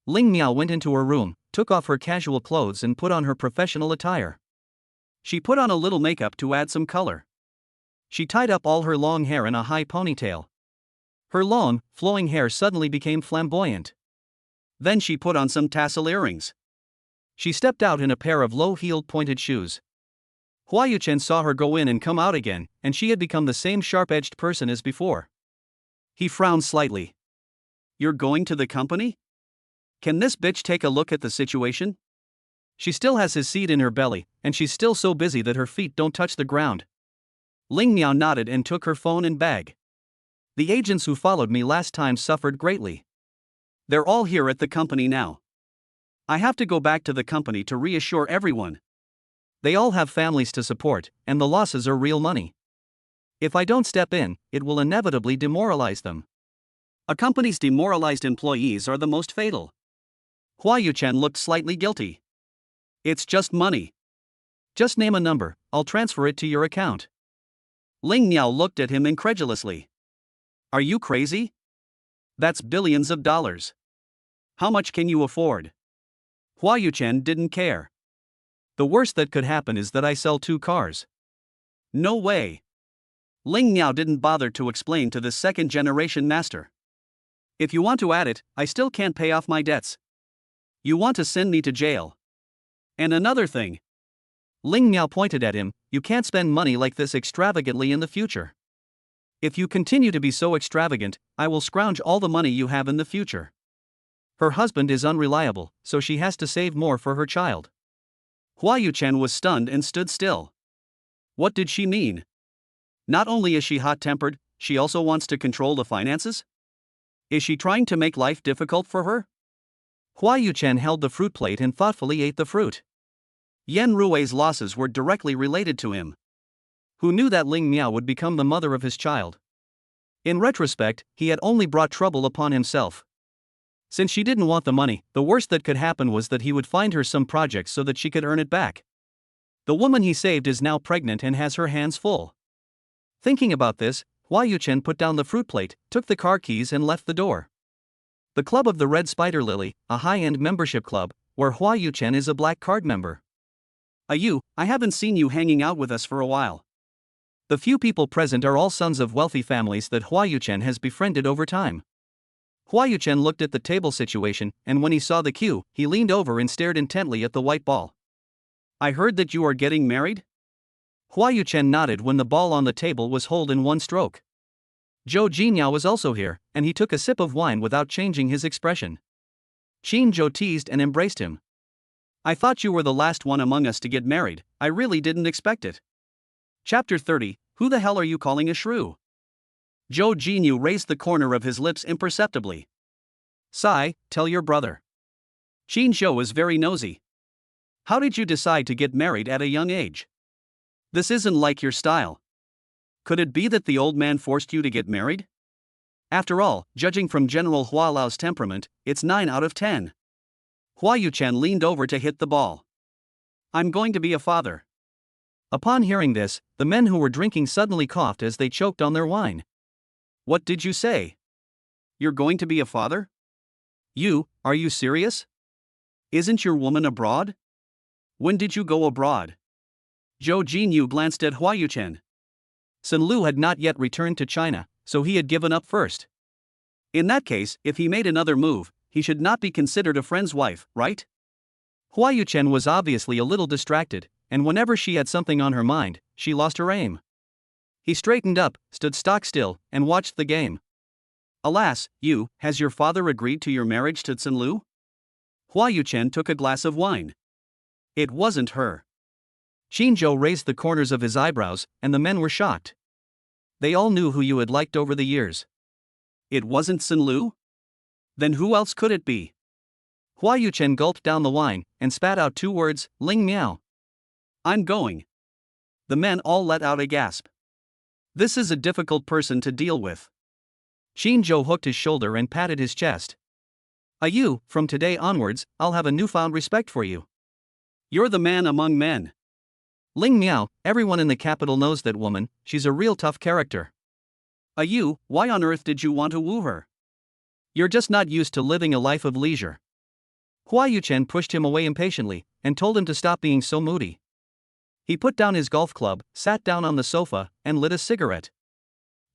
Ling Miao went into her room, took off her casual clothes and put on her professional attire. She put on a little makeup to add some color. She tied up all her long hair in a high ponytail. Her long, flowing hair suddenly became flamboyant. Then she put on some tassel earrings. She stepped out in a pair of low-heeled pointed shoes. Hua Yuchen saw her go in and come out again, and she had become the same sharp-edged person as before. He frowned slightly. "You're going to the company? Can this bitch take a look at the situation?" She still has his seed in her belly, and she's still so busy that her feet don't touch the ground. Ling Miao nodded and took her phone and bag. "The agents who followed me last time suffered greatly. They're all here at the company now. I have to go back to the company to reassure everyone. They all have families to support, and the losses are real money. If I don't step in, it will inevitably demoralize them. A company's demoralized employees are the most fatal. Hua Yuchen looked slightly guilty. It's just money. Just name a number, I'll transfer it to your account. Ling Miao looked at him incredulously. Are you crazy? That's billions of dollars. How much can you afford? Hua Yuchen didn't care. The worst that could happen is that I sell 2 cars. No way. Ling Miao didn't bother to explain to the second-generation master. If you want to add it, I still can't pay off my debts. You want to send me to jail. And another thing. Ling Miao pointed at him, you can't spend money like this extravagantly in the future. If you continue to be so extravagant, I will scrounge all the money you have in the future. Her husband is unreliable, so she has to save more for her child. Hua Yuchen was stunned and stood still. What did she mean? Not only is she hot-tempered, she also wants to control the finances? Is she trying to make life difficult for her? Hua Yuchen held the fruit plate and thoughtfully ate the fruit. Yan Rui's losses were directly related to him. Who knew that Ling Miao would become the mother of his child? In retrospect, he had only brought trouble upon himself. Since she didn't want the money, the worst that could happen was that he would find her some projects so that she could earn it back. The woman he saved is now pregnant and has her hands full. Thinking about this, Hua Yuchen put down the fruit plate, took the car keys and left the door. The Club of the Red Spider Lily, a high-end membership club, where Hua Yuchen is a black card member. I haven't seen you hanging out with us for a while. The few people present are all sons of wealthy families that Hua Yuchen has befriended over time. Hua Yuchen looked at the table situation, and when he saw the queue, he leaned over and stared intently at the white ball. I heard that you are getting married? Hua Yuchen nodded when the ball on the table was holed in one stroke. Zhou Jinyao was also here, and he took a sip of wine without changing his expression. Qin Zhou teased and embraced him. I thought you were the last one among us to get married, I really didn't expect it. Chapter 30, Who the hell are you calling a shrew? Zhou Jinyu raised the corner of his lips imperceptibly. Sai, tell your brother. Qin Zhou is very nosy. How did you decide to get married at a young age? This isn't like your style. Could it be that the old man forced you to get married? After all, judging from General Hua Lao's temperament, it's 9 out of 10. Hua Yuchen leaned over to hit the ball. I'm going to be a father. Upon hearing this, the men who were drinking suddenly coughed as they choked on their wine. What did you say? You're going to be a father? Are you serious? Isn't your woman abroad? When did you go abroad? Zhou Jinyu glanced at Hua Yuchen. Sun Lu had not yet returned to China, so he had given up first. In that case, if he made another move, he should not be considered a friend's wife, right? Hua Yuchen was obviously a little distracted, and whenever she had something on her mind, she lost her aim. He straightened up, stood stock still, and watched the game. Alas, has your father agreed to your marriage to Sun Lu? Hua Yuchen took a glass of wine. It wasn't her. Qin Zhou raised the corners of his eyebrows, and the men were shocked. They all knew who you had liked over the years. It wasn't Sun Lu? Then who else could it be? Hua Yuchen gulped down the wine, and spat out 2 words, Ling Miao. I'm going. The men all let out a gasp. This is a difficult person to deal with. Qin Zhou hooked his shoulder and patted his chest. From today onwards, I'll have a newfound respect for you. You're the man among men. Ling Miao, everyone in the capital knows that woman, she's a real tough character. Why on earth did you want to woo her? You're just not used to living a life of leisure. Hua Yuchen pushed him away impatiently, and told him to stop being so moody. He put down his golf club, sat down on the sofa, and lit a cigarette.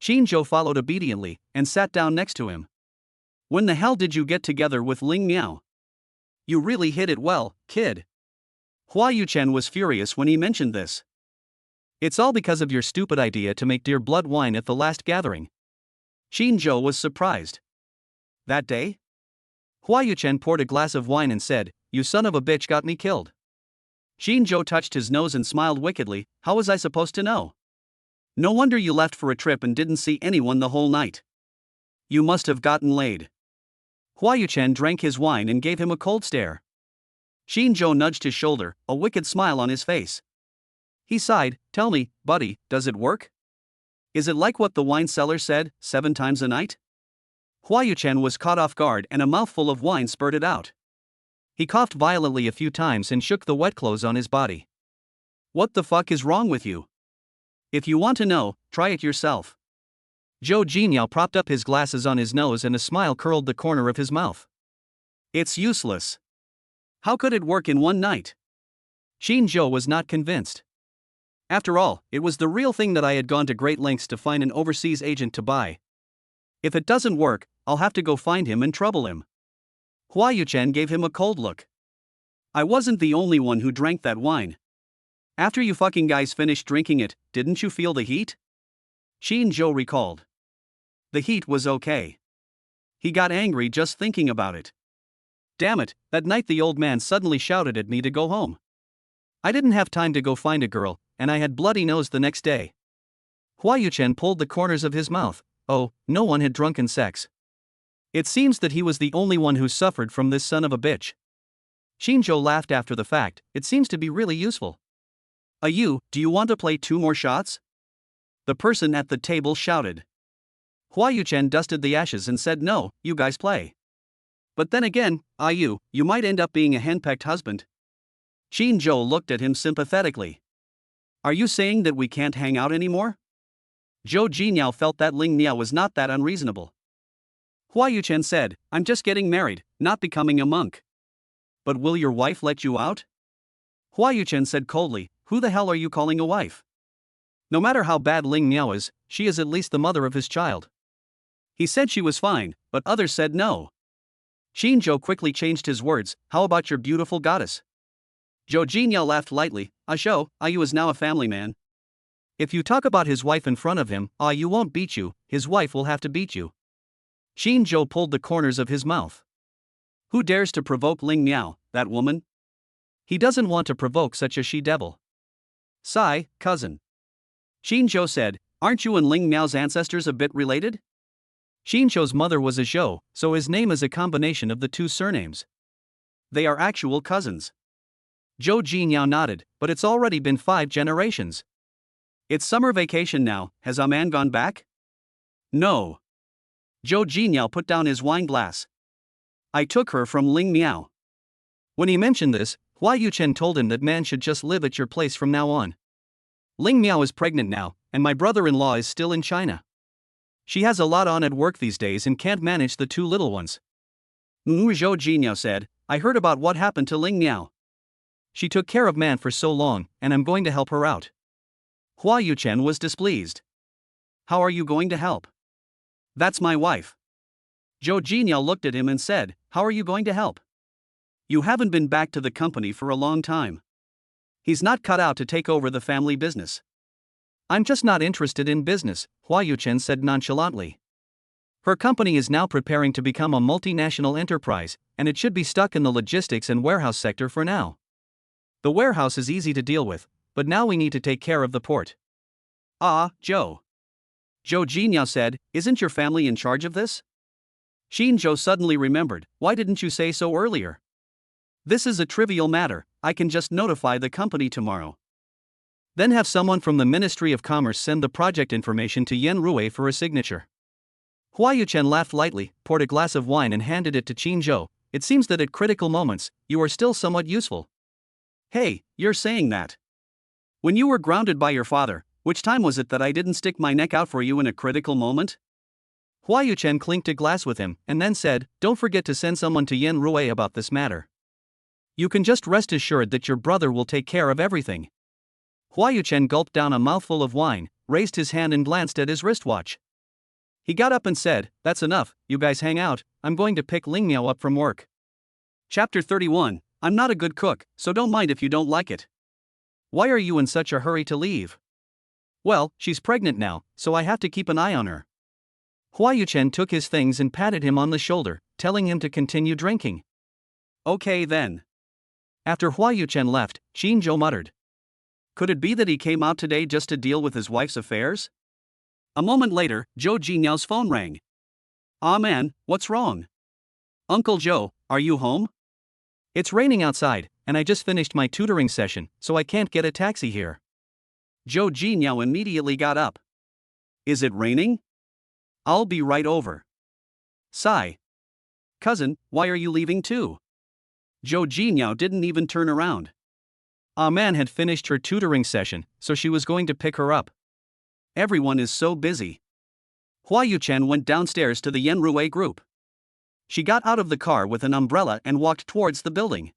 Qin Zhou followed obediently, and sat down next to him. When the hell did you get together with Ling Miao? You really hit it well, kid. Hua Yuchen was furious when he mentioned this. It's all because of your stupid idea to make dear blood wine at the last gathering. Qin Zhou was surprised. That day? Hua Yuchen poured a glass of wine and said, You son of a bitch got me killed. Qin Zhou touched his nose and smiled wickedly, How was I supposed to know? No wonder you left for a trip and didn't see anyone the whole night. You must have gotten laid. Hua Yuchen drank his wine and gave him a cold stare. Qin Zhou nudged his shoulder, a wicked smile on his face. He sighed, Tell me, buddy, does it work? Is it like what the wine seller said, 7 times a night? Hua Yuchen was caught off guard and a mouthful of wine spurted out. He coughed violently a few times and shook the wet clothes on his body. What the fuck is wrong with you? If you want to know, try it yourself. Zhou Jinyao propped up his glasses on his nose and a smile curled the corner of his mouth. It's useless. How could it work in one night? Qin Zhou was not convinced. After all, it was the real thing that I had gone to great lengths to find an overseas agent to buy. If it doesn't work, I'll have to go find him and trouble him. Hua Yuchen gave him a cold look. I wasn't the only one who drank that wine. After you fucking guys finished drinking it, didn't you feel the heat? Qin Zhou recalled. The heat was okay. He got angry just thinking about it. Damn it, that night the old man suddenly shouted at me to go home. I didn't have time to go find a girl, and I had bloody nose the next day. Hua Yuchen pulled the corners of his mouth. Oh, no one had drunken sex. It seems that he was the only one who suffered from this son of a bitch. Qin Zhou laughed after the fact. It seems to be really useful. Do you want to play 2 more shots? The person at the table shouted. Hua Yuchen dusted the ashes and said no, you guys play. But then again, you might end up being a henpecked husband. Qin Zhou looked at him sympathetically. Are you saying that we can't hang out anymore? Zhou Jinyao felt that Ling Miao was not that unreasonable. Hua Yuchen said, I'm just getting married, not becoming a monk. But will your wife let you out? Hua Yuchen said coldly, who the hell are you calling a wife? No matter how bad Ling Miao is, she is at least the mother of his child. He said she was fine, but others said no. Qin Zhou quickly changed his words, how about your beautiful goddess? Zhou Jinyao laughed lightly, Ayu is now a family man. If you talk about his wife in front of him, you won't beat you, his wife will have to beat you. Qin Zhou pulled the corners of his mouth. Who dares to provoke Ling Miao, that woman? He doesn't want to provoke such a she-devil. Sigh, cousin. Qin Zhou said, aren't you and Ling Miao's ancestors a bit related? Qin Zhou's mother was a Zhou, so his name is a combination of the 2 surnames. They are actual cousins. Zhou Jinyao nodded, but it's already been 5 generations. It's summer vacation now, has Aman gone back? No. Zhou Jinyao put down his wine glass. I took her from Ling Miao. When he mentioned this, Hua Yuchen told him that man should just live at your place from now on. Ling Miao is pregnant now, and my brother-in-law is still in China. She has a lot on at work these days and can't manage the 2 little ones. Zhou Jinyao said, I heard about what happened to Ling Miao. She took care of man for so long, and I'm going to help her out. Hua Yuchen was displeased. How are you going to help? That's my wife. Zhou Jinyao looked at him and said, how are you going to help? You haven't been back to the company for a long time. He's not cut out to take over the family business. I'm just not interested in business, Hua Yuchen said nonchalantly. Her company is now preparing to become a multinational enterprise, and it should be stuck in the logistics and warehouse sector for now. The warehouse is easy to deal with, but now we need to take care of the port. Zhou. Zhou Jinyao said, isn't your family in charge of this? Qin Zhou suddenly remembered, why didn't you say so earlier? This is a trivial matter, I can just notify the company tomorrow. Then have someone from the Ministry of Commerce send the project information to Yan Rui for a signature. Hua Yuchen laughed lightly, poured a glass of wine and handed it to Qin Zhou. It seems that at critical moments, you are still somewhat useful. Hey, you're saying that. When you were grounded by your father, which time was it that I didn't stick my neck out for you in a critical moment? Hua Yuchen clinked a glass with him, and then said, don't forget to send someone to Yan Rui about this matter. You can just rest assured that your brother will take care of everything. Hua Yuchen gulped down a mouthful of wine, raised his hand and glanced at his wristwatch. He got up and said, that's enough, you guys hang out, I'm going to pick Ling Miao up from work. Chapter 31, I'm not a good cook, so don't mind if you don't like it. Why are you in such a hurry to leave? Well, she's pregnant now, so I have to keep an eye on her. Hua Yuchen took his things and patted him on the shoulder, telling him to continue drinking. Okay then. After Hua Yuchen left, Qin Zhou muttered. Could it be that he came out today just to deal with his wife's affairs? A moment later, Zhou Jinyao's phone rang. Man, what's wrong? Uncle Zhou, are you home? It's raining outside, and I just finished my tutoring session, so I can't get a taxi here. Zhou Jinyao immediately got up. Is it raining? I'll be right over. Sigh. Cousin, why are you leaving too? Zhou Jinyao didn't even turn around. Ah Man had finished her tutoring session, so she was going to pick her up. Everyone is so busy. Hua Yuchen went downstairs to the Yenrui group. She got out of the car with an umbrella and walked towards the building.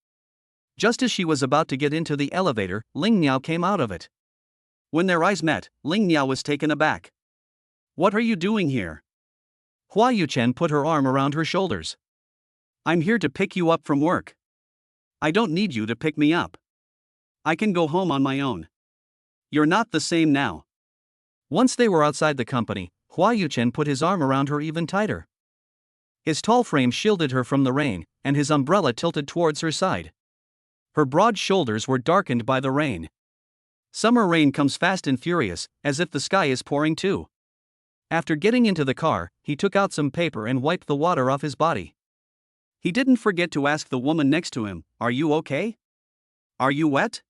Just as she was about to get into the elevator, Ling Niao came out of it. When their eyes met, Ling Niao was taken aback. What are you doing here? Hua Yuchen put her arm around her shoulders. I'm here to pick you up from work. I don't need you to pick me up. I can go home on my own. You're not the same now. Once they were outside the company, Hua Yuchen put his arm around her even tighter. His tall frame shielded her from the rain, and his umbrella tilted towards her side. Her broad shoulders were darkened by the rain. Summer rain comes fast and furious, as if the sky is pouring too. After getting into the car, he took out some paper and wiped the water off his body. He didn't forget to ask the woman next to him, "Are you okay? Are you wet?"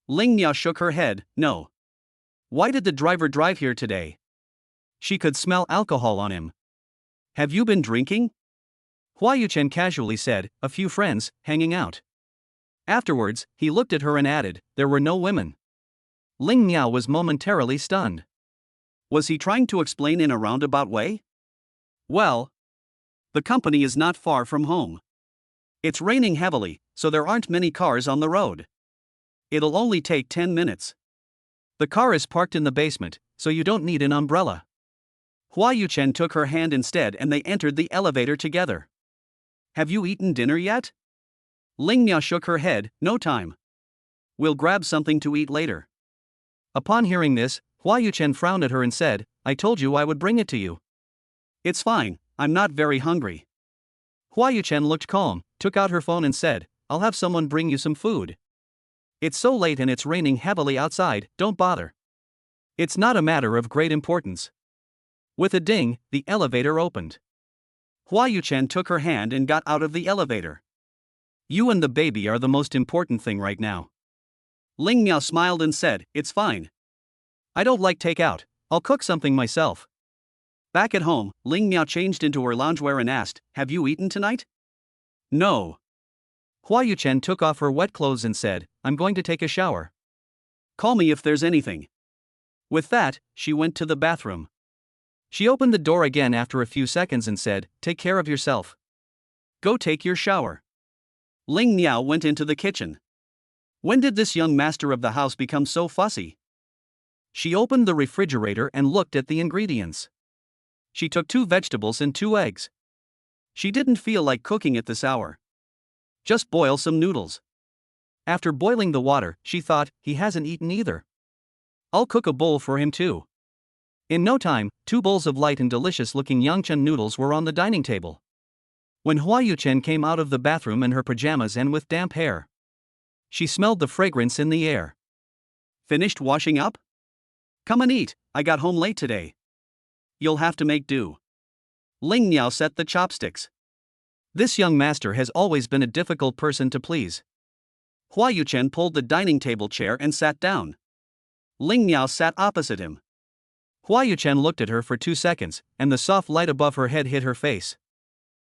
Ling Niao shook her head, "No." Why did the driver drive here today? She could smell alcohol on him. Have you been drinking? Hua Yuchen casually said, "A few friends, hanging out." Afterwards, he looked at her and added, "There were no women." Ling Niao was momentarily stunned. Was he trying to explain in a roundabout way? Well, the company is not far from home. It's raining heavily, so there aren't many cars on the road. It'll only take 10 minutes. The car is parked in the basement, so you don't need an umbrella. Hua Yuchen took her hand instead and they entered the elevator together. Have you eaten dinner yet? Ling Niao shook her head, "No time. We'll grab something to eat later." Upon hearing this, Hua Yuchen frowned at her and said, "I told you I would bring it to you." "It's fine, I'm not very hungry." Hua Yuchen looked calm, took out her phone and said, "I'll have someone bring you some food. It's so late and it's raining heavily outside, don't bother. It's not a matter of great importance." With a ding, the elevator opened. Hua Yuchen took her hand and got out of the elevator. "You and the baby are the most important thing right now." Ling Miao smiled and said, "It's fine. I don't like takeout, I'll cook something myself." Back at home, Ling Miao changed into her loungewear and asked, "Have you eaten tonight?" "No." Hua Yuchen took off her wet clothes and said, "I'm going to take a shower. Call me if there's anything." With that, she went to the bathroom. She opened the door again after a few seconds and said, "Take care of yourself. Go take your shower." Ling Miao went into the kitchen. When did this young master of the house become so fussy? She opened the refrigerator and looked at the ingredients. She took 2 vegetables and 2 eggs. She didn't feel like cooking at this hour. Just boil some noodles. After boiling the water, she thought, he hasn't eaten either. I'll cook a bowl for him too. In no time, 2 bowls of light and delicious-looking Yangchun noodles were on the dining table. When Hua Yuchen came out of the bathroom in her pajamas and with damp hair, she smelled the fragrance in the air. "Finished washing up? Come and eat, I got home late today. You'll have to make do." Ling Niao set the chopsticks. This young master has always been a difficult person to please. Hua Yuchen pulled the dining table chair and sat down. Ling Niao sat opposite him. Hua Yuchen looked at her for 2 seconds, and the soft light above her head hit her face.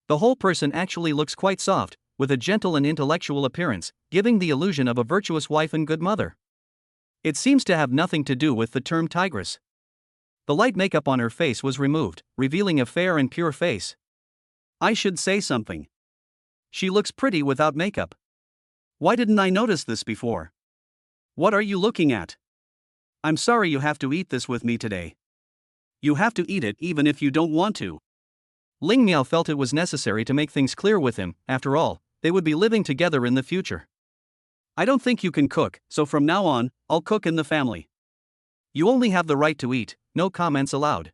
The whole person actually looks quite soft, with a gentle and intellectual appearance, giving the illusion of a virtuous wife and good mother. It seems to have nothing to do with the term tigress. The light makeup on her face was removed, revealing a fair and pure face. I should say something. She looks pretty without makeup. Why didn't I notice this before? What are you looking at? I'm sorry you have to eat this with me today. You have to eat it even if you don't want to. Ling Miao felt it was necessary to make things clear with him. After all, they would be living together in the future. I don't think you can cook, so from now on, I'll cook in the family. You only have the right to eat, no comments allowed.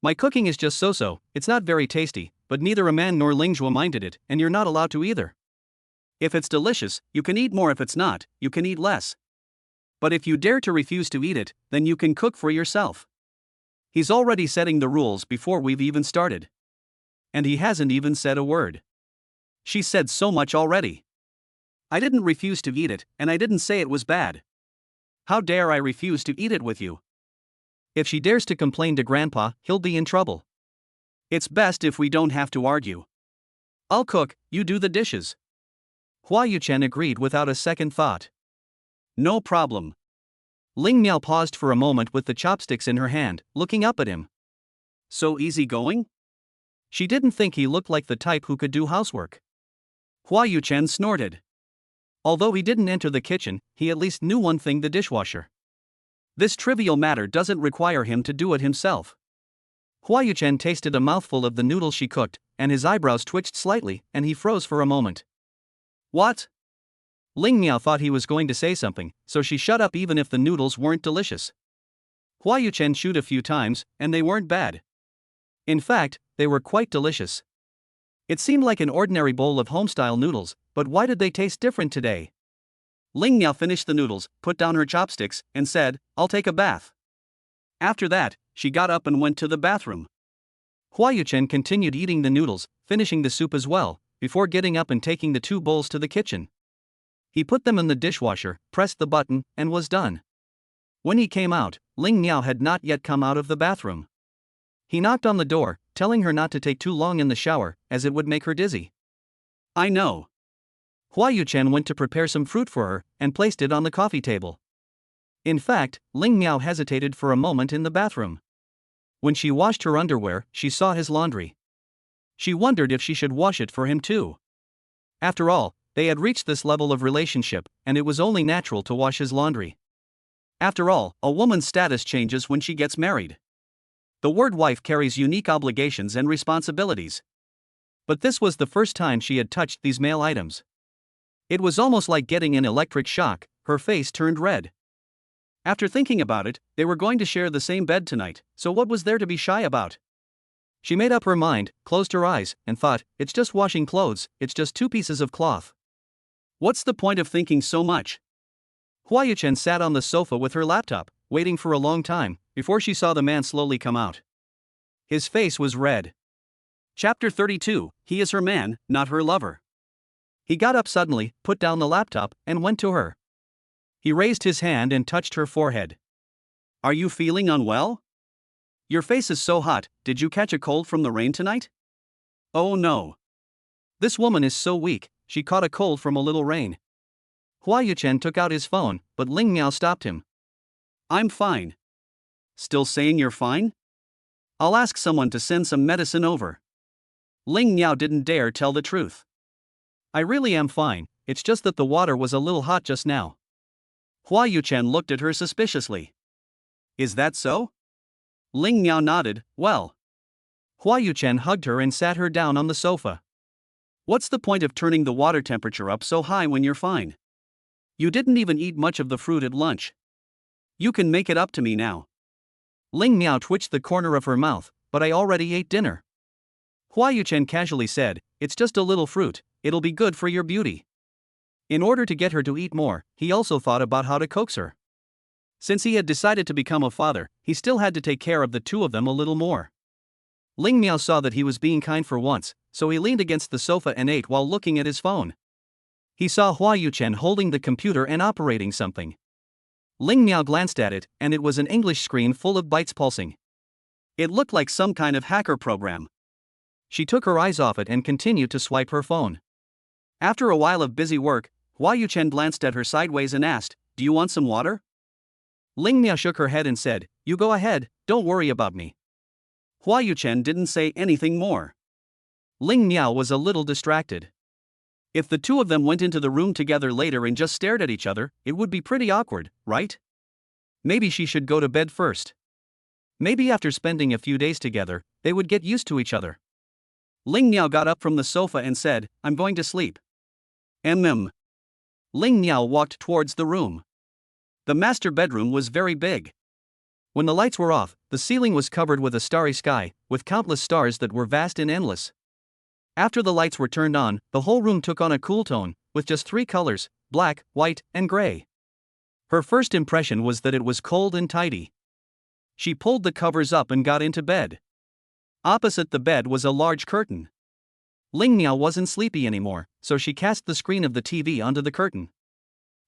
My cooking is just so-so, it's not very tasty, but neither a man nor Ling Zhuo minded it, and you're not allowed to either. If it's delicious, you can eat more. If it's not, you can eat less. But if you dare to refuse to eat it, then you can cook for yourself. He's already setting the rules before we've even started. And he hasn't even said a word. She said so much already. I didn't refuse to eat it, and I didn't say it was bad. How dare I refuse to eat it with you? If she dares to complain to Grandpa, he'll be in trouble. It's best if we don't have to argue. I'll cook, you do the dishes. Hua Yuchen agreed without a second thought. No problem. Ling Miao paused for a moment with the chopsticks in her hand, looking up at him. So easygoing? She didn't think he looked like the type who could do housework. Hua Yuchen snorted. Although he didn't enter the kitchen, he at least knew one thing: the dishwasher. This trivial matter doesn't require him to do it himself. Hua Yuchen tasted a mouthful of the noodles she cooked, and his eyebrows twitched slightly, and he froze for a moment. What? Ling Miao thought he was going to say something, so she shut up even if the noodles weren't delicious. Hua Yuchen chewed a few times, and they weren't bad. In fact, they were quite delicious. It seemed like an ordinary bowl of home-style noodles, but why did they taste different today? Ling Miao finished the noodles, put down her chopsticks, and said, "I'll take a bath." After that, she got up and went to the bathroom. Hua Yuchen continued eating the noodles, finishing the soup as well, before getting up and taking the 2 bowls to the kitchen. He put them in the dishwasher, pressed the button, and was done. When he came out, Ling Miao had not yet come out of the bathroom. He knocked on the door, telling her not to take too long in the shower, as it would make her dizzy. I know. Hua Yuchen went to prepare some fruit for her, and placed it on the coffee table. In fact, Ling Miao hesitated for a moment in the bathroom. When she washed her underwear, she saw his laundry. She wondered if she should wash it for him too. After all, they had reached this level of relationship, and it was only natural to wash his laundry. After all, a woman's status changes when she gets married. The word wife carries unique obligations and responsibilities. But this was the first time she had touched these male items. It was almost like getting an electric shock. Her face turned red. After thinking about it, they were going to share the same bed tonight, so what was there to be shy about? She made up her mind, closed her eyes, and thought, it's just washing clothes, it's just 2 pieces of cloth. What's the point of thinking so much? Hua Yuchen sat on the sofa with her laptop, waiting for a long time, before she saw the man slowly come out. His face was red. Chapter 32, he is her man, not her lover. He got up suddenly, put down the laptop, and went to her. He raised his hand and touched her forehead. Are you feeling unwell? Your face is so hot, did you catch a cold from the rain tonight? Oh no. This woman is so weak, she caught a cold from a little rain. Hua Yuchen took out his phone, but Ling Miao stopped him. I'm fine. Still saying you're fine? I'll ask someone to send some medicine over. Ling Miao didn't dare tell the truth. I really am fine, it's just that the water was a little hot just now. Hua Yuchen looked at her suspiciously. Is that so? Ling Miao nodded, well. Hua Yuchen hugged her and sat her down on the sofa. What's the point of turning the water temperature up so high when you're fine? You didn't even eat much of the fruit at lunch. You can make it up to me now. Ling Miao twitched the corner of her mouth, but I already ate dinner. Hua Yuchen casually said, it's just a little fruit, it'll be good for your beauty. In order to get her to eat more, he also thought about how to coax her. Since he had decided to become a father, he still had to take care of the 2 of them a little more. Ling Miao saw that he was being kind for once, so he leaned against the sofa and ate while looking at his phone. He saw Hua Yuchen holding the computer and operating something. Ling Miao glanced at it, and it was an English screen full of bytes pulsing. It looked like some kind of hacker program. She took her eyes off it and continued to swipe her phone. After a while of busy work, Hua Yuchen glanced at her sideways and asked, do you want some water? Ling Miao shook her head and said, you go ahead, don't worry about me. Hua Yuchen didn't say anything more. Ling Miao was a little distracted. If the 2 of them went into the room together later and just stared at each other, it would be pretty awkward, right? Maybe she should go to bed first. Maybe after spending a few days together, they would get used to each other. Ling Miao got up from the sofa and said, I'm going to sleep. Ling Miao walked towards the room. The master bedroom was very big. When the lights were off, the ceiling was covered with a starry sky, with countless stars that were vast and endless. After the lights were turned on, the whole room took on a cool tone, with just 3 colors, black, white, and gray. Her first impression was that it was cold and tidy. She pulled the covers up and got into bed. Opposite the bed was a large curtain. Ling Miao wasn't sleepy anymore, so she cast the screen of the TV onto the curtain.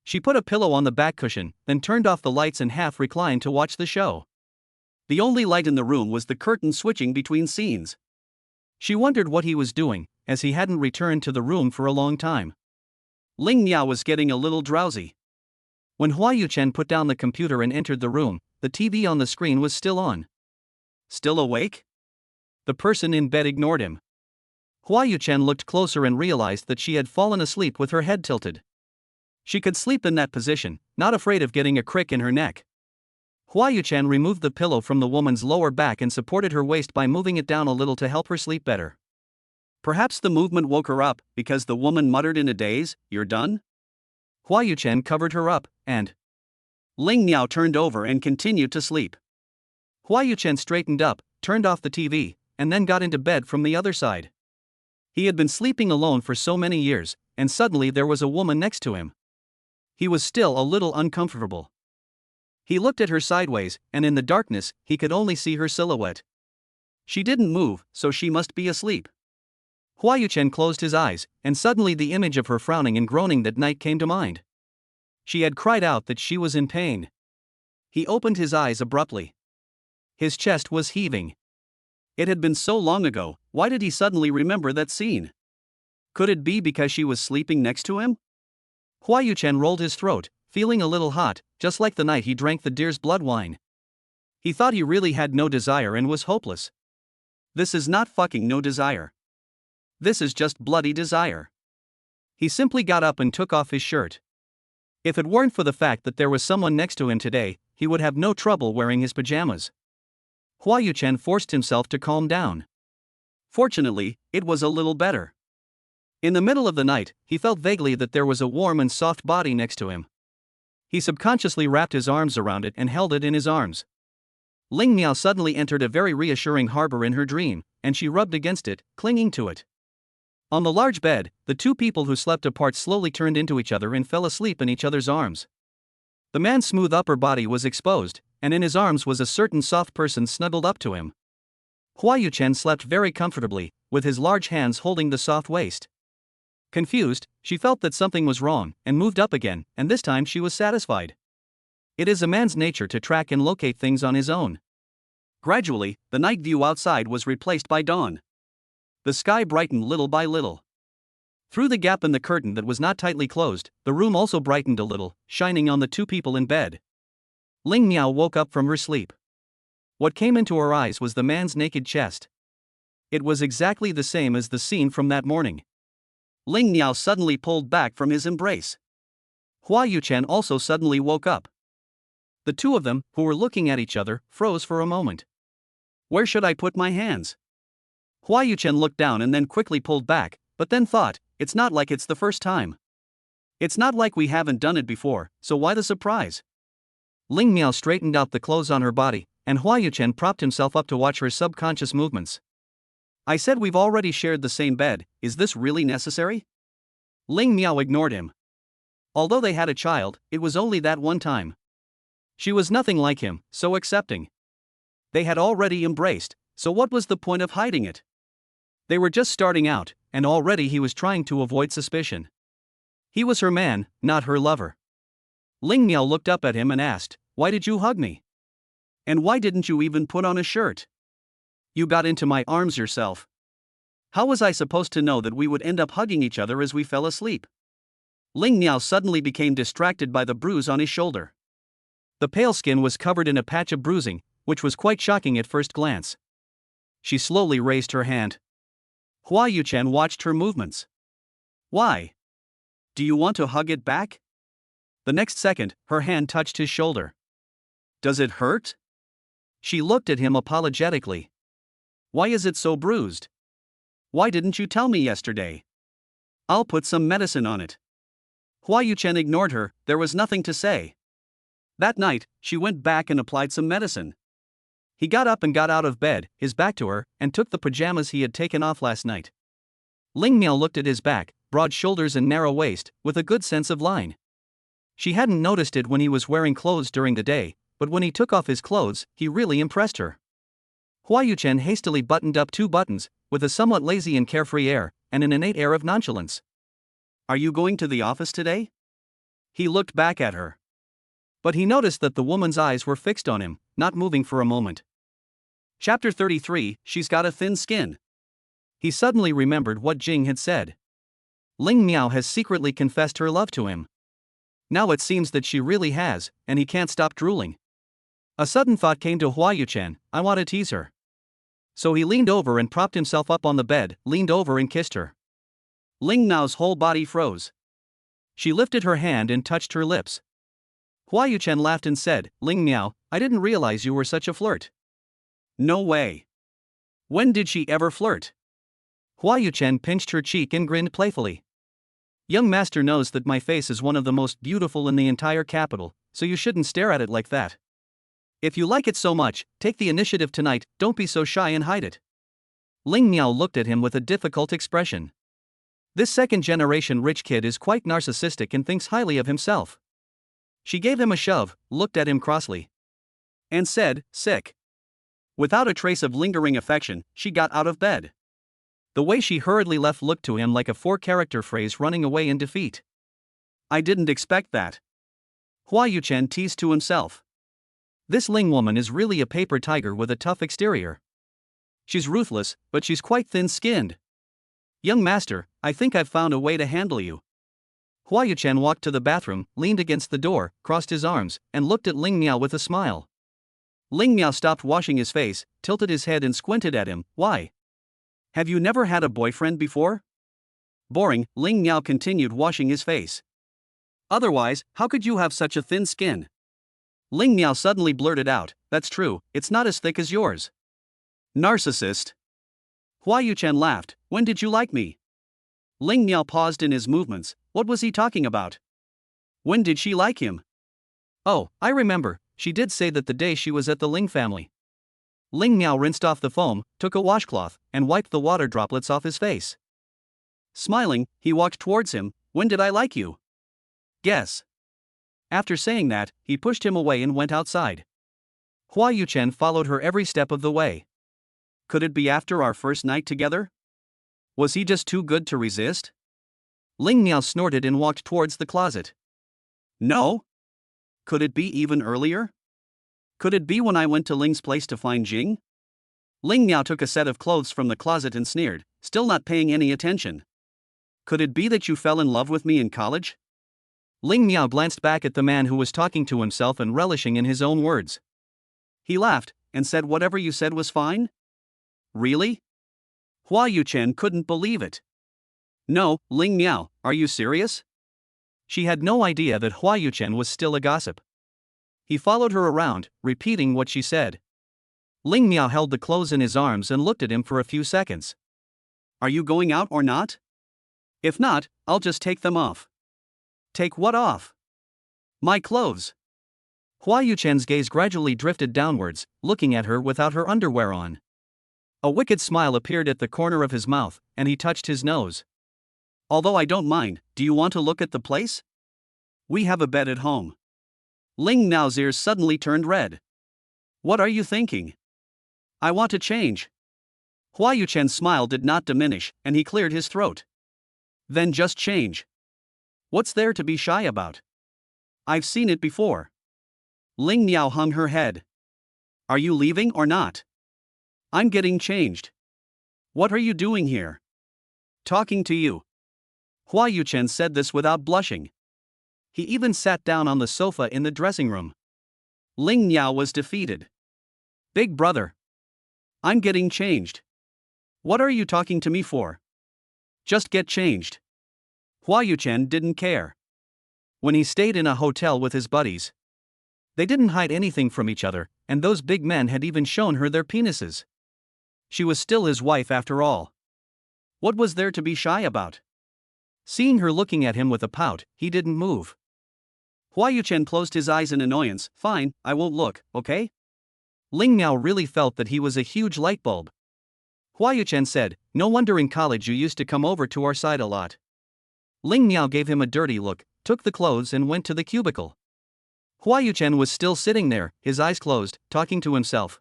She put a pillow on the back cushion, then turned off the lights and half reclined to watch the show. The only light in the room was the curtain switching between scenes. She wondered what he was doing, as he hadn't returned to the room for a long time. Ling Miao was getting a little drowsy. When Hua Yuchen put down the computer and entered the room, the TV on the screen was still on. Still awake? The person in bed ignored him. Hua Yuchen looked closer and realized that she had fallen asleep with her head tilted. She could sleep in that position, not afraid of getting a crick in her neck. Hua Yuchen removed the pillow from the woman's lower back and supported her waist by moving it down a little to help her sleep better. Perhaps the movement woke her up, because the woman muttered in a daze, "You're done?" Hua Yuchen covered her up, and Ling Miao turned over and continued to sleep. Hua Yuchen straightened up, turned off the TV, and then got into bed from the other side. He had been sleeping alone for so many years, and suddenly there was a woman next to him. He was still a little uncomfortable. He looked at her sideways, and in the darkness, he could only see her silhouette. She didn't move, so she must be asleep. Hua Yuchen closed his eyes, and suddenly the image of her frowning and groaning that night came to mind. She had cried out that she was in pain. He opened his eyes abruptly. His chest was heaving. It had been so long ago, why did he suddenly remember that scene? Could it be because she was sleeping next to him? Hua Yuchen rolled his throat, feeling a little hot, just like the night he drank the deer's blood wine. He thought he really had no desire and was hopeless. This is not fucking no desire. This is just bloody desire. He simply got up and took off his shirt. If it weren't for the fact that there was someone next to him today, he would have no trouble wearing his pajamas. Hua Yuchen forced himself to calm down. Fortunately, it was a little better. In the middle of the night, he felt vaguely that there was a warm and soft body next to him. He subconsciously wrapped his arms around it and held it in his arms. Ling Miao suddenly entered a very reassuring harbor in her dream, and she rubbed against it, clinging to it. On the large bed, the two people who slept apart slowly turned into each other and fell asleep in each other's arms. The man's smooth upper body was exposed, and in his arms was a certain soft person snuggled up to him. Hua Yuchen slept very comfortably, with his large hands holding the soft waist. Confused, she felt that something was wrong, and moved up again, and this time she was satisfied. It is a man's nature to track and locate things on his own. Gradually, the night view outside was replaced by dawn. The sky brightened little by little. Through the gap in the curtain that was not tightly closed, the room also brightened a little, shining on the two people in bed. Ling Miao woke up from her sleep. What came into her eyes was the man's naked chest. It was exactly the same as the scene from that morning. Ling Miao suddenly pulled back from his embrace. Hua Yuchen also suddenly woke up. The two of them, who were looking at each other, froze for a moment. Where should I put my hands? Hua Yuchen looked down and then quickly pulled back, but then thought, it's not like it's the first time. It's not like we haven't done it before, so why the surprise? Ling Miao straightened out the clothes on her body, and Hua Yuchen propped himself up to watch her subconscious movements. I said we've already shared the same bed, is this really necessary? Ling Miao ignored him. Although they had a child, it was only that one time. She was nothing like him, so accepting. They had already embraced, so what was the point of hiding it? They were just starting out, and already he was trying to avoid suspicion. He was her man, not her lover. Ling Miao looked up at him and asked, "Why did you hug me? And why didn't you even put on a shirt? You got into my arms yourself. How was I supposed to know that we would end up hugging each other as we fell asleep?" Ling Miao suddenly became distracted by the bruise on his shoulder. The pale skin was covered in a patch of bruising, which was quite shocking at first glance. She slowly raised her hand. Hua Yuchen watched her movements. Why? Do you want to hug it back? The next second, her hand touched his shoulder. Does it hurt? She looked at him apologetically. Why is it so bruised? Why didn't you tell me yesterday? I'll put some medicine on it. Hua Yuchen ignored her, there was nothing to say. That night, she went back and applied some medicine. He got up and got out of bed, his back to her, and took the pajamas he had taken off last night. Ling Miao looked at his back, broad shoulders and narrow waist, with a good sense of line. She hadn't noticed it when he was wearing clothes during the day, but when he took off his clothes, he really impressed her. Hua Yuchen hastily buttoned up 2 buttons, with a somewhat lazy and carefree air, and an innate air of nonchalance. Are you going to the office today? He looked back at her. But he noticed that the woman's eyes were fixed on him, not moving for a moment. Chapter 33, She's Got a Thin Skin. He suddenly remembered what Jing had said. Ling Miao has secretly confessed her love to him. Now it seems that she really has, and he can't stop drooling. A sudden thought came to Hua Yuchen, I want to tease her. So he leaned over and propped himself up on the bed, leaned over and kissed her. Ling Miao's whole body froze. She lifted her hand and touched her lips. Hua Yuchen laughed and said, Ling Miao, I didn't realize you were such a flirt. No way. When did she ever flirt? Hua Yuchen pinched her cheek and grinned playfully. Young master knows that my face is one of the most beautiful in the entire capital, so you shouldn't stare at it like that. If you like it so much, take the initiative tonight, don't be so shy and hide it. Ling Miao looked at him with a difficult expression. This second-generation rich kid is quite narcissistic and thinks highly of himself. She gave him a shove, looked at him crossly, and said, sick. Without a trace of lingering affection, she got out of bed. The way she hurriedly left looked to him like a four-character phrase running away in defeat. I didn't expect that. Hua Yuchen teased to himself. This Ling woman is really a paper tiger with a tough exterior. She's ruthless, but she's quite thin-skinned. Young master, I think I've found a way to handle you. Hua Yuchen walked to the bathroom, leaned against the door, crossed his arms, and looked at Ling Miao with a smile. Ling Miao stopped washing his face, tilted his head and squinted at him. Why? Have you never had a boyfriend before? Boring, Ling Miao continued washing his face. Otherwise, how could you have such a thin skin? Ling Miao suddenly blurted out, that's true, it's not as thick as yours. Narcissist. Hua Yuchen laughed, when did you like me? Ling Miao paused in his movements, what was he talking about? When did she like him? Oh, I remember, she did say that the day she was at the Ling family. Ling Miao rinsed off the foam, took a washcloth, and wiped the water droplets off his face. Smiling, he walked towards him, when did I like you? Guess. After saying that, he pushed him away and went outside. Hua Yuchen followed her every step of the way. Could it be after our first night together? Was he just too good to resist? Ling Miao snorted and walked towards the closet. No? Could it be even earlier? Could it be when I went to Ling's place to find Jing? Ling Miao took a set of clothes from the closet and sneered, still not paying any attention. Could it be that you fell in love with me in college? Ling Miao glanced back at the man who was talking to himself and relishing in his own words. He laughed, and said whatever you said was fine? Really? Hua Yuchen couldn't believe it. No, Ling Miao, are you serious? She had no idea that Hua Yuchen was still a gossip. He followed her around, repeating what she said. Ling Miao held the clothes in his arms and looked at him for a few seconds. Are you going out or not? If not, I'll just take them off. Take what off? My clothes. Hua Yuchen's gaze gradually drifted downwards, looking at her without her underwear on. A wicked smile appeared at the corner of his mouth, and he touched his nose. Although I don't mind, do you want to look at the place? We have a bed at home. Ling Miao's ears suddenly turned red. What are you thinking? I want to change. Hua Yuchen's smile did not diminish, and he cleared his throat. Then just change. What's there to be shy about? I've seen it before. Ling Miao hung her head. Are you leaving or not? I'm getting changed. What are you doing here? Talking to you. Hua Yuchen said this without blushing. He even sat down on the sofa in the dressing room. Ling Miao was defeated. Big brother. I'm getting changed. What are you talking to me for? Just get changed. Hua Yuchen didn't care. When he stayed in a hotel with his buddies, they didn't hide anything from each other, and those big men had even shown her their penises. She was still his wife after all. What was there to be shy about? Seeing her looking at him with a pout, he didn't move. Hua Yuchen closed his eyes in annoyance. Fine, I won't look, okay? Ling Miao really felt that he was a huge light bulb. Hua Yuchen said, no wonder in college you used to come over to our side a lot. Ling Miao gave him a dirty look, took the clothes and went to the cubicle. Hua Yuchen was still sitting there, his eyes closed, talking to himself.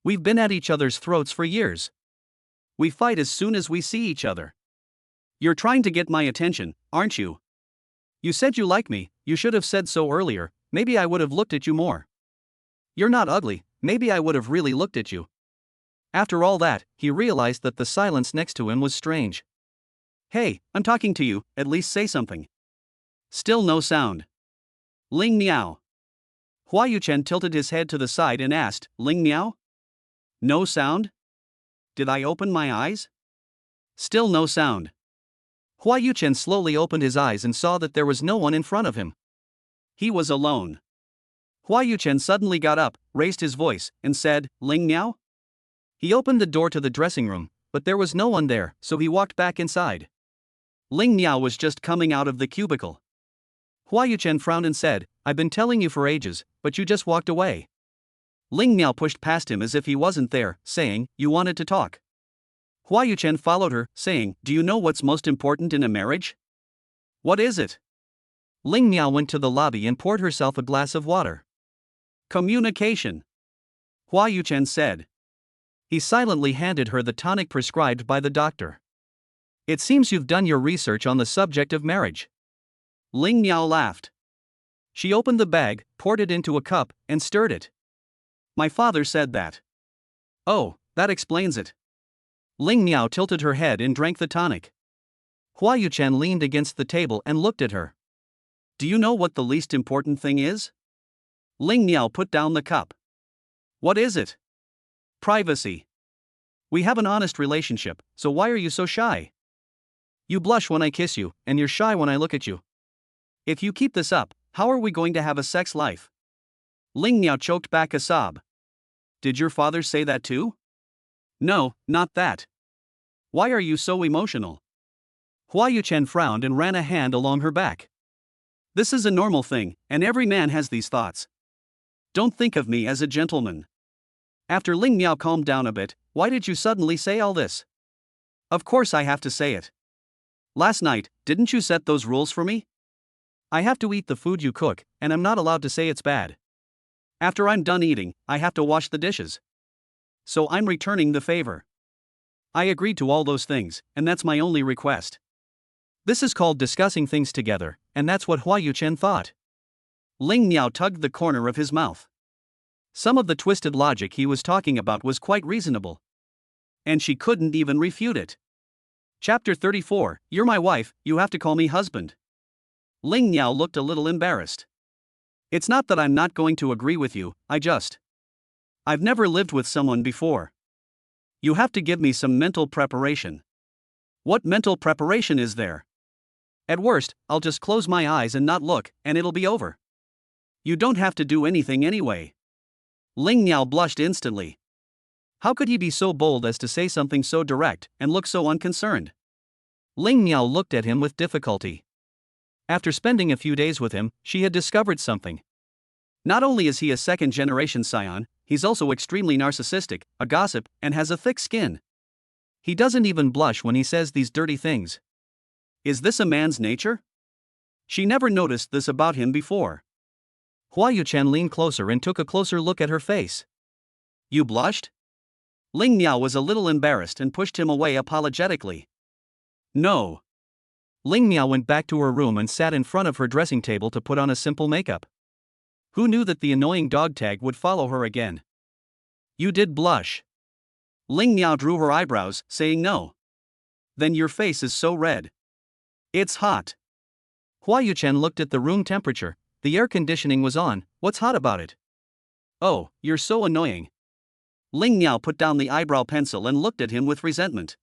We've been at each other's throats for years. We fight as soon as we see each other. You're trying to get my attention, aren't you? You said you like me, you should have said so earlier, maybe I would have looked at you more. You're not ugly, maybe I would have really looked at you. After all that, he realized that the silence next to him was strange. Hey, I'm talking to you, at least say something. Still no sound. Ling Miao. Hua Yuchen tilted his head to the side and asked, Ling Miao? No sound? Did I open my eyes? Still no sound. Hua Yuchen slowly opened his eyes and saw that there was no one in front of him. He was alone. Hua Yuchen suddenly got up, raised his voice, and said, Ling Miao? He opened the door to the dressing room, but there was no one there, so he walked back inside. Ling Miao was just coming out of the cubicle. Hua Yuchen frowned and said, I've been telling you for ages, but you just walked away. Ling Miao pushed past him as if he wasn't there, saying, You wanted to talk. Hua Yuchen followed her, saying, Do you know what's most important in a marriage? What is it? Ling Miao went to the lobby and poured herself a glass of water. Communication. Hua Yuchen said. He silently handed her the tonic prescribed by the doctor. It seems you've done your research on the subject of marriage. Ling Miao laughed. She opened the bag, poured it into a cup, and stirred it. My father said that. Oh, that explains it. Ling Miao tilted her head and drank the tonic. Hua Yuchen leaned against the table and looked at her. Do you know what the least important thing is? Ling Miao put down the cup. What is it? Privacy. We have an honest relationship, so why are you so shy? You blush when I kiss you, and you're shy when I look at you. If you keep this up, how are we going to have a sex life? Ling Miao choked back a sob. Did your father say that too? No, not that. Why are you so emotional? Hua Yuchen frowned and ran a hand along her back. This is a normal thing, and every man has these thoughts. Don't think of me as a gentleman. After Ling Miao calmed down a bit, why did you suddenly say all this? Of course I have to say it. Last night, didn't you set those rules for me? I have to eat the food you cook, and I'm not allowed to say it's bad. After I'm done eating, I have to wash the dishes. So I'm returning the favor. I agreed to all those things, and that's my only request. This is called discussing things together, and that's what Hua Yuchen thought. Ling Miao tugged the corner of his mouth. Some of the twisted logic he was talking about was quite reasonable. And she couldn't even refute it. Chapter 34, You're my wife, you have to call me husband. Ling Miao looked a little embarrassed. It's not that I'm not going to agree with you, I've never lived with someone before. You have to give me some mental preparation. What mental preparation is there? At worst, I'll just close my eyes and not look, and it'll be over. You don't have to do anything anyway. Ling Miao blushed instantly. How could he be so bold as to say something so direct and look so unconcerned? Ling Miao looked at him with difficulty. After spending a few days with him, she had discovered something. Not only is he a second-generation scion, he's also extremely narcissistic, a gossip, and has a thick skin. He doesn't even blush when he says these dirty things. Is this a man's nature? She never noticed this about him before. Hua Yuchen leaned closer and took a closer look at her face. You blushed? Ling Miao was a little embarrassed and pushed him away apologetically. No. Ling Miao went back to her room and sat in front of her dressing table to put on a simple makeup. Who knew that the annoying dog tag would follow her again? You did blush. Ling Miao drew her eyebrows, saying no. Then your face is so red. It's hot. Hua Yuchen looked at the room temperature. The air conditioning was on, what's hot about it? Oh, you're so annoying. Ling Miao put down the eyebrow pencil and looked at him with resentment.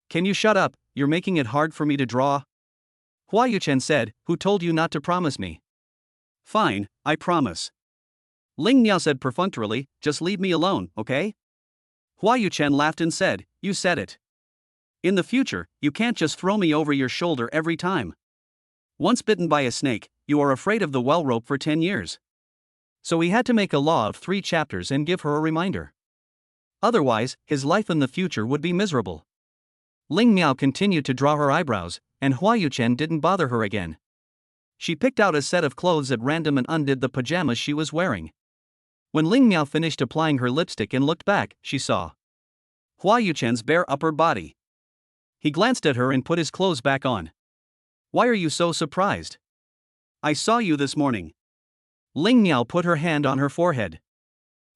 Can you shut up, you're making it hard for me to draw? Hua Yuchen said, Who told you not to promise me? Fine, I promise. Ling Miao said perfunctorily, Just leave me alone, okay? Hua Yuchen laughed and said, You said it. In the future, you can't just throw me over your shoulder every time. Once bitten by a snake, you are afraid of the well rope for 10 years. So he had to make a law of 3 chapters and give her a reminder. Otherwise, his life in the future would be miserable. Ling Miao continued to draw her eyebrows, and Hua Yuchen didn't bother her again. She picked out a set of clothes at random and undid the pajamas she was wearing. When Ling Miao finished applying her lipstick and looked back, she saw Hua Yuchen's bare upper body. He glanced at her and put his clothes back on. Why are you so surprised? I saw you this morning. Ling Miao put her hand on her forehead.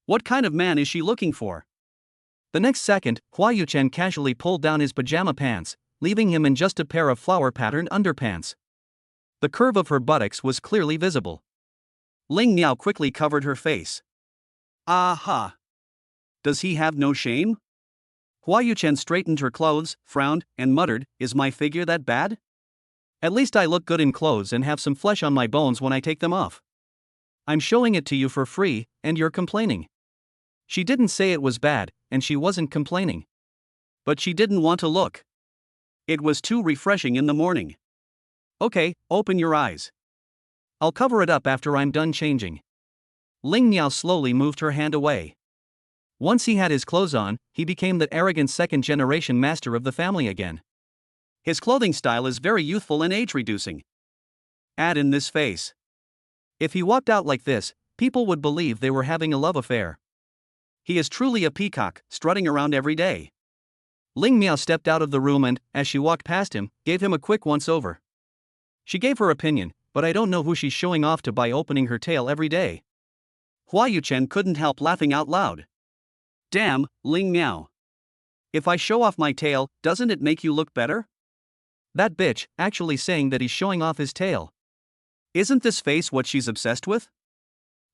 What kind of man is she looking for? The next second, Hua Yuchen casually pulled down his pajama pants, leaving him in just a pair of flower-patterned underpants. The curve of her buttocks was clearly visible. Ling Miao quickly covered her face. Aha! Does he have no shame? Hua Yuchen straightened her clothes, frowned, and muttered, "Is my figure that bad? At least I look good in clothes and have some flesh on my bones when I take them off. I'm showing it to you for free, and you're complaining." She didn't say it was bad, and she wasn't complaining. But she didn't want to look. It was too refreshing in the morning. "Okay, open your eyes. I'll cover it up after I'm done changing." Ling Miao slowly moved her hand away. Once he had his clothes on, he became the arrogant second-generation master of the family again. His clothing style is very youthful and age-reducing. Add in this face. If he walked out like this, people would believe they were having a love affair. He is truly a peacock, strutting around every day. Ling Miao stepped out of the room and, as she walked past him, gave him a quick once-over. She gave her opinion, but I don't know who she's showing off to by opening her tail every day. Hua Yuchen couldn't help laughing out loud. Damn, Ling Miao. If I show off my tail, doesn't it make you look better? That bitch, actually saying that he's showing off his tail. Isn't this face what she's obsessed with?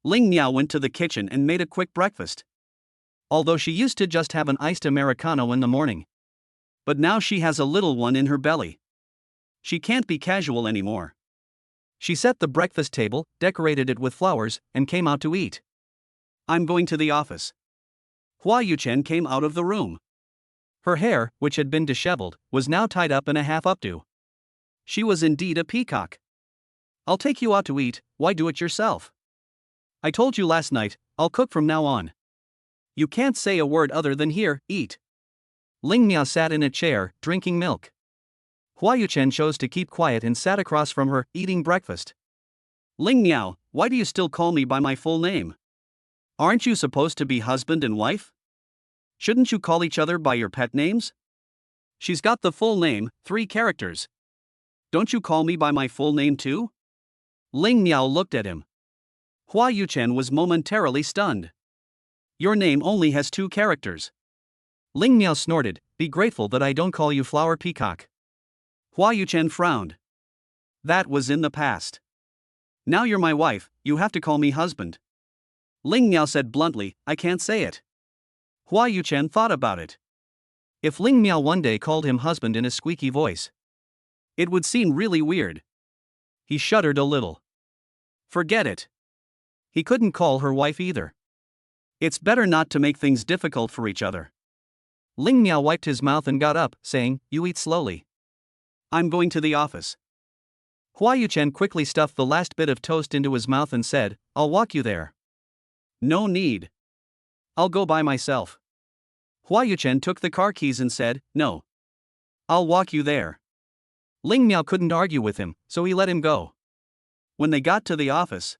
Ling Miao went to the kitchen and made a quick breakfast. Although she used to just have an iced Americano in the morning. But now she has a little one in her belly. She can't be casual anymore. She set the breakfast table, decorated it with flowers, and came out to eat. I'm going to the office. Hua Yuchen came out of the room. Her hair, which had been disheveled, was now tied up in a half updo. She was indeed a peacock. I'll take you out to eat, why do it yourself? I told you last night, I'll cook from now on. You can't say a word other than here, eat. Ling Miao sat in a chair, drinking milk. Hua Yuchen chose to keep quiet and sat across from her, eating breakfast. Ling Miao, why do you still call me by my full name? Aren't you supposed to be husband and wife? Shouldn't you call each other by your pet names? She's got the full name, 3 characters. Don't you call me by my full name too? Ling Miao looked at him. Hua Yuchen was momentarily stunned. Your name only has 2 characters. Ling Miao snorted, be grateful that I don't call you Flower Peacock. Hua Yuchen frowned. That was in the past. Now you're my wife, you have to call me husband. Ling Miao said bluntly, I can't say it. Hua Yuchen thought about it. If Ling Miao one day called him husband in a squeaky voice, it would seem really weird. He shuddered a little. Forget it. He couldn't call her wife either. It's better not to make things difficult for each other. Ling Miao wiped his mouth and got up, saying, you eat slowly. I'm going to the office. Hua Yuchen quickly stuffed the last bit of toast into his mouth and said, I'll walk you there. No need. I'll go by myself. Hua Yuchen took the car keys and said, no. I'll walk you there. Ling Miao couldn't argue with him, so he let him go. When they got to the office,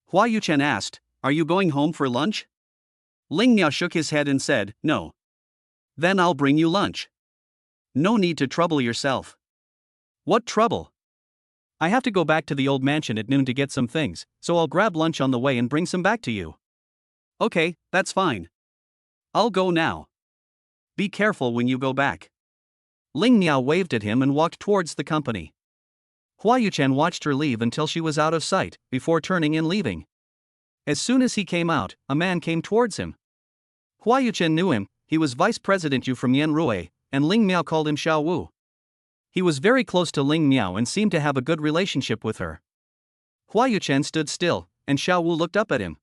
Hua Yuchen asked, are you going home for lunch? Ling Miao shook his head and said, no. Then I'll bring you lunch. No need to trouble yourself. What trouble? I have to go back to the old mansion at noon to get some things, so I'll grab lunch on the way and bring some back to you. Okay, that's fine. I'll go now. Be careful when you go back. Ling Miao waved at him and walked towards the company. Hua Yuchen watched her leave until she was out of sight, before turning and leaving. As soon as he came out, a man came towards him. Hua Yuchen knew him, he was Vice President Yu from Yanrui, and Ling Miao called him Xiao Wu. He was very close to Ling Miao and seemed to have a good relationship with her. Hua Yuchen stood still, and Xiao Wu looked up at him.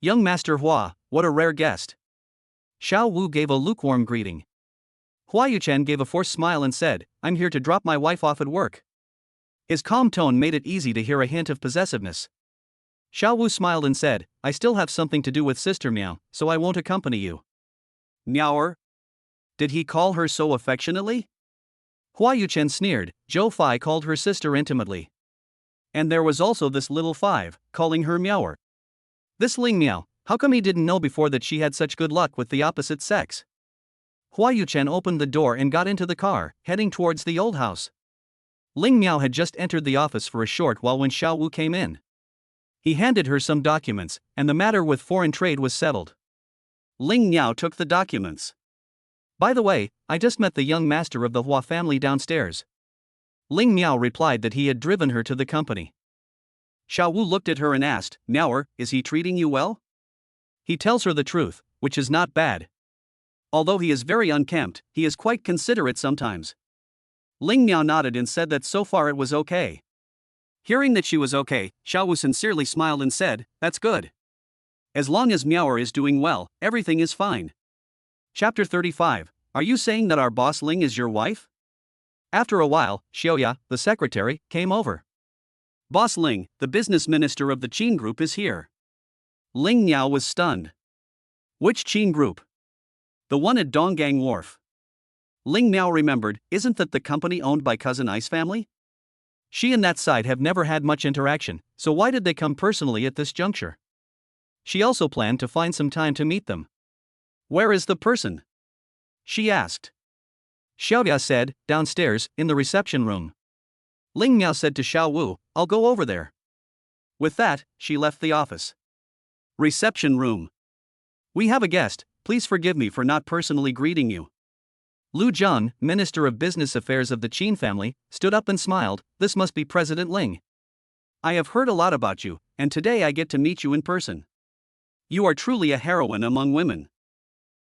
Young Master Hua, what a rare guest. Xiao Wu gave a lukewarm greeting. Hua Yuchen gave a forced smile and said, I'm here to drop my wife off at work. His calm tone made it easy to hear a hint of possessiveness. Xiao Wu smiled and said, I still have something to do with Sister Miao, so I won't accompany you. Miaoer? Did he call her so affectionately? Hua Yuchen sneered, Zhou Fai called her sister intimately. And there was also this little 5, calling her Miaoer. This Ling Miao, how come he didn't know before that she had such good luck with the opposite sex? Hua Yuchen opened the door and got into the car, heading towards the old house. Ling Miao had just entered the office for a short while when Xiao Wu came in. He handed her some documents, and the matter with foreign trade was settled. Ling Miao took the documents. By the way, I just met the young master of the Hua family downstairs. Ling Miao replied that he had driven her to the company. Xiao Wu looked at her and asked, Miaoer, is he treating you well? He tells her the truth, which is not bad. Although he is very unkempt, he is quite considerate sometimes. Ling Miao nodded and said that so far it was okay. Hearing that she was okay, Xiao Wu sincerely smiled and said, that's good. As long as Miaoer is doing well, everything is fine. Chapter 35. Are you saying that our boss Ling is your wife? After a while, Xiaoya, the secretary, came over. Boss Ling, the business minister of the Qin group, is here. Ling Miao was stunned. Which Qin group? The one at Donggang Wharf. Ling Miao remembered, isn't that the company owned by Cousin I's family? She and that side have never had much interaction, so why did they come personally at this juncture? She also planned to find some time to meet them. Where is the person? She asked. Xiaoya said, downstairs, in the reception room. Ling Miao said to Xiao Wu, I'll go over there. With that, she left the office. Reception room. We have a guest, please forgive me for not personally greeting you. Lu Zhang, Minister of Business Affairs of the Qin family, stood up and smiled, this must be President Ling. I have heard a lot about you, and today I get to meet you in person. You are truly a heroine among women.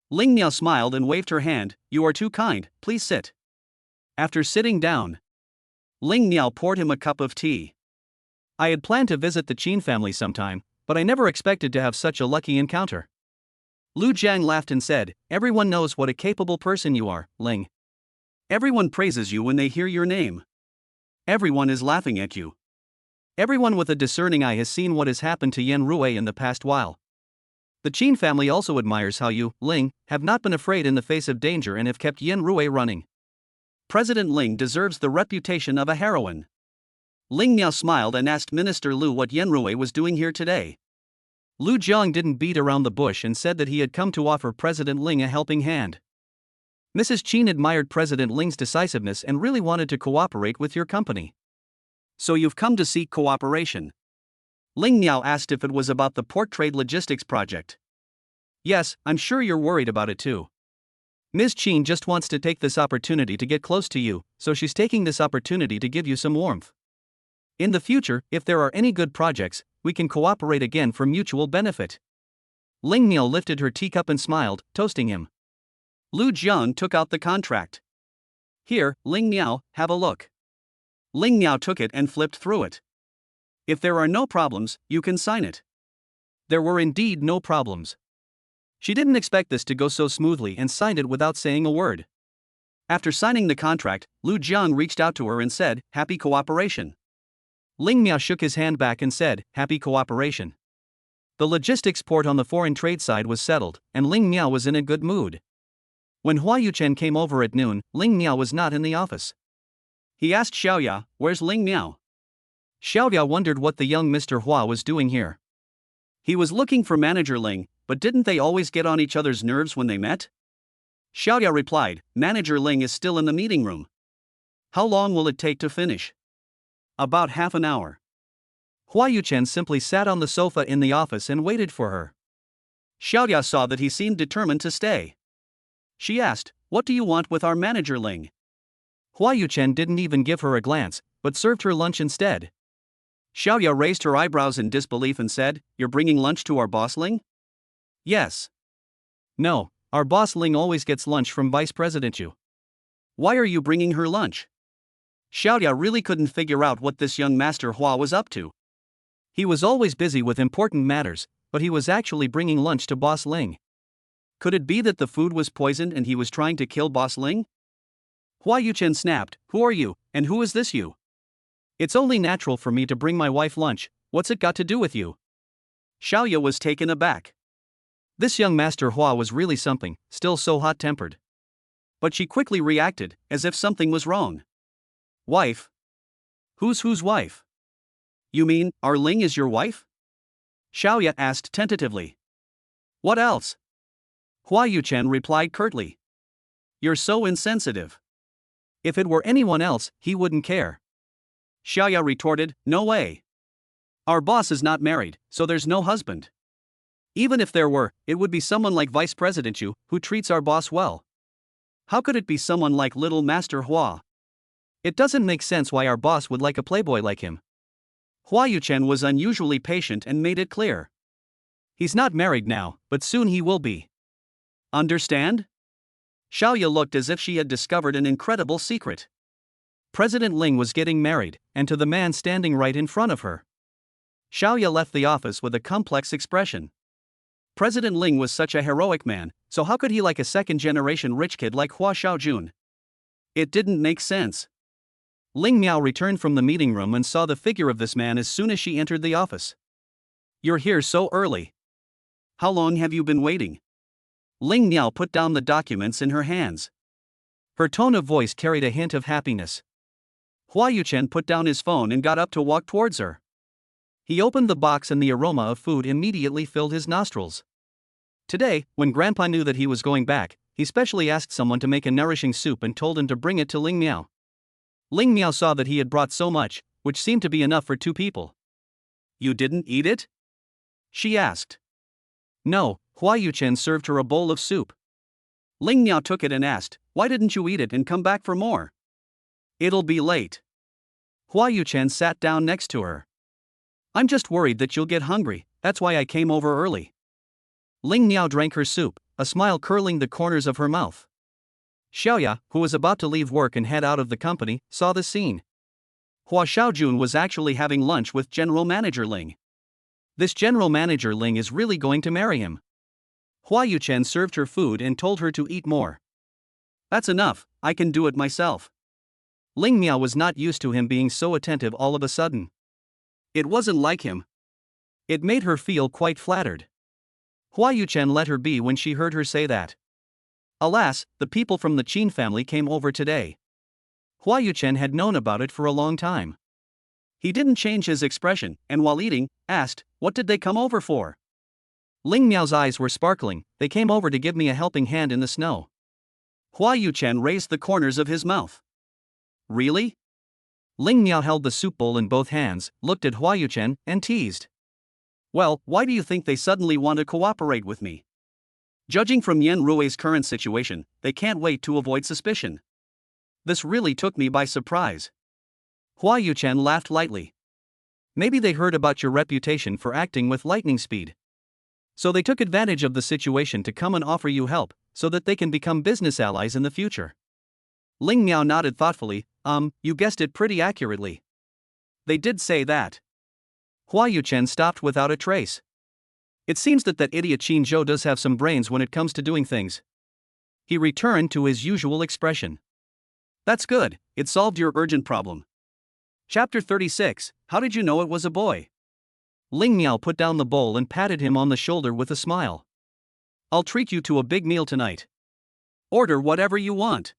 Ling Miao smiled and waved her hand, you are too kind, please sit. After sitting down, Ling Miao poured him a cup of tea. I had planned to visit the Qin family sometime, but I never expected to have such a lucky encounter. Lu Jiang laughed and said, everyone knows what a capable person you are, Ling. Everyone praises you when they hear your name. Everyone is laughing at you. Everyone with a discerning eye has seen what has happened to Yan Rui in the past while. The Qin family also admires how you, Ling, have not been afraid in the face of danger and have kept Yan Rui running. President Ling deserves the reputation of a heroine. Ling Miao smiled and asked Minister Lu what Yan Rui was doing here today. Lu Jiang didn't beat around the bush and said that he had come to offer President Ling a helping hand. Mrs. Qin admired President Ling's decisiveness and really wanted to cooperate with your company. So you've come to seek cooperation? Ling Miao asked if it was about the port trade logistics project. Yes, I'm sure you're worried about it too. Ms. Qin just wants to take this opportunity to get close to you, so she's taking this opportunity to give you some warmth. In the future, if there are any good projects, we can cooperate again for mutual benefit. Ling Miao lifted her teacup and smiled, toasting him. Lu Jiang took out the contract. Here, Ling Miao, have a look. Ling Miao took it and flipped through it. If there are no problems, you can sign it. There were indeed no problems. She didn't expect this to go so smoothly and signed it without saying a word. After signing the contract, Lu Jiang reached out to her and said, happy cooperation. Ling Miao shook his hand back and said, happy cooperation. The logistics port on the foreign trade side was settled, and Ling Miao was in a good mood. When Hua Yuchen came over at noon, Ling Miao was not in the office. He asked Xiaoya, where's Ling Miao? Xiaoya wondered what the young Mr. Hua was doing here. He was looking for Manager Ling, but didn't they always get on each other's nerves when they met? Xiaoya replied, Manager Ling is still in the meeting room. How long will it take to finish? About half an hour. Hua Yuchen simply sat on the sofa in the office and waited for her. Xiaoya saw that he seemed determined to stay. She asked, what do you want with our Manager Ling? Hua Yuchen didn't even give her a glance, but served her lunch instead. Xiaoya raised her eyebrows in disbelief and said, you're bringing lunch to our boss Ling? Yes. No, our boss Ling always gets lunch from Vice President Yu. Why are you bringing her lunch? Xiaoya really couldn't figure out what this young Master Hua was up to. He was always busy with important matters, but he was actually bringing lunch to Boss Ling. Could it be that the food was poisoned and he was trying to kill Boss Ling? Hua Yuchen snapped, who are you, and who is this you? It's only natural for me to bring my wife lunch, what's it got to do with you? Xiaoya was taken aback. This young Master Hua was really something, still so hot-tempered. But she quickly reacted, as if something was wrong. Wife? Whose wife? You mean, our Ling is your wife? Xiaoya asked tentatively. What else? Hua Yuchen replied curtly. You're so insensitive. If it were anyone else, he wouldn't care. Xiaoya retorted, no way. Our boss is not married, so there's no husband. Even if there were, it would be someone like Vice President Yu, who treats our boss well. How could it be someone like Little Master Hua? It doesn't make sense why our boss would like a playboy like him. Hua Yuchen was unusually patient and made it clear. He's not married now, but soon he will be. Understand? Xiaoya looked as if she had discovered an incredible secret. President Ling was getting married, and to the man standing right in front of her. Xiaoya left the office with a complex expression. President Ling was such a heroic man, so how could he like a second-generation rich kid like Hua Xiaojun? It didn't make sense. Ling Miao returned from the meeting room and saw the figure of this man as soon as she entered the office. You're here so early. How long have you been waiting? Ling Miao put down the documents in her hands. Her tone of voice carried a hint of happiness. Hua Yuchen put down his phone and got up to walk towards her. He opened the box and the aroma of food immediately filled his nostrils. Today, when Grandpa knew that he was going back, he specially asked someone to make a nourishing soup and told him to bring it to Ling Miao. Ling Miao saw that he had brought so much, which seemed to be enough for 2 people. You didn't eat it? She asked. No, Hua Yuchen served her a bowl of soup. Ling Miao took it and asked, why didn't you eat it and come back for more? It'll be late. Hua Yuchen sat down next to her. I'm just worried that you'll get hungry, that's why I came over early. Ling Miao drank her soup, a smile curling the corners of her mouth. Xiaoya, who was about to leave work and head out of the company, saw the scene. Hua Xiaojun was actually having lunch with General Manager Ling. This General Manager Ling is really going to marry him. Hua Yuchen served her food and told her to eat more. That's enough, I can do it myself. Ling Miao was not used to him being so attentive all of a sudden. It wasn't like him. It made her feel quite flattered. Hua Yuchen let her be when she heard her say that. Alas, the people from the Qin family came over today. Hua Yuchen had known about it for a long time. He didn't change his expression, and while eating, asked, what did they come over for? Ling Miao's eyes were sparkling, they came over to give me a helping hand in the snow. Hua Yuchen raised the corners of his mouth. Really? Ling Miao held the soup bowl in both hands, looked at Hua Yuchen, and teased. Well, why do you think they suddenly want to cooperate with me? Judging from Yan Rui's current situation, they can't wait to avoid suspicion. This really took me by surprise. Hua Yuchen laughed lightly. Maybe they heard about your reputation for acting with lightning speed. So they took advantage of the situation to come and offer you help, so that they can become business allies in the future. Ling Miao nodded thoughtfully, you guessed it pretty accurately. They did say that. Hua Yuchen stopped without a trace. It seems that idiot Qin Zhou does have some brains when it comes to doing things. He returned to his usual expression. That's good, it solved your urgent problem. Chapter 36, How did you know it was a boy? Ling Miao put down the bowl and patted him on the shoulder with a smile. I'll treat you to a big meal tonight. Order whatever you want.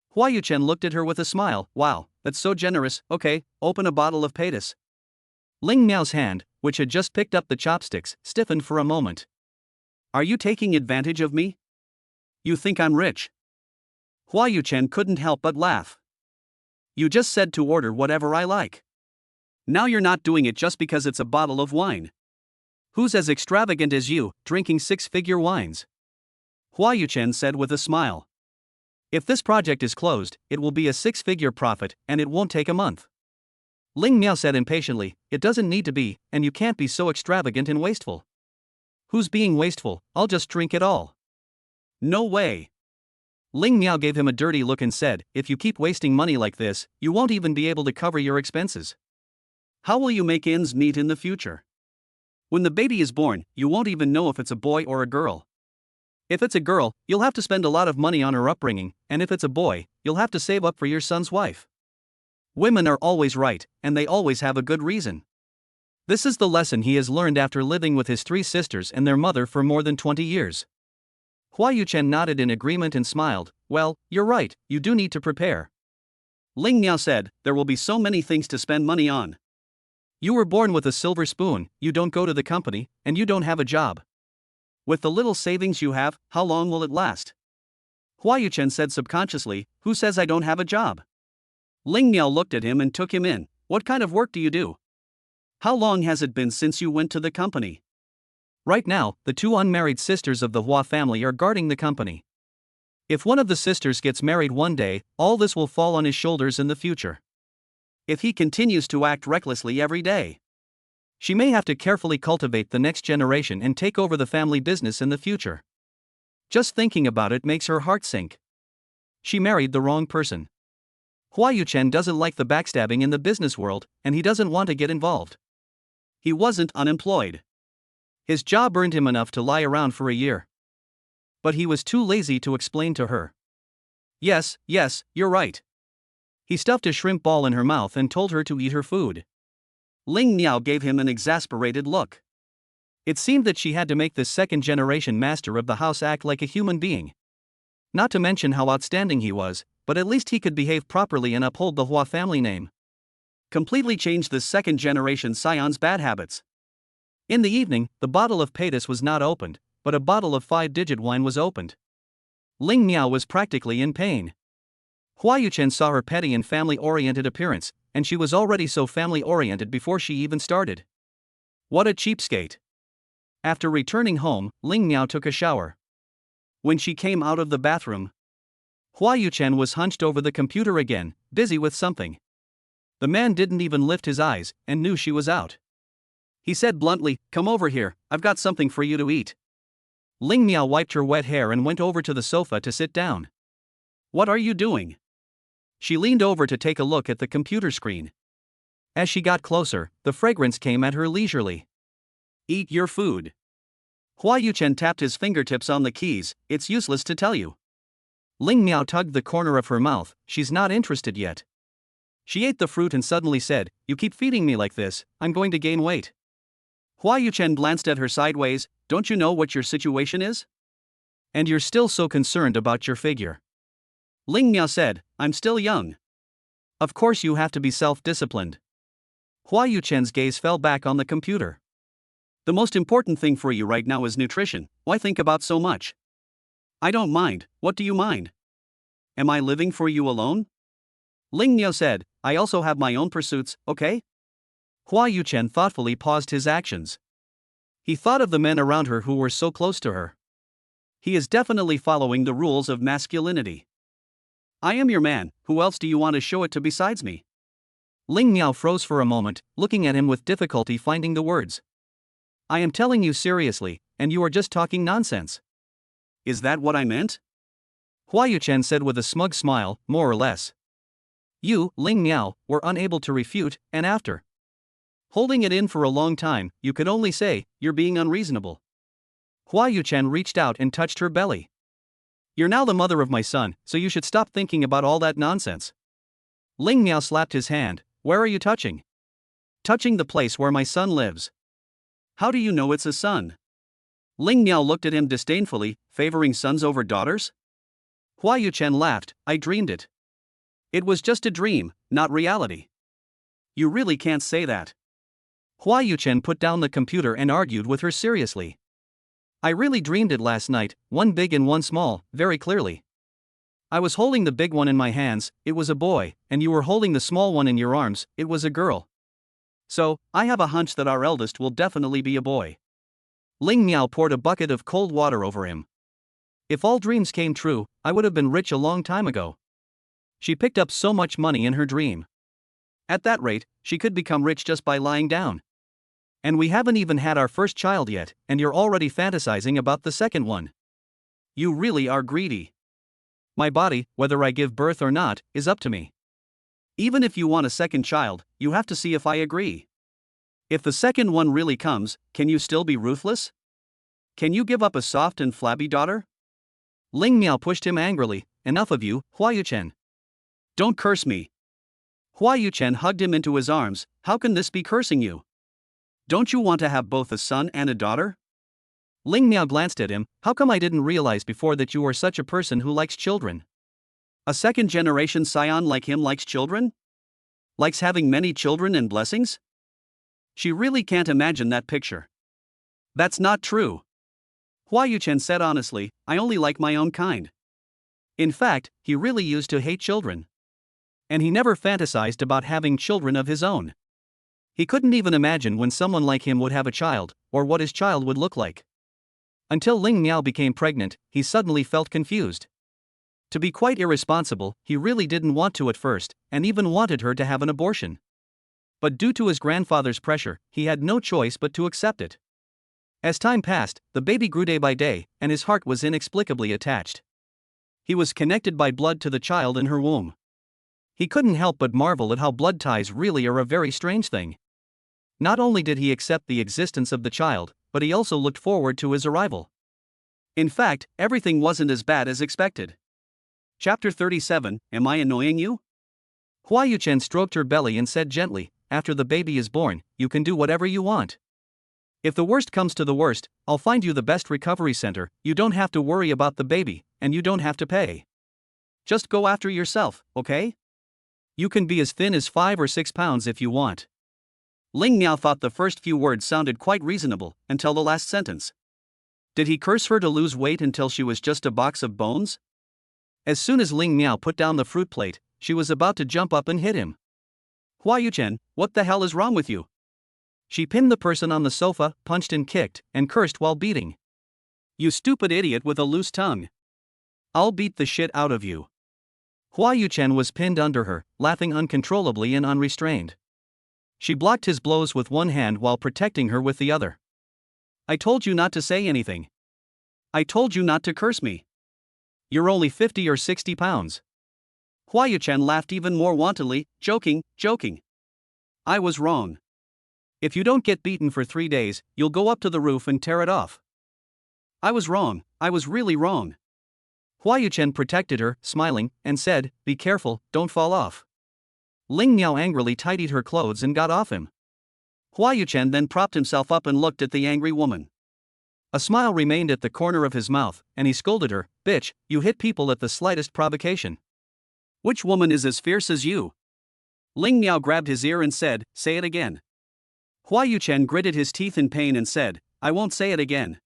Hua Yuchen looked at her with a smile. Wow, that's so generous, okay, open a bottle of paytas. Ling Miao's hand, which had just picked up the chopsticks, stiffened for a moment. Are you taking advantage of me? You think I'm rich? Hua Yuchen couldn't help but laugh. You just said to order whatever I like. Now you're not doing it just because it's a bottle of wine. Who's as extravagant as you, drinking 6-figure wines? Hua Yuchen said with a smile. If this project is closed, it will be a 6-figure profit, and it won't take a month. Ling Miao said impatiently, it doesn't need to be, and you can't be so extravagant and wasteful. Who's being wasteful? I'll just drink it all. No way. Ling Miao gave him a dirty look and said, if you keep wasting money like this, you won't even be able to cover your expenses. How will you make ends meet in the future? When the baby is born, you won't even know if it's a boy or a girl. If it's a girl, you'll have to spend a lot of money on her upbringing, and if it's a boy, you'll have to save up for your son's wife. Women are always right, and they always have a good reason. This is the lesson he has learned after living with his 3 sisters and their mother for more than 20 years. Hua Yuchen nodded in agreement and smiled. Well, you're right, you do need to prepare. Ling Miao said, there will be so many things to spend money on. You were born with a silver spoon, you don't go to the company, and you don't have a job. With the little savings you have, how long will it last? Hua Yuchen said subconsciously, who says I don't have a job? Ling Miao looked at him and took him in. What kind of work do you do? How long has it been since you went to the company? Right now, the two unmarried sisters of the Hua family are guarding the company. If one of the sisters gets married one day, all this will fall on his shoulders in the future. If he continues to act recklessly every day, she may have to carefully cultivate the next generation and take over the family business in the future. Just thinking about it makes her heart sink. She married the wrong person. Hua Yuchen doesn't like the backstabbing in the business world, and he doesn't want to get involved. He wasn't unemployed. His job earned him enough to lie around for a year. But he was too lazy to explain to her. Yes, you're right. He stuffed a shrimp ball in her mouth and told her to eat her food. Ling Niao gave him an exasperated look. It seemed that she had to make this second-generation master of the house act like a human being. Not to mention how outstanding he was, but at least he could behave properly and uphold the Hua family name. Completely change this second-generation scion's bad habits. In the evening, the bottle of paytas was not opened, but a bottle of 5-digit wine was opened. Ling Niao was practically in pain. Hua Yuchen saw her petty and family-oriented appearance, and she was already so family-oriented before she even started. What a cheapskate. After returning home, Ling Niao took a shower. When she came out of the bathroom, Hua Yuchen was hunched over the computer again, busy with something. The man didn't even lift his eyes, and knew she was out. He said bluntly, "Come over here, I've got something for you to eat." Ling Niao wiped her wet hair and went over to the sofa to sit down. "What are you doing?" She leaned over to take a look at the computer screen. As she got closer, the fragrance came at her leisurely. "Eat your food." Hua Yuchen tapped his fingertips on the keys. "It's useless to tell you." Ling Miao tugged the corner of her mouth. "She's not interested yet." She ate the fruit and suddenly said, "You keep feeding me like this, I'm going to gain weight." Hua Yuchen glanced at her sideways. "Don't you know what your situation is? And you're still so concerned about your figure." Ling Miao said, "I'm still young. Of course you have to be self-disciplined." Hua Yuchen's gaze fell back on the computer. "The most important thing for you right now is nutrition. Why think about so much?" "I don't mind. What do you mind? Am I living for you alone?" Ling Miao said, "I also have my own pursuits, okay?" Hua Yuchen thoughtfully paused his actions. He thought of the men around her who were so close to her. He is definitely following the rules of masculinity. "I am your man, who else do you want to show it to besides me?" Ling Miao froze for a moment, looking at him with difficulty finding the words. "I am telling you seriously, and you are just talking nonsense." "Is that what I meant?" Hua Yuchen said with a smug smile, "More or less." You, Ling Miao, were unable to refute, and after holding it in for a long time, you could only say, "You're being unreasonable." Hua Yuchen reached out and touched her belly. "You're now the mother of my son, so you should stop thinking about all that nonsense." Ling Miao slapped his hand. "Where are you touching?" "Touching the place where my son lives." "How do you know it's a son?" Ling Miao looked at him disdainfully, favoring sons over daughters? Hua Yuchen laughed. "I dreamed it. It was just a dream, not reality." "You really can't say that." Hua Yuchen put down the computer and argued with her seriously. "I really dreamed it last night, one big and one small, very clearly. I was holding the big one in my hands, it was a boy, and you were holding the small one in your arms, it was a girl. So, I have a hunch that our eldest will definitely be a boy." Ling Miao poured a bucket of cold water over him. "If all dreams came true, I would have been rich a long time ago." She picked up so much money in her dream. At that rate, she could become rich just by lying down. And we haven't even had our first child yet, and you're already fantasizing about the second one. You really are greedy. My body, whether I give birth or not, is up to me. Even if you want a second child, you have to see if I agree. If the second one really comes, can you still be ruthless? Can you give up a soft and flabby daughter? Ling Miao pushed him angrily. "Enough of you, Hua Yuchen. Don't curse me." Hua Yuchen hugged him into his arms. "How can this be cursing you? Don't you want to have both a son and a daughter?" Ling Miao glanced at him. "How come I didn't realize before that you are such a person who likes children? A second-generation scion like him likes children? Likes having many children and blessings?" She really can't imagine that picture. "That's not true." Hua Yuchen said honestly, "I only like my own kind." In fact, he really used to hate children. And he never fantasized about having children of his own. He couldn't even imagine when someone like him would have a child, or what his child would look like. Until Ling Miao became pregnant, he suddenly felt confused. To be quite irresponsible, he really didn't want to at first, and even wanted her to have an abortion. But due to his grandfather's pressure, he had no choice but to accept it. As time passed, the baby grew day by day, and his heart was inexplicably attached. He was connected by blood to the child in her womb. He couldn't help but marvel at how blood ties really are a very strange thing. Not only did he accept the existence of the child, but he also looked forward to his arrival. In fact, everything wasn't as bad as expected. Chapter 37, Am I Annoying You? Hua Yuchen stroked her belly and said gently, after the baby is born, you can do whatever you want. If the worst comes to the worst, I'll find you the best recovery center, you don't have to worry about the baby, and you don't have to pay. Just go after yourself, okay? You can be as thin as 5 or 6 pounds if you want. Ling Miao thought the first few words sounded quite reasonable, until the last sentence. Did he curse her to lose weight until she was just a box of bones? As soon as Ling Miao put down the fruit plate, she was about to jump up and hit him. Hua Yuchen, what the hell is wrong with you? She pinned the person on the sofa, punched and kicked, and cursed while beating. You stupid idiot with a loose tongue. I'll beat the shit out of you. Hua Yuchen was pinned under her, laughing uncontrollably and unrestrained. She blocked his blows with one hand while protecting her with the other. I told you not to say anything. I told you not to curse me. You're only 50 or 60 pounds. Hua Yuchen laughed even more wantonly, joking. I was wrong. If you don't get beaten for 3 days, you'll go up to the roof and tear it off. I was wrong, I was really wrong. Hua Yuchen protected her, smiling, and said, be careful, don't fall off. Ling Miao angrily tidied her clothes and got off him. Hua Yuchen then propped himself up and looked at the angry woman. A smile remained at the corner of his mouth, and he scolded her, bitch, you hit people at the slightest provocation. Which woman is as fierce as you? Ling Miao grabbed his ear and said, say it again. Hua Yuchen gritted his teeth in pain and said, I won't say it again.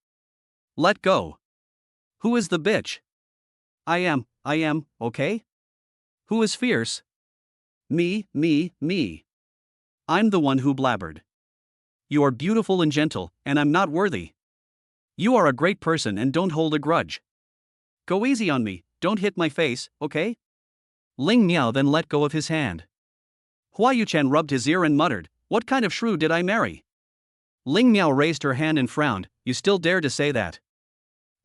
Let go. Who is the bitch? I am, okay? Who is fierce? Me. I'm the one who blabbered. You are beautiful and gentle, and I'm not worthy. You are a great person and don't hold a grudge. Go easy on me, don't hit my face, okay? Ling Miao then let go of his hand. Hua Yuchen rubbed his ear and muttered, what kind of shrew did I marry? Ling Miao raised her hand and frowned, you still dare to say that?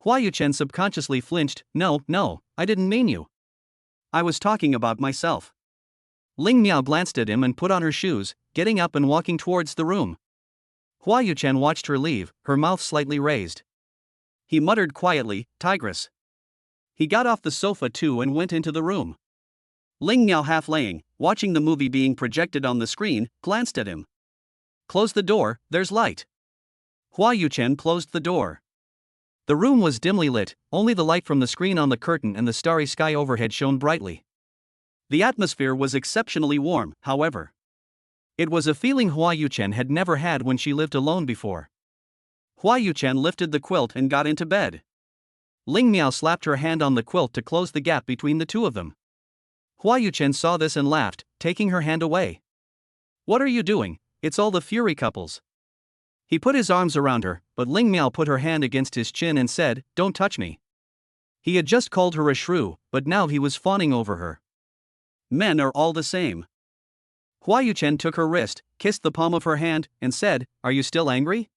Hua Yuchen subconsciously flinched, no, I didn't mean you. I was talking about myself. Ling Miao glanced at him and put on her shoes, getting up and walking towards the room. Hua Yuchen watched her leave, her mouth slightly raised. He muttered quietly, tigress. He got off the sofa too and went into the room. Ling Miao, half laying, watching the movie being projected on the screen, glanced at him. Close the door, there's light. Hua Yuchen closed the door. The room was dimly lit, only the light from the screen on the curtain and the starry sky overhead shone brightly. The atmosphere was exceptionally warm, however. It was a feeling Hua Yuchen had never had when she lived alone before. Hua Yuchen lifted the quilt and got into bed. Ling Miao slapped her hand on the quilt to close the gap between the two of them. Hua Yuchen saw this and laughed, taking her hand away. What are you doing? It's all the fury couples. He put his arms around her, but Ling Miao put her hand against his chin and said, don't touch me. He had just called her a shrew, but now he was fawning over her. Men are all the same. Hua Yuchen took her wrist, kissed the palm of her hand, and said, are you still angry?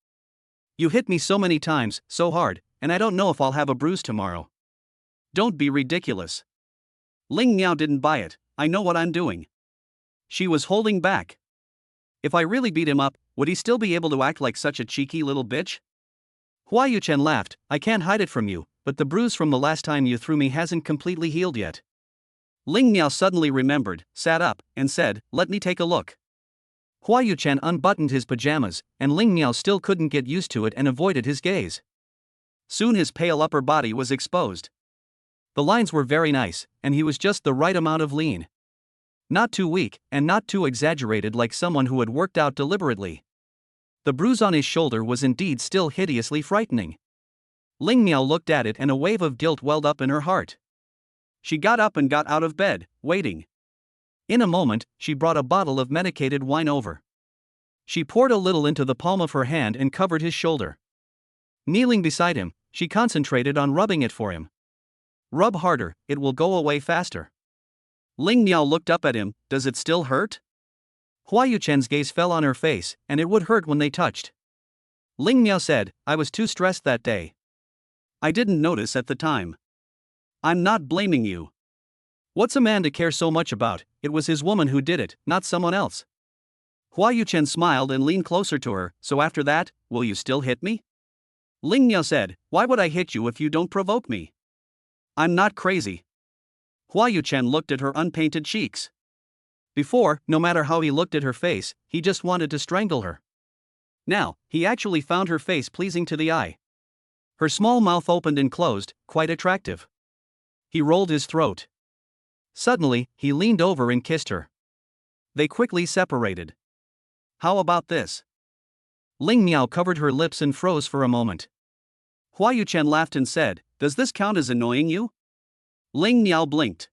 You hit me so many times, so hard, and I don't know if I'll have a bruise tomorrow. Don't be ridiculous. Ling Miao didn't buy it, I know what I'm doing. She was holding back. If I really beat him up, would he still be able to act like such a cheeky little bitch? Hua Yuchen laughed, I can't hide it from you, but the bruise from the last time you threw me hasn't completely healed yet. Ling Miao suddenly remembered, sat up, and said, let me take a look. Hua Yuchen unbuttoned his pajamas, and Ling Miao still couldn't get used to it and avoided his gaze. Soon his pale upper body was exposed. The lines were very nice, and he was just the right amount of lean. Not too weak, and not too exaggerated like someone who had worked out deliberately. The bruise on his shoulder was indeed still hideously frightening. Ling Miao looked at it and a wave of guilt welled up in her heart. She got up and got out of bed, waiting. In a moment, she brought a bottle of medicated wine over. She poured a little into the palm of her hand and covered his shoulder. Kneeling beside him, she concentrated on rubbing it for him. Rub harder, it will go away faster. Ling Miao looked up at him. Does it still hurt? Hua Yuchen's gaze fell on her face, and it would hurt when they touched. Ling Miao said, I was too stressed that day. I didn't notice at the time. I'm not blaming you. What's a man to care so much about? It was his woman who did it, not someone else. Hua Yuchen smiled and leaned closer to her. So after that, will you still hit me? Ling Miao said, why would I hit you if you don't provoke me? I'm not crazy. Hua Yuchen looked at her unpainted cheeks. Before, no matter how he looked at her face, he just wanted to strangle her. Now, he actually found her face pleasing to the eye. Her small mouth opened and closed, quite attractive. He rolled his throat. Suddenly, he leaned over and kissed her. They quickly separated. How about this? Ling Miao covered her lips and froze for a moment. Hua Yuchen laughed and said, does this count as annoying you? Ling Miao blinked.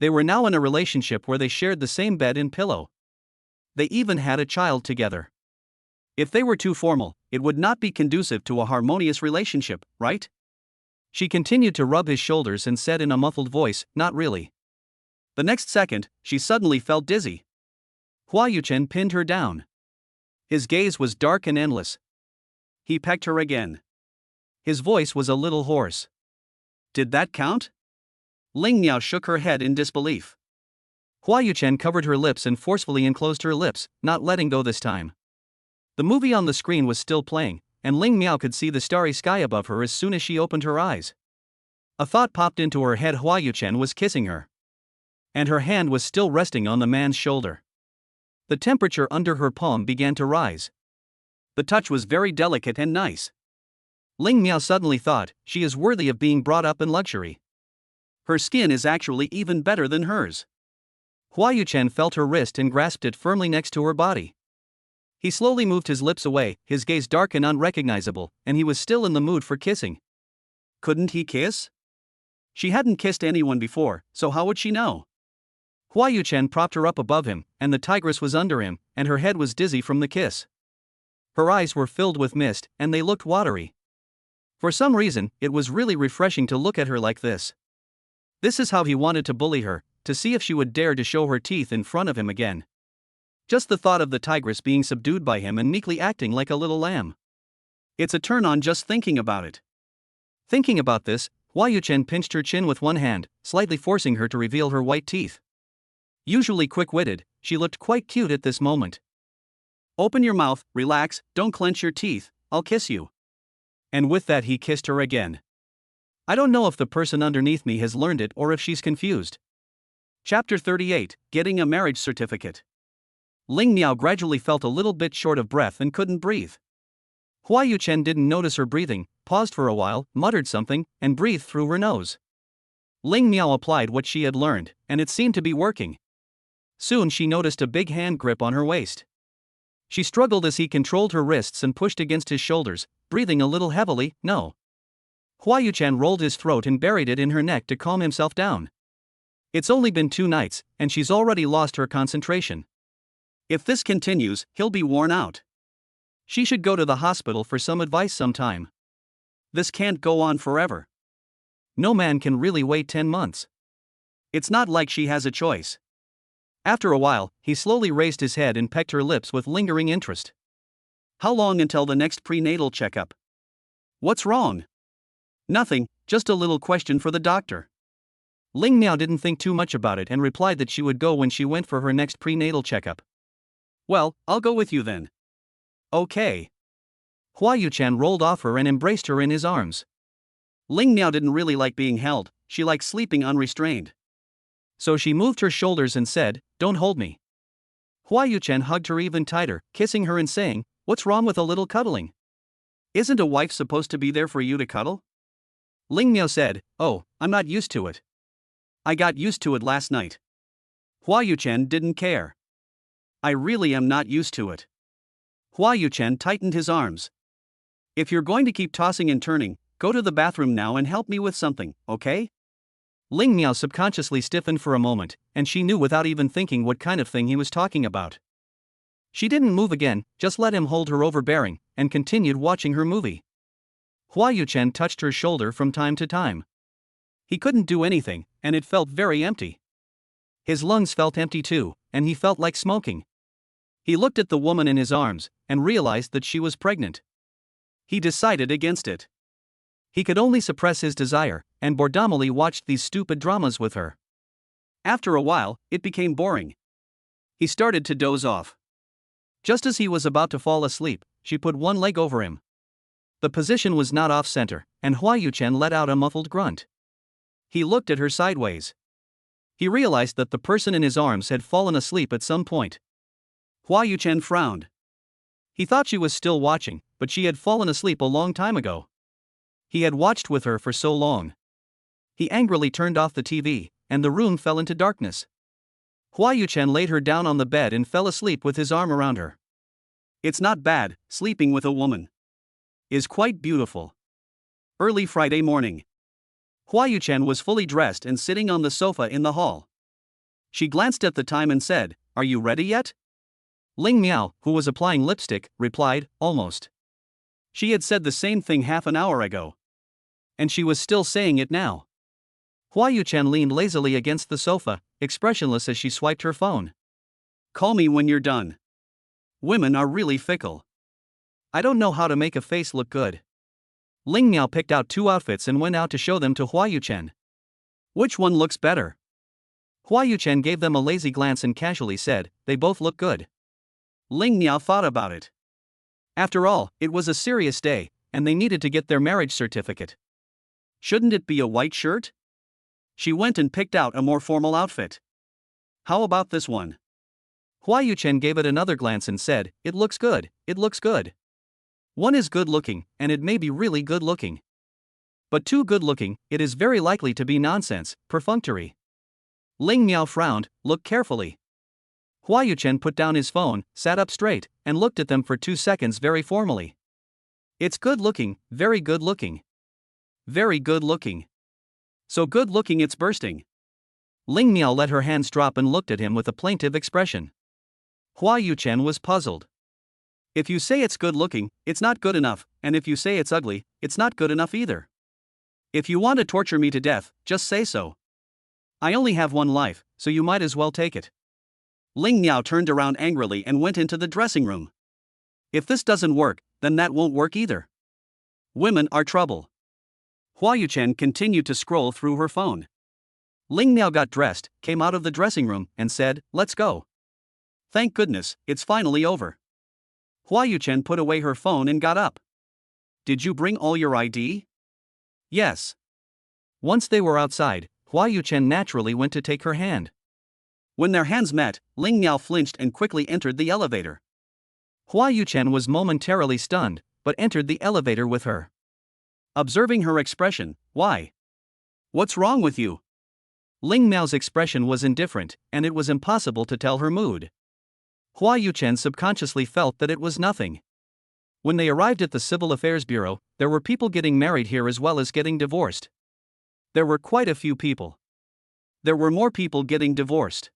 They were now in a relationship where they shared the same bed and pillow. They even had a child together. If they were too formal, it would not be conducive to a harmonious relationship, right? She continued to rub his shoulders and said in a muffled voice, not really. The next second, she suddenly felt dizzy. Hua Yuchen pinned her down. His gaze was dark and endless. He pecked her again. His voice was a little hoarse. Did that count? Ling Miao shook her head in disbelief. Hua Yuchen covered her lips and forcefully enclosed her lips, not letting go this time. The movie on the screen was still playing, and Ling Miao could see the starry sky above her as soon as she opened her eyes. A thought popped into her head. Hua Yuchen was kissing her. And her hand was still resting on the man's shoulder. The temperature under her palm began to rise. The touch was very delicate and nice. Ling Miao suddenly thought, she is worthy of being brought up in luxury. Her skin is actually even better than hers. Hua Yuchen felt her wrist and grasped it firmly next to her body. He slowly moved his lips away, his gaze dark and unrecognizable, and he was still in the mood for kissing. Couldn't he kiss? She hadn't kissed anyone before, so how would she know? Hua Yuchen propped her up above him, and the tigress was under him, and her head was dizzy from the kiss. Her eyes were filled with mist, and they looked watery. For some reason, it was really refreshing to look at her like this. This is how he wanted to bully her, to see if she would dare to show her teeth in front of him again. Just the thought of the tigress being subdued by him and meekly acting like a little lamb. It's a turn on just thinking about it. Thinking about this, Hua Yuchen pinched her chin with one hand, slightly forcing her to reveal her white teeth. Usually quick-witted, she looked quite cute at this moment. Open your mouth, relax, don't clench your teeth, I'll kiss you. And with that he kissed her again. I don't know if the person underneath me has learned it or if she's confused. Chapter 38, Getting a Marriage Certificate. Ling Miao gradually felt a little bit short of breath and couldn't breathe. Hua Yuchen didn't notice her breathing, paused for a while, muttered something, and breathed through her nose. Ling Miao applied what she had learned, and it seemed to be working. Soon she noticed a big hand grip on her waist. She struggled as he controlled her wrists and pushed against his shoulders, breathing a little heavily. No. Hua Yuchen rolled his throat and buried it in her neck to calm himself down. It's only been 2 nights, and she's already lost her concentration. If this continues, he'll be worn out. She should go to the hospital for some advice sometime. This can't go on forever. No man can really wait 10 months. It's not like she has a choice. After a while, he slowly raised his head and pecked her lips with lingering interest. How long until the next prenatal checkup? What's wrong? Nothing, just a little question for the doctor. Ling Miao didn't think too much about it and replied that she would go when she went for her next prenatal checkup. Well, I'll go with you then. Okay. Hua Yuchen rolled off her and embraced her in his arms. Ling Miao didn't really like being held, she liked sleeping unrestrained. So she moved her shoulders and said, don't hold me. Hua Yuchen hugged her even tighter, kissing her and saying, what's wrong with a little cuddling? Isn't a wife supposed to be there for you to cuddle? Ling Miao said, oh, I'm not used to it. I got used to it last night. Hua Yuchen didn't care. I really am not used to it. Hua Yuchen tightened his arms. If you're going to keep tossing and turning, go to the bathroom now and help me with something, okay? Ling Miao subconsciously stiffened for a moment, and she knew without even thinking what kind of thing he was talking about. She didn't move again, just let him hold her overbearing, and continued watching her movie. Hua Yuchen touched her shoulder from time to time. He couldn't do anything, and it felt very empty. His lungs felt empty too, and he felt like smoking. He looked at the woman in his arms, and realized that she was pregnant. He decided against it. He could only suppress his desire, and boredomily watched these stupid dramas with her. After a while, it became boring. He started to doze off. Just as he was about to fall asleep, she put one leg over him. The position was not off-center, and Hua Yuchen let out a muffled grunt. He looked at her sideways. He realized that the person in his arms had fallen asleep at some point. Hua Yuchen frowned. He thought she was still watching, but she had fallen asleep a long time ago. He had watched with her for so long. He angrily turned off the TV, and the room fell into darkness. Hua Yuchen laid her down on the bed and fell asleep with his arm around her. It's not bad, sleeping with a woman. Is quite beautiful. Early Friday morning. Hua Yuchen was fully dressed and sitting on the sofa in the hall. She glanced at the time and said, "Are you ready yet?" Ling Miao, who was applying lipstick, replied, "Almost." She had said the same thing half an hour ago. And she was still saying it now. Hua Yuchen leaned lazily against the sofa, expressionless as she swiped her phone. "Call me when you're done. Women are really fickle. I don't know how to make a face look good." Ling Miao picked out 2 outfits and went out to show them to Hua Yuchen. "Which one looks better?" Hua Yuchen gave them a lazy glance and casually said, "They both look good." Ling Miao thought about it. After all, it was a serious day, and they needed to get their marriage certificate. Shouldn't it be a white shirt? She went and picked out a more formal outfit. "How about this one?" Hua Yuchen gave it another glance and said, "It looks good, it looks good. One is good looking, and it may be really good looking. But too good looking, it is very likely to be nonsense, perfunctory." Ling Miao frowned, looked carefully. Hua Yuchen put down his phone, sat up straight, and looked at them for 2 seconds very formally. "It's good looking, very good looking. Very good looking. So good looking it's bursting." Ling Miao let her hands drop and looked at him with a plaintive expression. Hua Yuchen was puzzled. "If you say it's good looking, it's not good enough, and if you say it's ugly, it's not good enough either. If you want to torture me to death, just say so. I only have one life, so you might as well take it." Ling Miao turned around angrily and went into the dressing room. "If this doesn't work, then that won't work either. Women are trouble." Hua Yuchen continued to scroll through her phone. Ling Miao got dressed, came out of the dressing room, and said, "Let's go. Thank goodness, it's finally over." Hua Yuchen put away her phone and got up. "Did you bring all your ID?" "Yes." Once they were outside, Hua Yuchen naturally went to take her hand. When their hands met, Ling Miao flinched and quickly entered the elevator. Hua Yuchen was momentarily stunned, but entered the elevator with her. Observing her expression, "Why? What's wrong with you?" Ling Miao's expression was indifferent, and it was impossible to tell her mood. Hua Yuchen subconsciously felt that it was nothing. When they arrived at the Civil Affairs Bureau, there were people getting married here as well as getting divorced. There were quite a few people. There were more people getting divorced.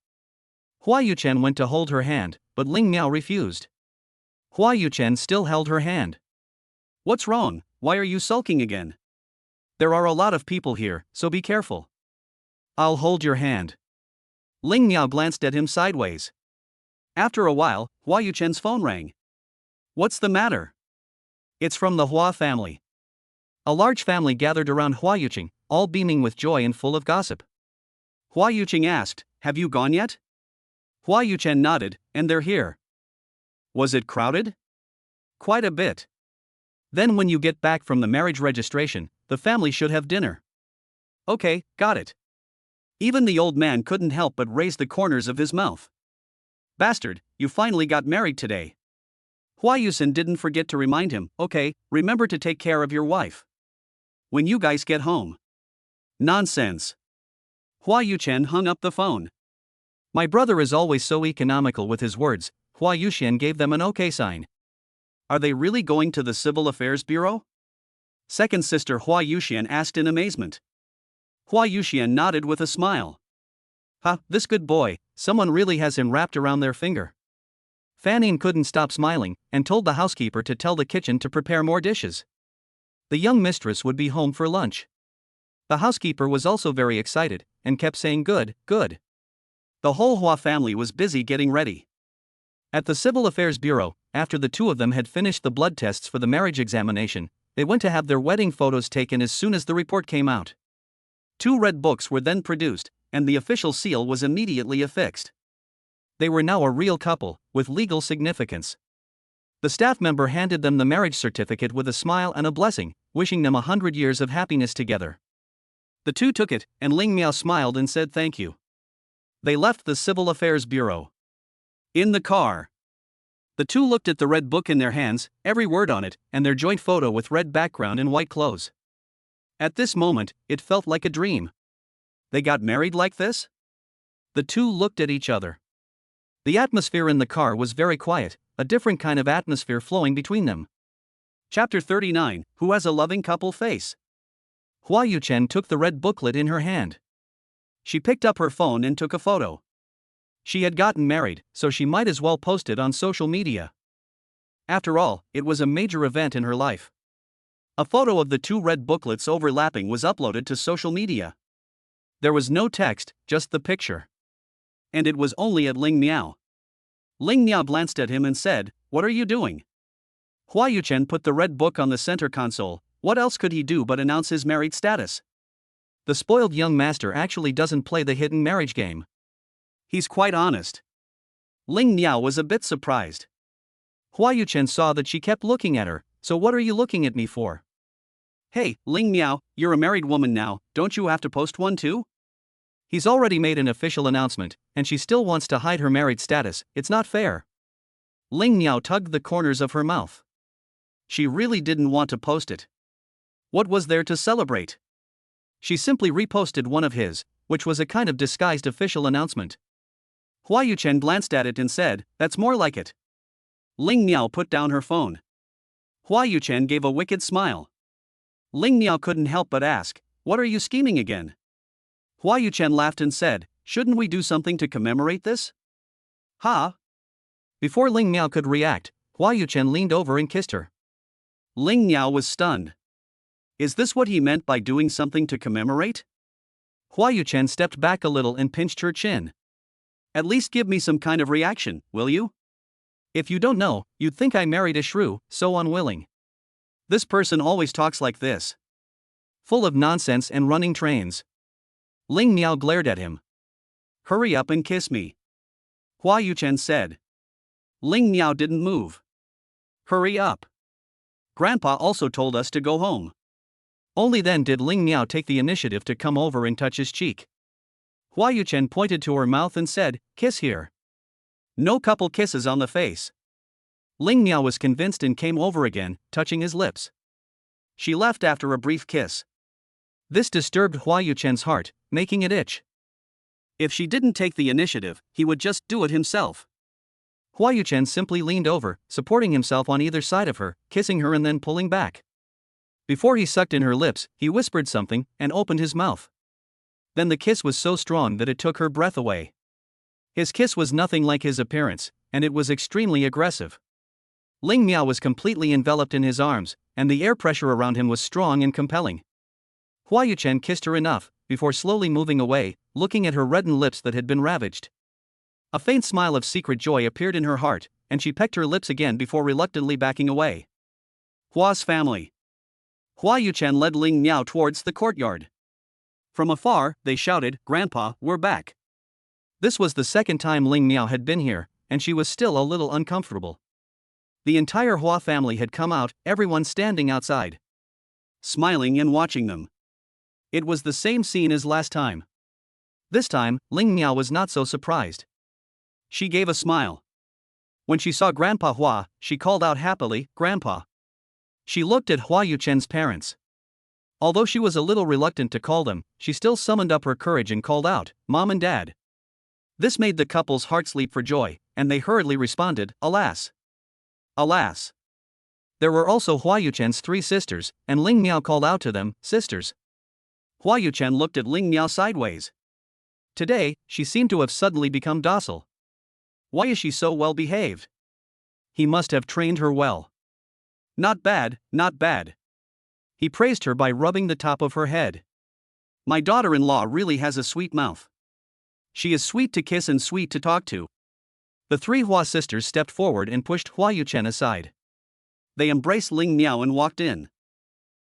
Hua Yuchen went to hold her hand, but Ling Miao refused. Hua Yuchen still held her hand. "What's wrong? Why are you sulking again? There are a lot of people here, so be careful." "I'll hold your hand." Ling Miao glanced at him sideways. After a while, Hua Yuchen's phone rang. "What's the matter?" "It's from the Hua family." A large family gathered around Hua Yuchen, all beaming with joy and full of gossip. Hua Yuchen asked, "Have you gone yet?" Hua Yuchen nodded, "And they're here." "Was it crowded?" "Quite a bit." "Then when you get back from the marriage registration, the family should have dinner." "Okay, got it." Even the old man couldn't help but raise the corners of his mouth. "Bastard, you finally got married today." Hua Yuchen didn't forget to remind him, "Okay, remember to take care of your wife when you guys get home." "Nonsense." Hua Yuchen hung up the phone. "My brother is always so economical with his words." Hua Yuchen gave them an okay sign. "Are they really going to the Civil Affairs Bureau?" Second sister Hua Yuchen asked in amazement. Hua Yuchen nodded with a smile. "Ha, this good boy, someone really has him wrapped around their finger." Fan Yin couldn't stop smiling and told the housekeeper to tell the kitchen to prepare more dishes. The young mistress would be home for lunch. The housekeeper was also very excited and kept saying good, good. The whole Hua family was busy getting ready. At the Civil Affairs Bureau, after the two of them had finished the blood tests for the marriage examination, they went to have their wedding photos taken as soon as the report came out. 2 red books were then produced, and the official seal was immediately affixed. They were now a real couple, with legal significance. The staff member handed them the marriage certificate with a smile and a blessing, wishing them 100 years of happiness together. The two took it, and Ling Miao smiled and said thank you. They left the Civil Affairs Bureau. In the car, the two looked at the red book in their hands, every word on it, and their joint photo with red background and white clothes. At this moment, it felt like a dream. They got married like this? The two looked at each other. The atmosphere in the car was very quiet, a different kind of atmosphere flowing between them. Chapter 39, Who has a loving couple face? Hua Yuchen took the red booklet in her hand. She picked up her phone and took a photo. She had gotten married, so she might as well post it on social media. After all, it was a major event in her life. A photo of the 2 red booklets overlapping was uploaded to social media. There was no text, just the picture. And it was only at Ling Miao. Ling Miao glanced at him and said, "What are you doing?" Hua Yuchen put the red book on the center console. What else could he do but announce his married status? The spoiled young master actually doesn't play the hidden marriage game. He's quite honest. Ling Miao was a bit surprised. Hua Yuchen saw that she kept looking at her. So what are you looking at me for? Hey, Ling Miao, you're a married woman now, don't you have to post one too? He's already made an official announcement, and she still wants to hide her married status. It's not fair. Ling Miao tugged the corners of her mouth. She really didn't want to post it. What was there to celebrate? She simply reposted one of his, which was a kind of disguised official announcement. Hua Yuchen glanced at it and said, "That's more like it." Ling Miao put down her phone. Hua Yuchen gave a wicked smile. Ling Miao couldn't help but ask, "What are you scheming again?" Hua Yuchen laughed and said, "Shouldn't we do something to commemorate this?" Ha! Before Ling Miao could react, Hua Yuchen leaned over and kissed her. Ling Miao was stunned. Is this what he meant by doing something to commemorate? Hua Yuchen stepped back a little and pinched her chin. At least give me some kind of reaction, will you? If you don't know, you'd think I married a shrew, so unwilling. This person always talks like this. Full of nonsense and running trains. Ling Miao glared at him. Hurry up and kiss me. Hua Yuchen said. Ling Miao didn't move. Hurry up. Grandpa also told us to go home. Only then did Ling Miao take the initiative to come over and touch his cheek. Hua Yuchen pointed to her mouth and said, "Kiss here." No couple kisses on the face. Ling Miao was convinced and came over again, touching his lips. She left after a brief kiss. This disturbed Hua Yuchen's heart, making it itch. If she didn't take the initiative, he would just do it himself. Hua Yuchen simply leaned over, supporting himself on either side of her, kissing her and then pulling back. Before he sucked in her lips, he whispered something and opened his mouth. Then the kiss was so strong that it took her breath away. His kiss was nothing like his appearance, and it was extremely aggressive. Ling Miao was completely enveloped in his arms, and the air pressure around him was strong and compelling. Hua Yuchen kissed her enough, before slowly moving away, looking at her reddened lips that had been ravaged. A faint smile of secret joy appeared in her heart, and she pecked her lips again before reluctantly backing away. Hua's family. Hua Yuchen led Ling Miao towards the courtyard. From afar, they shouted, "Grandpa, we're back." This was the second time Ling Miao had been here, and she was still a little uncomfortable. The entire Hua family had come out, everyone standing outside, smiling and watching them. It was the same scene as last time. This time, Ling Miao was not so surprised. She gave a smile. When she saw Grandpa Hua, she called out happily, "Grandpa." She looked at Hua Yuchen's parents. Although she was a little reluctant to call them, she still summoned up her courage and called out, "Mom and Dad." This made the couple's hearts leap for joy, and they hurriedly responded, "Alas! Alas!" There were also Hua Yuchen's 3 sisters, and Ling Miao called out to them, "Sisters." Hua Yuchen looked at Ling Miao sideways. Today, she seemed to have suddenly become docile. Why is she so well behaved? He must have trained her well. Not bad, not bad. He praised her by rubbing the top of her head. My daughter-in-law really has a sweet mouth. She is sweet to kiss and sweet to talk to. The three Hua sisters stepped forward and pushed Hua Yuchen aside. They embraced Ling Miao and walked in.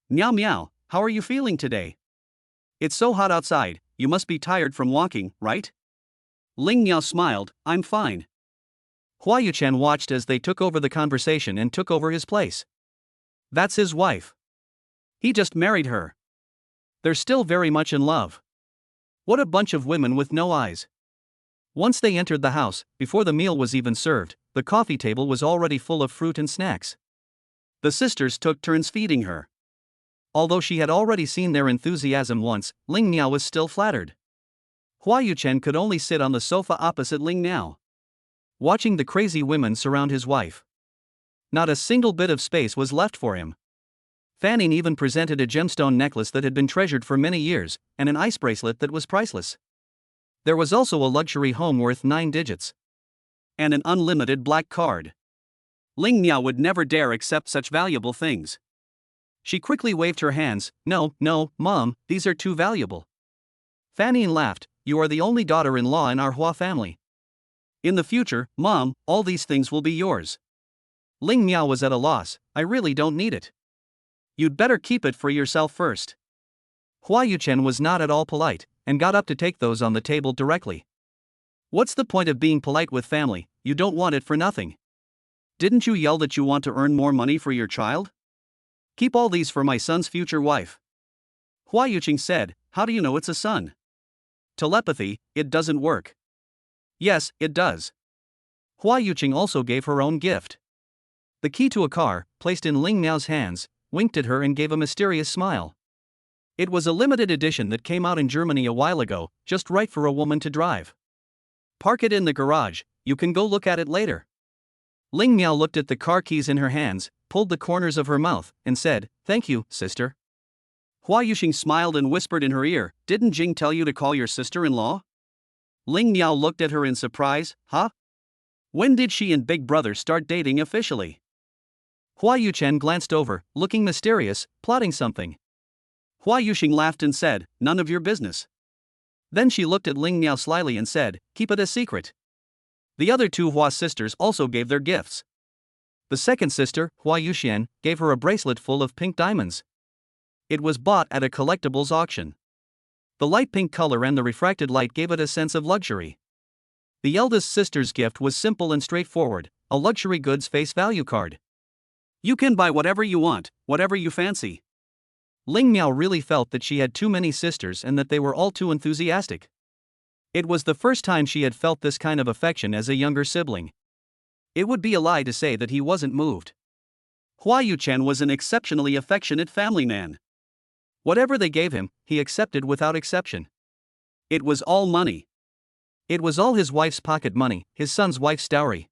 Miao Miao, how are you feeling today? It's so hot outside, you must be tired from walking, right? Ling Miao smiled, I'm fine. Hua Yuchen watched as they took over the conversation and took over his place. That's his wife. He just married her. They're still very much in love. What a bunch of women with no eyes. Once they entered the house, before the meal was even served, the coffee table was already full of fruit and snacks. The sisters took turns feeding her. Although she had already seen their enthusiasm once, Ling Miao was still flattered. Hua Yuchen could only sit on the sofa opposite Ling Miao, watching the crazy women surround his wife. Not a single bit of space was left for him. Fanning even presented a gemstone necklace that had been treasured for many years, and an ice bracelet that was priceless. There was also a luxury home worth 9 digits. And an unlimited black card. Ling Miao would never dare accept such valuable things. She quickly waved her hands, No, Mom, these are too valuable. Fanning laughed, you are the only daughter-in-law in our Hua family. In the future, Mom, all these things will be yours. Ling Miao was at a loss, I really don't need it. You'd better keep it for yourself first. Hua Yuchen was not at all polite, and got up to take those on the table directly. What's the point of being polite with family, you don't want it for nothing. Didn't you yell that you want to earn more money for your child? Keep all these for my son's future wife. Hua Yuchen said, how do you know it's a son? Telepathy, it doesn't work. Yes, it does. Hua Yuchen also gave her own gift. The key to a car, placed in Ling Miao's hands, winked at her and gave a mysterious smile. It was a limited edition that came out in Germany a while ago, just right for a woman to drive. Park it in the garage, you can go look at it later. Ling Miao looked at the car keys in her hands, pulled the corners of her mouth, and said, thank you, sister. Hua Yuchen smiled and whispered in her ear, didn't Jing tell you to call your sister-in-law? Ling Miao looked at her in surprise, huh? When did she and Big Brother start dating officially? Hua Yuchen glanced over, looking mysterious, plotting something. Hua Yuchen laughed and said, none of your business. Then she looked at Ling Miao slyly and said, keep it a secret. The other two Hua sisters also gave their gifts. The second sister, Hua Yuxian, gave her a bracelet full of pink diamonds. It was bought at a collectibles auction. The light pink color and the refracted light gave it a sense of luxury. The eldest sister's gift was simple and straightforward, a luxury goods face value card. You can buy whatever you want, whatever you fancy. Ling Miao really felt that she had too many sisters and that they were all too enthusiastic. It was the first time she had felt this kind of affection as a younger sibling. It would be a lie to say that he wasn't moved. Hua Yuchen was an exceptionally affectionate family man. Whatever they gave him, he accepted without exception. It was all money. It was all his wife's pocket money, his son's wife's dowry.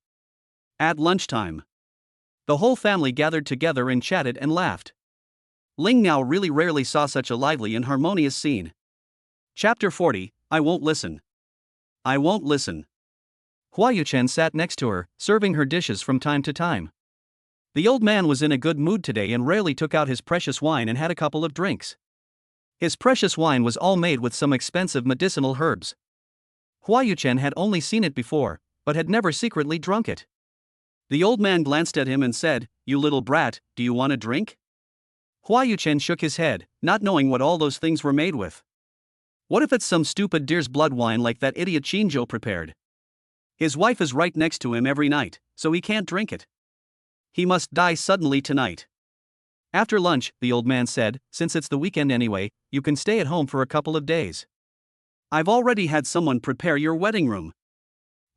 At lunchtime, the whole family gathered together and chatted and laughed. Ling Miao really rarely saw such a lively and harmonious scene. Chapter 40, I won't listen. I won't listen. Hua Yuchen sat next to her, serving her dishes from time to time. The old man was in a good mood today and rarely took out his precious wine and had a couple of drinks. His precious wine was all made with some expensive medicinal herbs. Hua Yuchen had only seen it before, but had never secretly drunk it. The old man glanced at him and said, you little brat, do you want a drink? Hua Yuchen shook his head, not knowing what all those things were made with. What if it's some stupid deer's blood wine like that idiot Chinjo prepared? His wife is right next to him every night, so he can't drink it. He must die suddenly tonight. After lunch, the old man said, since it's the weekend anyway, you can stay at home for a couple of days. I've already had someone prepare your wedding room.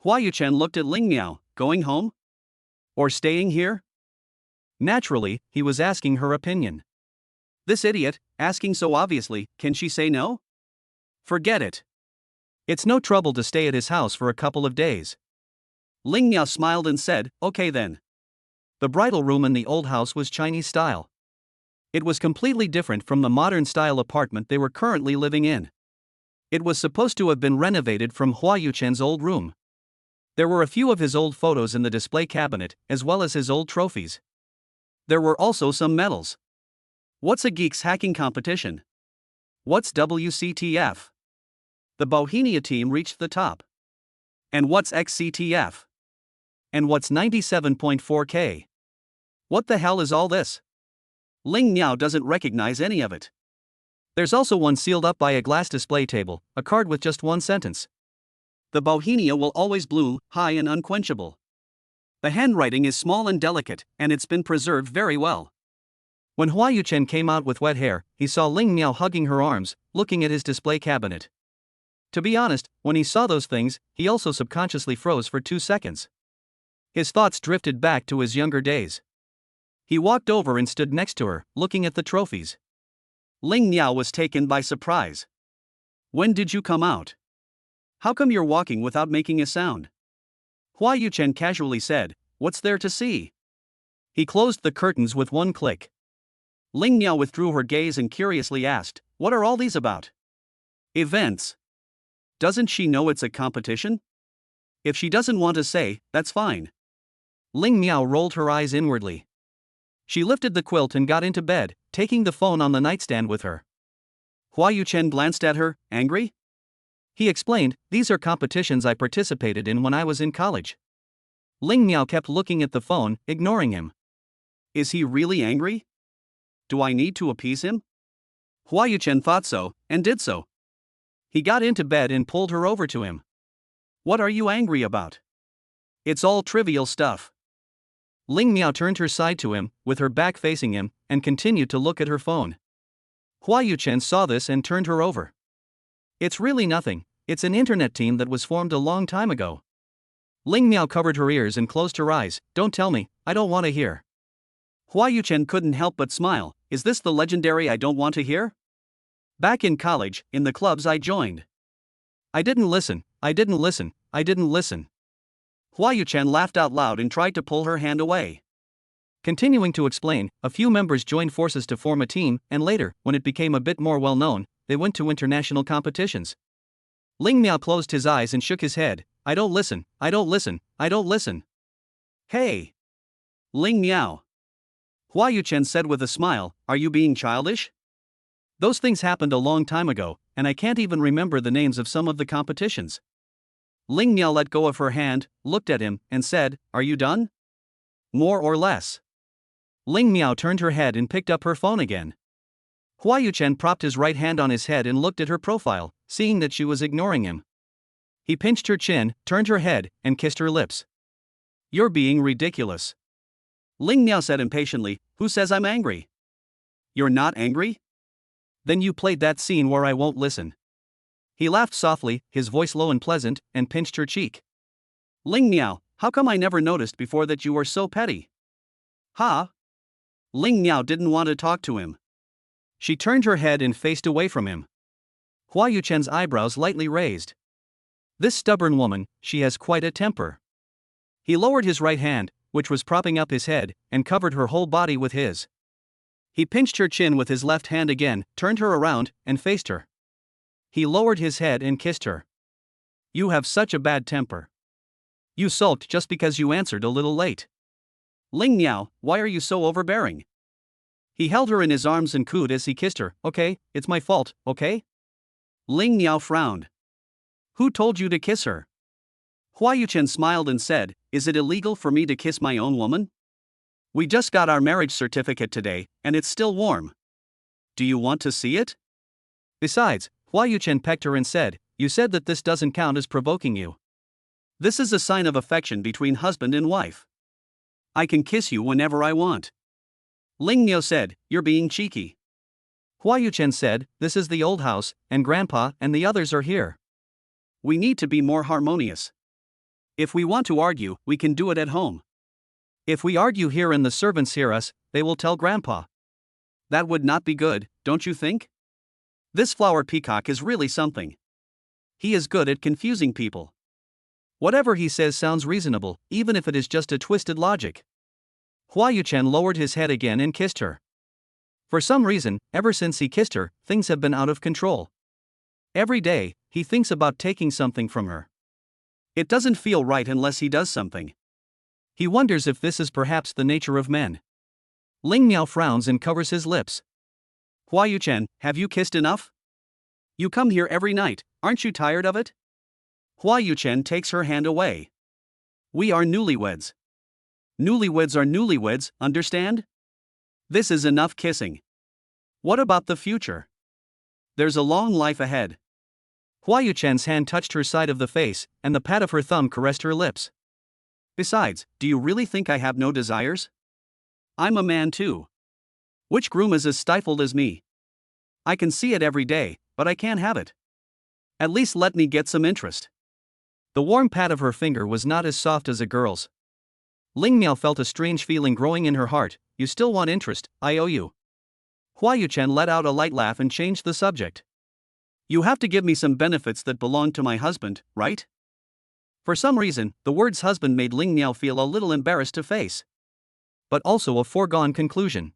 Hua Yuchen looked at Ling Miao, going home? Or staying here? Naturally, he was asking her opinion. This idiot, asking so obviously, can she say no? Forget it. It's no trouble to stay at his house for a couple of days. Ling Miao smiled and said, okay then. The bridal room in the old house was Chinese style. It was completely different from the modern style apartment they were currently living in. It was supposed to have been renovated from Hua Yuchen's old room. There were a few of his old photos in the display cabinet, as well as his old trophies. There were also some medals. What's a geek's hacking competition? What's WCTF? The Bohemia team reached the top. And what's XCTF? And what's 97.4K? What the hell is all this? Ling Miao doesn't recognize any of it. There's also one sealed up by a glass display table, a card with just one sentence. The Bohemia will always bloom, high and unquenchable. The handwriting is small and delicate, and it's been preserved very well. When Hua Yuchen came out with wet hair, he saw Ling Miao hugging her arms, looking at his display cabinet. To be honest, when he saw those things, he also subconsciously froze for 2 seconds. His thoughts drifted back to his younger days. He walked over and stood next to her, looking at the trophies. Ling Miao was taken by surprise. When did you come out? How come you're walking without making a sound? Hua Yuchen casually said, what's there to see? He closed the curtains with one click. Ling Miao withdrew her gaze and curiously asked, what are all these about? Events. Doesn't she know it's a competition? If she doesn't want to say, that's fine. Ling Miao rolled her eyes inwardly. She lifted the quilt and got into bed, taking the phone on the nightstand with her. Hua Yuchen glanced at her, angry? He explained, these are competitions I participated in when I was in college. Ling Miao kept looking at the phone, ignoring him. Is he really angry? Do I need to appease him? Hua Yuchen thought so, and did so. He got into bed and pulled her over to him. What are you angry about? It's all trivial stuff. Ling Miao turned her side to him, with her back facing him, and continued to look at her phone. Hua Yuchen saw this and turned her over. It's really nothing, it's an internet team that was formed a long time ago. Ling Miao covered her ears and closed her eyes. Don't tell me, I don't want to hear. Hua Yuchen couldn't help but smile. Is this the legendary I don't want to hear? Back in college, in the clubs I joined. I didn't listen. Hua Yuchen laughed out loud and tried to pull her hand away. Continuing to explain, a few members joined forces to form a team, and later, when it became a bit more well known, they went to international competitions. Ling Miao closed his eyes and shook his head. I don't listen. Hey! Ling Miao. Hua Yuchen said with a smile, are you being childish? Those things happened a long time ago, and I can't even remember the names of some of the competitions. Ling Miao let go of her hand, looked at him, and said, are you done? More or less. Ling Miao turned her head and picked up her phone again. Hua Yuchen propped his right hand on his head and looked at her profile, seeing that she was ignoring him. He pinched her chin, turned her head, and kissed her lips. You're being ridiculous. Ling Miao said impatiently, who says I'm angry? You're not angry? Then you played that scene where I won't listen. He laughed softly, his voice low and pleasant, and pinched her cheek. Ling Miao, how come I never noticed before that you were so petty? Ha? Ling Miao didn't want to talk to him. She turned her head and faced away from him. Hua Yuchen's eyebrows lightly raised. This stubborn woman, she has quite a temper. He lowered his right hand, which was propping up his head, and covered her whole body with his. He pinched her chin with his left hand again, turned her around, and faced her. He lowered his head and kissed her. You have such a bad temper. You sulked just because you answered a little late. Ling Miao, why are you so overbearing? He held her in his arms and cooed as he kissed her. Okay, it's my fault, okay? Ling Miao frowned. Who told you to kiss her? Hua Yuchen smiled and said, is it illegal for me to kiss my own woman? We just got our marriage certificate today, and it's still warm. Do you want to see it? Besides, Hua Yuchen pecked her and said, you said that this doesn't count as provoking you. This is a sign of affection between husband and wife. I can kiss you whenever I want. Ling Miao said, you're being cheeky. Hua Yuchen said, this is the old house, and Grandpa and the others are here. We need to be more harmonious. If we want to argue, we can do it at home. If we argue here and the servants hear us, they will tell Grandpa. That would not be good, don't you think? This flower peacock is really something. He is good at confusing people. Whatever he says sounds reasonable, even if it is just a twisted logic. Hua Yuchen lowered his head again and kissed her. For some reason, ever since he kissed her, things have been out of control. Every day, he thinks about taking something from her. It doesn't feel right unless he does something. He wonders if this is perhaps the nature of men. Ling Miao frowns and covers his lips. Hua Yuchen, have you kissed enough? You come here every night, aren't you tired of it? Hua Yuchen takes her hand away. We are newlyweds. Newlyweds are newlyweds, understand? This is enough kissing. What about the future? There's a long life ahead. Hua Yuchen's hand touched her side of the face, and the pat of her thumb caressed her lips. Besides, do you really think I have no desires? I'm a man too. Which groom is as stifled as me? I can see it every day, but I can't have it. At least let me get some interest. The warm pat of her finger was not as soft as a girl's. Ling Miao felt a strange feeling growing in her heart. You still want interest, I owe you. Hua Yuchen let out a light laugh and changed the subject. You have to give me some benefits that belong to my husband, right? For some reason, the words husband made Ling Miao feel a little embarrassed to face. But also a foregone conclusion.